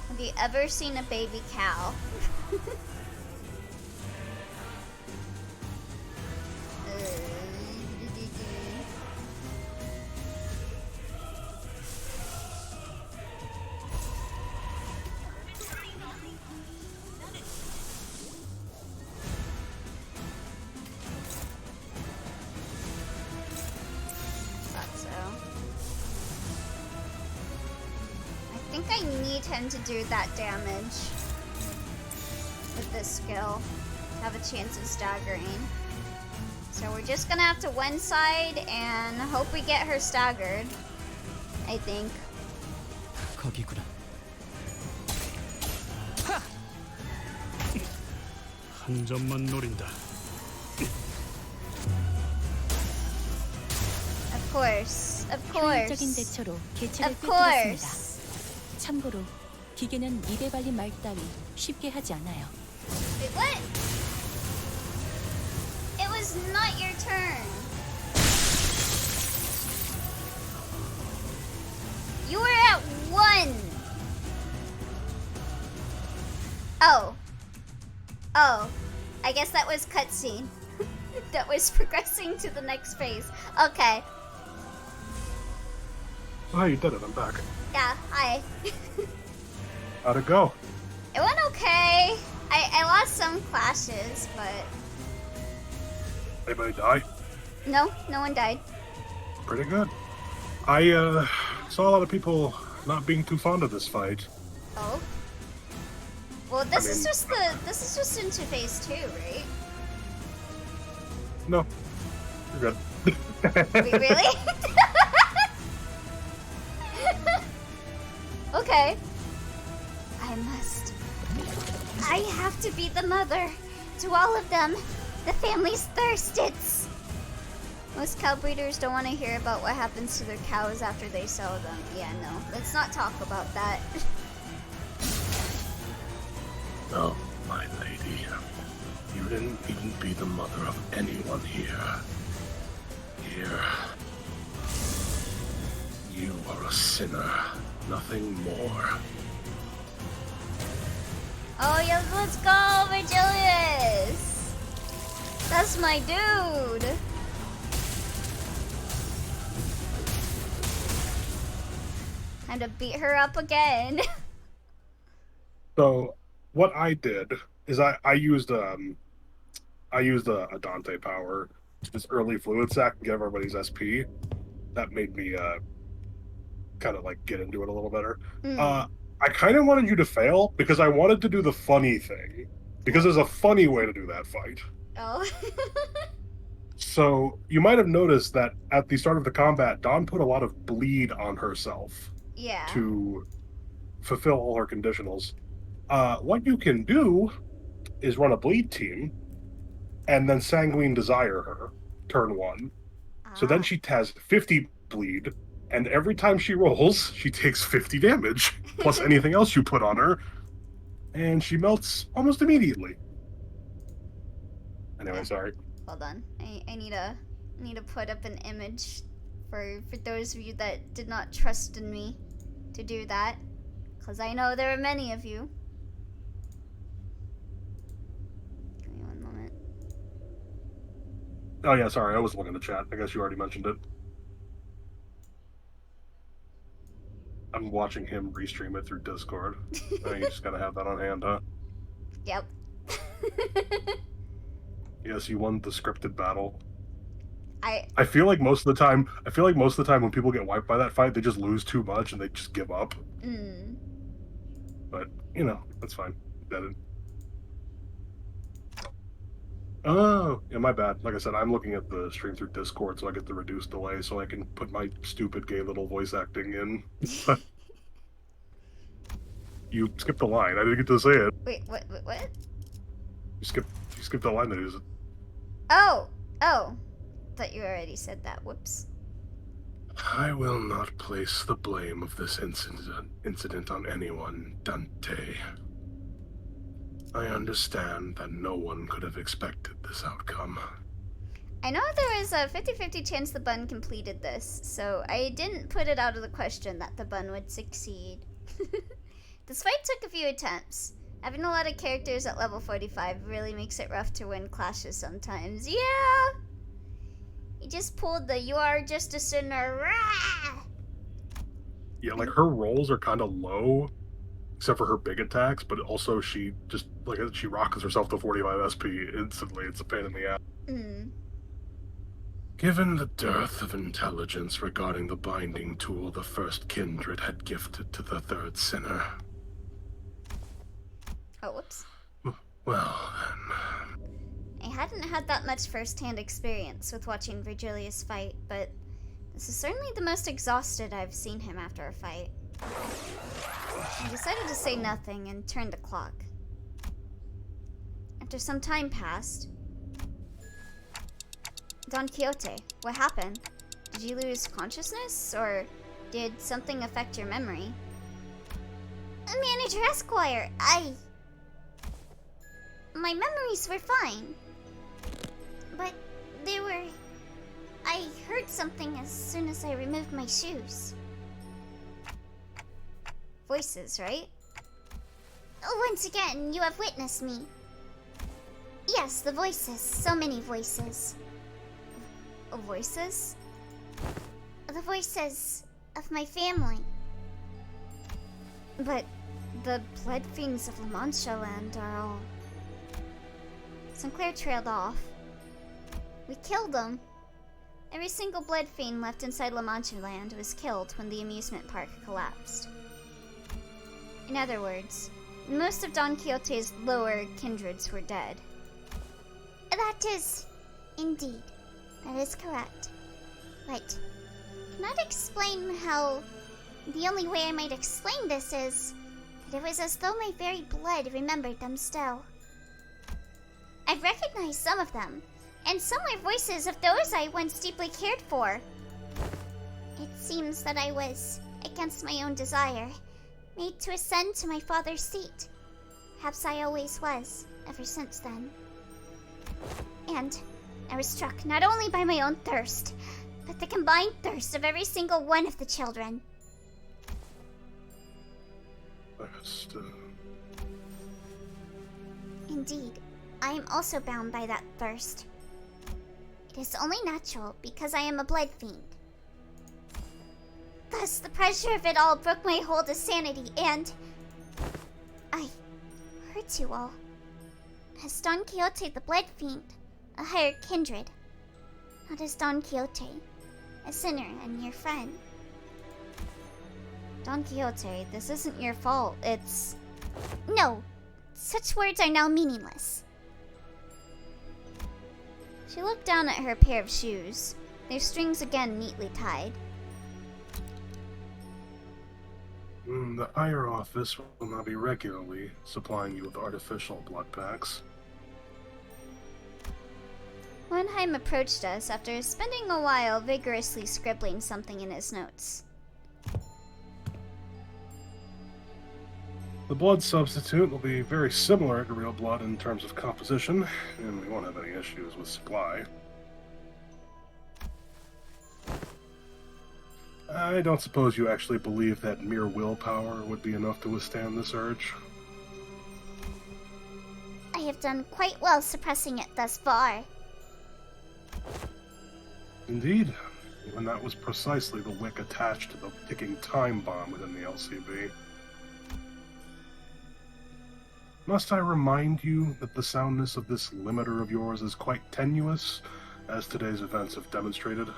Have you ever seen a baby cow? I think I need him to do that damage with this skill to have a chance of staggering. So we're just gonna have to one side and hope we get her staggered, I think. 거기구나. 한 점만 노린다. Of course, of 효율적인 course, 대처로 개체를 of 꿰뚫었습니다. course. 참고로 기계는 입에 발린 말 따위 쉽게 하지 않아요. Wait, what? It was not your turn. You were at 1. Oh. Oh. I guess that was cutscene. That was progressing to the next phase. Okay. Oh, you did it. I'm back. Yeah, hi. How'd it go? It went okay. I lost some clashes, but Anybody die? no one died. Pretty good. I saw a lot of people not being too fond of this fight. Oh. Well, this is just into phase 2, right? No, you're good. Wait, really? Okay. I have to be the mother to all of them. The family's thirstits. Most cow breeders don't want to hear about what happens to their cows after they sell them. Yeah, no. Let's not talk about that. Oh, my lady. You didn't even be the mother of anyone here. Here. You are a sinner. Nothing more. Oh, yes, let's go, Virgilius! That's my dude! Time to beat her up again. So, what I did is I used a Dante power, this early fluid sac and give everybody's SP. That made me kind of like get into it a little better. I kind of wanted you to fail because I wanted to do the funny thing, because there's a funny way to do that fight. Oh. So you might have noticed that at the start of the combat, Dawn put a lot of bleed on herself Yeah. to fulfill all her conditionals. What you can do is run a bleed team and then Sanguine Desire her, turn 1. So then she has 50 bleed, and every time she rolls, she takes 50 damage, plus anything else you put on her, and she melts almost immediately. Anyway, sorry. Hold on. I need to put up an image for those of you that did not trust in me to do that, because I know there are many of you. Give me one moment. Oh yeah, sorry, I was looking at the chat. I guess you already mentioned it. I'm watching him restream it through Discord. You just gotta have that on hand, huh? Yep. Yes, you won the scripted battle. I feel like most of the time when people get wiped by that fight, they just lose too much and they just give up. But, you know, that's fine. Did it. Oh, yeah, my bad. Like I said, I'm looking at the stream through Discord, so I get the reduced delay, so I can put my stupid gay little voice acting in. You skipped the line. I didn't get to say it. Wait, what? You skipped the line that is. Oh. Thought you already said that. Whoops. I will not place the blame of this incident on anyone, Dante. I understand that no one could have expected this outcome. I know there was a 50-50 chance the bun completed this, so I didn't put it out of the question that the bun would succeed. This fight took a few attempts. Having a lot of characters at level 45 really makes it rough to win clashes sometimes. Yeah! You just pulled the "you are just a sinner." Rah! Yeah, like her rolls are kind of low, except for her big attacks, but also she just, like, she rockets herself to 45 SP instantly. It's a pain in the ass. Given the dearth of intelligence regarding the binding tool the first kindred had gifted to the third sinner. Oh, whoops. Well, then. I hadn't had that much first-hand experience with watching Virgilius fight, but this is certainly the most exhausted I've seen him after a fight. I decided to say nothing and turned the clock. After some time passed... Don Quixote, what happened? Did you lose consciousness, or did something affect your memory? Manager Esquire, my memories were fine. But they were... I heard something as soon as I removed my shoes. Voices, right? Oh, once again, you have witnessed me. Yes, the voices. So many voices. Voices? The voices of my family. But the blood fiends of La Mancha Land are all... Sinclair trailed off. We killed them. Every single blood fiend left inside La Mancha Land was killed when the amusement park collapsed. In other words, most of Don Quixote's lower kindreds were dead. That is... indeed. That is correct. But... cannot explain how... The only way I might explain this is... that it was as though my very blood remembered them still. I've recognized some of them, and some were voices of those I once deeply cared for. It seems that I was, against my own desire, made to ascend to my father's seat. Perhaps I always was, ever since then. And I was struck not only by my own thirst, but the combined thirst of every single one of the children. Indeed, I am also bound by that thirst. It is only natural because I am a blood fiend. Thus, the pressure of it all broke my hold of sanity, and I hurt you all. As Don Quixote the Blood Fiend, a higher kindred. Not as Don Quixote, a sinner and your friend. Don Quixote, this isn't your fault, it's... No, such words are now meaningless. She looked down at her pair of shoes, their strings again neatly tied. The higher office will now be regularly supplying you with artificial blood packs. Wenheim approached us after spending a while vigorously scribbling something in his notes. The blood substitute will be very similar to real blood in terms of composition, and we won't have any issues with supply. I don't suppose you actually believe that mere willpower would be enough to withstand this urge? I have done quite well suppressing it thus far. Indeed, and that was precisely the wick attached to the ticking time bomb within the LCB. Must I remind you that the soundness of this limiter of yours is quite tenuous, as today's events have demonstrated?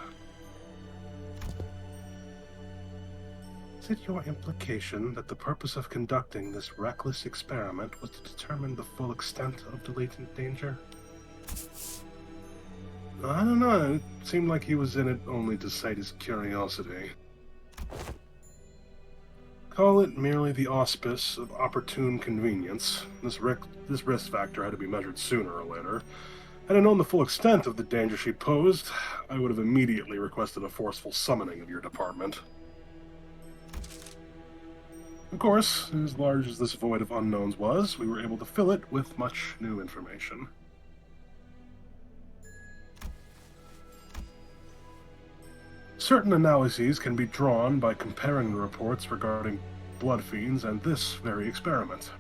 Is it your implication that the purpose of conducting this reckless experiment was to determine the full extent of the latent danger? I don't know, it seemed like he was in it only to cite his curiosity. Call it merely the auspice of opportune convenience. This risk factor had to be measured sooner or later. Had I known the full extent of the danger she posed, I would have immediately requested a forceful summoning of your department. Of course, as large as this void of unknowns was, we were able to fill it with much new information. Certain analyses can be drawn by comparing the reports regarding blood fiends and this very experiment.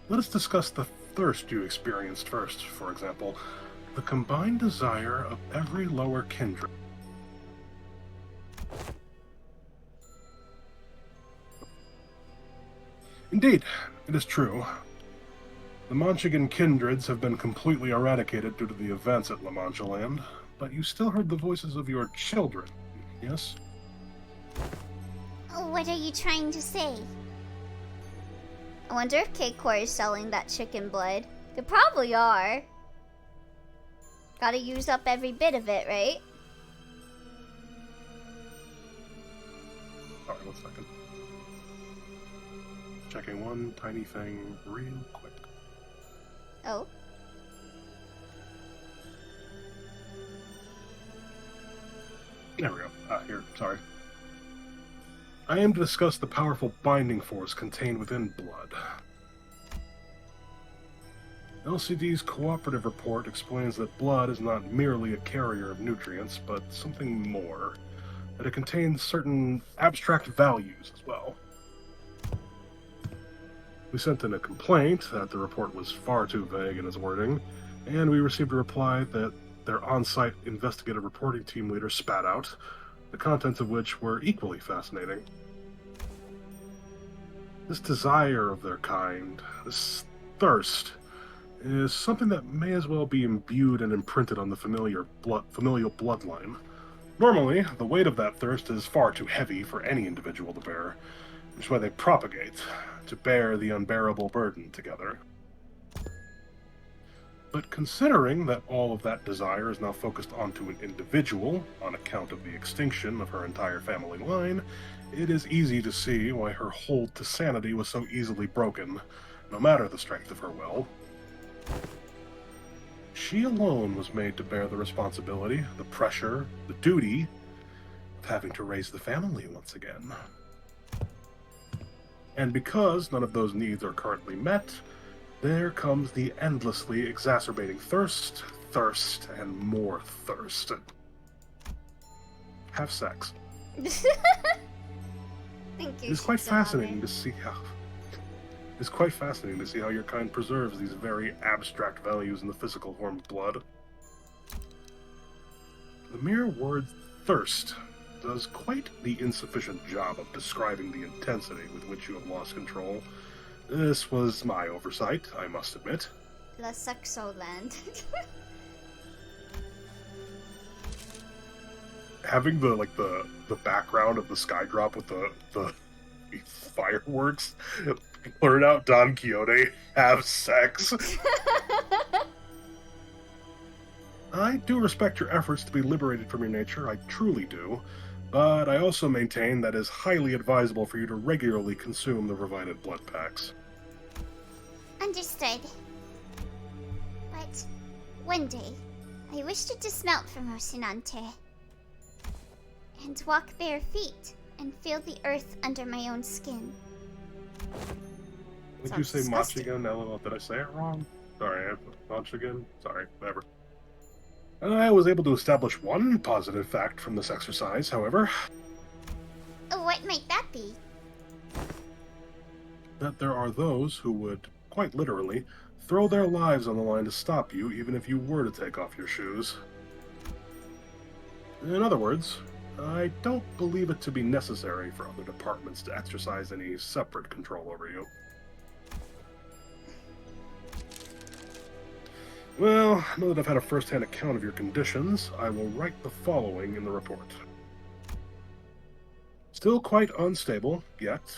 Let us discuss the thirst you experienced first, for example. The combined desire of every lower kindred. Indeed, it is true. The Manchigan kindreds have been completely eradicated due to the events at La Mancha Land, but you still heard the voices of your children, yes? What are you trying to say? I wonder if K-Core is selling that chicken blood. They probably are. Gotta use up every bit of it, right? Sorry, 1 second. Checking one tiny thing real quick. Oh. There we go. Here, sorry. I aim to discuss the powerful binding force contained within blood. LCD's cooperative report explains that blood is not merely a carrier of nutrients, but something more. That it contains certain abstract values as well. We sent in a complaint that the report was far too vague in its wording, and we received a reply that their on-site investigative reporting team leader spat out, the contents of which were equally fascinating. This desire of their kind, this thirst, is something that may as well be imbued and imprinted on the familial bloodline. Normally, the weight of that thirst is far too heavy for any individual to bear, which is why they propagate, to bear the unbearable burden together. But considering that all of that desire is now focused onto an individual, on account of the extinction of her entire family line, it is easy to see why her hold to sanity was so easily broken, no matter the strength of her will. She alone was made to bear the responsibility, the pressure, the duty of having to raise the family once again. And because none of those needs are currently met, there comes the endlessly exacerbating thirst, and more thirst. Have sex. Thank you. It's quite fascinating to see how your kind preserves these very abstract values in the physical form of blood. The mere word thirst does quite the insufficient job of describing the intensity with which you have lost control. This was my oversight, I must admit. La Sexoland. Having the background of the sky drop with the fireworks, blurred out Don Quixote, have sex. I do respect your efforts to be liberated from your nature, I truly do, but I also maintain that it is highly advisable for you to regularly consume the provided blood packs. Understood. But one day, I wish to dismount from Rocinante and walk bare feet and feel the earth under my own skin. Would you say Mach disgusting. again? LOL, did I say it wrong? Sorry, Mach again? Sorry, whatever. I was able to establish one positive fact from this exercise, however. What might that be? That there are those who would, quite literally, throw their lives on the line to stop you even if you were to take off your shoes. In other words, I don't believe it to be necessary for other departments to exercise any separate control over you. Well, now that I've had a first-hand account of your conditions, I will write the following in the report. Still quite unstable, yet,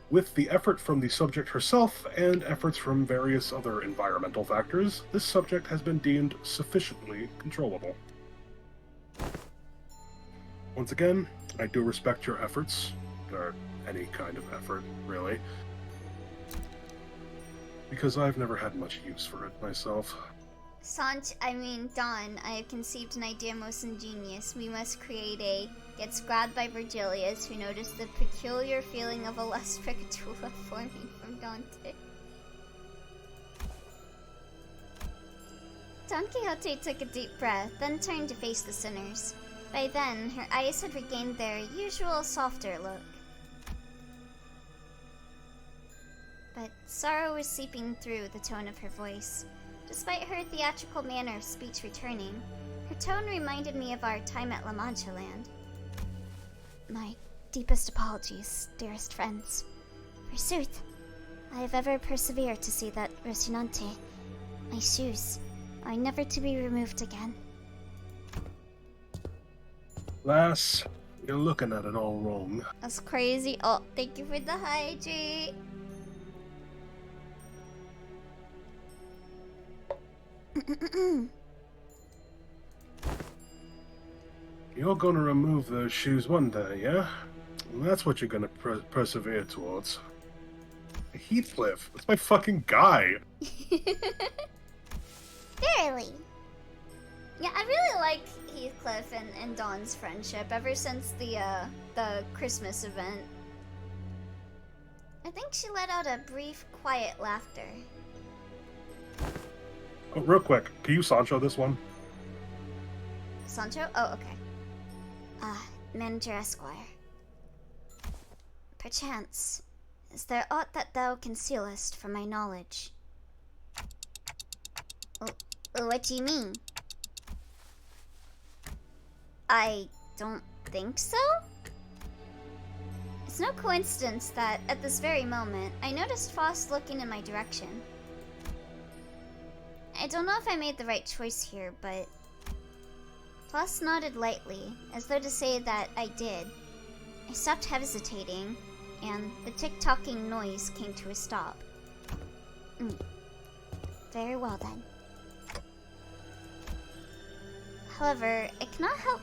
with the effort from the subject herself and efforts from various other environmental factors, this subject has been deemed sufficiently controllable. Once again, I do respect your efforts, or any kind of effort, really, because I've never had much use for it myself. Don, I have conceived an idea most ingenious. We must create a gets grabbed by Virgilius, who noticed the peculiar feeling of a lust fricatula forming from Dante. Don Quixote took a deep breath, then turned to face the sinners. By then, her eyes had regained their usual softer look. But sorrow was seeping through the tone of her voice. Despite her theatrical manner of speech returning, her tone reminded me of our time at La Mancha Land. My deepest apologies, dearest friends. Forsooth, I have ever persevered to see that Rocinante, my shoes, are never to be removed again. Lass, you're looking at it all wrong. That's crazy. Oh, thank you for the hydrate. You're gonna remove those shoes one day, yeah? And that's what you're gonna persevere towards. Heathcliff, that's my fucking guy. Verily. Yeah, I really like Heathcliff and Dawn's friendship ever since the Christmas event. I think she let out a brief, quiet laughter. Oh, real quick, can you Sancho this one? Sancho? Oh, okay. Manager Esquire. Perchance, is there aught that thou concealest from my knowledge? What do you mean? I don't think so? It's no coincidence that, at this very moment, I noticed Faust looking in my direction. I don't know if I made the right choice here, but... Faust nodded lightly, as though to say that I did. I stopped hesitating, and the tick-tocking noise came to a stop. Very well then. However, I cannot help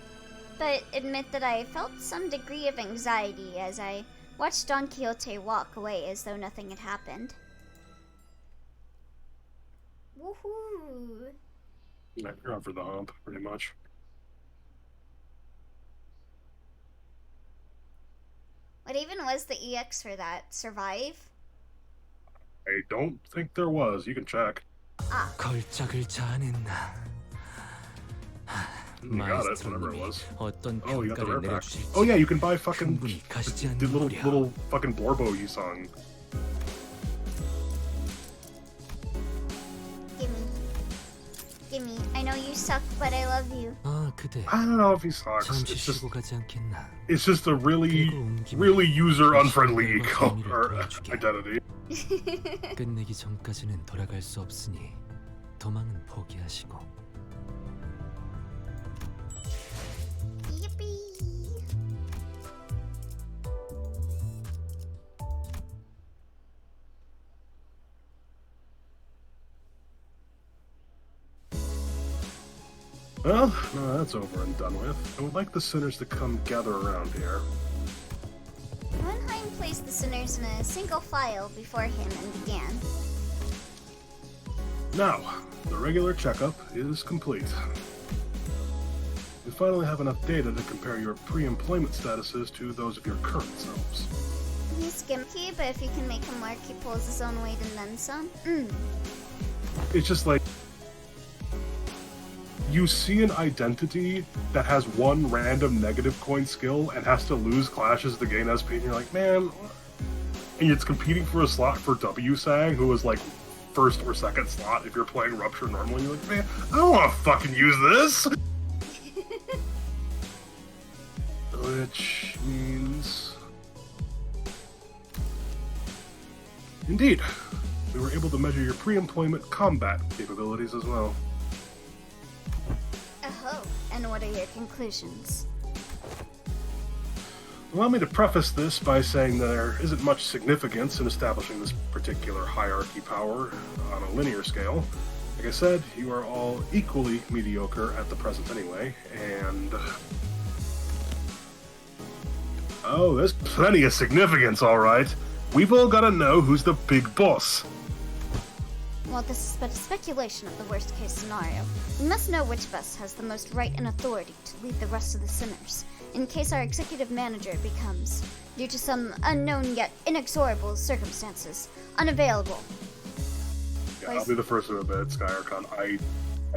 but admit that I felt some degree of anxiety as I watched Don Quixote walk away as though nothing had happened. Woohoo! Yeah, you're up for the hump, pretty much. What even was the EX for that? Survive? I don't think there was. You can check. 걸작을 자아낸 나. You got it, whatever it was. 어떤 Oh, you got the 평가를 rare pack. 내려주실지 Oh yeah, you can buy fucking 충분히 가시지 the 않는 무려. little fucking Borbo you sung. Gimme. I know you suck, but I love you. 아, 그대. I don't know if he sucks. 잠시 It's just 쉬고 가지 않겠나? it's just a really user unfriendly identity. 끝내기 전까지는 돌아갈 수 없으니 도망은 포기하시고. Yippee! Well, no, that's over and done with. I would like the sinners to come gather around here. Hohenheim placed the sinners in a single file before him and began. Now, the regular checkup is complete. You finally have enough data to compare your pre-employment statuses to those of your current selves. He's gimmicky, but if you can make him work, he pulls his own weight and then some. It's just like you see an identity that has one random negative coin skill and has to lose clashes to gain SP, and you're like, man, and it's competing for a slot for WSAG, who is like first or second slot if you're playing Rupture normally. You're like, man, I don't want to fucking use this. Which means, indeed, we were able to measure your pre-employment combat capabilities as well. Oh, and what are your conclusions? Allow me to preface this by saying there isn't much significance in establishing this particular hierarchy power on a linear scale. Like I said, you are all equally mediocre at the present anyway, and... Oh, there's plenty of significance, alright. We've all gotta know who's the big boss. Well, this is but a speculation of the worst-case scenario. We must know which of us has the most right and authority to lead the rest of the sinners, in case our executive manager becomes, due to some unknown yet inexorable circumstances, unavailable. Yeah, I'll be the first to admit, Skyrcon, I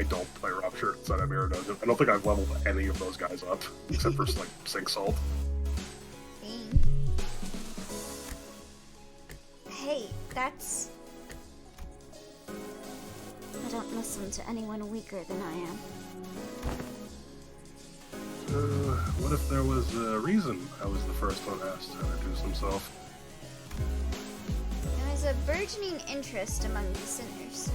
don't play Rupture inside of Mirror Dungeon. I don't think I've leveled any of those guys up, except for, like, Sink Salt. Hey, that's... I don't listen to anyone weaker than I am. What if there was a reason I was the first one asked to introduce himself? There was a burgeoning interest among the sinners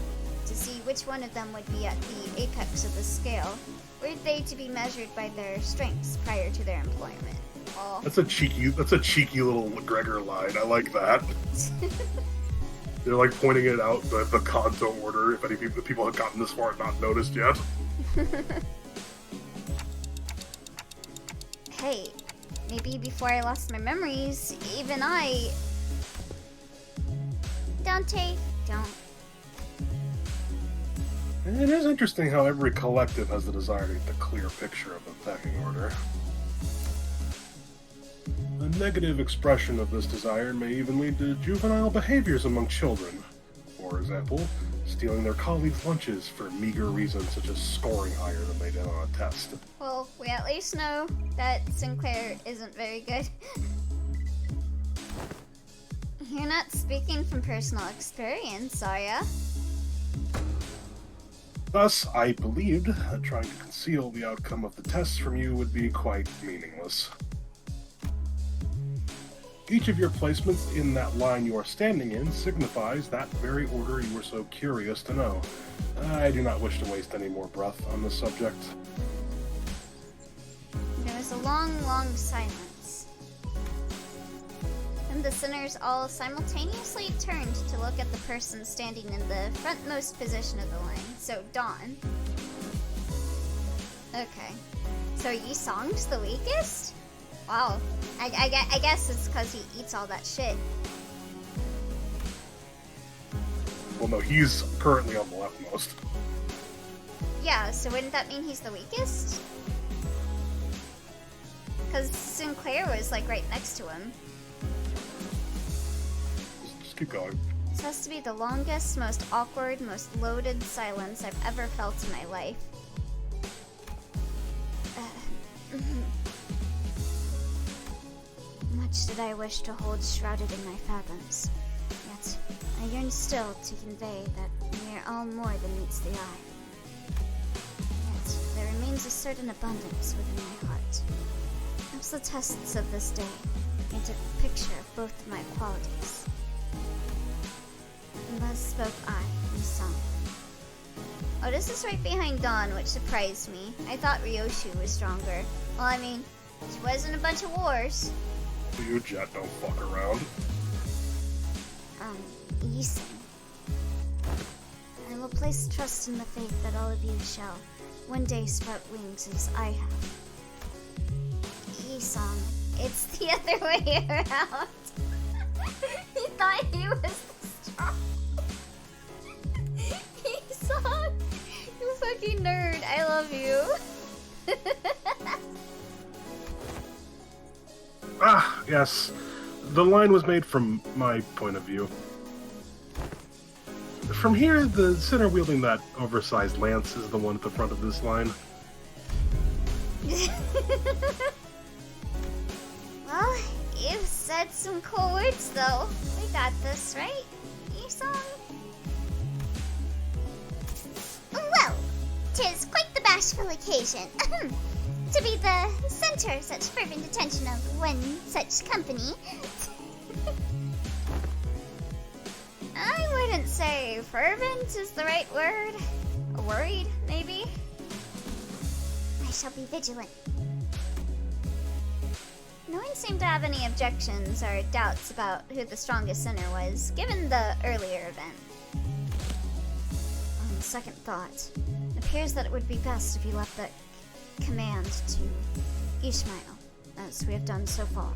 to see which one of them would be at the apex of the scale, were they to be measured by their strengths prior to their employment. Oh. That's a cheeky little McGregor line. I like that. They're like pointing it out, the Kanto order, if any people have gotten this far and not noticed yet. Hey, maybe before I lost my memories, even I... Dante, don't. It is interesting how every collective has the desire to get the clear picture of the pecking order. A negative expression of this desire may even lead to juvenile behaviors among children. For example, stealing their colleagues' lunches for meager reasons such as scoring higher than they did on a test. Well, we at least know that Sinclair isn't very good. You're not speaking from personal experience, are ya? Thus, I believed that trying to conceal the outcome of the tests from you would be quite meaningless. Each of your placements in that line you are standing in signifies that very order you were so curious to know. I do not wish to waste any more breath on this subject. There was a long, long silence. Then the sinners all simultaneously turned to look at the person standing in the frontmost position of the line. So, Dawn. Okay. So Yi Song's the weakest? Wow. I guess it's because he eats all that shit. Well, no, he's currently on the leftmost. Yeah, so wouldn't that mean he's the weakest? Because Sinclair was, like, right next to him. Just keep going. This has to be the longest, most awkward, most loaded silence I've ever felt in my life. Much did I wish to hold shrouded in my fathoms, yet I yearn still to convey that we are all more than meets the eye. Yet there remains a certain abundance within my heart. Perhaps the tests of this day paint a picture of both of my qualities. And thus spoke I in song. Oh, this is right behind Dawn, which surprised me. I thought Ryoshu was stronger. Well, I mean, she was in a bunch of wars. You Jet don't fuck around. Yisun. I will place trust in the faith that all of you shall one day sprout wings as I have. Yisong, it's the other way around. He thought he was the strong. Yisong, you fucking nerd. I love you. Ah, yes. The line was made from my point of view. From here, the sinner wielding that oversized lance is the one at the front of this line. Well, you've said some cool words, though. We got this, right? Yisong? Well, 'tis quite the bashful occasion. To be the center of such fervent attention of one such company. I wouldn't say fervent is the right word. Worried, maybe? I shall be vigilant. No one seemed to have any objections or doubts about who the strongest sinner was, given the earlier event. On second thought, it appears that it would be best if you left the command to Ishmael, as we have done so far.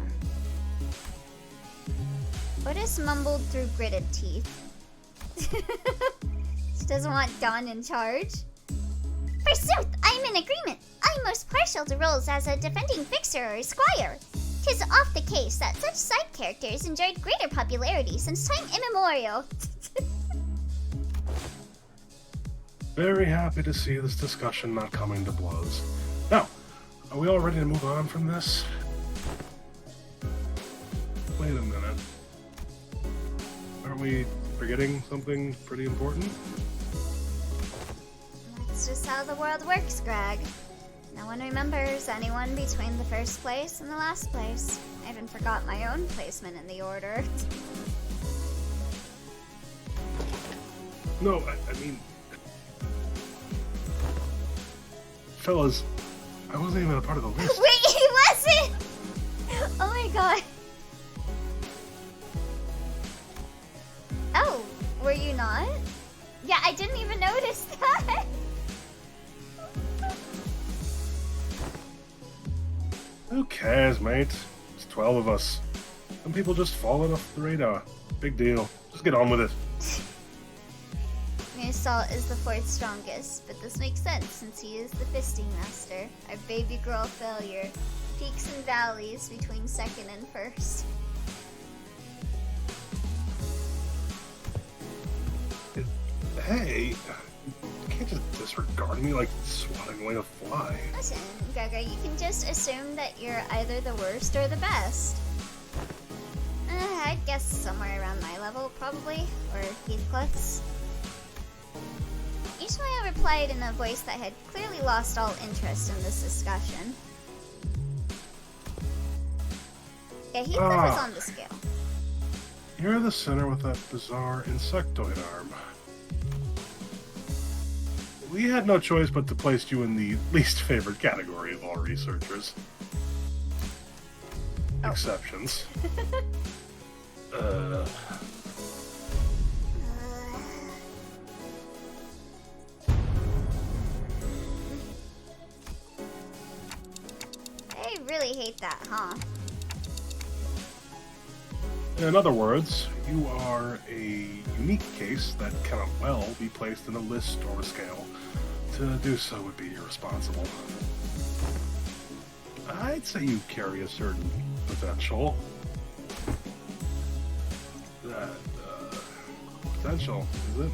Otis mumbled through gritted teeth. She doesn't want Dawn in charge. Forsooth, I am in agreement. I am most partial to roles as a defending fixer or squire. 'Tis oft the case that such side characters enjoyed greater popularity since time immemorial. Very happy to see this discussion not coming to blows. Now, are we all ready to move on from this? Wait a minute. Aren't we forgetting something pretty important? That's just how the world works, Greg. No one remembers anyone between the first place and the last place. I even forgot my own placement in the order. No, I mean... Fellas, I wasn't even a part of the list. Wait, he wasn't! Oh my god. Oh, were you not? Yeah, I didn't even notice that. Who cares, mate? It's 12 of us. Some people just falling off the radar. Big deal. Just get on with it. Assault is the 4th strongest, but this makes sense since he is the fisting master. Our baby girl failure. Peaks and valleys between 2nd and 1st. Hey, you can't just disregard me like swatting away a fly. Listen, Gregor, you can just assume that you're either the worst or the best. I'd guess somewhere around my level, probably, or Heathcliff's. Each way I replied in a voice that had clearly lost all interest in this discussion. Yeah, Heathcliff was on the scale. You're the center with that bizarre insectoid arm. We had no choice but to place you in the least favorite category of all researchers. Oh. Exceptions. I really hate that, huh? In other words, you are a unique case that cannot well be placed in a list or a scale. To do so would be irresponsible. I'd say you carry a certain potential. That, potential, is it?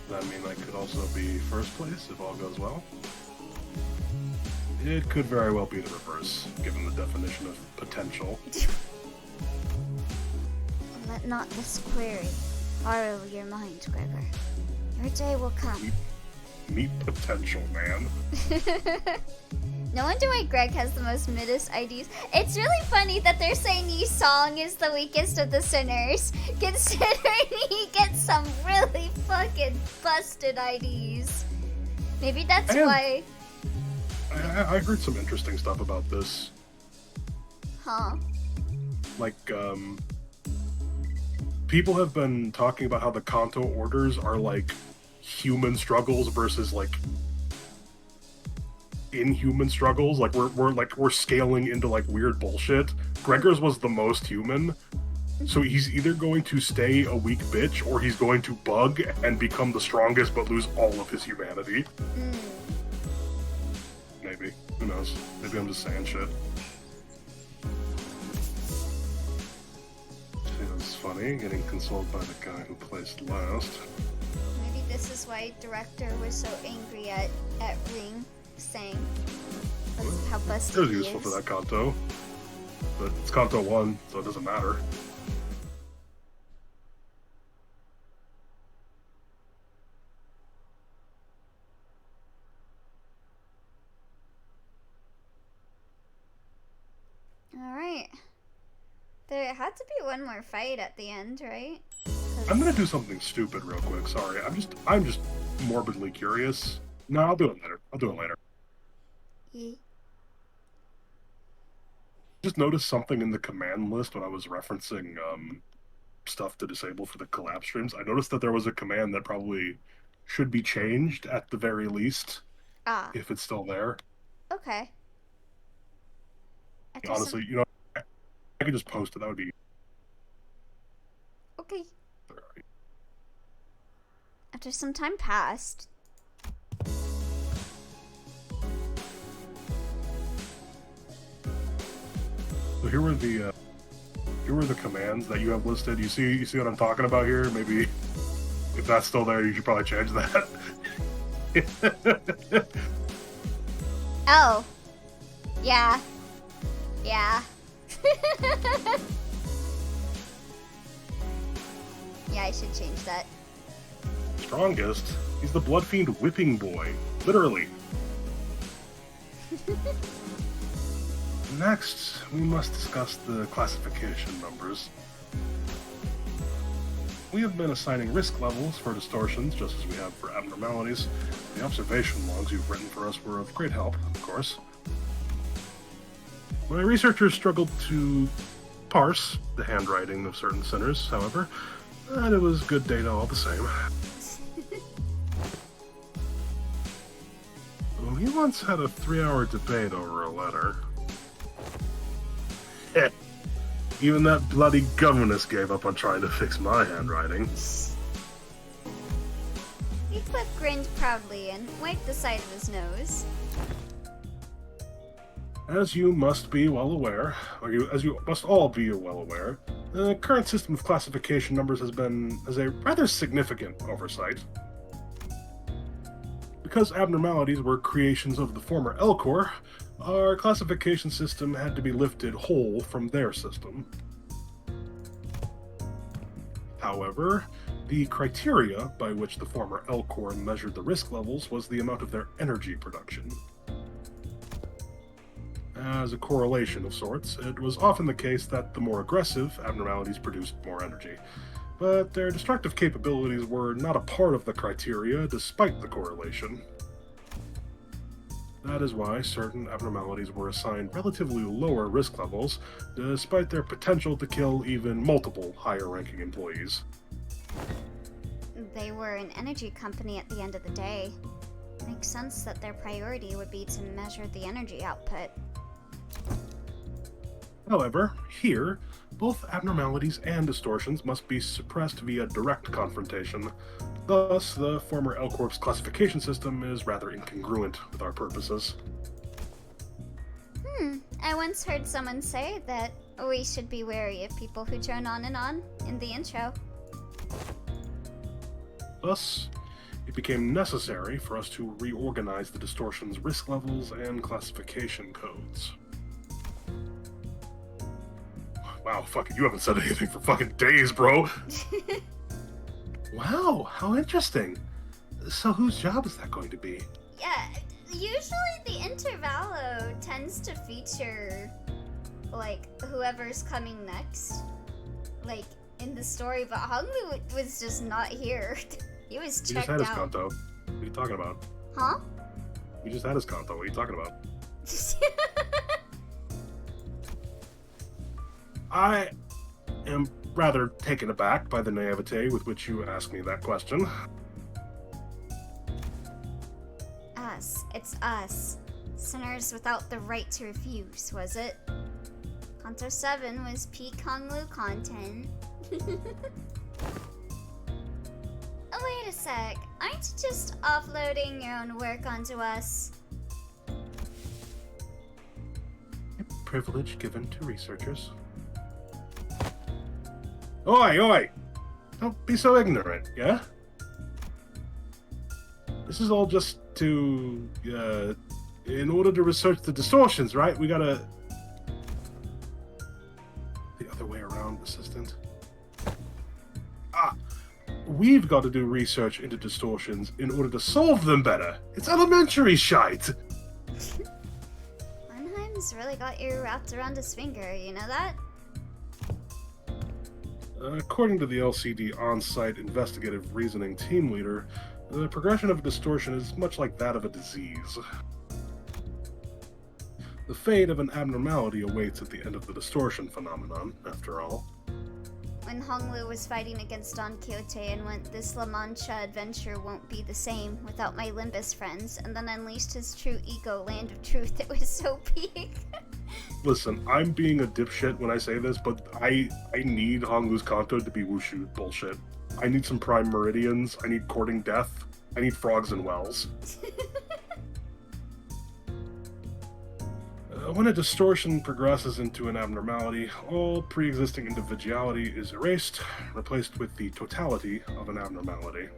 Does that mean I could also be first place if all goes well? It could very well be the reverse, given the definition of potential. Let not this query borrow your mind, Gregor. Your day will come. Meet potential, man. No wonder why Greg has the most midist IDs. It's really funny that they're saying Yi Song is the weakest of the sinners, considering he gets some really fucking busted IDs. Maybe that's why... I heard some interesting stuff about this. Huh? Like, people have been talking about how the Kanto orders are like human struggles versus like inhuman struggles. Like we're scaling into like weird bullshit. Gregor's was the most human, so he's either going to stay a weak bitch or he's going to bug and become the strongest but lose all of his humanity. Maybe. Who knows? Maybe I'm just saying shit. Feels funny getting consoled by the guy who placed last. Maybe this is why director was so angry at Ring, saying how busted It was he useful is. for that Kanto. But it's Kanto 1, so it doesn't matter. Alright. There had to be one more fight at the end, right? I'm gonna do something stupid real quick, sorry. I'm just morbidly curious. No, I'll do it later. Yeah. Just noticed something in the command list when I was referencing stuff to disable for the collab streams. I noticed that there was a command that probably should be changed at the very least. Ah. If it's still there. Okay. Honestly, you know, I could just post it. That would be... Okay. After some time passed. So here were the commands that you have listed. You see what I'm talking about here? Maybe if that's still there, you should probably change that. Oh. Yeah. Yeah. Yeah, I should change that. Strongest? He's the Blood Fiend whipping boy. Literally. Next, we must discuss the classification numbers. We have been assigning risk levels for distortions, just as we have for abnormalities. The observation logs you've written for us were of great help, of course. My researchers struggled to parse the handwriting of certain sinners, however, and it was good data all the same. We once had a 3-hour debate over a letter. Even that bloody governess gave up on trying to fix my handwriting. grinned proudly and wiped the side of his nose. As you must be well aware, as you must all be well aware, the current system of classification numbers has a rather significant oversight. Because abnormalities were creations of the former Elcor, our classification system had to be lifted whole from their system. However, the criteria by which the former Elcor measured the risk levels was the amount of their energy production. As a correlation of sorts, it was often the case that the more aggressive abnormalities produced more energy, but their destructive capabilities were not a part of the criteria despite the correlation. That is why certain abnormalities were assigned relatively lower risk levels, despite their potential to kill even multiple higher-ranking employees. They were an energy company at the end of the day. Makes sense that their priority would be to measure the energy output. However, here, both abnormalities and distortions must be suppressed via direct confrontation. Thus, the former L-Corp's classification system is rather incongruent with our purposes. I once heard someone say that we should be wary of people who turn on and on in the intro. Thus, it became necessary for us to reorganize the distortion's risk levels and classification codes. Wow, fucking, you haven't said anything for fucking days, bro! Wow, how interesting. So whose job is that going to be? Yeah, usually the intervallo tends to feature, like, whoever's coming next. Like, in the story, but Honglu was just not here. He was We checked just had his out. Kanto. What are you talking about? Huh? We just had his Kanto. What are you talking about? I am rather taken aback by the naivete with which you asked me that question. Us. It's us. Sinners without the right to refuse, was it? Kanto 7 was peak Honglu content. Oh, wait a sec. Aren't you just offloading your own work onto us? A privilege given to researchers. Oi, oi! Don't be so ignorant, yeah? This is all just to, in order to research the distortions, right? We gotta... The other way around, assistant. We've got to do research into distortions in order to solve them better. It's elementary shite! Mannheim's really got you wrapped around his finger, you know that? According to the LCD on-site investigative reasoning team leader, the progression of distortion is much like that of a disease. The fate of an abnormality awaits at the end of the distortion phenomenon, after all. When Honglu was fighting against Don Quixote and went, "This La Mancha adventure won't be the same without my Limbus friends," and then unleashed his true ego, Land of Truth, it was so peak. Listen, I'm being a dipshit when I say this, but I need Honglu's Kanto to be wushu bullshit. I need some prime meridians, I need courting death, I need frogs and wells. When a distortion progresses into an abnormality, all pre-existing individuality is erased, replaced with the totality of an abnormality.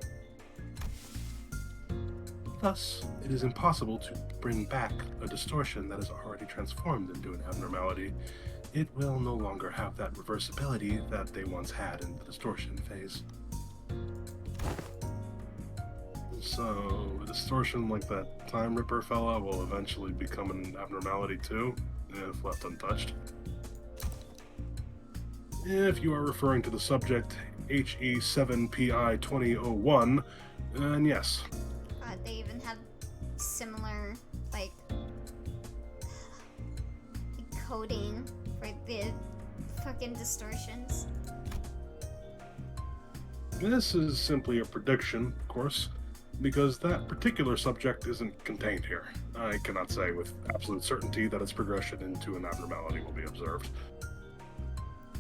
Thus, it is impossible to bring back a distortion that is already transformed into an abnormality. It will no longer have that reversibility that they once had in the distortion phase. So, a distortion like that Time Ripper fella will eventually become an abnormality too, if left untouched. If you are referring to the subject HE7PI2001, then yes. They even have similar, like, coding for the fucking distortions. This is simply a prediction, of course, because that particular subject isn't contained here. I cannot say with absolute certainty that its progression into an abnormality will be observed.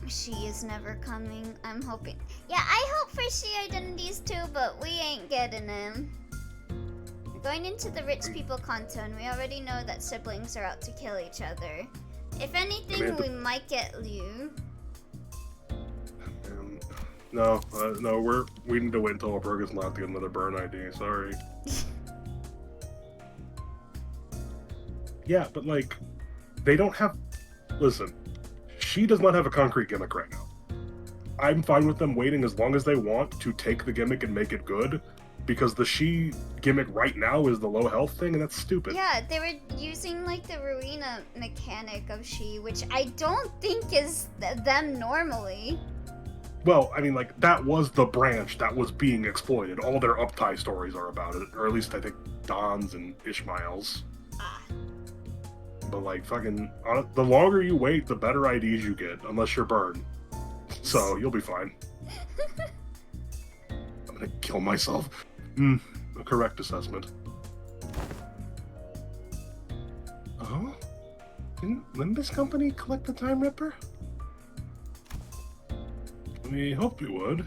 She is never coming. I'm hoping. Yeah, I hope for she identities too, but we ain't getting them. Going into the rich people content, we already know that siblings are out to kill each other. If anything, we might get Liu. No, we need to wait until Alberg is not to get another burn ID. Sorry. Yeah, but like, they don't have. Listen, she does not have a concrete gimmick right now. I'm fine with them waiting as long as they want to take the gimmick and make it good, because the she gimmick right now is the low health thing, and that's stupid. Yeah, they were using like the Ruina mechanic of she, which I don't think is them normally. Well, I mean, like, that was the branch that was being exploited. All their uptie stories are about it, or at least I think Don's and Ishmael's. But like, fucking, the longer you wait, the better IDs you get, unless you're burned. So, you'll be fine. I'm gonna kill myself. A correct assessment. Oh? Didn't Limbus Company collect the Time Ripper? We hoped we would.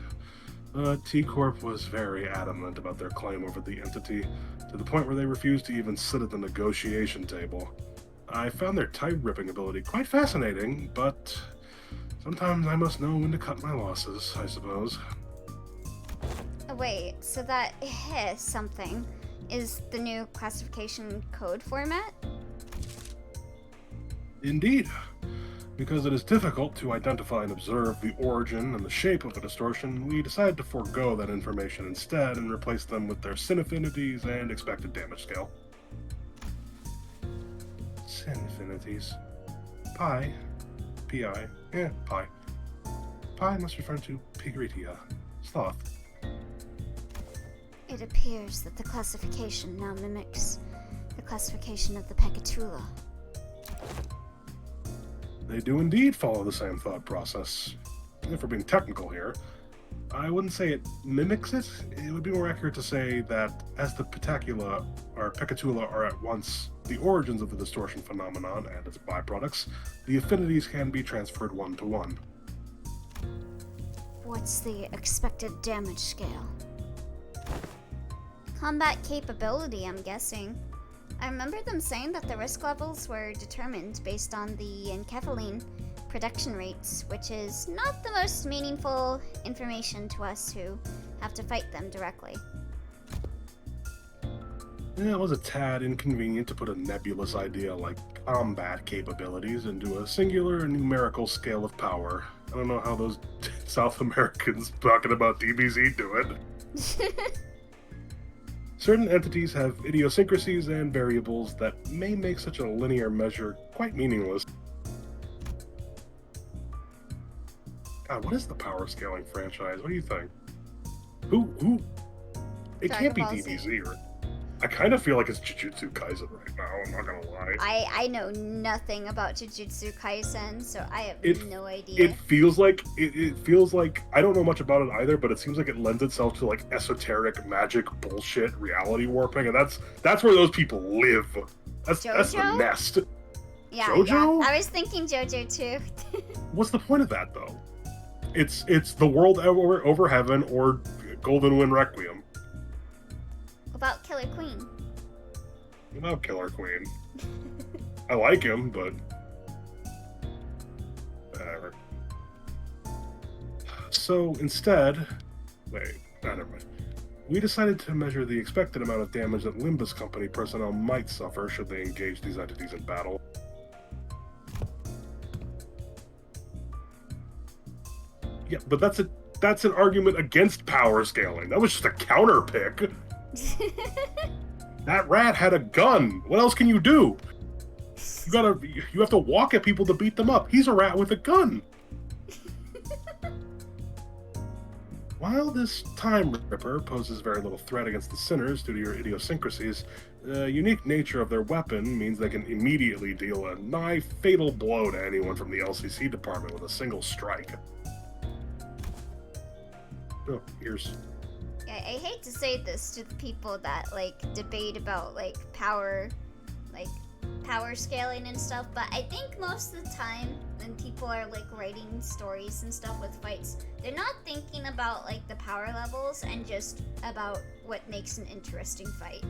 T-Corp was very adamant about their claim over the entity, to the point where they refused to even sit at the negotiation table. I found their time-ripping ability quite fascinating, but sometimes I must know when to cut my losses, I suppose. Oh, wait, so that something is the new classification code format? Indeed. Because it is difficult to identify and observe the origin and the shape of the distortion, we decided to forego that information instead and replace them with their sin affinities and expected damage scale. Sin affinities. Pi. Pi. Yeah, pi. Pi must refer to Pigritia. Sloth. It appears that the classification now mimics the classification of the Pecatula. They do indeed follow the same thought process. If we're being technical here, I wouldn't say it mimics it. It would be more accurate to say that as the Pecatula are at once the origins of the distortion phenomenon and its byproducts, the affinities can be transferred one-to-one. What's the expected damage scale? Combat capability, I'm guessing. I remember them saying that the risk levels were determined based on the enkephaline production rates, which is not the most meaningful information to us who have to fight them directly. Yeah, it was a tad inconvenient to put a nebulous idea like combat capabilities into a singular numerical scale of power. I don't know how those South Americans talking about DBZ do it. Certain entities have idiosyncrasies and variables that may make such a linear measure quite meaningless. God, what is the power scaling franchise? What do you think? Who? It can't be DBZ, right? I kind of feel like it's Jujutsu Kaisen right now, I'm not gonna lie. I know nothing about Jujutsu Kaisen, so I have no idea. It feels like I don't know much about it either, but it seems like it lends itself to like esoteric magic bullshit reality warping, and that's where those people live. That's the nest. Yeah, JoJo? yeah. I was thinking JoJo too. What's the point of that though? It's the world over heaven or Golden Wind Requiem. About Killer Queen. About Killer Queen. I like him, but whatever. So instead, never mind. We decided to measure the expected amount of damage that Limbus Company personnel might suffer should they engage these entities in battle. Yeah, but that's an argument against power scaling. That was just a counter pick. That rat had a gun. What else can you do? You have to walk at people to beat them up. He's a rat with a gun. While this Time Ripper poses very little threat against the sinners due to your idiosyncrasies, the unique nature of their weapon means they can immediately deal a nigh fatal blow to anyone from the LCC department with a single strike. Oh, ears. I hate to say this to the people that like debate about power scaling and stuff, but I think most of the time when people are like writing stories and stuff with fights, they're not thinking about like the power levels and just about what makes an interesting fight.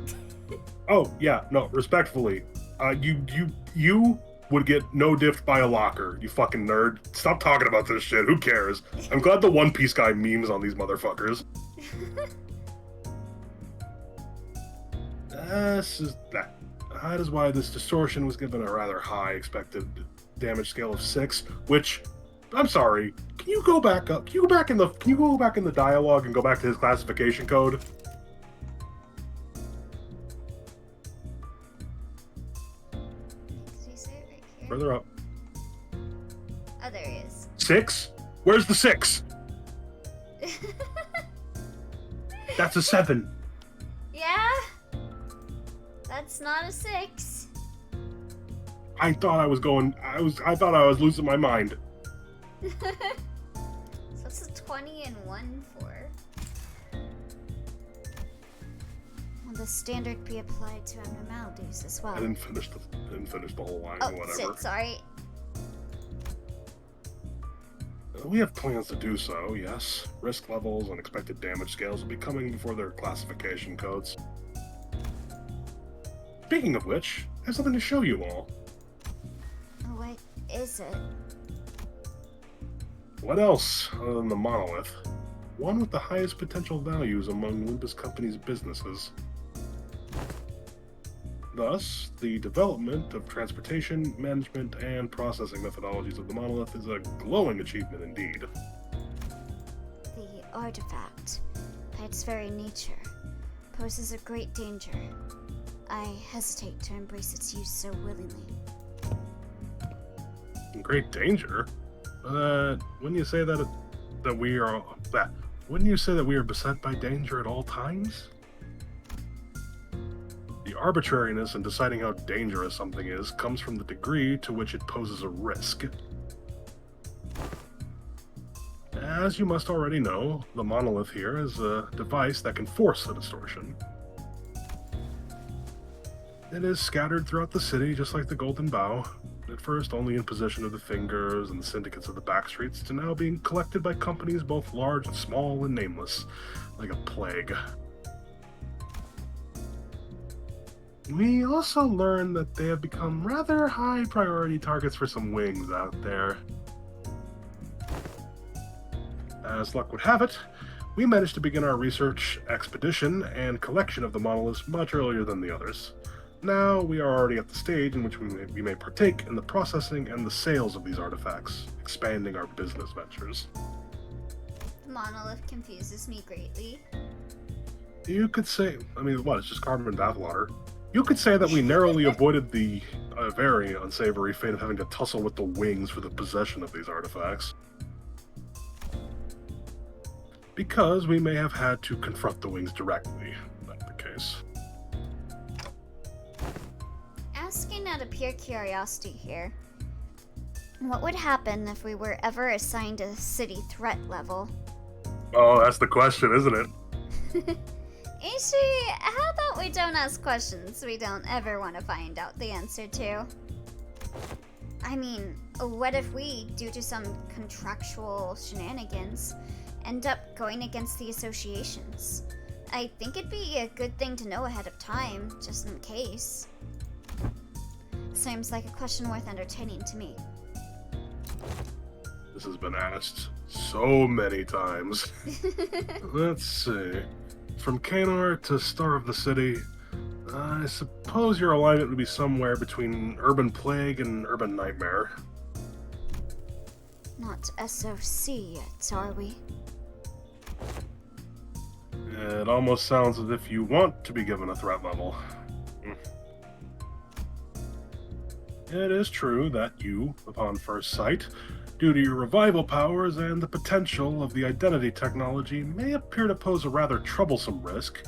Oh yeah, no, respectfully, you would get no diffed by a locker. You fucking nerd. Stop talking about this shit. Who cares? I'm glad the One Piece guy memes on these motherfuckers. That is why this distortion was given a rather high expected damage scale of 6, which, I'm sorry, can you go back up? Can you go back in the dialogue and go back to his classification code? Did you say it right here? Further up. Oh, there he is. 6? Where's the 6? That's a 7. Yeah? That's not a 6. I thought I was losing my mind. So what's a 20 and 1 for? Will the standard be applied to abnormalities as well? I didn't finish the whole line Oh, or whatever. shit, sorry. We have plans to do so, yes. Risk levels and expected damage scales will be coming before their classification codes. Speaking of which, I have something to show you all. What is it? What else, other than the monolith? One with the highest potential values among Limbus Company's businesses. Thus, the development of transportation, management, and processing methodologies of the monolith is a glowing achievement indeed. The artifact, by its very nature, poses a great danger. I hesitate to embrace its use so willingly. In great danger? Wouldn't you say that we are beset by danger at all times? The arbitrariness in deciding how dangerous something is comes from the degree to which it poses a risk. As you must already know, the monolith here is a device that can force a distortion. It is scattered throughout the city, just like the Golden Bough, at first only in possession of the Fingers and the syndicates of the backstreets, to now being collected by companies both large and small and nameless, like a plague. We also learned that they have become rather high priority targets for some wings out there. As luck would have it, we managed to begin our research expedition and collection of the monoliths much earlier than the others. Now we are already at the stage in which we may partake in the processing and the sales of these artifacts, expanding our business ventures. The monolith confuses me greatly. You could say, it's just carbon bathwater. You could say that we narrowly avoided the very unsavory fate of having to tussle with the wings for the possession of these artifacts. Because we may have had to confront the wings directly, if that's the case. Asking out of pure curiosity here, what would happen if we were ever assigned a city threat level? Oh, that's the question, isn't it? Ishi, how about we don't ask questions we don't ever want to find out the answer to? I mean, what if we, due to some contractual shenanigans, end up going against the associations? I think it'd be a good thing to know ahead of time, just in case. Seems like a question worth entertaining to me. This has been asked so many times. Let's see. From Kanor to Star of the City, I suppose your alignment would be somewhere between Urban Plague and Urban Nightmare. Not SOC yet, are we? It almost sounds as if you want to be given a threat level. It is true that you, upon first sight, due to your revival powers and the potential of the identity technology, may appear to pose a rather troublesome risk.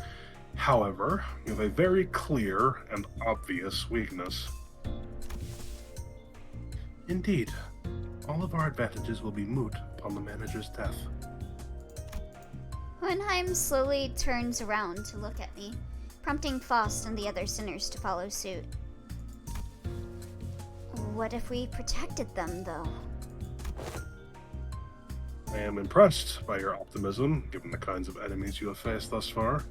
However, you have a very clear and obvious weakness. Indeed, all of our advantages will be moot upon the manager's death. Hohenheim slowly turns around to look at me, prompting Faust and the other sinners to follow suit. What if we protected them, though? I am impressed by your optimism, given the kinds of enemies you have faced thus far.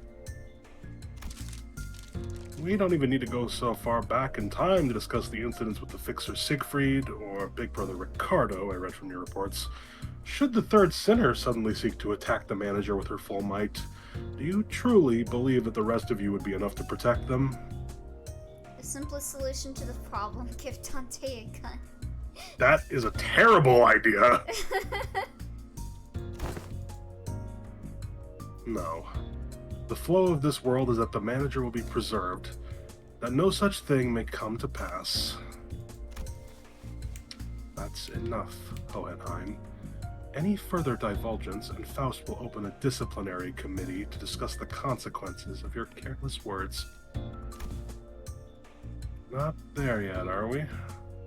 We don't even need to go so far back in time to discuss the incidents with the fixer Siegfried or Big Brother Ricardo, I read from your reports. Should the third sinner suddenly seek to attack the manager with her full might, do you truly believe that the rest of you would be enough to protect them? The simplest solution to the problem, give Dante a gun. That is a terrible idea. No. The flow of this world is that the manager will be preserved, that no such thing may come to pass. That's enough, Hohenheim. Any further divulgence, and Faust will open a disciplinary committee to discuss the consequences of your careless words. Not there yet, are we?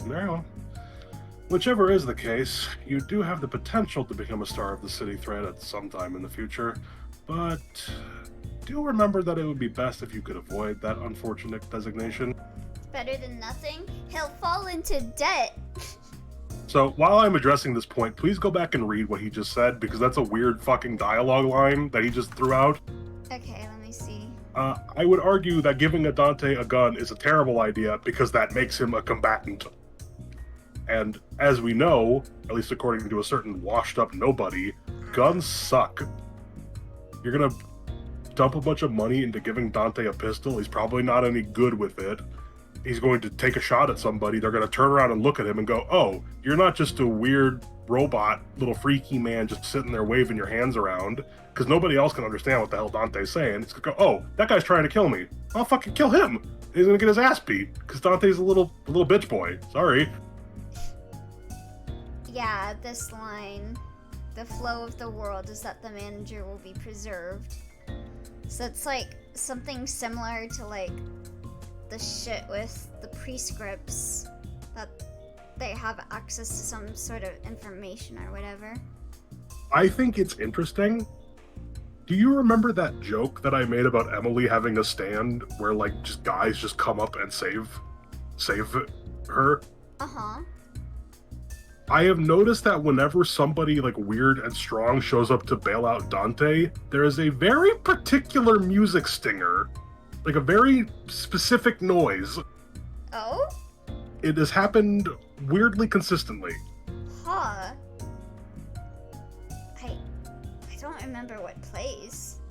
Very well. Whichever is the case, you do have the potential to become a star of the city thread at some time in the future, but do remember that it would be best if you could avoid that unfortunate designation. Better than nothing? He'll fall into debt. So, while I'm addressing this point, please go back and read what he just said, because that's a weird fucking dialogue line that he just threw out. Okay, let me see. I would argue that giving a Dante a gun is a terrible idea, because that makes him a combatant. And as we know, at least according to a certain washed-up nobody, guns suck. You're gonna dump a bunch of money into giving Dante a pistol. He's probably not any good with it. He's going to take a shot at somebody. They're going to turn around and look at him and go, oh, you're not just a weird robot, little freaky man just sitting there waving your hands around, because nobody else can understand what the hell Dante's saying. It's going to go, oh, that guy's trying to kill me. I'll fucking kill him. He's going to get his ass beat, because Dante's a little bitch boy. Sorry. Yeah, this line. The flow of the world is that the manager will be preserved. So it's like something similar to like the shit with the prescripts, that they have access to some sort of information or whatever. I think it's interesting. Do you remember that joke that I made about Emily having a stand where like just guys just come up and save her? Uh-huh. I have noticed that whenever somebody like weird and strong shows up to bail out Dante, there is a very particular music stinger, like a very specific noise. Oh? It has happened weirdly consistently. Huh. I don't remember what plays.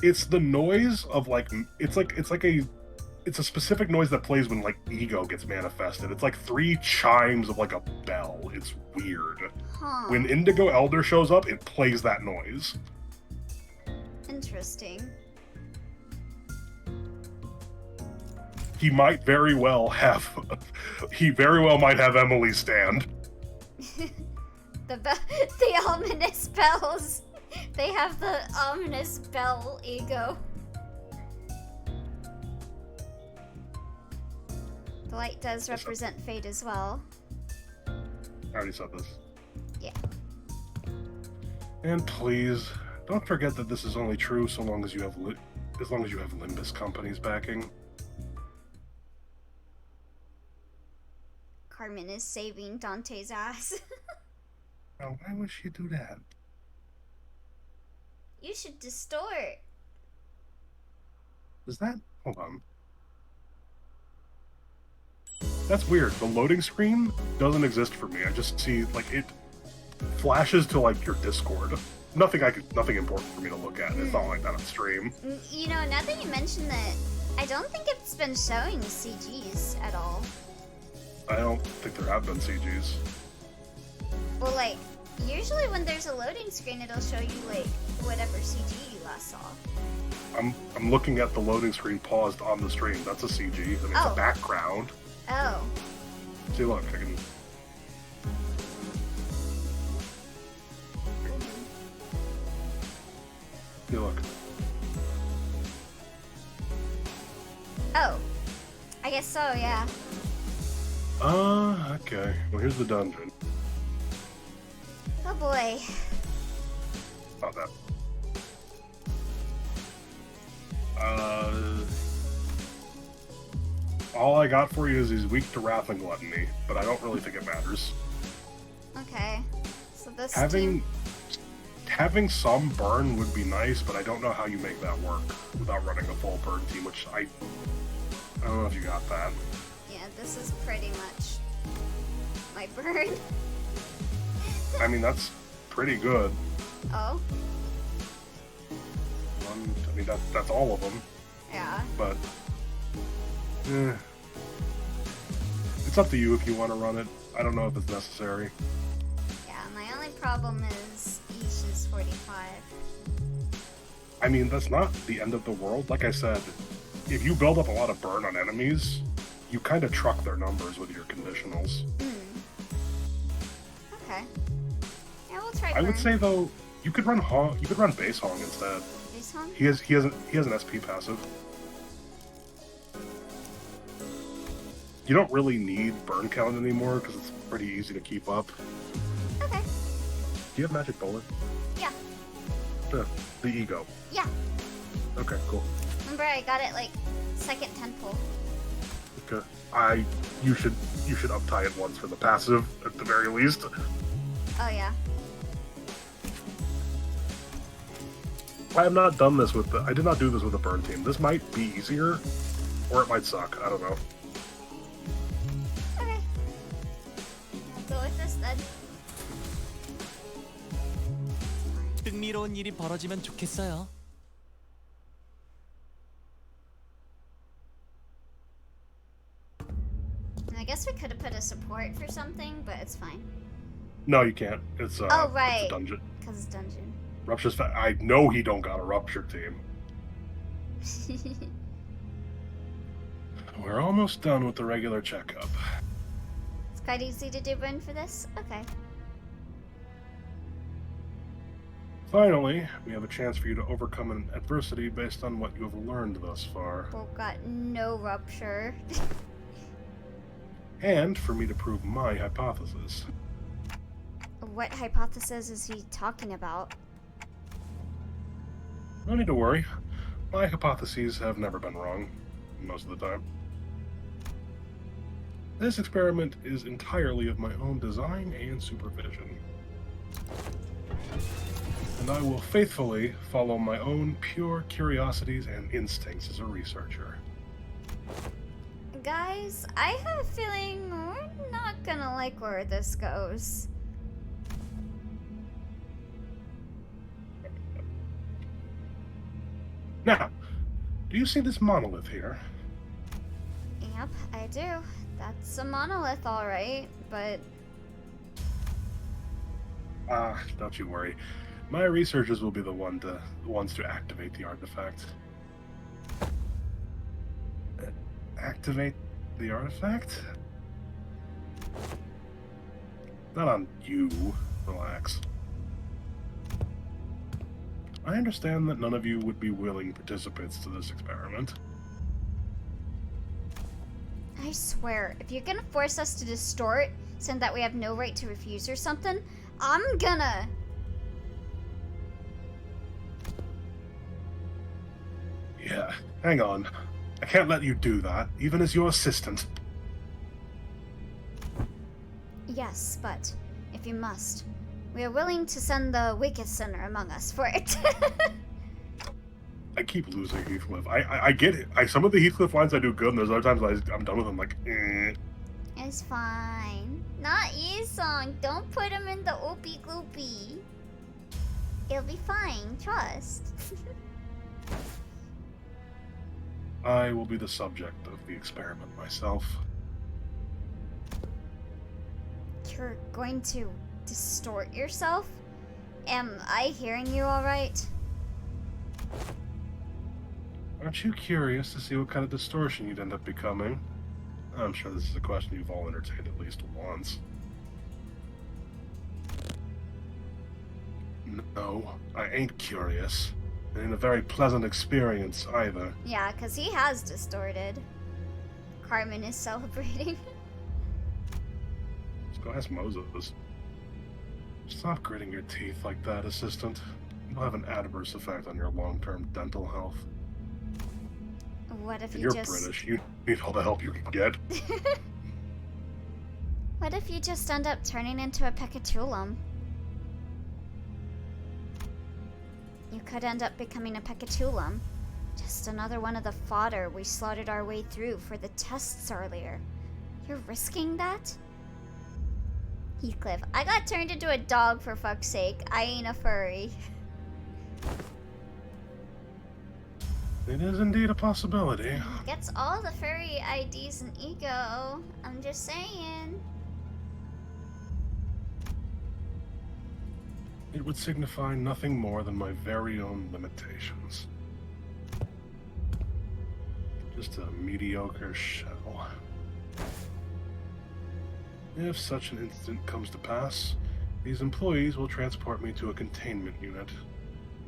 It's the noise of like it's a specific noise that plays when like ego gets manifested. It's like 3 chimes of like a bell. It's weird. Huh. When Indigo Elder shows up, it plays that noise. Interesting. He might very well might have Emily's stand. The ominous bells. They have the ominous bell ego. The light does represent fate as well. I already said this. Yeah. And please, don't forget that this is only true so long as you have Limbus Company's backing. Carmen is saving Dante's ass. Now, why would she do that? You should distort. Is that... Hold on. That's weird. The loading screen doesn't exist for me. I just see, like, it flashes to, like, your Discord. Nothing important for me to look at. It's not like that on stream. You know, now that you mention that, I don't think it's been showing CGs at all. I don't think there have been CGs. Well, like, usually when there's a loading screen, it'll show you, like, whatever CG you last saw. I'm looking at the loading screen paused on the stream. That's a CG. I mean, it's a background. Oh. See, look, I can... See, look. Oh. I guess so, yeah. Okay. Well, here's the dungeon. Oh boy. Not that. All I got for you is he's weak to wrath and gluttony, but I don't really think it matters. Okay. So this Having team. having some burn would be nice, but I don't know how you make that work without running a full burn team, which I don't know if you got that. Yeah, this is pretty much my burn. I mean, that's pretty good. Oh, I mean, that's all of them, yeah. but it's up to you if you want to run it. I don't know if it's necessary. Yeah, my only problem is each is 45. I mean, that's not the end of the world. Like I said, if you build up a lot of burn on enemies, you kind of truck their numbers with your conditionals. Okay. Yeah, we'll try I would burn. say though, you could run Hong. You could run base Hong instead. This one? He has an SP passive. You don't really need burn count anymore because it's pretty easy to keep up. Okay. Do you have magic bullet? Yeah. The ego. Yeah. Okay, cool. Remember, I got it like second 10 pull. Okay. You should uptie it once for the passive at the very least. Oh yeah. I have not done this with I did not do this with a burn team. This might be easier, or it might suck. I don't know. Okay. I'll go with this then. 흥미로운 일이 벌어지면 좋겠어요. I guess we could have put a support for something, but it's fine. No, you can't. It's Oh, right. It's a dungeon. Because it's dungeon. Rupture's I know he don't got a rupture team. We're almost done with the regular checkup. It's quite easy to do burn for this? Okay. Finally, we have a chance for you to overcome an adversity based on what you have learned thus far. We've got no rupture. And for me to prove my hypothesis. What hypothesis is he talking about? No need to worry. My hypotheses have never been wrong, most of the time. This experiment is entirely of my own design and supervision. And I will faithfully follow my own pure curiosities and instincts as a researcher. Guys, I have a feeling we're not gonna like where this goes. Now, do you see this monolith here? Yep, I do. That's a monolith, alright, but Don't you worry. My researchers will be the ones to activate the artifact. Activate the artifact? Not on you. Relax. I understand that none of you would be willing participants to this experiment. I swear, if you're gonna force us to distort, saying that we have no right to refuse or something, I'm gonna... Yeah, hang on. I can't let you do that, even as your assistant. Yes, but if you must, we are willing to send the weakest sinner among us for it. I keep losing Heathcliff. I get it. Some of the Heathcliff lines I do good, and there's other times I'm done with them like, eh. It's fine. Not Yi-song. Don't put him in the oopie gloopy. It'll be fine. Trust. I will be the subject of the experiment myself. You're going to distort yourself? Am I hearing you alright? Aren't you curious to see what kind of distortion you'd end up becoming? I'm sure this is a question you've all entertained at least once. No, I ain't curious. It ain't a very pleasant experience either. Yeah, because he has distorted. Carmen is celebrating. Let's go ask Moses. Stop gritting your teeth like that, assistant. It'll have an adverse effect on your long-term dental health. What if And you you're just... British. You need all the help you can get. What if you just end up turning into a pecatulum? You could end up becoming a Pecatulum. Just another one of the fodder we slaughtered our way through for the tests earlier. You're risking that? Heathcliff, I got turned into a dog for fuck's sake. I ain't a furry. It is indeed a possibility. Gets all the furry IDs and ego. I'm just saying. It would signify nothing more than my very own limitations. Just a mediocre shell. If such an incident comes to pass, these employees will transport me to a containment unit.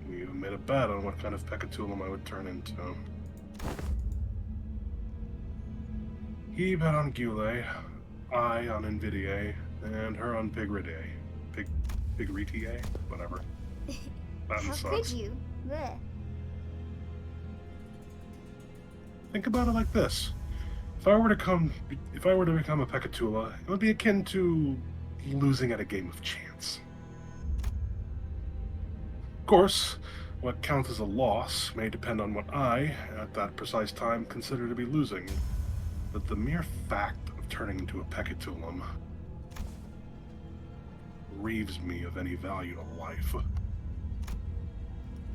We even made a bet on what kind of Pecatulum I would turn into. He bet on Gule, I on Invidiae, and her on Pigridae. Pigritiae? Whatever. Latin How sucks. could you? Blech. Think about it like this. If I were to become a Pecatula, it would be akin to losing at a game of chance. Of course, what counts as a loss may depend on what I, at that precise time, consider to be losing. But the mere fact of turning into a Pecatulum reaves me of any value to life.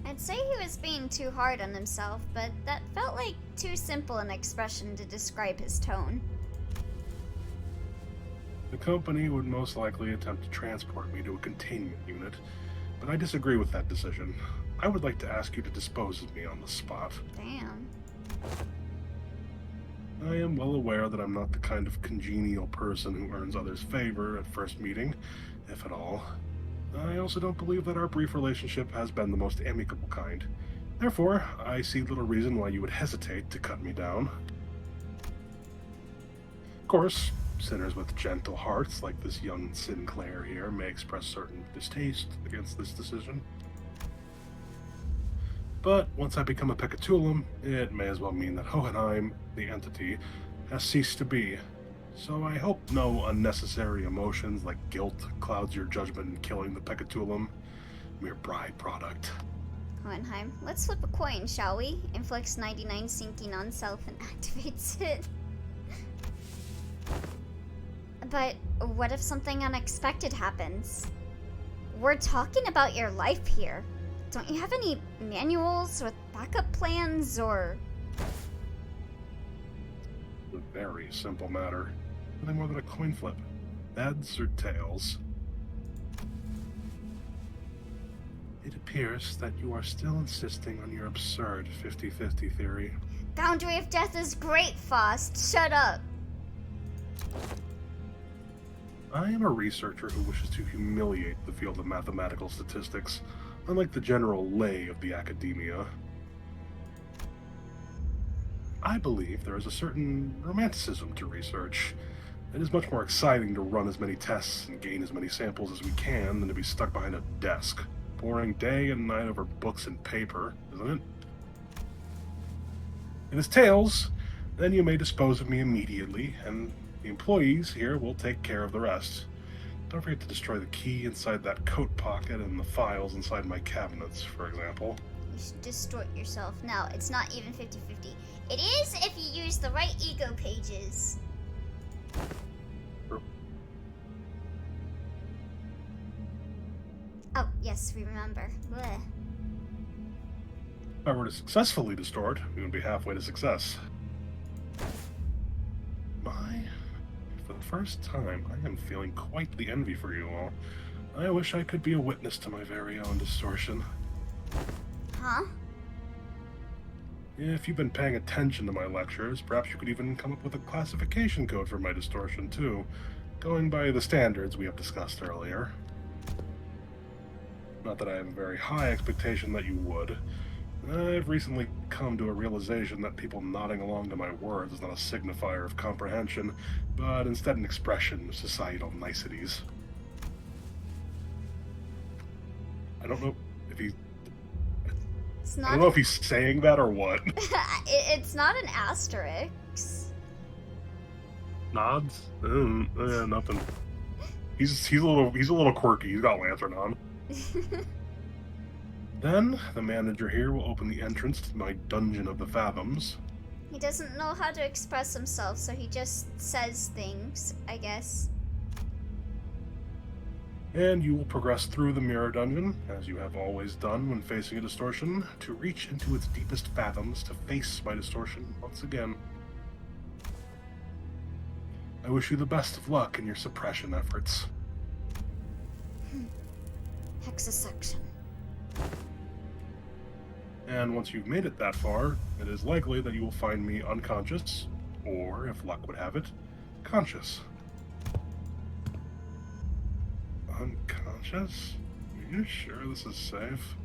I'd say he was being too hard on himself, but that felt like too simple an expression to describe his tone. The company would most likely attempt to transport me to a containment unit, but I disagree with that decision. I would like to ask you to dispose of me on the spot. Damn. I am well aware that I'm not the kind of congenial person who earns others' favor at first meeting, if at all. I also don't believe that our brief relationship has been the most amicable kind. Therefore, I see little reason why you would hesitate to cut me down. Of course, sinners with gentle hearts like this young Sinclair here may express certain distaste against this decision. But once I become a Pecatulum, it may as well mean that Hohenheim, the entity, has ceased to be. So I hope no unnecessary emotions like guilt clouds your judgment in killing the Pecatulum. Mere bride product. Hohenheim, let's flip a coin, shall we? Inflicts 99 sinking on self and activates it. But what if something unexpected happens? We're talking about your life here. Don't you have any manuals with backup plans or... A very simple matter. Nothing more than a coin flip. Heads or tails. It appears that you are still insisting on your absurd 50-50 theory. Boundary of Death is great, Faust. Shut up. I am a researcher who wishes to humiliate the field of mathematical statistics, unlike the general lay of the academia. I believe there is a certain romanticism to research. It is much more exciting to run as many tests and gain as many samples as we can than to be stuck behind a desk, poring day and night over books and paper, isn't it? If it's tails, then you may dispose of me immediately, and the employees here will take care of the rest. Don't forget to destroy the key inside that coat pocket and the files inside my cabinets, for example. You should distort yourself. No, it's not even 50-50. It is if you use the right ego pages. Oh, yes, we remember. Blech. If I were to successfully distort, we would be halfway to success. For the first time, I am feeling quite the envy for you all. I wish I could be a witness to my very own distortion. Huh? If you've been paying attention to my lectures, perhaps you could even come up with a classification code for my distortion, too, going by the standards we have discussed earlier. Not that I have a very high expectation that you would. I've recently come to a realization that people nodding along to my words is not a signifier of comprehension, but instead an expression of societal niceties. I don't know if he... It's I not. don't know if he's saying that or what. It's not an asterisk. Nods? Nothing. He's a little quirky. He's got lantern on. Then, the manager here will open the entrance to my Dungeon of the Fathoms. He doesn't know how to express himself, so he just says things, I guess. And you will progress through the Mirror Dungeon, as you have always done when facing a distortion, to reach into its deepest fathoms to face my distortion once again. I wish you the best of luck in your suppression efforts. Hexasection. And once you've made it that far, it is likely that you will find me unconscious, or, if luck would have it, conscious. Unconscious? Are you sure this is safe?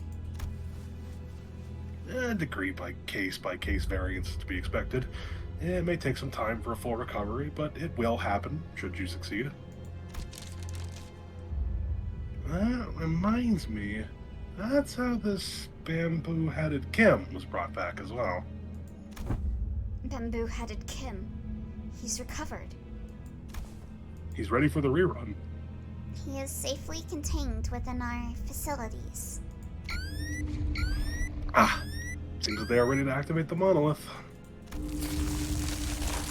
Degree by case variance is to be expected. It may take some time for a full recovery, but it will happen should you succeed. That reminds me, that's how this bamboo-headed Kim was brought back as well. Bamboo-headed Kim. He's recovered. He's ready for the rerun. He is safely contained within our facilities. Ah, seems that they are ready to activate the monolith.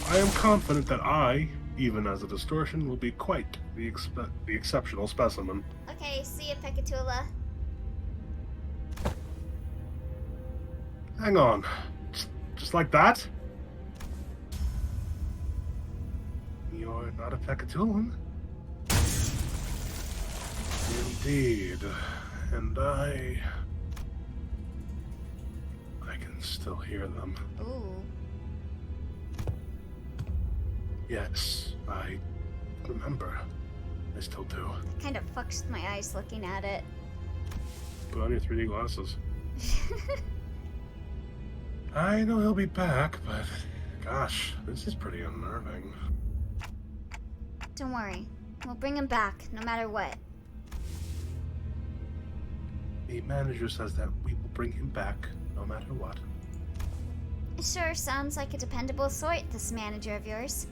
I am confident that I, even as a distortion, will be quite the exceptional specimen. Okay, see ya, Pekatula. Hang on. Just like that? You're not a Pekatulan? Indeed. And I can still hear them. Ooh. Yes, I remember. I still do. It kind of fucks with my eyes looking at it. Put on your 3D glasses. I know he'll be back, but gosh, this is pretty unnerving. Don't worry. We'll bring him back, no matter what. The manager says that we will bring him back no matter what. It sure sounds like a dependable sort, this manager of yours.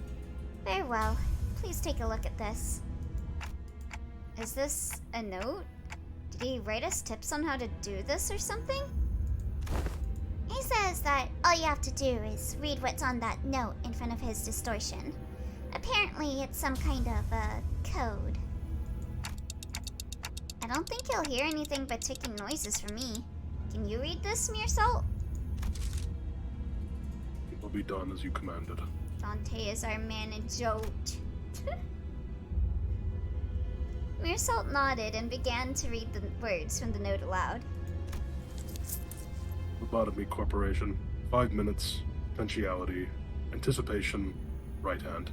Very well. Please take a look at this. Is this a note? Did he write us tips on how to do this or something? He says that all you have to do is read what's on that note in front of his distortion. Apparently, it's some kind of a code. I don't think he'll hear anything but ticking noises from me. Can you read this, Mearsalt? It will be done as you commanded. Dante is our manager. Mearsalt nodded and began to read the words from the note aloud. Lobotomy Corporation, 5 minutes, potentiality, anticipation, right hand.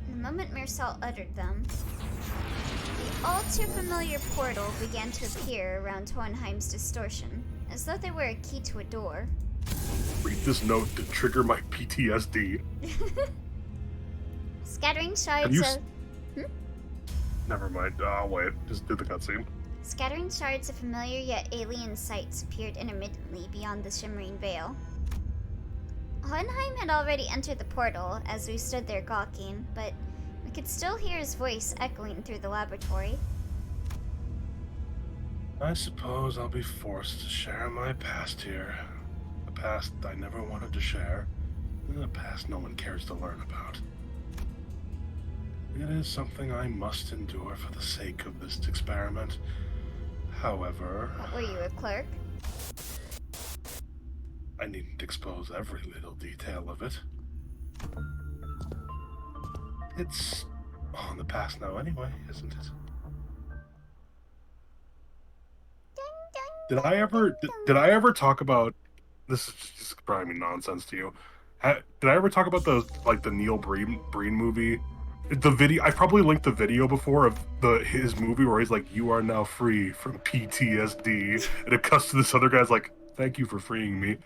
The moment Mearsalt uttered them, the all too familiar portal began to appear around Hohenheim's distortion, as though they were a key to a door. Read this note to trigger my PTSD. Scattering Have shards you of... Never mind. I'll wait. Just do the cutscene. Scattering shards of familiar yet alien sights appeared intermittently beyond the shimmering veil. Hohenheim had already entered the portal as we stood there gawking, but we could still hear his voice echoing through the laboratory. I suppose I'll be forced to share my past here. A past I never wanted to share, and a past no one cares to learn about. It is something I must endure for the sake of this experiment. However... What were you, a clerk? I needn't expose every little detail of it. It's all in the past now anyway, isn't it? Did I ever talk about... This is just probably nonsense to you. Did I ever talk about the Neil Breen movie? The video, I probably linked the video before of his movie where he's like, "You are now free from PTSD," and it cuts to this other guy's like, "Thank you for freeing me."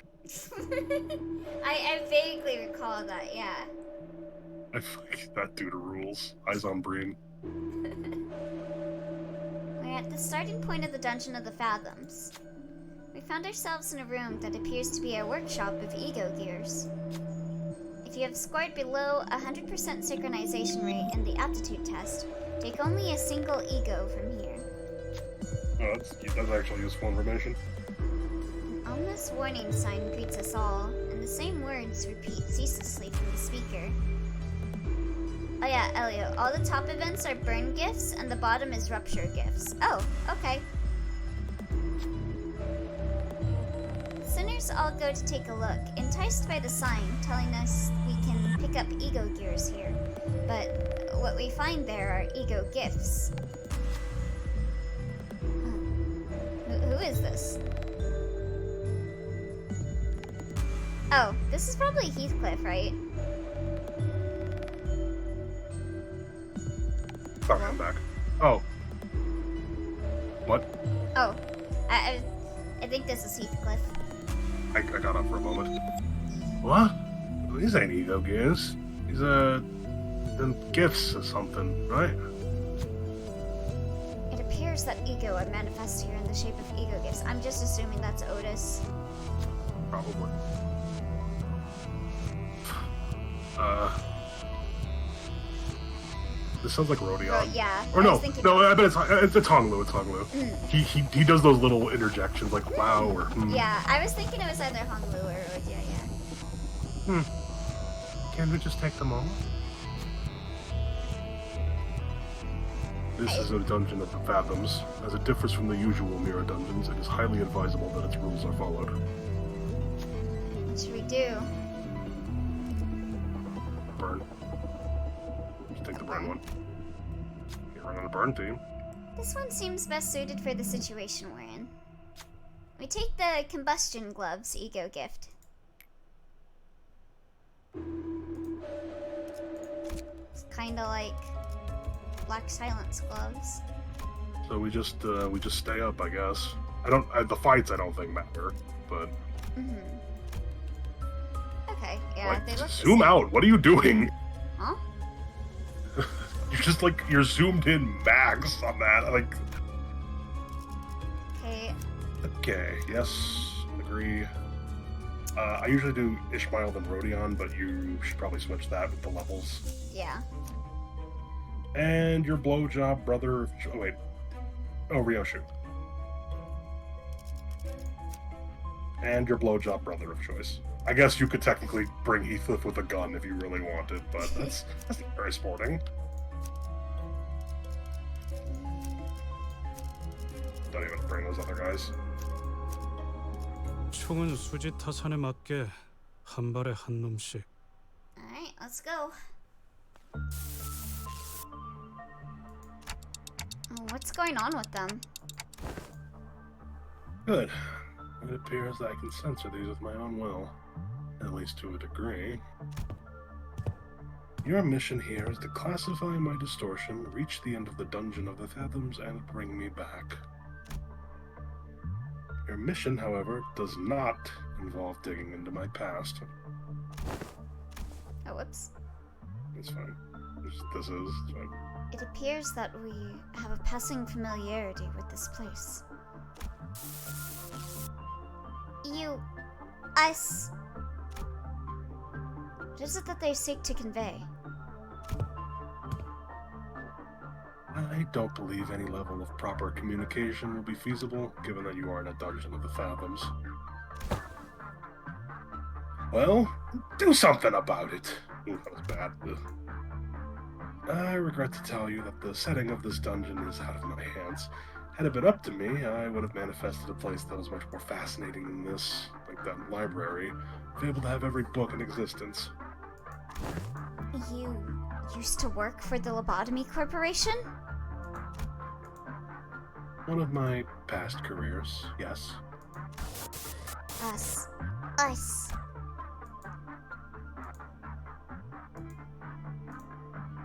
I vaguely recall that, yeah. I feel like that dude rules. Eyes on Breen. We're at the starting point of the Dungeon of the Fathoms. We found ourselves in a room that appears to be a workshop of ego gears. If you have scored below 100% synchronization rate in the aptitude test, take only a single ego from here. That's actually useful information. An ominous warning sign greets us all, and the same words repeat ceaselessly from the speaker. Oh yeah, Elio, all the top events are burn gifts, and the bottom is rupture gifts. Oh, okay. Sinners all go to take a look, enticed by the sign telling us we can pick up ego gears here. But what we find there are ego gifts. Who is this? Oh, this is probably Heathcliff, right? Sorry, I'm back. Oh. What? Oh, I think this is Heathcliff. I got up for a moment. What? These ain't ego gears. These are them gifts or something, right? It appears that ego are manifest here in the shape of ego gifts. I'm just assuming that's Otis. Probably. This sounds like Rodion. Oh, yeah. Or I no, was thinking no, I bet it's Honglu. It's Honglu. He does those little interjections like wow or Yeah, I was thinking it was either Honglu or Rodia, yeah. Can't we just take them all? This is a dungeon of the Fathoms. As it differs from the usual mirror dungeons, it is highly advisable that its rules are followed. What should we do? Burn. Just take the burn one. You're running a burn team. This one seems best suited for the situation we're in. We take the combustion gloves ego gift. It's kinda like Black Silence gloves. So we just stay up, I guess. The fights I don't think matter, but Okay, yeah, like, they look the zoom same. out. What are you doing? Huh? You're just like you're zoomed in max on that. Like Okay, okay, yes, agree. I usually do Ishmael then Rodion, but you should probably switch that with the levels. yeah. And your blowjob brother. Oh wait. Oh, Ryoshu. And your blowjob brother of choice. I guess you could technically bring Heathcliff with a gun if you really wanted, but that's not very sporting. Don't even bring those other guys. 총은 수지 타산에 맞게 한 발에 한 놈씩. Alright, let's go. Oh, what's going on with them? Good. It appears that I can censor these with my own will, at least to a degree. Your mission here is to classify my distortion, reach the end of the dungeon of the Fathoms, and bring me back. Your mission, however, does not involve digging into my past. Oh, whoops. It's fine. It's fine. It appears that we have a passing familiarity with this place. You... us... What is it that they seek to convey? I don't believe any level of proper communication will be feasible, given that you are in a dungeon of the Fathoms. Well, do something about it. Ooh, that was bad. Ugh. I regret to tell you that the setting of this dungeon is out of my hands. Had it been up to me, I would have manifested a place that was much more fascinating than this, like that library, able to have every book in existence. You used to work for the Lobotomy Corporation? One of my past careers, yes. Us.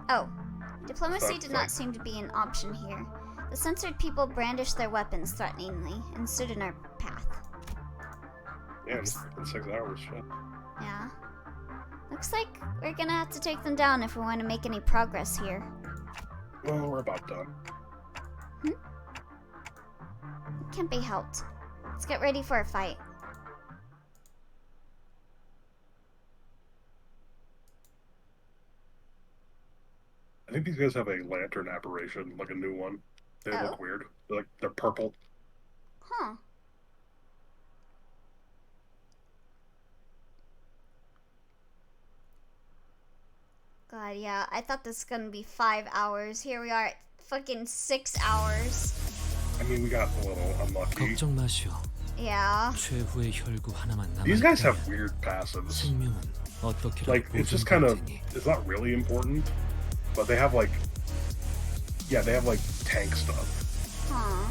Oh. Diplomacy did not seem to be an option here. The censored people brandished their weapons threateningly and stood in our path. Yeah, in 6 hours, shit. Yeah. Looks like we're gonna have to take them down if we want to make any progress here. Well, we're about done. Can't be helped. Let's get ready for a fight. I think these guys have a lantern apparition, like a new one. They look weird. They're purple. Huh. God, yeah. I thought this was gonna be 5 hours. Here we are at fucking 6 hours. I mean, we got a little unlucky. 걱정 마시오. Yeah. 최후의 혈구 하나만 These guys have 남았다면 weird passives. 생명은 어떻게라도 Like, it's just kind of, 보존될 테니. it's not really important, but they have like, yeah, they have like tank stuff. Huh.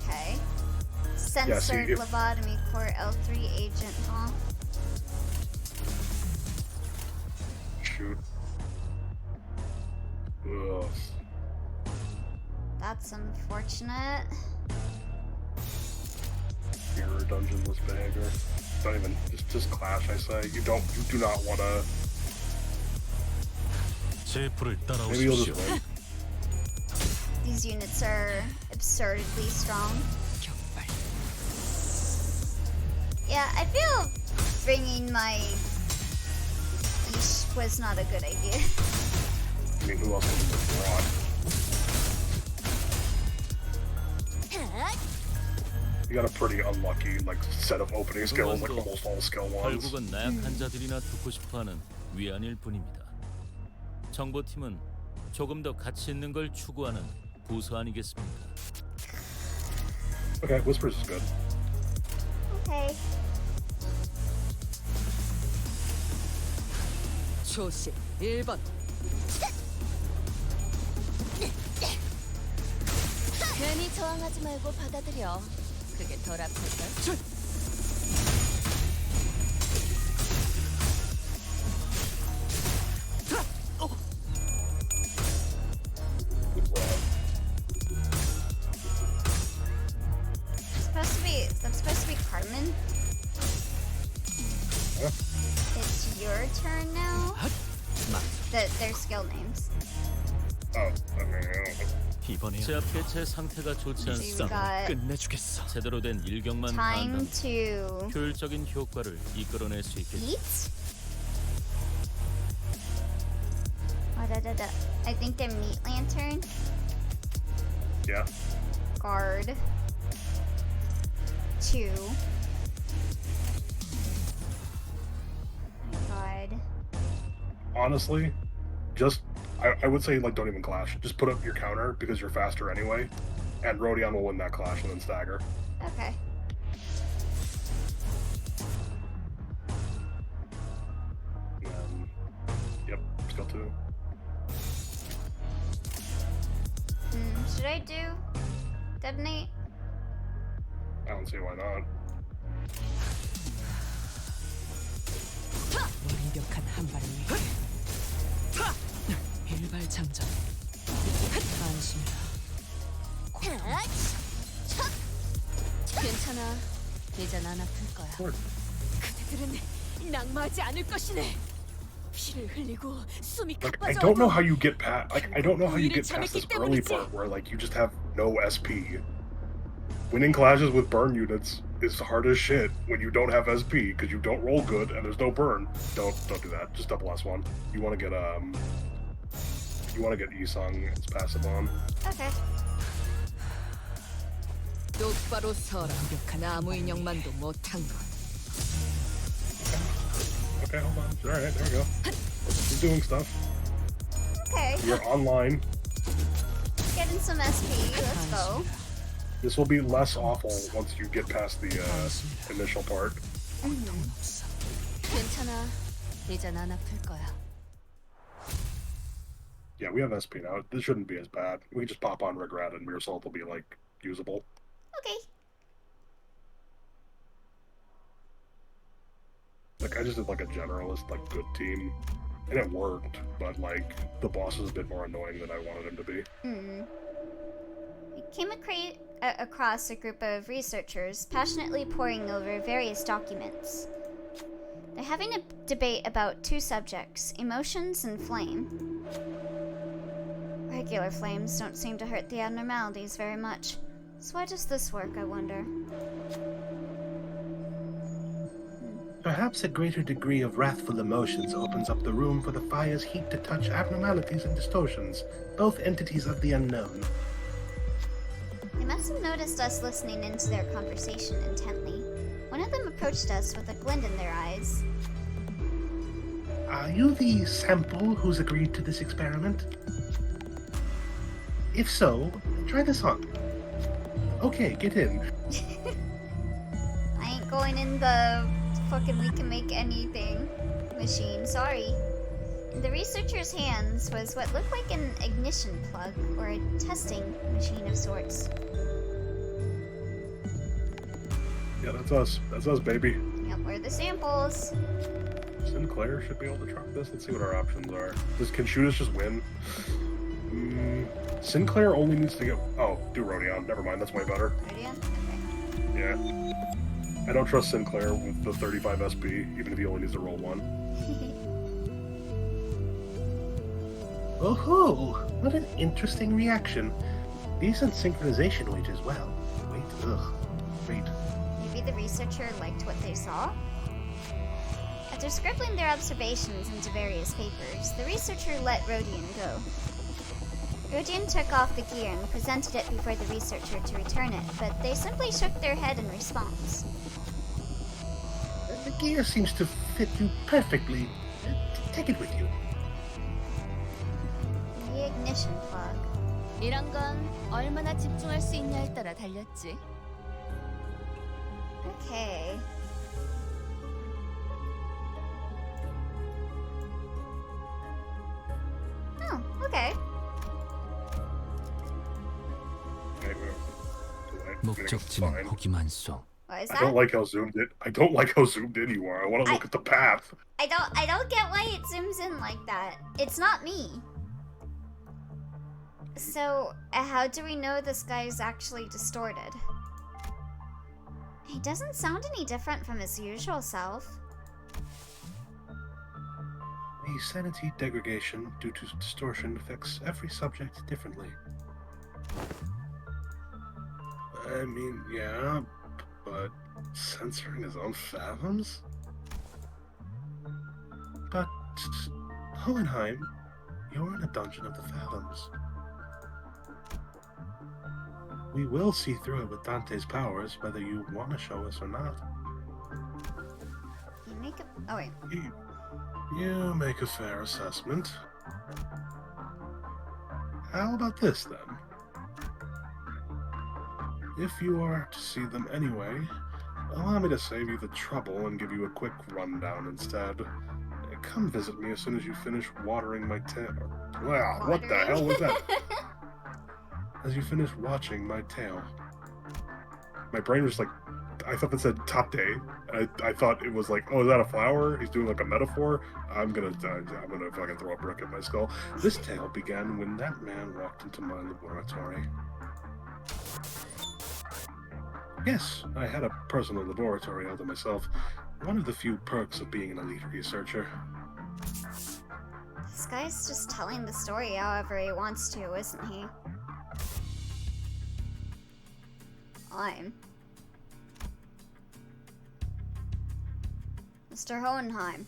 Okay. Censored if- lobotomy core L3 agent, huh? Shoot. Ugh. That's unfortunate. Mirror dungeonless behavior. Don't even, just clash, I say. You do not want to. 제프를 Maybe you'll 따라오십시오. just win. These units are absurdly strong. Yeah, I feel bringing my Ish was not a good idea. I mean, who else would have brought? You got a pretty unlucky like set of opening skills, like almost all skill ones. 결국은 나약 환자들이나 듣고 싶어하는 위안일 뿐입니다. 정보팀은 조금 더 가치 있는 걸 추구하는 부서 아니겠습니까? Okay, Whispers is good. Okay. 초실 1번. 괜히 저항하지 말고 받아들여. 그게 덜 아플걸? That's supposed to be Carmen. Huh? It's your turn now. Their skill names. Oh, I mean, I don't know. 이번에야 제 앞에 제 상태가 좋지 So you've 않습니다. got 끝내주겠어. 제대로 된 일격만 time 가한다면 to 효율적인 효과를 이끌어낼 수 있겠죠. eat. I think they're meat lantern. Yeah. Guard. 2. God. Honestly, just I would say like don't even clash. Just put up your counter because you're faster anyway, and Rodion will win that clash and then stagger. Okay. And then, yep, skill 2. Should I do detonate? I don't see why not. 완벽한 한 발을 위해 일발 장전. 안심해라. 괜찮아. 이젠 안 아플 거야. Word. 그대들은 낙마하지 않을 것이네. 피를 흘리고 숨이 Like I don't know how you get past. Like I don't know how you 우리를 get past this 참았기 early 때문이지. part where like you just have no SP. Winning clashes with burn units is hard as shit when you don't have SP because you don't roll good and there's no burn. Don't do that. Just double S1. You want to get Isung passive on. Okay. 똑바로 서라. 완벽한 아무 인형만도 못한 것. Okay, hold on. All right, there we go. You're doing stuff. Okay. You're online. Getting some SP. Let's go. This will be less awful once you get past the initial part. 괜찮아. 이젠 안 아플 거야. Yeah, we have SP now. This shouldn't be as bad. We can just pop on Regret and Mirror Salt will be like usable. Okay. Like I just did like a generalist, like good team, and it worked. But like the boss is a bit more annoying than I wanted him to be. We came across a group of researchers passionately poring over various documents. They're having a debate about 2 subjects, emotions and flame. Regular flames don't seem to hurt the abnormalities very much. So why does this work, I wonder? Perhaps a greater degree of wrathful emotions opens up the room for the fire's heat to touch abnormalities and distortions, both entities of the unknown. They must have noticed us listening into their conversation intently. One of them approached us with a glint in their eyes. Are you the sample who's agreed to this experiment? If so, try this on. Okay, get in. I ain't going in the fucking we can make anything machine, sorry. In the researcher's hands was what looked like an ignition plug or a testing machine of sorts. Yeah, that's us. That's us, baby. Yep, we're the samples. Sinclair should be able to try this. Let's see what our options are. Can Shooters just win? Sinclair only needs to get... Oh, do Rodion. Never mind, that's way better. Rodion? Okay. Yeah. I don't trust Sinclair with the 35 SB, even if he only needs to roll one. Oh-ho! What an interesting reaction. Decent synchronization weight as well. Wait, wait. Maybe the researcher liked what they saw? After scribbling their observations into various papers, the researcher let Rodion go. Rodion took off the gear and presented it before the researcher to return it, but they simply shook their head in response. The gear seems to fit you perfectly. Take it with you. The ignition plug. 이런 건 얼마나 집중할 수 있냐에 따라 달렸지. Okay. Oh, okay. 목적지는 보기만 쏘. What is I that? don't like how zoomed in. I don't like how zoomed in you are. I want to look at the path. I don't get why it zooms in like that. It's not me. So, how do we know this guy is actually distorted? He doesn't sound any different from his usual self. The sanity degradation due to distortion affects every subject differently. I mean, yeah, but censoring his own fathoms? But, Hohenheim, you're in a dungeon of the fathoms. We will see through it with Dante's powers, whether you want to show us or not. You make a... Oh, wait. You make a fair assessment. How about this, then? If you are to see them anyway, allow me to save you the trouble and give you a quick rundown instead. Come visit me as soon as you finish watering my tail. Wow, what the hell was that? As you finish watching my tail. My brain was like, I thought that said top day. I thought it was like, oh, is that a flower? He's doing like a metaphor. I'm gonna fucking throw a brick at my skull. This tale began when that man walked into my laboratory. Yes, I had a personal laboratory all to myself. One of the few perks of being an elite researcher. This guy's just telling the story however he wants to, isn't he? Fine. Mr. Hohenheim.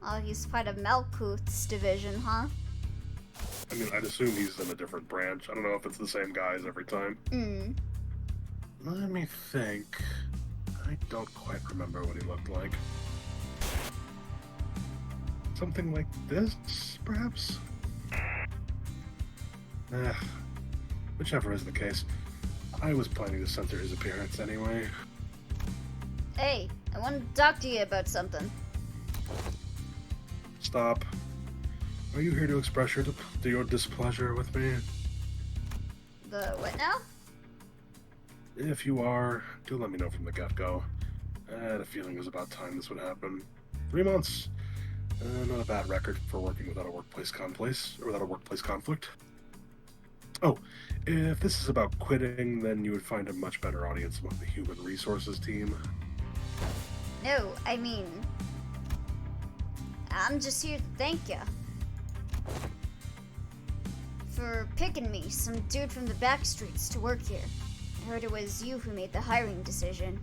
Oh, he's part of Melkuth's division, huh? I mean, I'd assume he's in a different branch. I don't know if it's the same guys every time. Let me think. I don't quite remember what he looked like. Something like this, perhaps? Whichever is the case. I was planning to censor his appearance anyway. Hey, I want to talk to you about something. Stop. Are you here to express your displeasure with me? The what now? If you are, do let me know from the get-go. I had a feeling it was about time this would happen. 3 months. Not a bad record for working without a workplace conflict. Oh, if this is about quitting, then you would find a much better audience among the human resources team. No, I mean... I'm just here to thank you. For picking me, some dude from the back streets, to work here. I heard it was you who made the hiring decision.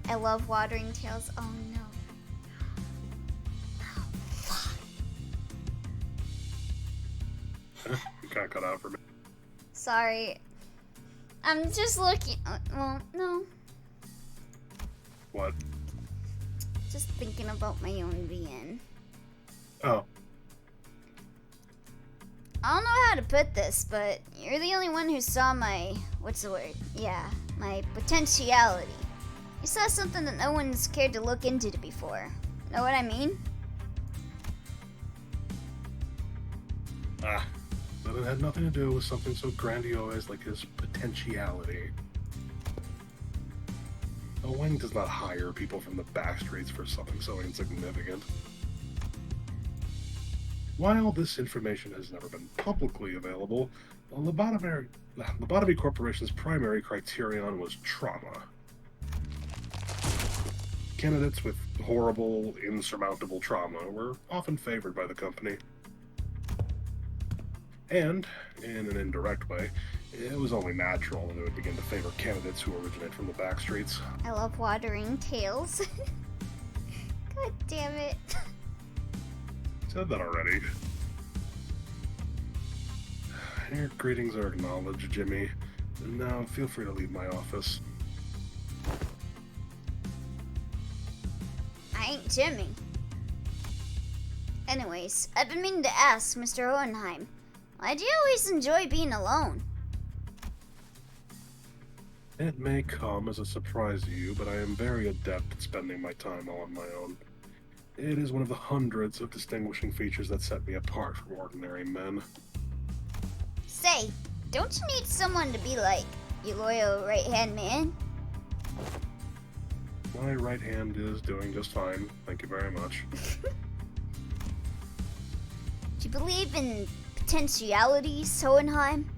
I love watering tails. Oh no. You kinda cut out for me. Sorry. I'm just looking. Well, no. What? Just thinking about my own VN. Oh. I don't know how to put this, but you're the only one who saw my, what's the word? Yeah, my potentiality. You saw something that no one's cared to look into before. Know what I mean? Ah. But it had nothing to do with something so grandiose like his potentiality. A wing does not hire people from the back streets for something so insignificant. While this information has never been publicly available, the Lobotomy Corporation's primary criterion was trauma. Candidates with horrible, insurmountable trauma were often favored by the company. And, in an indirect way, it was only natural that it would begin to favor candidates who originate from the back streets. I love watering tails. God damn it. Said that already. Your greetings are acknowledged, Jimmy. Now feel free to leave my office. I ain't Jimmy. Anyways, I've been meaning to ask Mr. Hohenheim, why do you always enjoy being alone? It may come as a surprise to you, but I am very adept at spending my time all on my own. It is one of the hundreds of distinguishing features that set me apart from ordinary men. Say, don't you need someone to be like your loyal right-hand man? My right hand is doing just fine, thank you very much. Do you believe in potentialities, Hohenheim?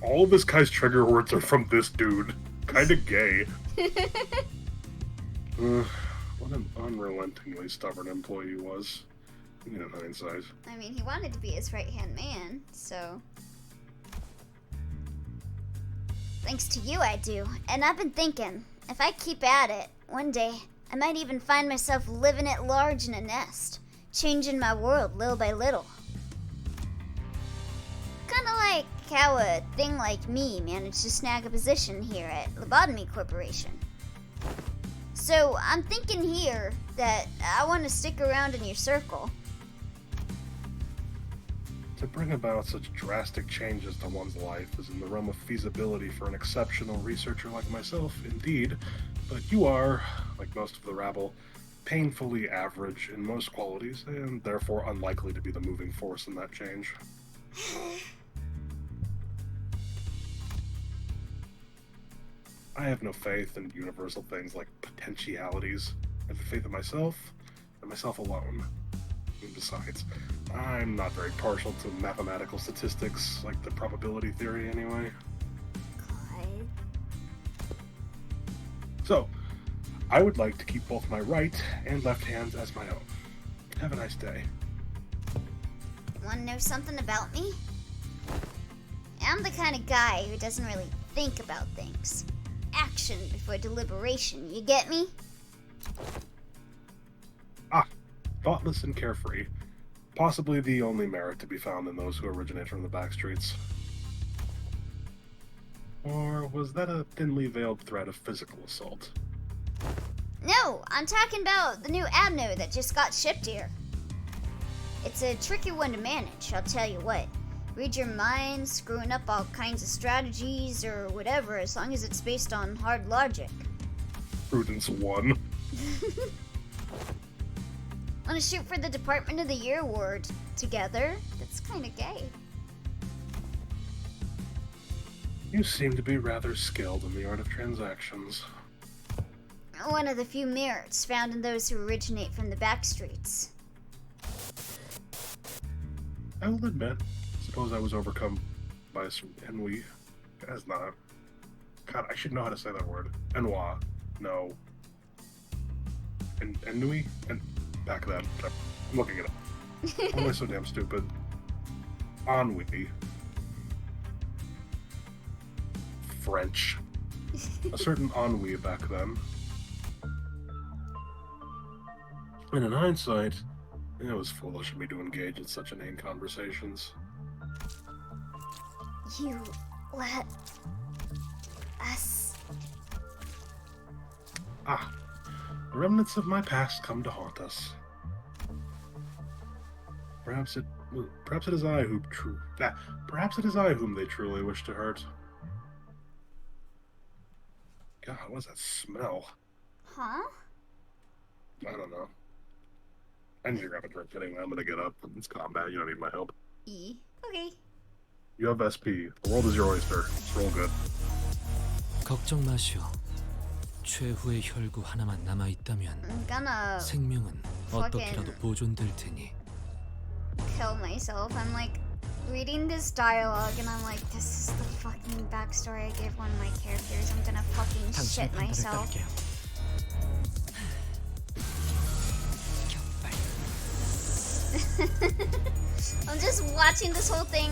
All of this guy's trigger words are from this dude. Kinda gay. What an unrelentingly stubborn employee he was. In hindsight. I mean, he wanted to be his right-hand man, so... Thanks to you, I do. And I've been thinking, if I keep at it, one day, I might even find myself living at large in a nest, changing my world little by little. Kinda like how a thing like me managed to snag a position here at Lobotomy Corporation. So, I'm thinking here that I want to stick around in your circle. To bring about such drastic changes to one's life is in the realm of feasibility for an exceptional researcher like myself, indeed, but you are, like most of the rabble, painfully average in most qualities, and therefore unlikely to be the moving force in that change. I have no faith in universal things like potentialities. I have faith in myself, and myself alone. And besides, I'm not very partial to mathematical statistics, like the probability theory anyway. God. So, I would like to keep both my right and left hands as my own. Have a nice day. Want to know something about me? I'm the kind of guy who doesn't really think about things. Action before deliberation, you get me? Thoughtless and carefree. Possibly the only merit to be found in those who originate from the backstreets. Or was that a thinly veiled threat of physical assault? No, I'm talking about the new Adno that just got shipped here. It's a tricky one to manage, I'll tell you what. Read your mind, screwing up all kinds of strategies or whatever, as long as it's based on hard logic. Prudence 1. Want to shoot for the Department of the Year award together? That's kind of gay. You seem to be rather skilled in the art of transactions. One of the few merits found in those who originate from the backstreets. I will admit, suppose I was overcome by some ennui. That's not. God, I should know how to say that word. Ennui. No. Ennui? And back then. I'm looking it up. Why am I so damn stupid? Ennui. French. a certain ennui back then. And in hindsight, it was foolish of me to engage in such inane conversations. You let us. Ah, the remnants of my past come to haunt us. Perhaps it is I who perhaps it is I whom they truly wish to hurt. God, what's that smell? Huh? I don't know. I need to grab a drink anyway. I'm gonna get up. It's combat. You don't need my help. E. Okay. You have SP. The world is your oyster. It's real good. 걱정 마시오. 최후의 혈구 하나만 남아 있다면 I'm gonna 생명은 어떻게라도 보존될 테니. kill myself. I'm like reading this dialogue and I'm like, this is the fucking backstory I gave one of my characters. I'm gonna fucking 당신의 shit 판단을 myself. 따를게요. I'm just watching this whole thing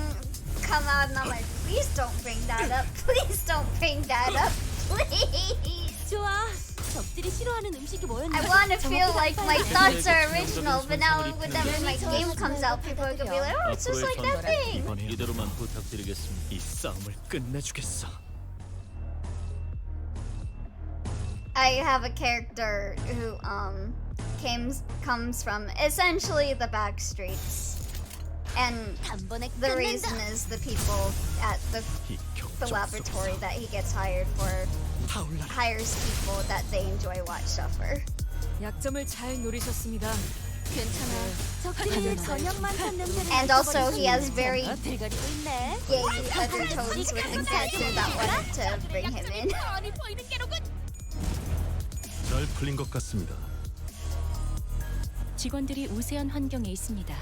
come out and I'm like, please don't bring that up. Please don't bring that up. Please. 좋아. 적들이 싫어하는 음식이 뭐였는지 I want to feel like my thoughts are 정적인 original, but now 손상을 whenever my game comes out, people are gonna be like, oh, it's just like that thing. 이대로만 부탁드리겠습니다. 이 싸움을 끝내주겠어. I have a character who comes from essentially the back streets, and the reason is the people at the laboratory that he gets hired for hires people that they enjoy watch suffer. 약점을 잘 노리셨습니다. 괜찮아. 적들이 저녁만 찾는 냄새를 And also he has very 대가리도 있네. gay undertones with the character that wanted to bring him in. 잘 풀린 것 같습니다. 직원들이 우세한 환경에 있습니다.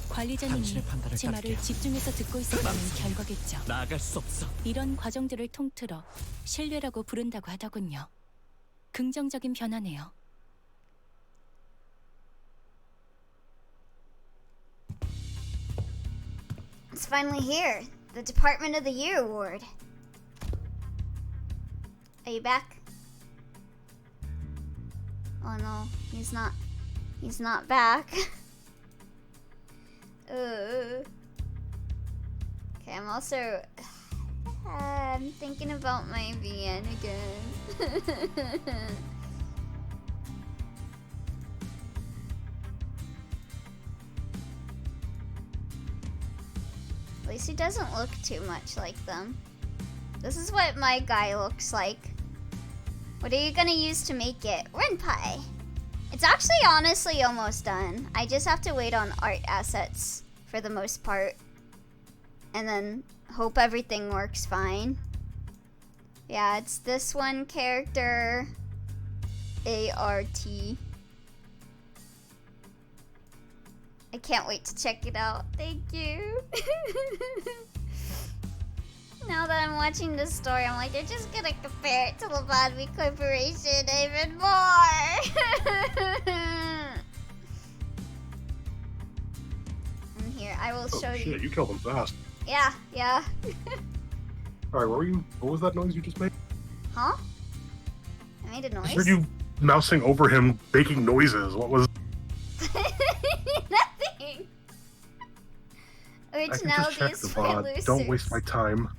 관리자님이 당신의 판단을 제 말을 따를게요. 집중해서 듣고 있었다는 결과겠죠. 나아갈 수 없어. 이런 과정들을 통틀어 신뢰라고 부른다고 하더군요. 긍정적인 변화네요. It's finally here. The Department of the Year award. Are you back? Oh no, he's not. He's not back. Okay, I'm also. I'm thinking about my VN again. At least he doesn't look too much like them. This is what my guy looks like. What are you gonna use to make it? Renpai! It's actually honestly almost done. I just have to wait on art assets for the most part. And then hope everything works fine. Yeah, it's this one character. ART. I can't wait to check it out. Thank you. Now that I'm watching this story, I'm like, they're just gonna compare it to the Badby Corporation even more. And here, I will show Shit, you. you killed him fast. Yeah. Alright, where were you? What was that noise you just made? Huh? I made a I noise. heard you mousing over him, making noises. What was? Nothing. I can just check Originalities the for VOD. losers. Don't waste my time.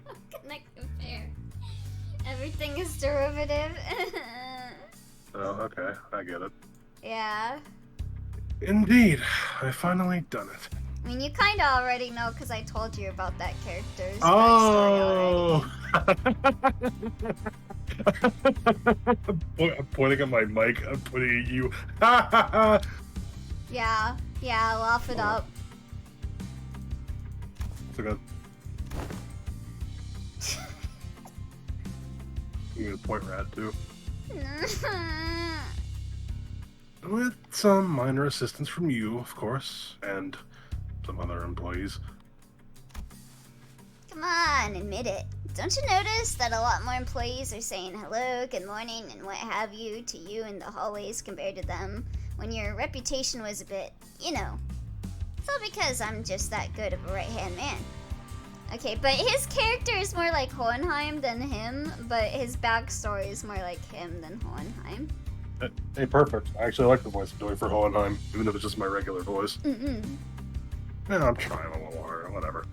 How can I compare? Everything is derivative. Oh, okay. I get it. Yeah. Indeed. I finally done it. I mean, you kind of already know because I told you about that character's Oh! backstory already. I'm pointing at my mic. I'm pointing at you. Yeah, laugh it up. It's like a... You need a point rat too. With some minor assistance from you, of course, and some other employees. Come on, admit it. Don't you notice that a lot more employees are saying hello, good morning, and what have you to you in the hallways compared to them when your reputation was a bit, you know. It's all because I'm just that good of a right-hand man. Okay, but his character is more like Hohenheim than him, but his backstory is more like him than Hohenheim. Hey, perfect. I actually like the voice I'm doing for Hohenheim, even if it's just my regular voice. Yeah, I'm trying a little harder, whatever.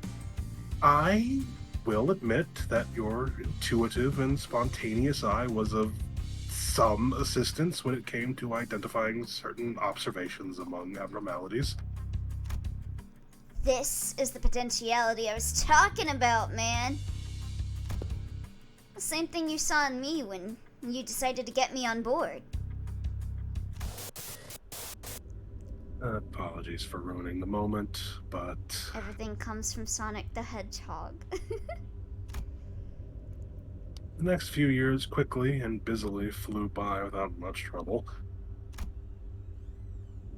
I will admit that your intuitive and spontaneous eye was of some assistance when it came to identifying certain observations among abnormalities. This is the potentiality I was talking about, man. The same thing you saw in me when you decided to get me on board. Apologies for ruining the moment, but Everything comes from Sonic the Hedgehog. the next few years quickly and busily flew by without much trouble.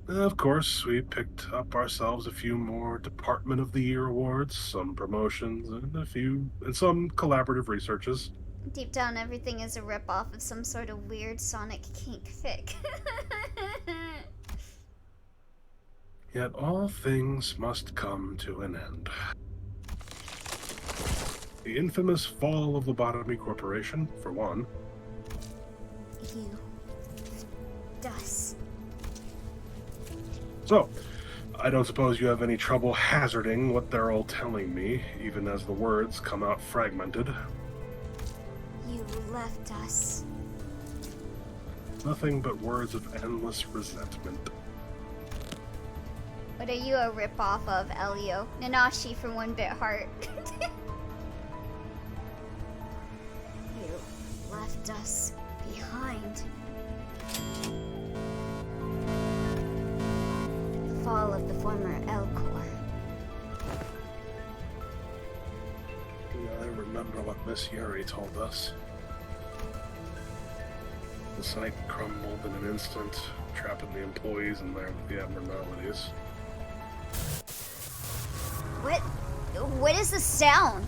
Of course, we picked up ourselves a few more Department of the Year awards, some promotions, and some collaborative researches. Deep down, everything is a ripoff of some sort of weird Sonic kink fic. Yet all things must come to an end. The infamous fall of Lobotomy Corporation, for one. You. Dust. So, I don't suppose you have any trouble hazarding what they're all telling me, even as the words come out fragmented. You left us. Nothing but words of endless resentment. What are you a ripoff of, Elio? Nanashi from One Bit Heart. You left us behind. The fall of the former L Corps. I remember what Miss Yuri told us. The site crumbled in an instant, trapping the employees in there with the abnormalities. What is the sound?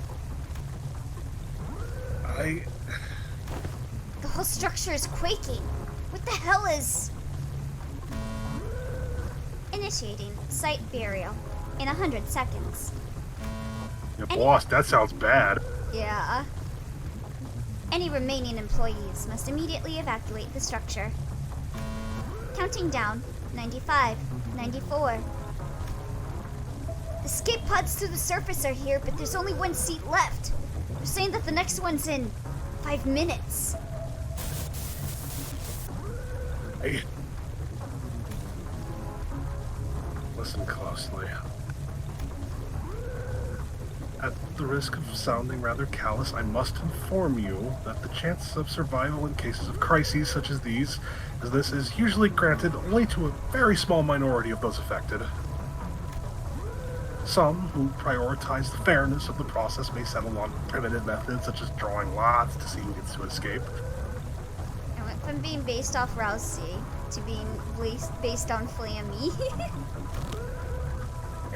The whole structure is quaking. What the hell is... Initiating site burial in 100 seconds. Yeah, boss, that sounds bad. Yeah. Any remaining employees must immediately evacuate the structure. Counting down. 95, 94. Escape pods to the surface are here, but there's only one seat left. They're saying that the next one's in 5 minutes. Hey. Listen closely. At the risk of sounding rather callous, I must inform you that the chance of survival in cases of crises such as these, as this is usually granted only to a very small minority of those affected. Some who prioritize the fairness of the process may settle on primitive methods such as drawing lots to see who gets to escape. I went from being based off Rousey to being based on Flammy.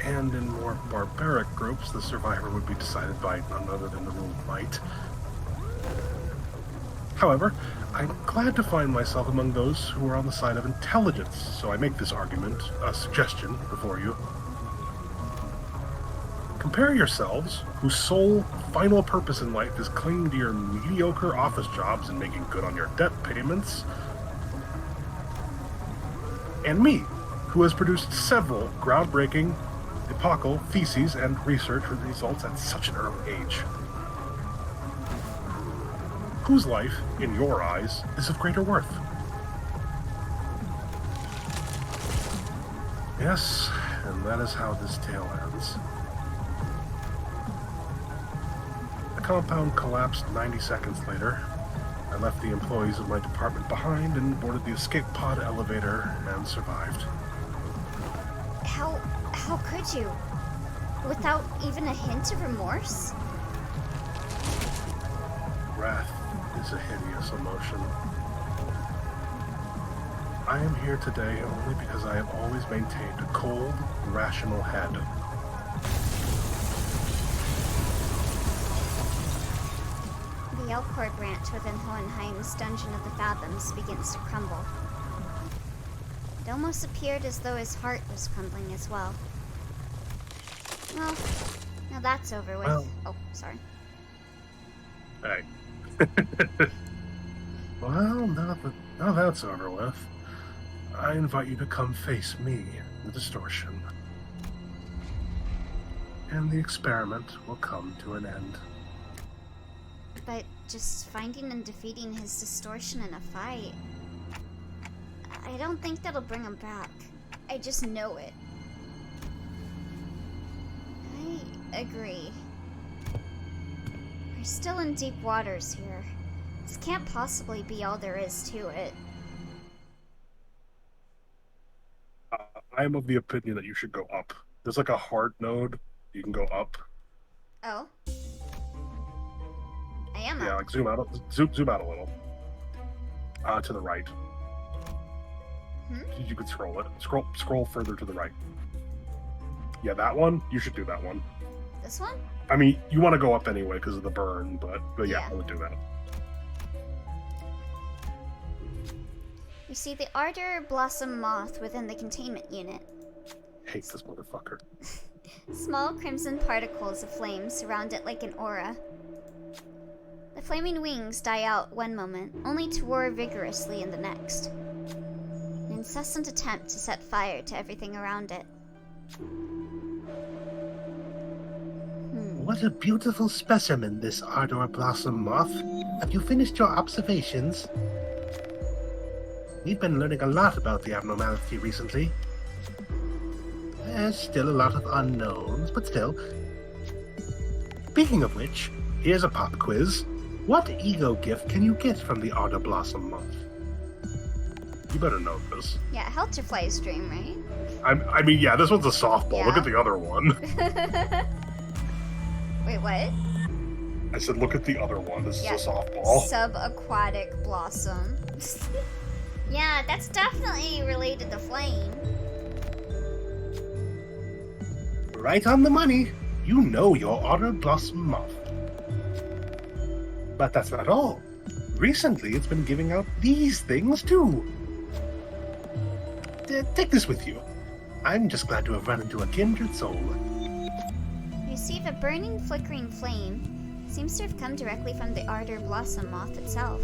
And in more barbaric groups, the survivor would be decided by none other than the rule of might. However, I'm glad to find myself among those who are on the side of intelligence, so I make this argument, a suggestion, before you. Compare yourselves, whose sole, final purpose in life is clinging to your mediocre office jobs and making good on your debt payments, and me, who has produced several groundbreaking, epochal theses and research results at such an early age. Whose life, in your eyes, is of greater worth? Yes, and that is how this tale ends. The compound collapsed 90 seconds later. I left the employees of my department behind and boarded the escape pod elevator and survived. How could you? Without even a hint of remorse? Wrath is a hideous emotion. I am here today only because I have always maintained a cold, rational head. The Elcor branch within Hohenheim's Dungeon of the Fathoms begins to crumble. It almost appeared as though his heart was crumbling as well. Well, Now that's over with. Well- Oh, sorry. Hey. Well, now that's over with, I invite you to come face me, the distortion. And the experiment will come to an end. But just finding and defeating his distortion in a fight, I don't think that'll bring him back. I just know it. I agree. We're still in deep waters here. This can't possibly be all there is to it. I am of the opinion that you should go up. There's like a hard node. You can go up. Oh. I am Yeah, up. like zoom out. Zoom out a little. To the right. You could scroll it. Scroll further to the right. Yeah, that one. You should do that one. This one? I mean, you want to go up anyway because of the burn, but yeah, Yeah. I would do that. You see the Ardor Blossom Moth within the containment unit. Hate this motherfucker. Small crimson particles of flame surround it like an aura. The flaming wings die out one moment, only to roar vigorously in the next. An incessant attempt to set fire to everything around it. What a beautiful specimen, this Ardor Blossom Moth. Have you finished your observations? We've been learning a lot about the abnormality recently. There's still a lot of unknowns, but still. Speaking of which, here's a pop quiz. What ego gift can you get from the Ardor Blossom Moth? You better know this. Yeah, Helterfly's dream, right? I mean, yeah, this one's a softball. Yeah. Look at the other one. Wait, what? I said, look at the other one. This Yeah. is a softball. Subaquatic blossom. Yeah, that's definitely related to flame. Right on the money. You know your Ardor Blossom Moth. But that's not all. Recently, it's been giving out these things, too. Take this with you. I'm just glad to have run into a kindred soul. Receive a burning, flickering flame. Seems to have come directly from the Ardor Blossom Moth itself.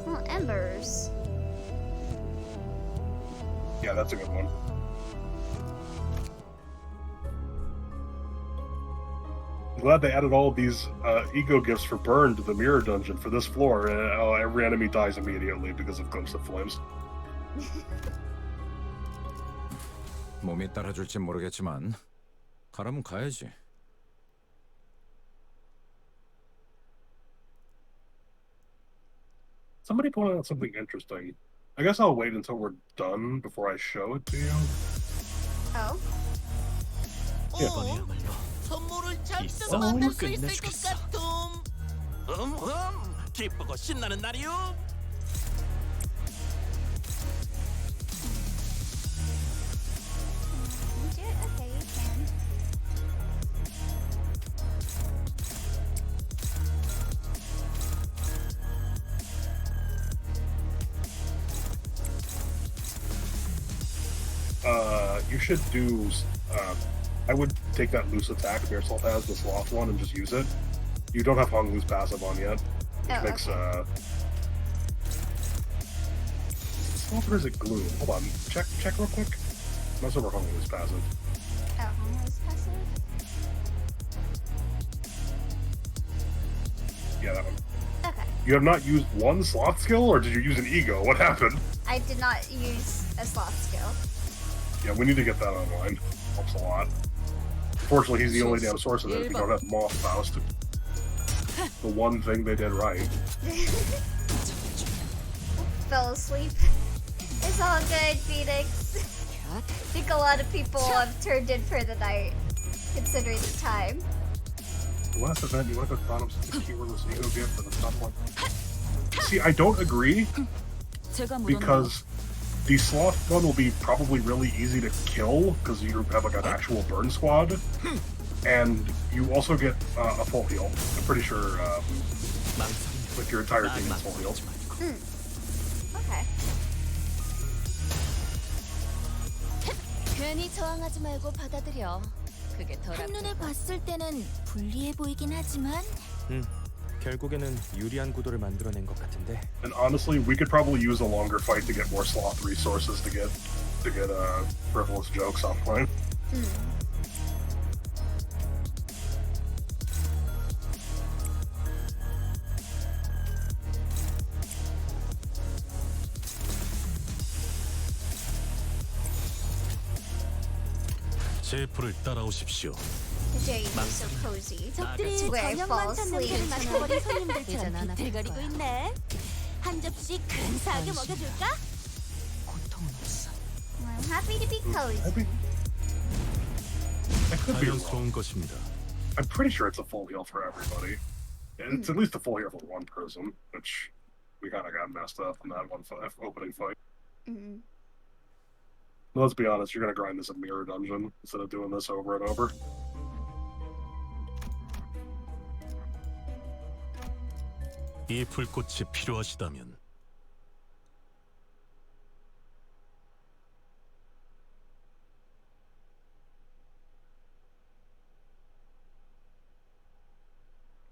Oh, embers. Yeah, that's a good one. I'm glad they added all of these ego gifts for burn to the mirror dungeon for this floor, and every enemy dies immediately because of glimpse of flames. 몸이 따라줄진 모르겠지만 가라면 가야지. Somebody pointed out something interesting. I guess I'll wait until we're done before I show it to you. Oh. 이번에야말로 선물을 잘 이 뜯어 싸움을 만들 수 있을 것 끝내주겠어. 같음. 기쁘고 신나는 날이요. Okay, you can. You should do. I would take that loose attack Beersalt has, the sloth one, and just use it. You don't have Hung Loose passive on yet, which Oh, makes okay. Sloth or is it Gloom? Hold on, check real quick. Most of our Hung Loose passive. Oh, almost passive? Yeah, that one. Okay. You have not used one sloth skill, or did you use an ego? What happened? I did not use a sloth skill. Yeah, we need to get that online. Helps a lot. Unfortunately, he's the only damn source of it. We don't have Moth Faust. The one thing they did right. Fell asleep. It's all good, Phoenix. I think a lot of people have turned in for the night, considering the time. The last event, you want to go to the bottom, since the keywordless ego gift and the top one. See, I don't agree, because the sloth one will be probably really easy to kill, because you have like an actual burn squad, and you also get a full heal. I'm pretty sure like your entire team is full heal. Okay. 괜히 저항하지 말고 받아들여. 그게 덜 한눈에 봤을 때는 불리해 보이긴 하지만 결국에는 유리한 구도를 만들어낸 것 같은데. And honestly, we could probably use a longer fight to get more sloth resources to get frivolous jokes offline. 제프를 따라오십시오. Today you be so cozy. 적들이 That's where I fall 저녁만 찾는 asleep. 를 맡아버린 이젠 손님들처럼 안 아플 비틀거리고 거야. 있네. 한 접시 근사하게 먹여줄까? 고통은 없어. I'm happy to be cozy. I could be wrong. 자연스러운 것입니다. I'm pretty sure it's a full heal for everybody. It's at least a full heal for one person, which we kind of got messed up in that one opening fight. Let's be honest, you're gonna grind this a mirror dungeon instead of doing this over and over. 이 불꽃이 필요하시다면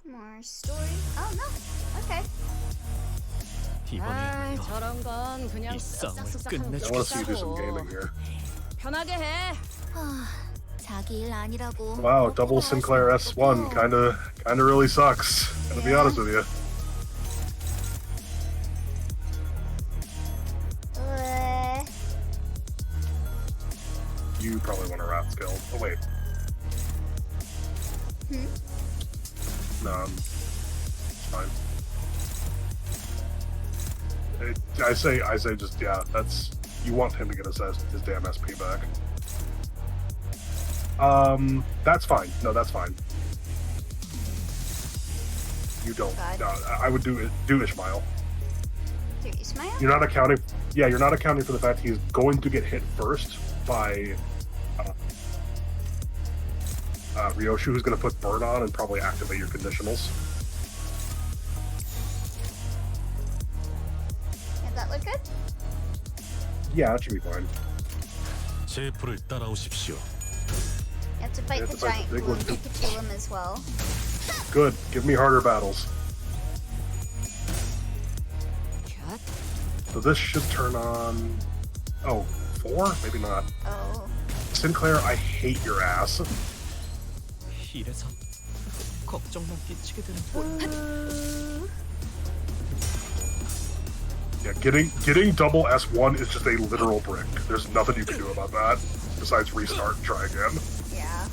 More story. Oh no. Okay. 아, 저런 건 그냥 이 싸움을 쓱싹쓱싹 I 하면 want to see you do some gaming 끝이고. here. 편하게 해. 자기 일 아니라고. Wow, double Sinclair S1 kinda really sucks. Gotta be honest with you. You probably want a rat skill. Oh wait. No, it's fine. I say just that's you want him to get his damn SP back. That's fine. No, that's fine. You don't. God. No, I would do Ishmael. Do Ishmael? You're not accounting. Yeah, you're not accounting for the fact he's going to get hit first by Ryoshu, who's going to put burn on and probably activate your conditionals. Did that look good? Yeah, that should be fine. 제프를 따라오십시오. You have to fight You the have to fight giant the big blue one, too. Pikachu as well. Good. Give me harder battles. So this should turn on. Oh, 4? Maybe not. Oh. Sinclair, I hate your ass. 이래서 걱정만 끼치게 되는 Yeah, getting double S1 is just a literal brick. There's nothing you can do about that besides restart and try again. Yeah.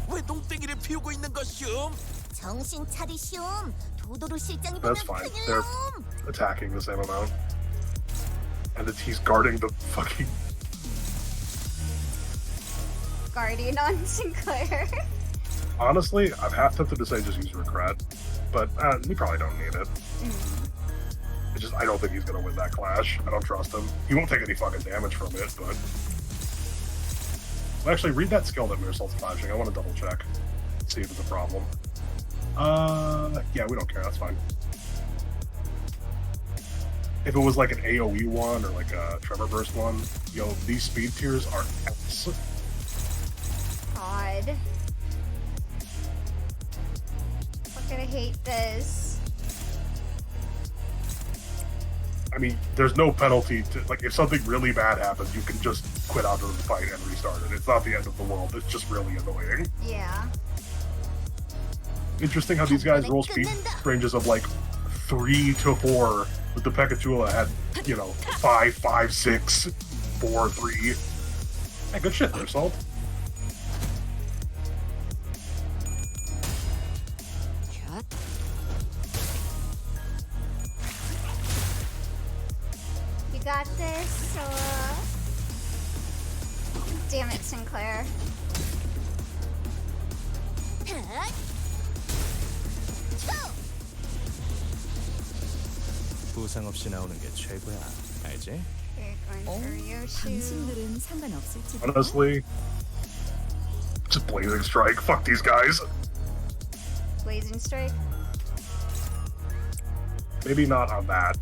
왜 농땡이를 피우고 있는 것이오? 정신 차리시오. 도도로 실장이 보면 That's fine. 큰일 They're 놈. attacking the same amount. And he's guarding the fucking... Guardian on Sinclair. Honestly, I'm half tempted to say just use regret, but we probably don't need it. I don't think he's gonna win that clash. I don't trust him. He won't take any fucking damage from it, but... Well, actually, read that skill that Mirsalt's flashing. I want to double check. See if it's a problem. Yeah, we don't care. That's fine. If it was like an AoE one or like a Tremor Burst one, yo, these speed tiers are X. God. Fucking hate this. I mean, there's no penalty to, like, if something really bad happens, you can just quit out of the fight and restart it. It's not the end of the world. It's just really annoying. Yeah. Interesting how these guys roll speed ranges of like 3 to 4, with the Pekatula had, 5, 5, 6, 4, 3. Yeah, good shit there, Salt. You got this, Damn it, Sinclair. 부상 없이 나오는 게 최고야. 알지? You're going for Yoshi. 당신들은 상관없을지. Honestly, just Blazing Strike. Fuck these guys. Blazing Strike. Maybe not on that.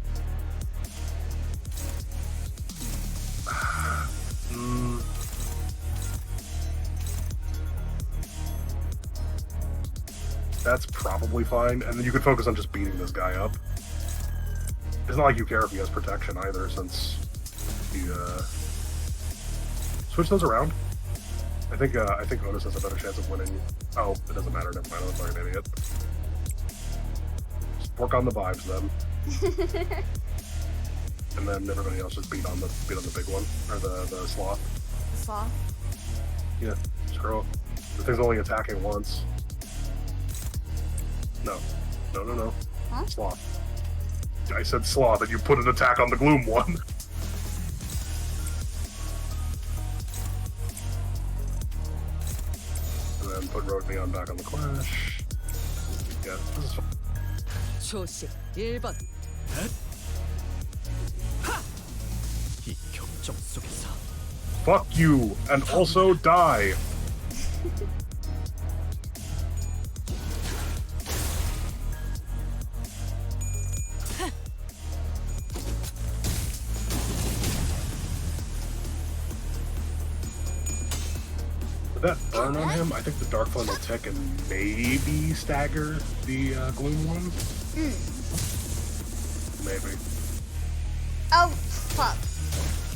That's probably fine, and then you can focus on just beating this guy up. It's not like you care if he has protection either, since you switch those around. I think Otis has a better chance of winning. Oh, it doesn't matter. Never mind. I'm like an idiot. Just work on the vibes then, and then everybody else just beat on the big one or the sloth. The sloth. Yeah, screw up. The thing's only attacking once. No. Huh? Sloth. I said sloth, and you put an attack on the gloom one. And then put Road Neon back on the Clash. Yeah, this is fun. 초식 1번. 이 격정 속에서 Fuck you, and also die. That burn on him, I think the Dark Flame will tick and maybe stagger the Gloom one. Maybe. Oh, fuck.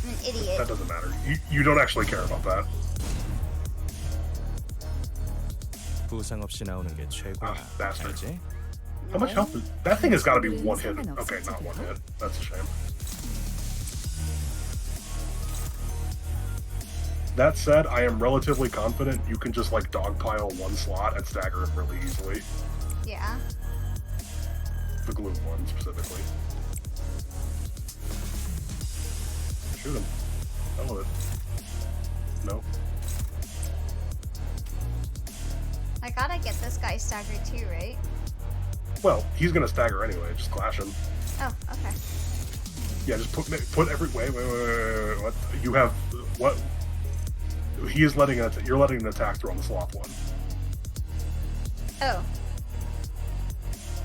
I'm an idiot. That doesn't matter. You don't actually care about that. 부상 없이 나오는 게 최고야. Bastard. 알지? How much health? That thing has got to be one hit. Okay, not one hit. That's a shame. That said, I am relatively confident you can just like dogpile one slot and stagger him really easily. Yeah. The Gloom one specifically. Shoot him. Hell with it. No. I gotta get this guy staggered too, right? Well, he's gonna stagger anyway. Just clash him. Oh, okay. Yeah, just put every wait. What you have? What? He is letting it. You're letting an attack through on the sloth one. Oh.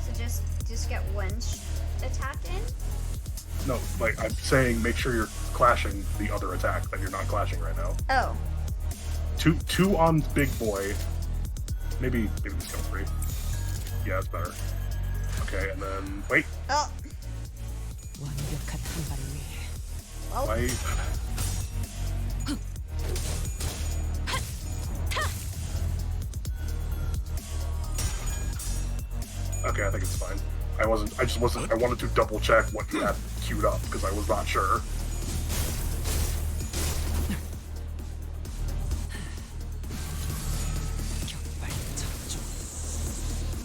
So just get one attack in? No, like I'm saying, make sure you're clashing the other attack that you're not clashing right now. Oh. Two on big boy. Maybe just go 3. Yeah, that's better. Okay, and then wait. Oh. 완벽한 한 발을 위해. Well. Wait. Okay, I think it's fine. I wanted to double check what you had queued up because I was not sure.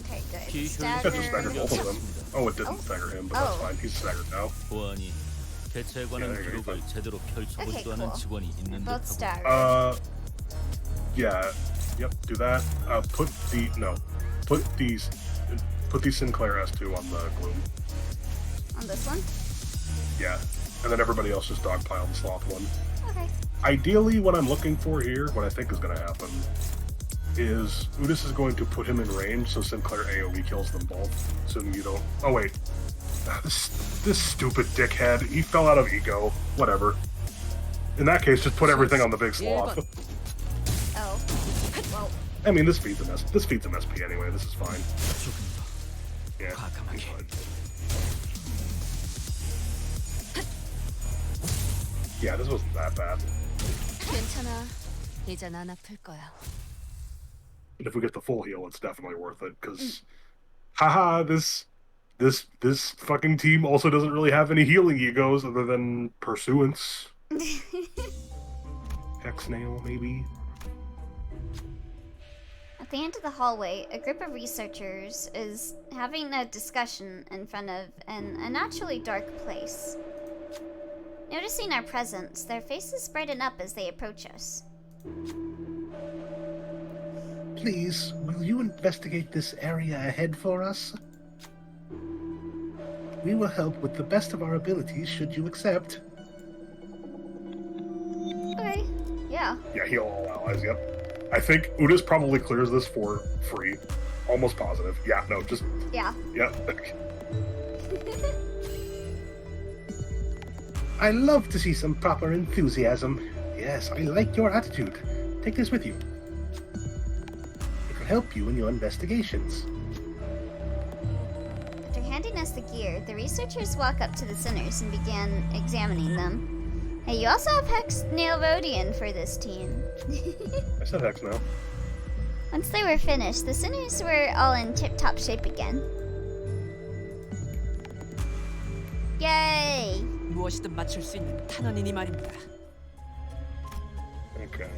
Okay, good. You could just stagger both of them. Oh, it didn't stagger him, but that's fine. He's staggered now. 보안이 개체에 관한 Yeah, 기록을 제대로 펼쳐보지도 Okay, 않은 cool. 직원이 있는 Both 듯하고 staggered. Yeah, yep, do that. Put the Sinclair S2 on the Gloom. On this one? Yeah, and then everybody else just dogpile the Sloth one. Okay. Ideally, what I'm looking for here, what I think is going to happen, is Udis is going to put him in range so Sinclair AoE kills them both. So you don't... Oh, wait. This stupid dickhead. He fell out of ego. Whatever. In that case, just put everything on the big sloth. Oh. Well. I mean, this feeds him SP anyway. This is fine. Yeah, he's fine. Yeah, this wasn't that bad. 괜찮아. 이젠 안 아플 거야. But if we get the full heal, it's definitely worth it, because haha, this fucking team also doesn't really have any healing egos other than Pursuance. Hexnail, maybe? At the end of the hallway, a group of researchers is having a discussion in front of an unnaturally dark place. Noticing our presence, their faces brighten up as they approach us. Please, will you investigate this area ahead for us? We will help with the best of our abilities should you accept. Okay, yeah. Yeah, heal all allies, yep. I think Udis probably clears this for free. Almost positive. Yeah, no, just... Yeah. Yep. I love to see some proper enthusiasm. Yes, I like your attitude. Take this with you. It will help you in your investigations. recognize the gear, the researchers walk up to the sinners and began examining them. Hey, you also have Hex Nailrodian for this team. I said Hex now. Once they were finished, the sinners were all in tip-top shape again. Yay! 무엇이든 맞출 수 있는 탄원이니 말입니다. Okay.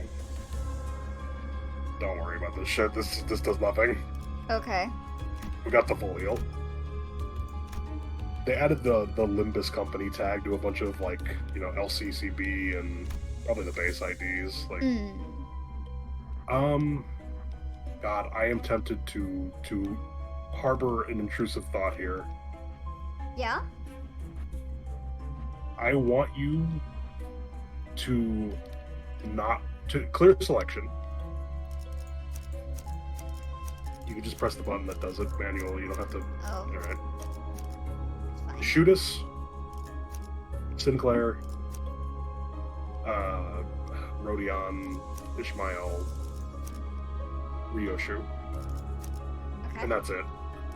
Don't worry about this shit. This does nothing. Okay. We got the folio. They added the Limbus company tag to a bunch of, like, you know, LCCB and probably the base IDs. Like, God, I am tempted to harbor an intrusive thought here. Yeah? I want you to clear selection. You can just press the button that does it manual. You don't have to. Oh. All right. Fine. Shoot us, Sinclair, Rodion, Ishmael, Ryoshu, Okay. and that's it.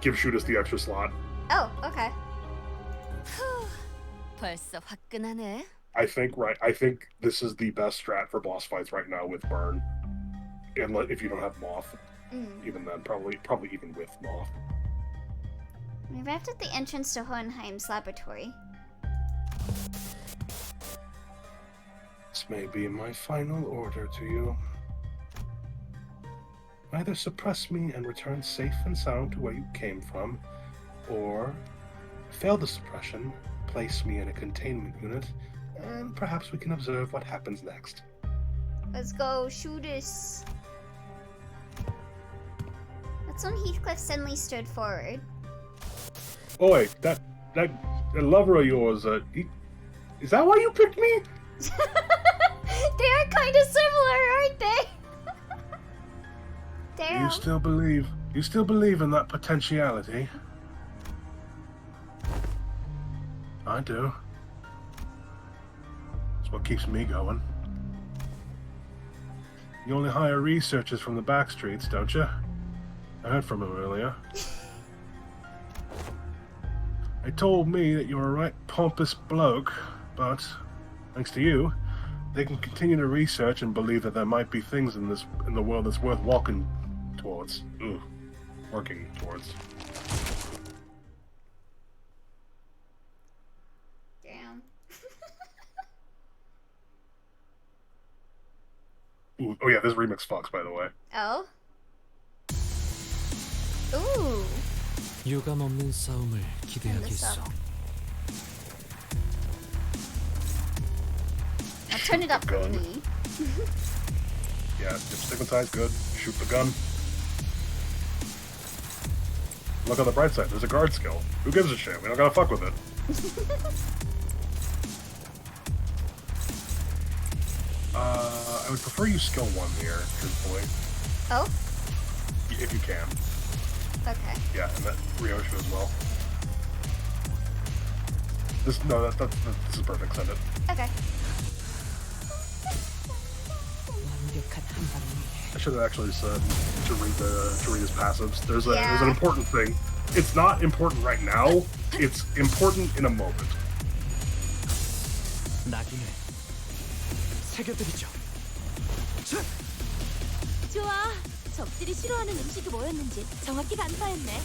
Give Shoot us the extra slot. Oh, okay. 벌써 화끈하네. I think this is the best strat for boss fights right now with Burn. And if you don't have Moth, even then, probably even with Moth. We arrived at the entrance to Hohenheim's laboratory. This may be my final order to you. Either suppress me and return safe and sound to where you came from, or fail the suppression, place me in a containment unit, and perhaps we can observe what happens next. Let's go, shoot us. That's when Heathcliff suddenly stood forward. Oh wait, that lover of yours, is that why you picked me? They are kind of similar, aren't they? Damn. You still believe in that potentiality? I do. It's what keeps me going. You only hire researchers from the back streets, don't you? I heard from him earlier. They told me that you were a right pompous bloke, but thanks to you, they can continue to research and believe that there might be things in the world that's worth working towards. Damn. Ooh, oh yeah, this remix fucks, by the way. Oh? Ooh. 유감 없는 싸움을 Turn this 기대하겠소. up. I'll turn it up for Gun. me. Yeah, stigmatized, good. Shoot the gun. Look on the bright side, there's a guard skill. Who gives a shit? We don't gotta fuck with it. I would prefer you skill 1 here, truthfully. Oh? If you can. Okay. Yeah, and that Ryoshu as well. This is perfect, send it. Okay. 완벽한 한 방에 I should have actually said to read his passives. There's Yeah. an important thing. It's not important right now. It's important in a moment. 낙인을 새겨드리죠. 좋아. 적들이 싫어하는 음식이 뭐였는지 정확히 간파했네.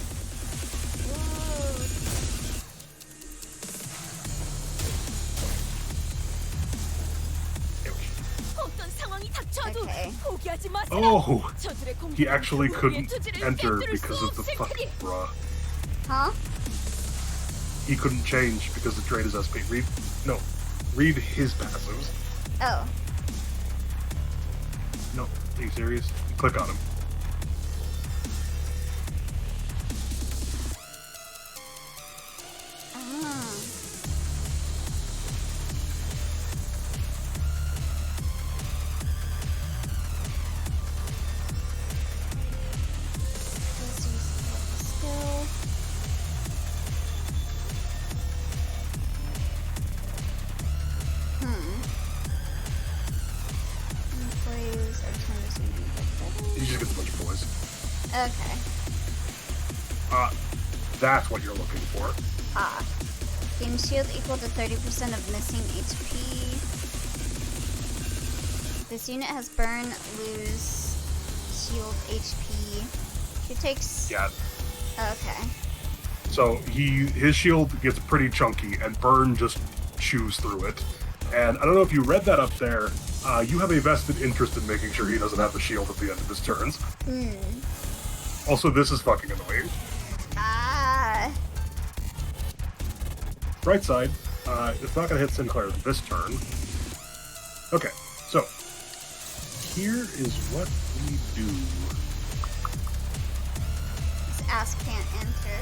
어떤 상황이 닥쳐도 Okay. 포기하지 마세요. Oh, 저들의 공격은 he actually 우리의 couldn't 투지를 enter 깨뜨릴 수 because of the 없을 fucking 테니. bruh. Huh? He couldn't change because the trade is SP. Read his passives. Oh. No, are you serious? Click on him. Ah. Let's use the skill. Employees are trying to see He just gets a bunch of boys. Okay. that's what you're looking for. Ah. Gain shield equal to 30% of missing HP. This unit has burn, lose, shield HP. She takes... Yeah. Okay. So his shield gets pretty chunky, and burn just chews through it. And I don't know if you read that up there. You have a vested interest in making sure he doesn't have the shield at the end of his turns. Also, this is fucking annoying. Ah. Right side, it's not going to hit Sinclair this turn. Okay, so here is what we do. This ass can't enter.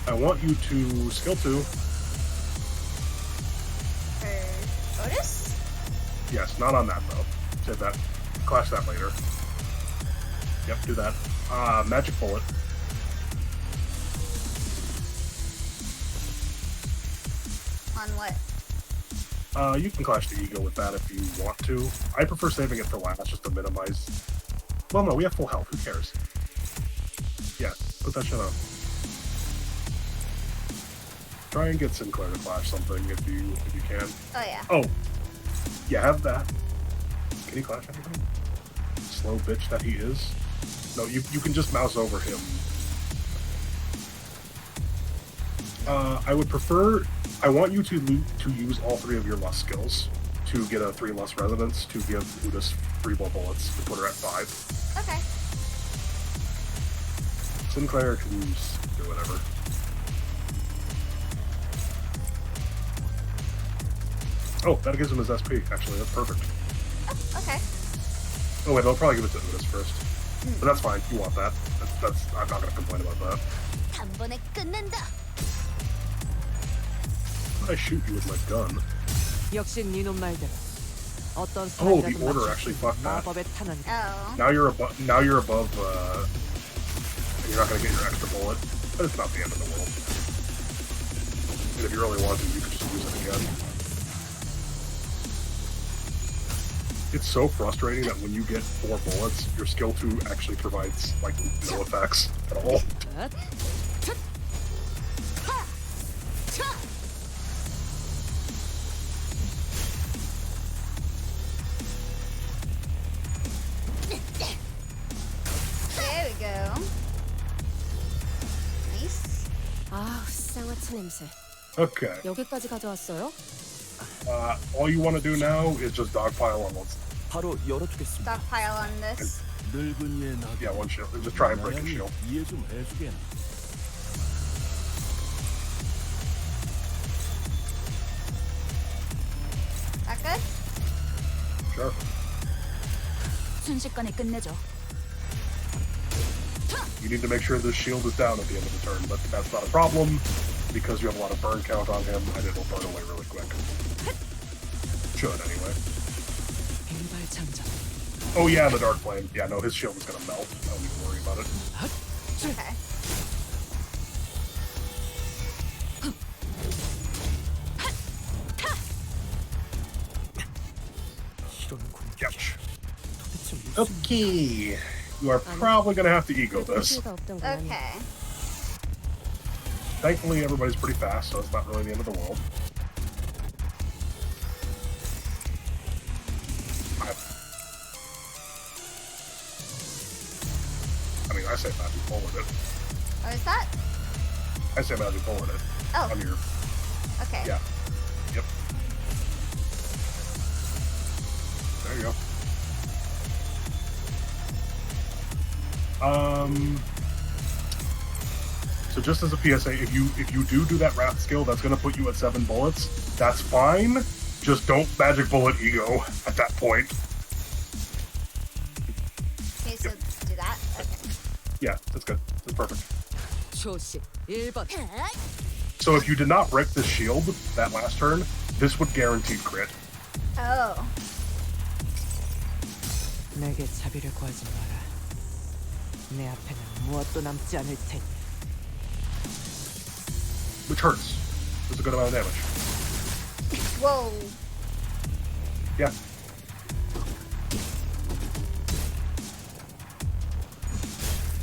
I want you to skill 2. For Otis? Yes, not on that though. Save that. Clash that later. Yep, do that. Magic bullet. On what? You can clash the ego with that if you want to. I prefer saving it for last just to minimize. Well, no, we have full health. Who cares? Yeah, put that shit on. Try and get Sinclair to clash something if you can. Oh yeah. Oh, yeah, have that. Can he clash anything? Slow bitch that he is. No, you can just mouse over him. I would prefer. I want you to use all 3 of your lust skills to get a 3 lust resonance to give Udis 3 more bullets to put her at 5. Okay. Sinclair can do whatever. Oh, that gives him his SP, actually. That's perfect. Oh, okay. Oh, wait, they'll probably give it to Udis first. But that's fine. You want that. That's I'm not going to complain about that. How did I shoot you with my gun? 역시 네놈 말대로 어떤 Oh, the 사람이라도 order 맞출 actually 수 있는 fucked that. 마법의 탄환이다. Oh. Now you're above. Now you're above. And you're not going to get your extra bullet, but it's not the end of the world. And if you really want to, you could just use it again. It's so frustrating that when you get 4 bullets, your skill 2 actually provides like no effects at all. There we go. Nice. 아, 쌍화차 냄새. Okay. 여기까지 가져왔어요? All you want to do now is just dogpile on one. 바로 열어주겠습니다. Stockpile on this. 늙은이의 나. Yeah, one shield. Just try and break a shield. 이해 좀 해주게. That good? Sure. 순식간에 끝내죠. You need to make sure this shield is down at the end of the turn, but that's not a problem because you have a lot of burn count on him, and it'll burn away really quick. Should, anyway. Oh yeah, the Dark Flame. Yeah, no, his shield is gonna melt. I don't need to worry about it. Okay. Ouch. Okay. You are probably gonna have to ego this. Okay. Thankfully, everybody's pretty fast, so it's not really the end of the world. I say magic forward it. What is that? I say magic forward it. Oh. On your... Okay. Yeah. Yep. There you go. So just as a PSA, if you do that wrath skill, that's gonna put you at 7 bullets. That's fine. Just don't magic bullet ego at that point. Okay, so do that? Okay. Yeah, that's good. That's perfect. 조심 1번. So if you did not break this shield that last turn, this would guarantee crit. Oh. 내게 자비를 구하지 마라. 내 앞에는 무엇도 남지 않을 테니. Which hurts. Does a good amount of damage. Whoa. Yeah.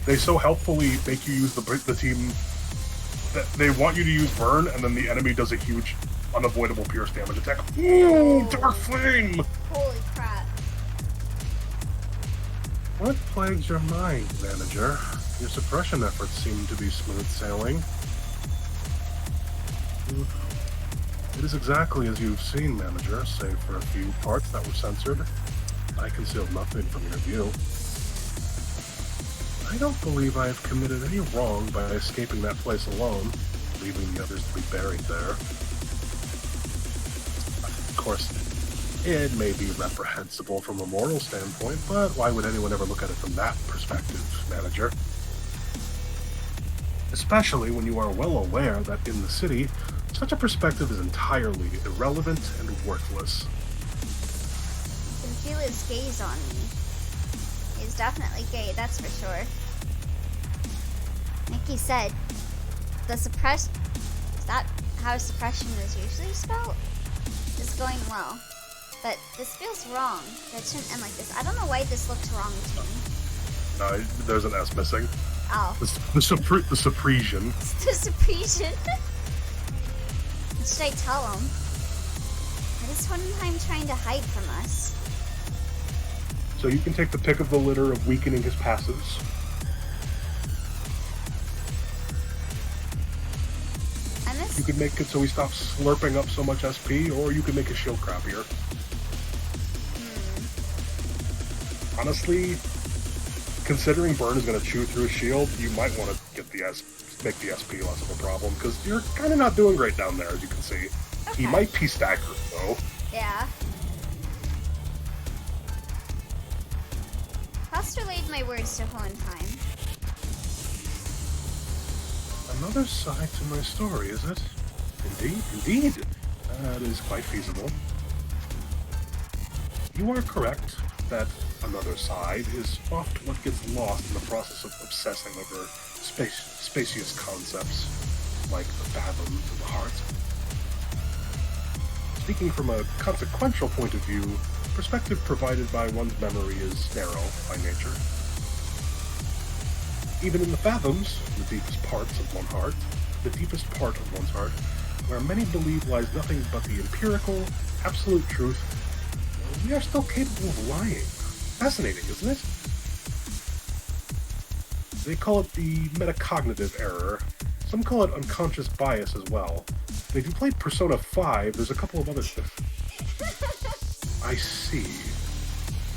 They so helpfully make you use the team that they want you to use Burn, and then the enemy does a huge, unavoidable pierce damage attack. Ooh, Dark Flame! Holy crap. What plagues your mind, Manager? Your suppression efforts seem to be smooth sailing. It is exactly as you've seen, Manager, save for a few parts that were censored. I concealed nothing from your view. I don't believe I have committed any wrong by escaping that place alone, leaving the others to be buried there. Of course, it may be reprehensible from a moral standpoint, but why would anyone ever look at it from that perspective, Manager? Especially when you are well aware that in the city, such a perspective is entirely irrelevant and worthless. You can feel his gaze on me. He's definitely gay, that's for sure. Like he said, the is that how suppression is usually spelled? Is going well. But this feels wrong. That shouldn't end like this. I don't know why this looked wrong to me. No, there's an S missing. Oh. The suppression. The suppression. What should I tell him? What is Hohenheim trying to hide from us? So you can take the pick of the litter of weakening his passives. You could make it so he stops slurping up so much SP, or you could make his shield crappier. Honestly, considering Burn is going to chew through his shield, you might want to get make the SP less of a problem, because you're kind of not doing great down there, as you can see. Okay. He might P-stagger, though. Yeah. Fast relayed my words to Hohenheim. Another side to my story, is it? Indeed. That is quite feasible. You are correct that another side is oft what gets lost in the process of obsessing over spacious concepts, like the fathoms of the heart. Speaking from a consequential point of view, perspective provided by one's memory is narrow by nature. Even in the fathoms, the deepest parts of one's heart, where many believe lies nothing but the empirical, absolute truth, we are still capable of lying. Fascinating, isn't it? They call it the metacognitive error. Some call it unconscious bias as well. And if you played Persona 5, there's a couple of other stuff. I see.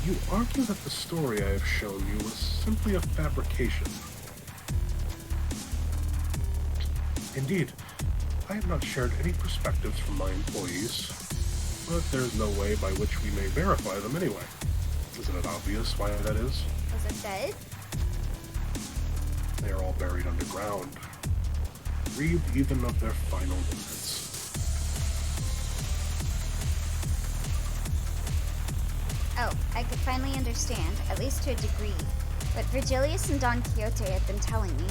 You argue that the story I have shown you was simply a fabrication. Indeed, I have not shared any perspectives from my employees, but there's no way by which we may verify them anyway. Isn't it obvious why that is? Was it dead? They are all buried underground, grieved even of their final moments. Oh, I could finally understand, at least to a degree, what Virgilius and Don Quixote had been telling me.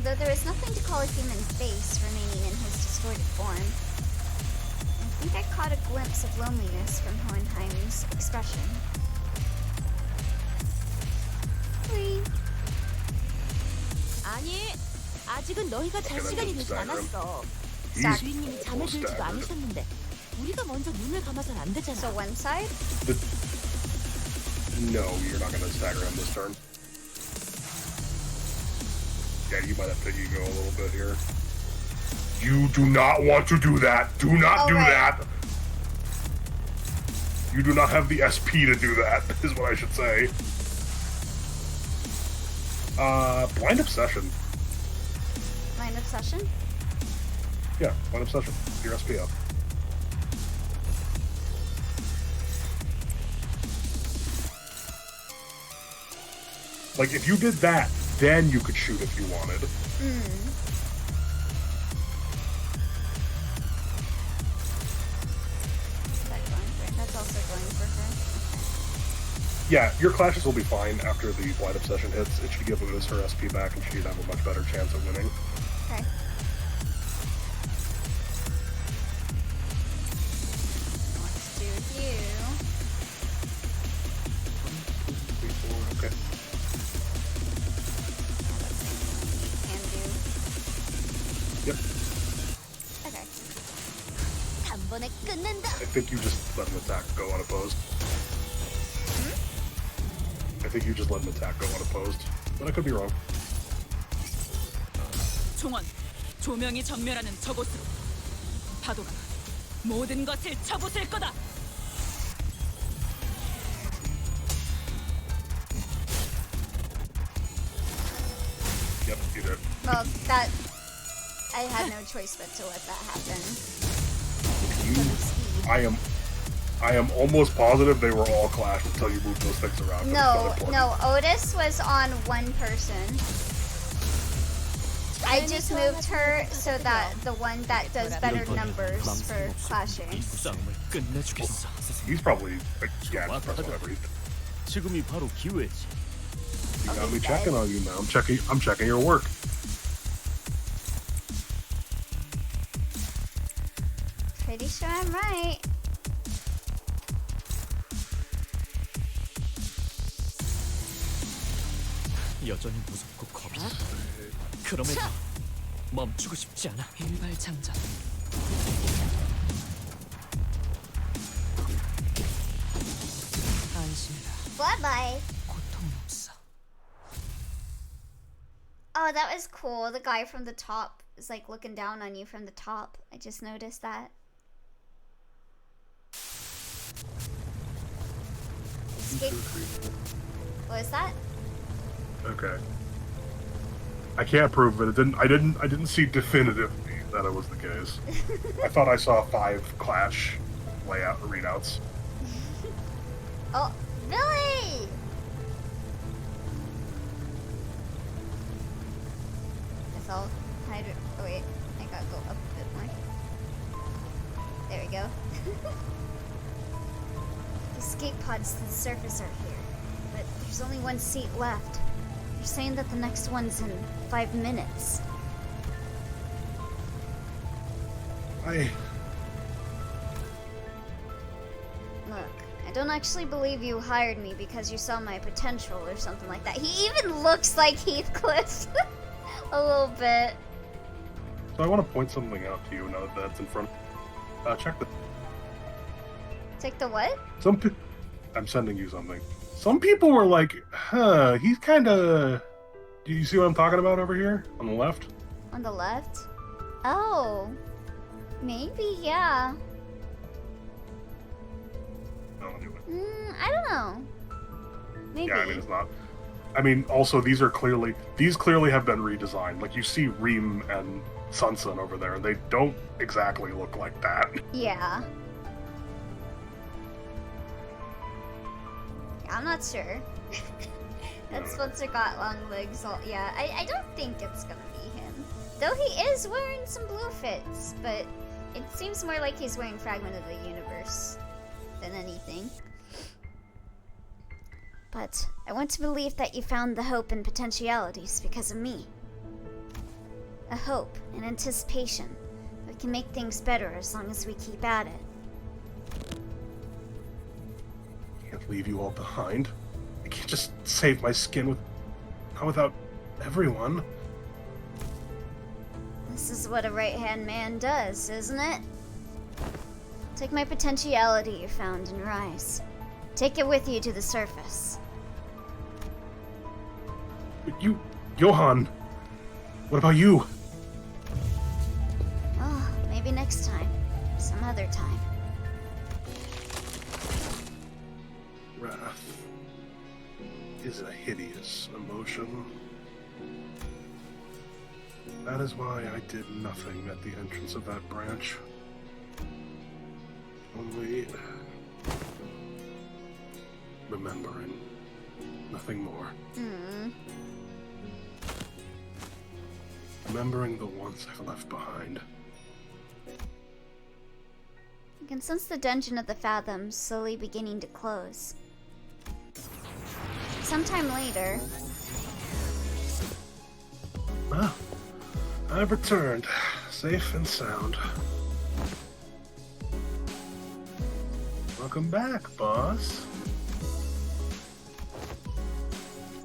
Though there was nothing to call a human face remaining in his distorted form, I think I caught a glimpse of loneliness from Hohenheim's expression. Whee! 아니, 아직은 너희가 잘 시간이 되지 않았어. 주인님이 잠에 들지도 않으셨는데 우리가 먼저 눈을 감아선 안 되잖아. So one side? No, you're not gonna stagger him this turn. Yeah, you might have to ego a little bit here. You do not want to do that. Do not do that. You do not have the SP to do that, is what I should say. Blind Obsession. Blind Obsession? Yeah, Blind Obsession. Your SP up. Like, if you did that, then you could shoot if you wanted. That's also going for her. Okay. Yeah, your clashes will be fine after the Blind Obsession hits. It should give Udis her SP back, and she'd have a much better chance of winning. Okay. Let's do you. 1, 2, 3, 4, okay. 번에 끝낸다. I think you just let an attack go unopposed. I think you just let an attack go unopposed. But I could be wrong. 총원, 조명이 전멸하는 저곳으로. 파도가 모든 것을 쳐부술 거다. Yep, you did. Well, that I had no choice but to let that happen. I am almost positive they were all clashed until you moved those things around. No, Otis was on one person. I just moved her so that the one that does better numbers for clashing. 싸움을 끝내주겠어. He's probably like scanned or whatever. 지금이 바로 기회지. You got me checking on you now. I'm checking your work. Pretty sure I'm right. 여전히 무섭고 겁이 나. 그럼에도 멈추고 싶지 않아. 일발장전. 안심해라. Bye bye. 고통 없어. Oh, that was cool. The guy from the top is like looking down on you from the top. I just noticed that. Escape. What is that? Okay. I can't prove it. I didn't see definitively that it was the case. I thought I saw 5 clash readouts. Oh, Billy! Guess I'll hide it. Oh wait, I gotta go up a bit more. There we go. The escape pods to the surface are here, but there's only one seat left. You're saying that the next one's in 5 minutes. Look, I don't actually believe you hired me because you saw my potential or something like that. He even looks like Heathcliff a little bit. So I want to point something out to you now that that's in front. Check the. Take the what? I'm sending you something. Some people were like, huh, he's kind of... Do you see what I'm talking about over here? On the left? On the left? Oh. Maybe, yeah. No, anyway. I don't know. Maybe. Yeah, I mean, it's not... I mean, also, these clearly have been redesigned. Like, you see Reem and Sunsun over there, and they don't exactly look like that. Yeah. I'm not sure. That Spencer got long legs. Yeah, I don't think it's gonna be him. Though he is wearing some blue fits, but it seems more like he's wearing Fragment of the Universe than anything. But I want to believe that you found the hope and potentialities because of me. A hope and anticipation that we can make things better as long as we keep at it. Can't leave you all behind. I can't just save my skin without everyone. This is what a right-hand man does, isn't it? Take my potentiality you found and rise. Take it with you to the surface. But you, Johan, what about you? Oh, maybe next time. Some other time. Wrath is a hideous emotion. That is why I did nothing at the entrance of that branch. Only remembering. Nothing more. Remembering the ones I've left behind. You can sense the dungeon of the Fathoms slowly beginning to close. Sometime later... Ah, I've returned, safe and sound. Welcome back, boss.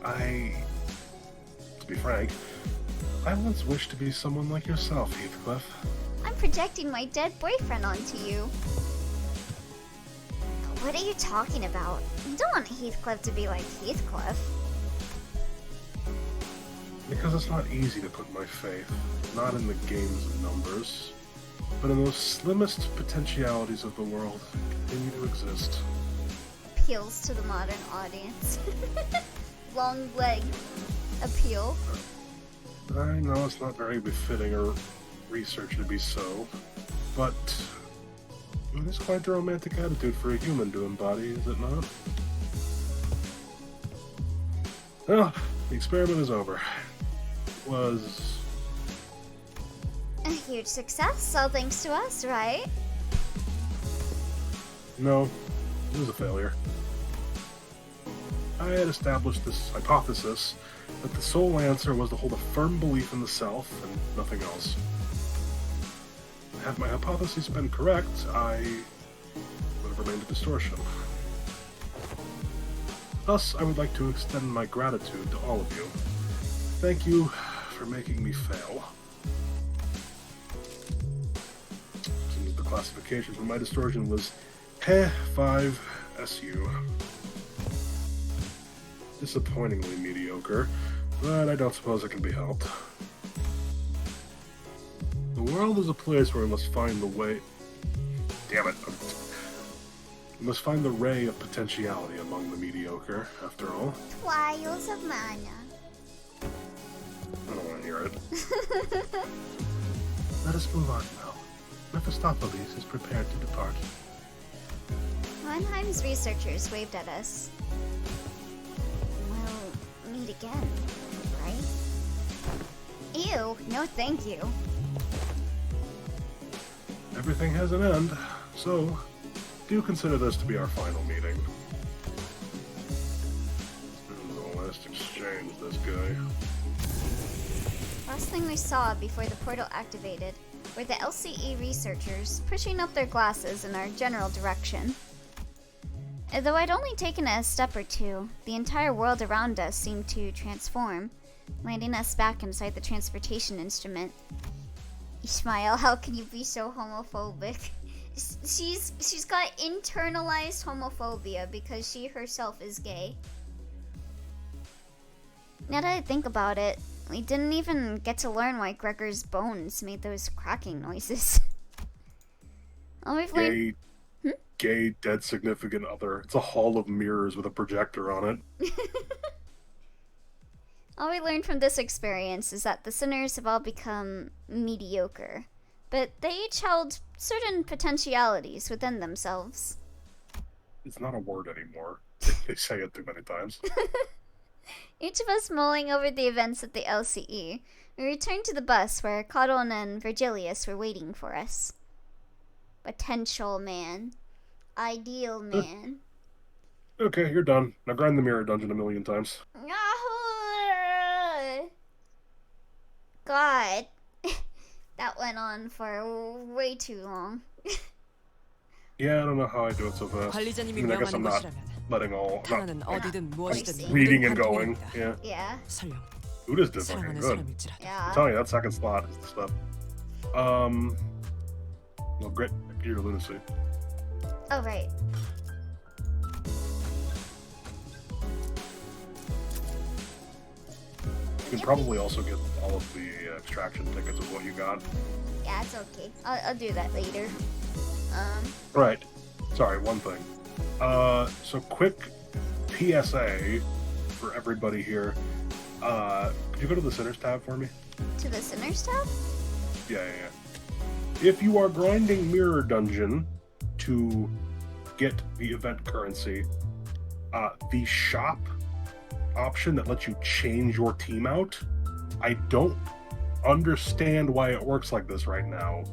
To be frank, I once wished to be someone like yourself, Heathcliff. I'm projecting my dead boyfriend onto you. What are you talking about? You don't want Heathcliff to be like Heathcliff. Because it's not easy to put my faith, not in the games of numbers, but in those slimmest potentialities of the world that continue to exist. Appeals to the modern audience. Long leg appeal. I know it's not very befitting a researcher to be so, but it is quite the romantic attitude for a human to embody, is it not? Well, the experiment is over. It was a huge success, all thanks to us, right? No, it was a failure. I had established this hypothesis that the sole answer was to hold a firm belief in the self and nothing else. Had my hypothesis been correct, I would have remained a distortion. Thus, I would like to extend my gratitude to all of you. Thank you for making me fail. Since the classification for my distortion was He5SU. Disappointingly mediocre, but I don't suppose it can be helped. The world is a place where we must find the way... Damn it. We must find the ray of potentiality among the mediocre, after all. Trials of mana. I don't want to hear it. Let us move on now. Mephistopheles is prepared to depart. Mannheim's researchers waved at us. We'll meet again, right? Ew, no thank you. Everything has an end, so do consider this to be our final meeting. The last exchange, this guy. Last thing we saw before the portal activated were the LCE researchers pushing up their glasses in our general direction. Though I'd only taken a step or two, the entire world around us seemed to transform, landing us back inside the transportation instrument. Ishmael, how can you be so homophobic? She's got internalized homophobia because she herself is gay. Now that I think about it, we didn't even get to learn why Gregor's bones made those cracking noises. All we've learned... Gay, dead significant other. It's a hall of mirrors with a projector on it. All we learned from this experience is that the sinners have all become mediocre, but they each held certain potentialities within themselves. It's not a word anymore. They say it too many times. Each of us mulling over the events at the LCE, we returned to the bus where Codon and Virgilius were waiting for us. Potential man. Ideal man. Okay, you're done. Now grind the mirror dungeon 1,000,000 times. God. That went on for way too long. Yeah, I don't know how I do it so fast. I mean, I guess I'm not letting all... reading and going. Yeah. Yeah. Buddha's did fucking good. Yeah. I'm telling you, that second slot is the stuff. Well, great. Your lunacy. Oh, right. You can probably also get all of the extraction tickets of what you got. Yeah, it's okay. I'll do that later. Right. Sorry, one thing. So quick PSA for everybody here. Could you go to the Sinners tab for me? To the Sinners tab? Yeah. If you are grinding Mirror Dungeon to get the event currency, the shop option that lets you change your team out, I don't understand why it works like this right now,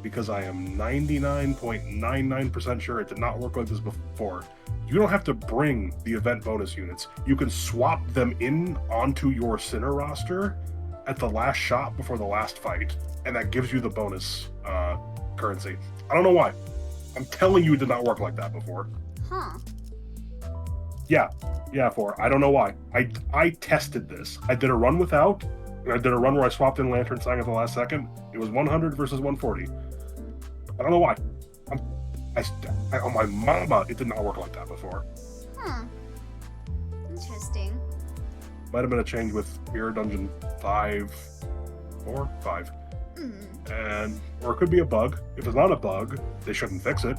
because I am 99.99% sure it did not work like this before. You don't have to bring the event bonus units. You can swap them in onto your Sinner roster at the last shop before the last fight, and that gives you the bonus currency. I don't know why. I'm telling you it did not work like that before. Huh. Yeah, I don't know why. I tested this. I did a run without, And I did a run where I swapped in Lantern Sang at the last second. It was 100 versus 140. I don't know why. On my mama, it did not work like that before. Huh. Interesting. Might have been a change with Mirror Dungeon 5. And or it could be a bug. If it's not a bug, they shouldn't fix it.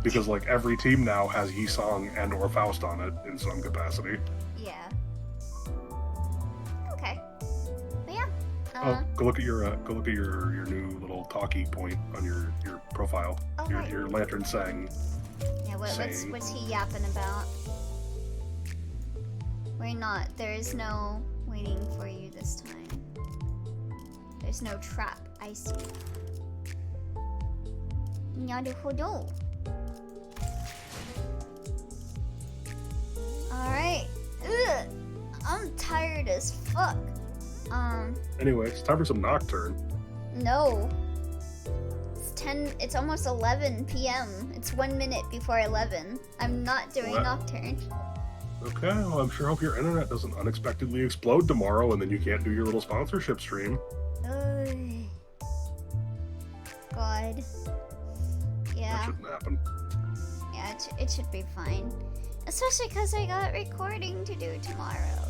Because like every team now has Yisong and or Faust on it in some capacity. Yeah. Okay. But yeah. Go look at your new little talkie point on your profile. Oh, your right. your Lantern Sang. Yeah, what's he yapping about? We're not. There is no waiting for you this time. There's no trap. I see. Naruhodo. Alright. Ugh. I'm tired as fuck. Anyway, it's time for some Nocturne. No. It's almost 11 p.m. It's 1 minute before 11. I'm not doing What? Nocturne. Okay, well, I'm sure hope your internet doesn't unexpectedly explode tomorrow and then you can't do your little sponsorship stream. Ugh. God. That Yeah. shouldn't happen. Yeah, it should be fine. Especially because I got recording to do tomorrow.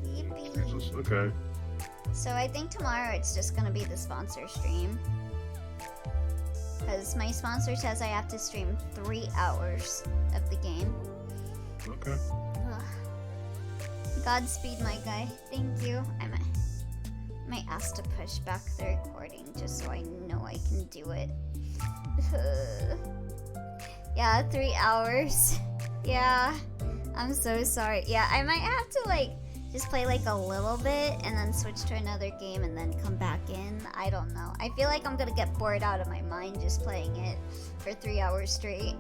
Yippee. Jesus, okay. So I think tomorrow it's just gonna be the sponsor stream. Because my sponsor says I have to stream 3 hours of the game. Okay. Ugh. Godspeed, my guy. Thank you. I might ask to push back the recording just so I know I can do it. Yeah, 3 hours. Yeah, I'm so sorry. Yeah, I might have to like just play like a little bit and then switch to another game and then come back in. I don't know. I feel like I'm gonna get bored out of my mind just playing it for 3 hours straight.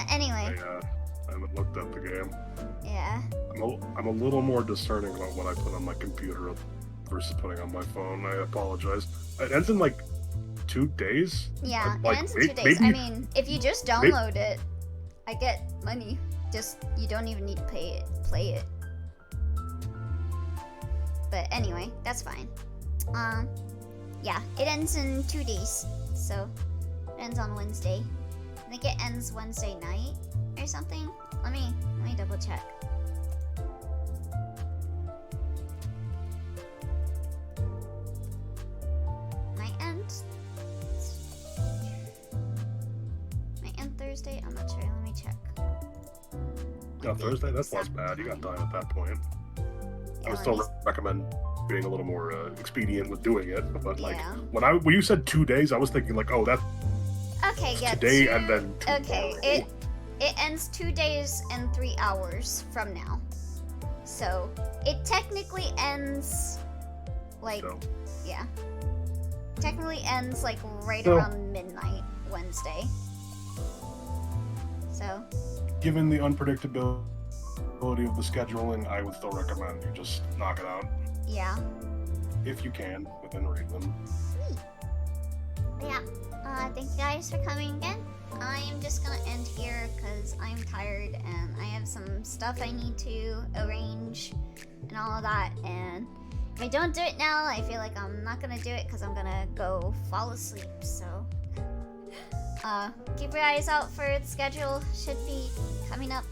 Anyway. I haven't looked at the game. Yeah. I'm a little more discerning about what I put on my computer versus putting on my phone. I apologize. It ends in like 2 days. Yeah, Like, it ends in 2 days. I mean, if you just download it, I get money. Just you don't even need to play it. But anyway, that's fine. Yeah, it ends in 2 days. So it ends on Wednesday. I think it ends Wednesday night or something. Let me double check. Might end Thursday. I'm not sure. Let me check. No, Thursday? That's less bad. You got time at that point. I would Yeah, still recommend being a little more expedient with doing it. But like Yeah. when you said 2 days, I was thinking like, oh, that's Okay, yeah. today and then tomorrow. Okay, it ends 2 days and 3 hours from now. So it technically ends like So. yeah. Technically ends like right So- around midnight Wednesday. So Given the unpredictability of the scheduling, I would still recommend you just knock it out yeah. if you can within reason. Sweet. But yeah. Thank you guys for coming again. I am just gonna end here because I'm tired and I have some stuff I need to arrange and all of that. And if I don't do it now, I feel like I'm not gonna do it because I'm gonna go fall asleep. So keep your eyes out for the schedule. Should be coming up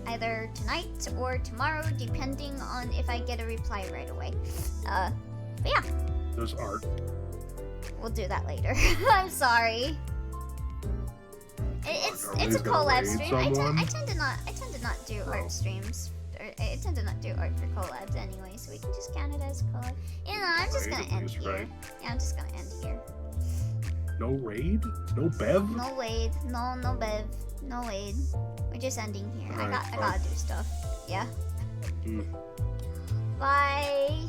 either tonight or tomorrow, depending on if I get a reply right away. But yeah. There's art. We'll do that later. I'm sorry. It's a collab stream. I tend to not do art streams. I tend to not do art for collabs anyway, so we can just count it as a collab. You know, I'm just gonna end here. Yeah, I'm just gonna end here. No raid? No bev? No Wade. No Bev. No Wade. We're just ending here. I Alright, gotta do stuff. Yeah. Bye.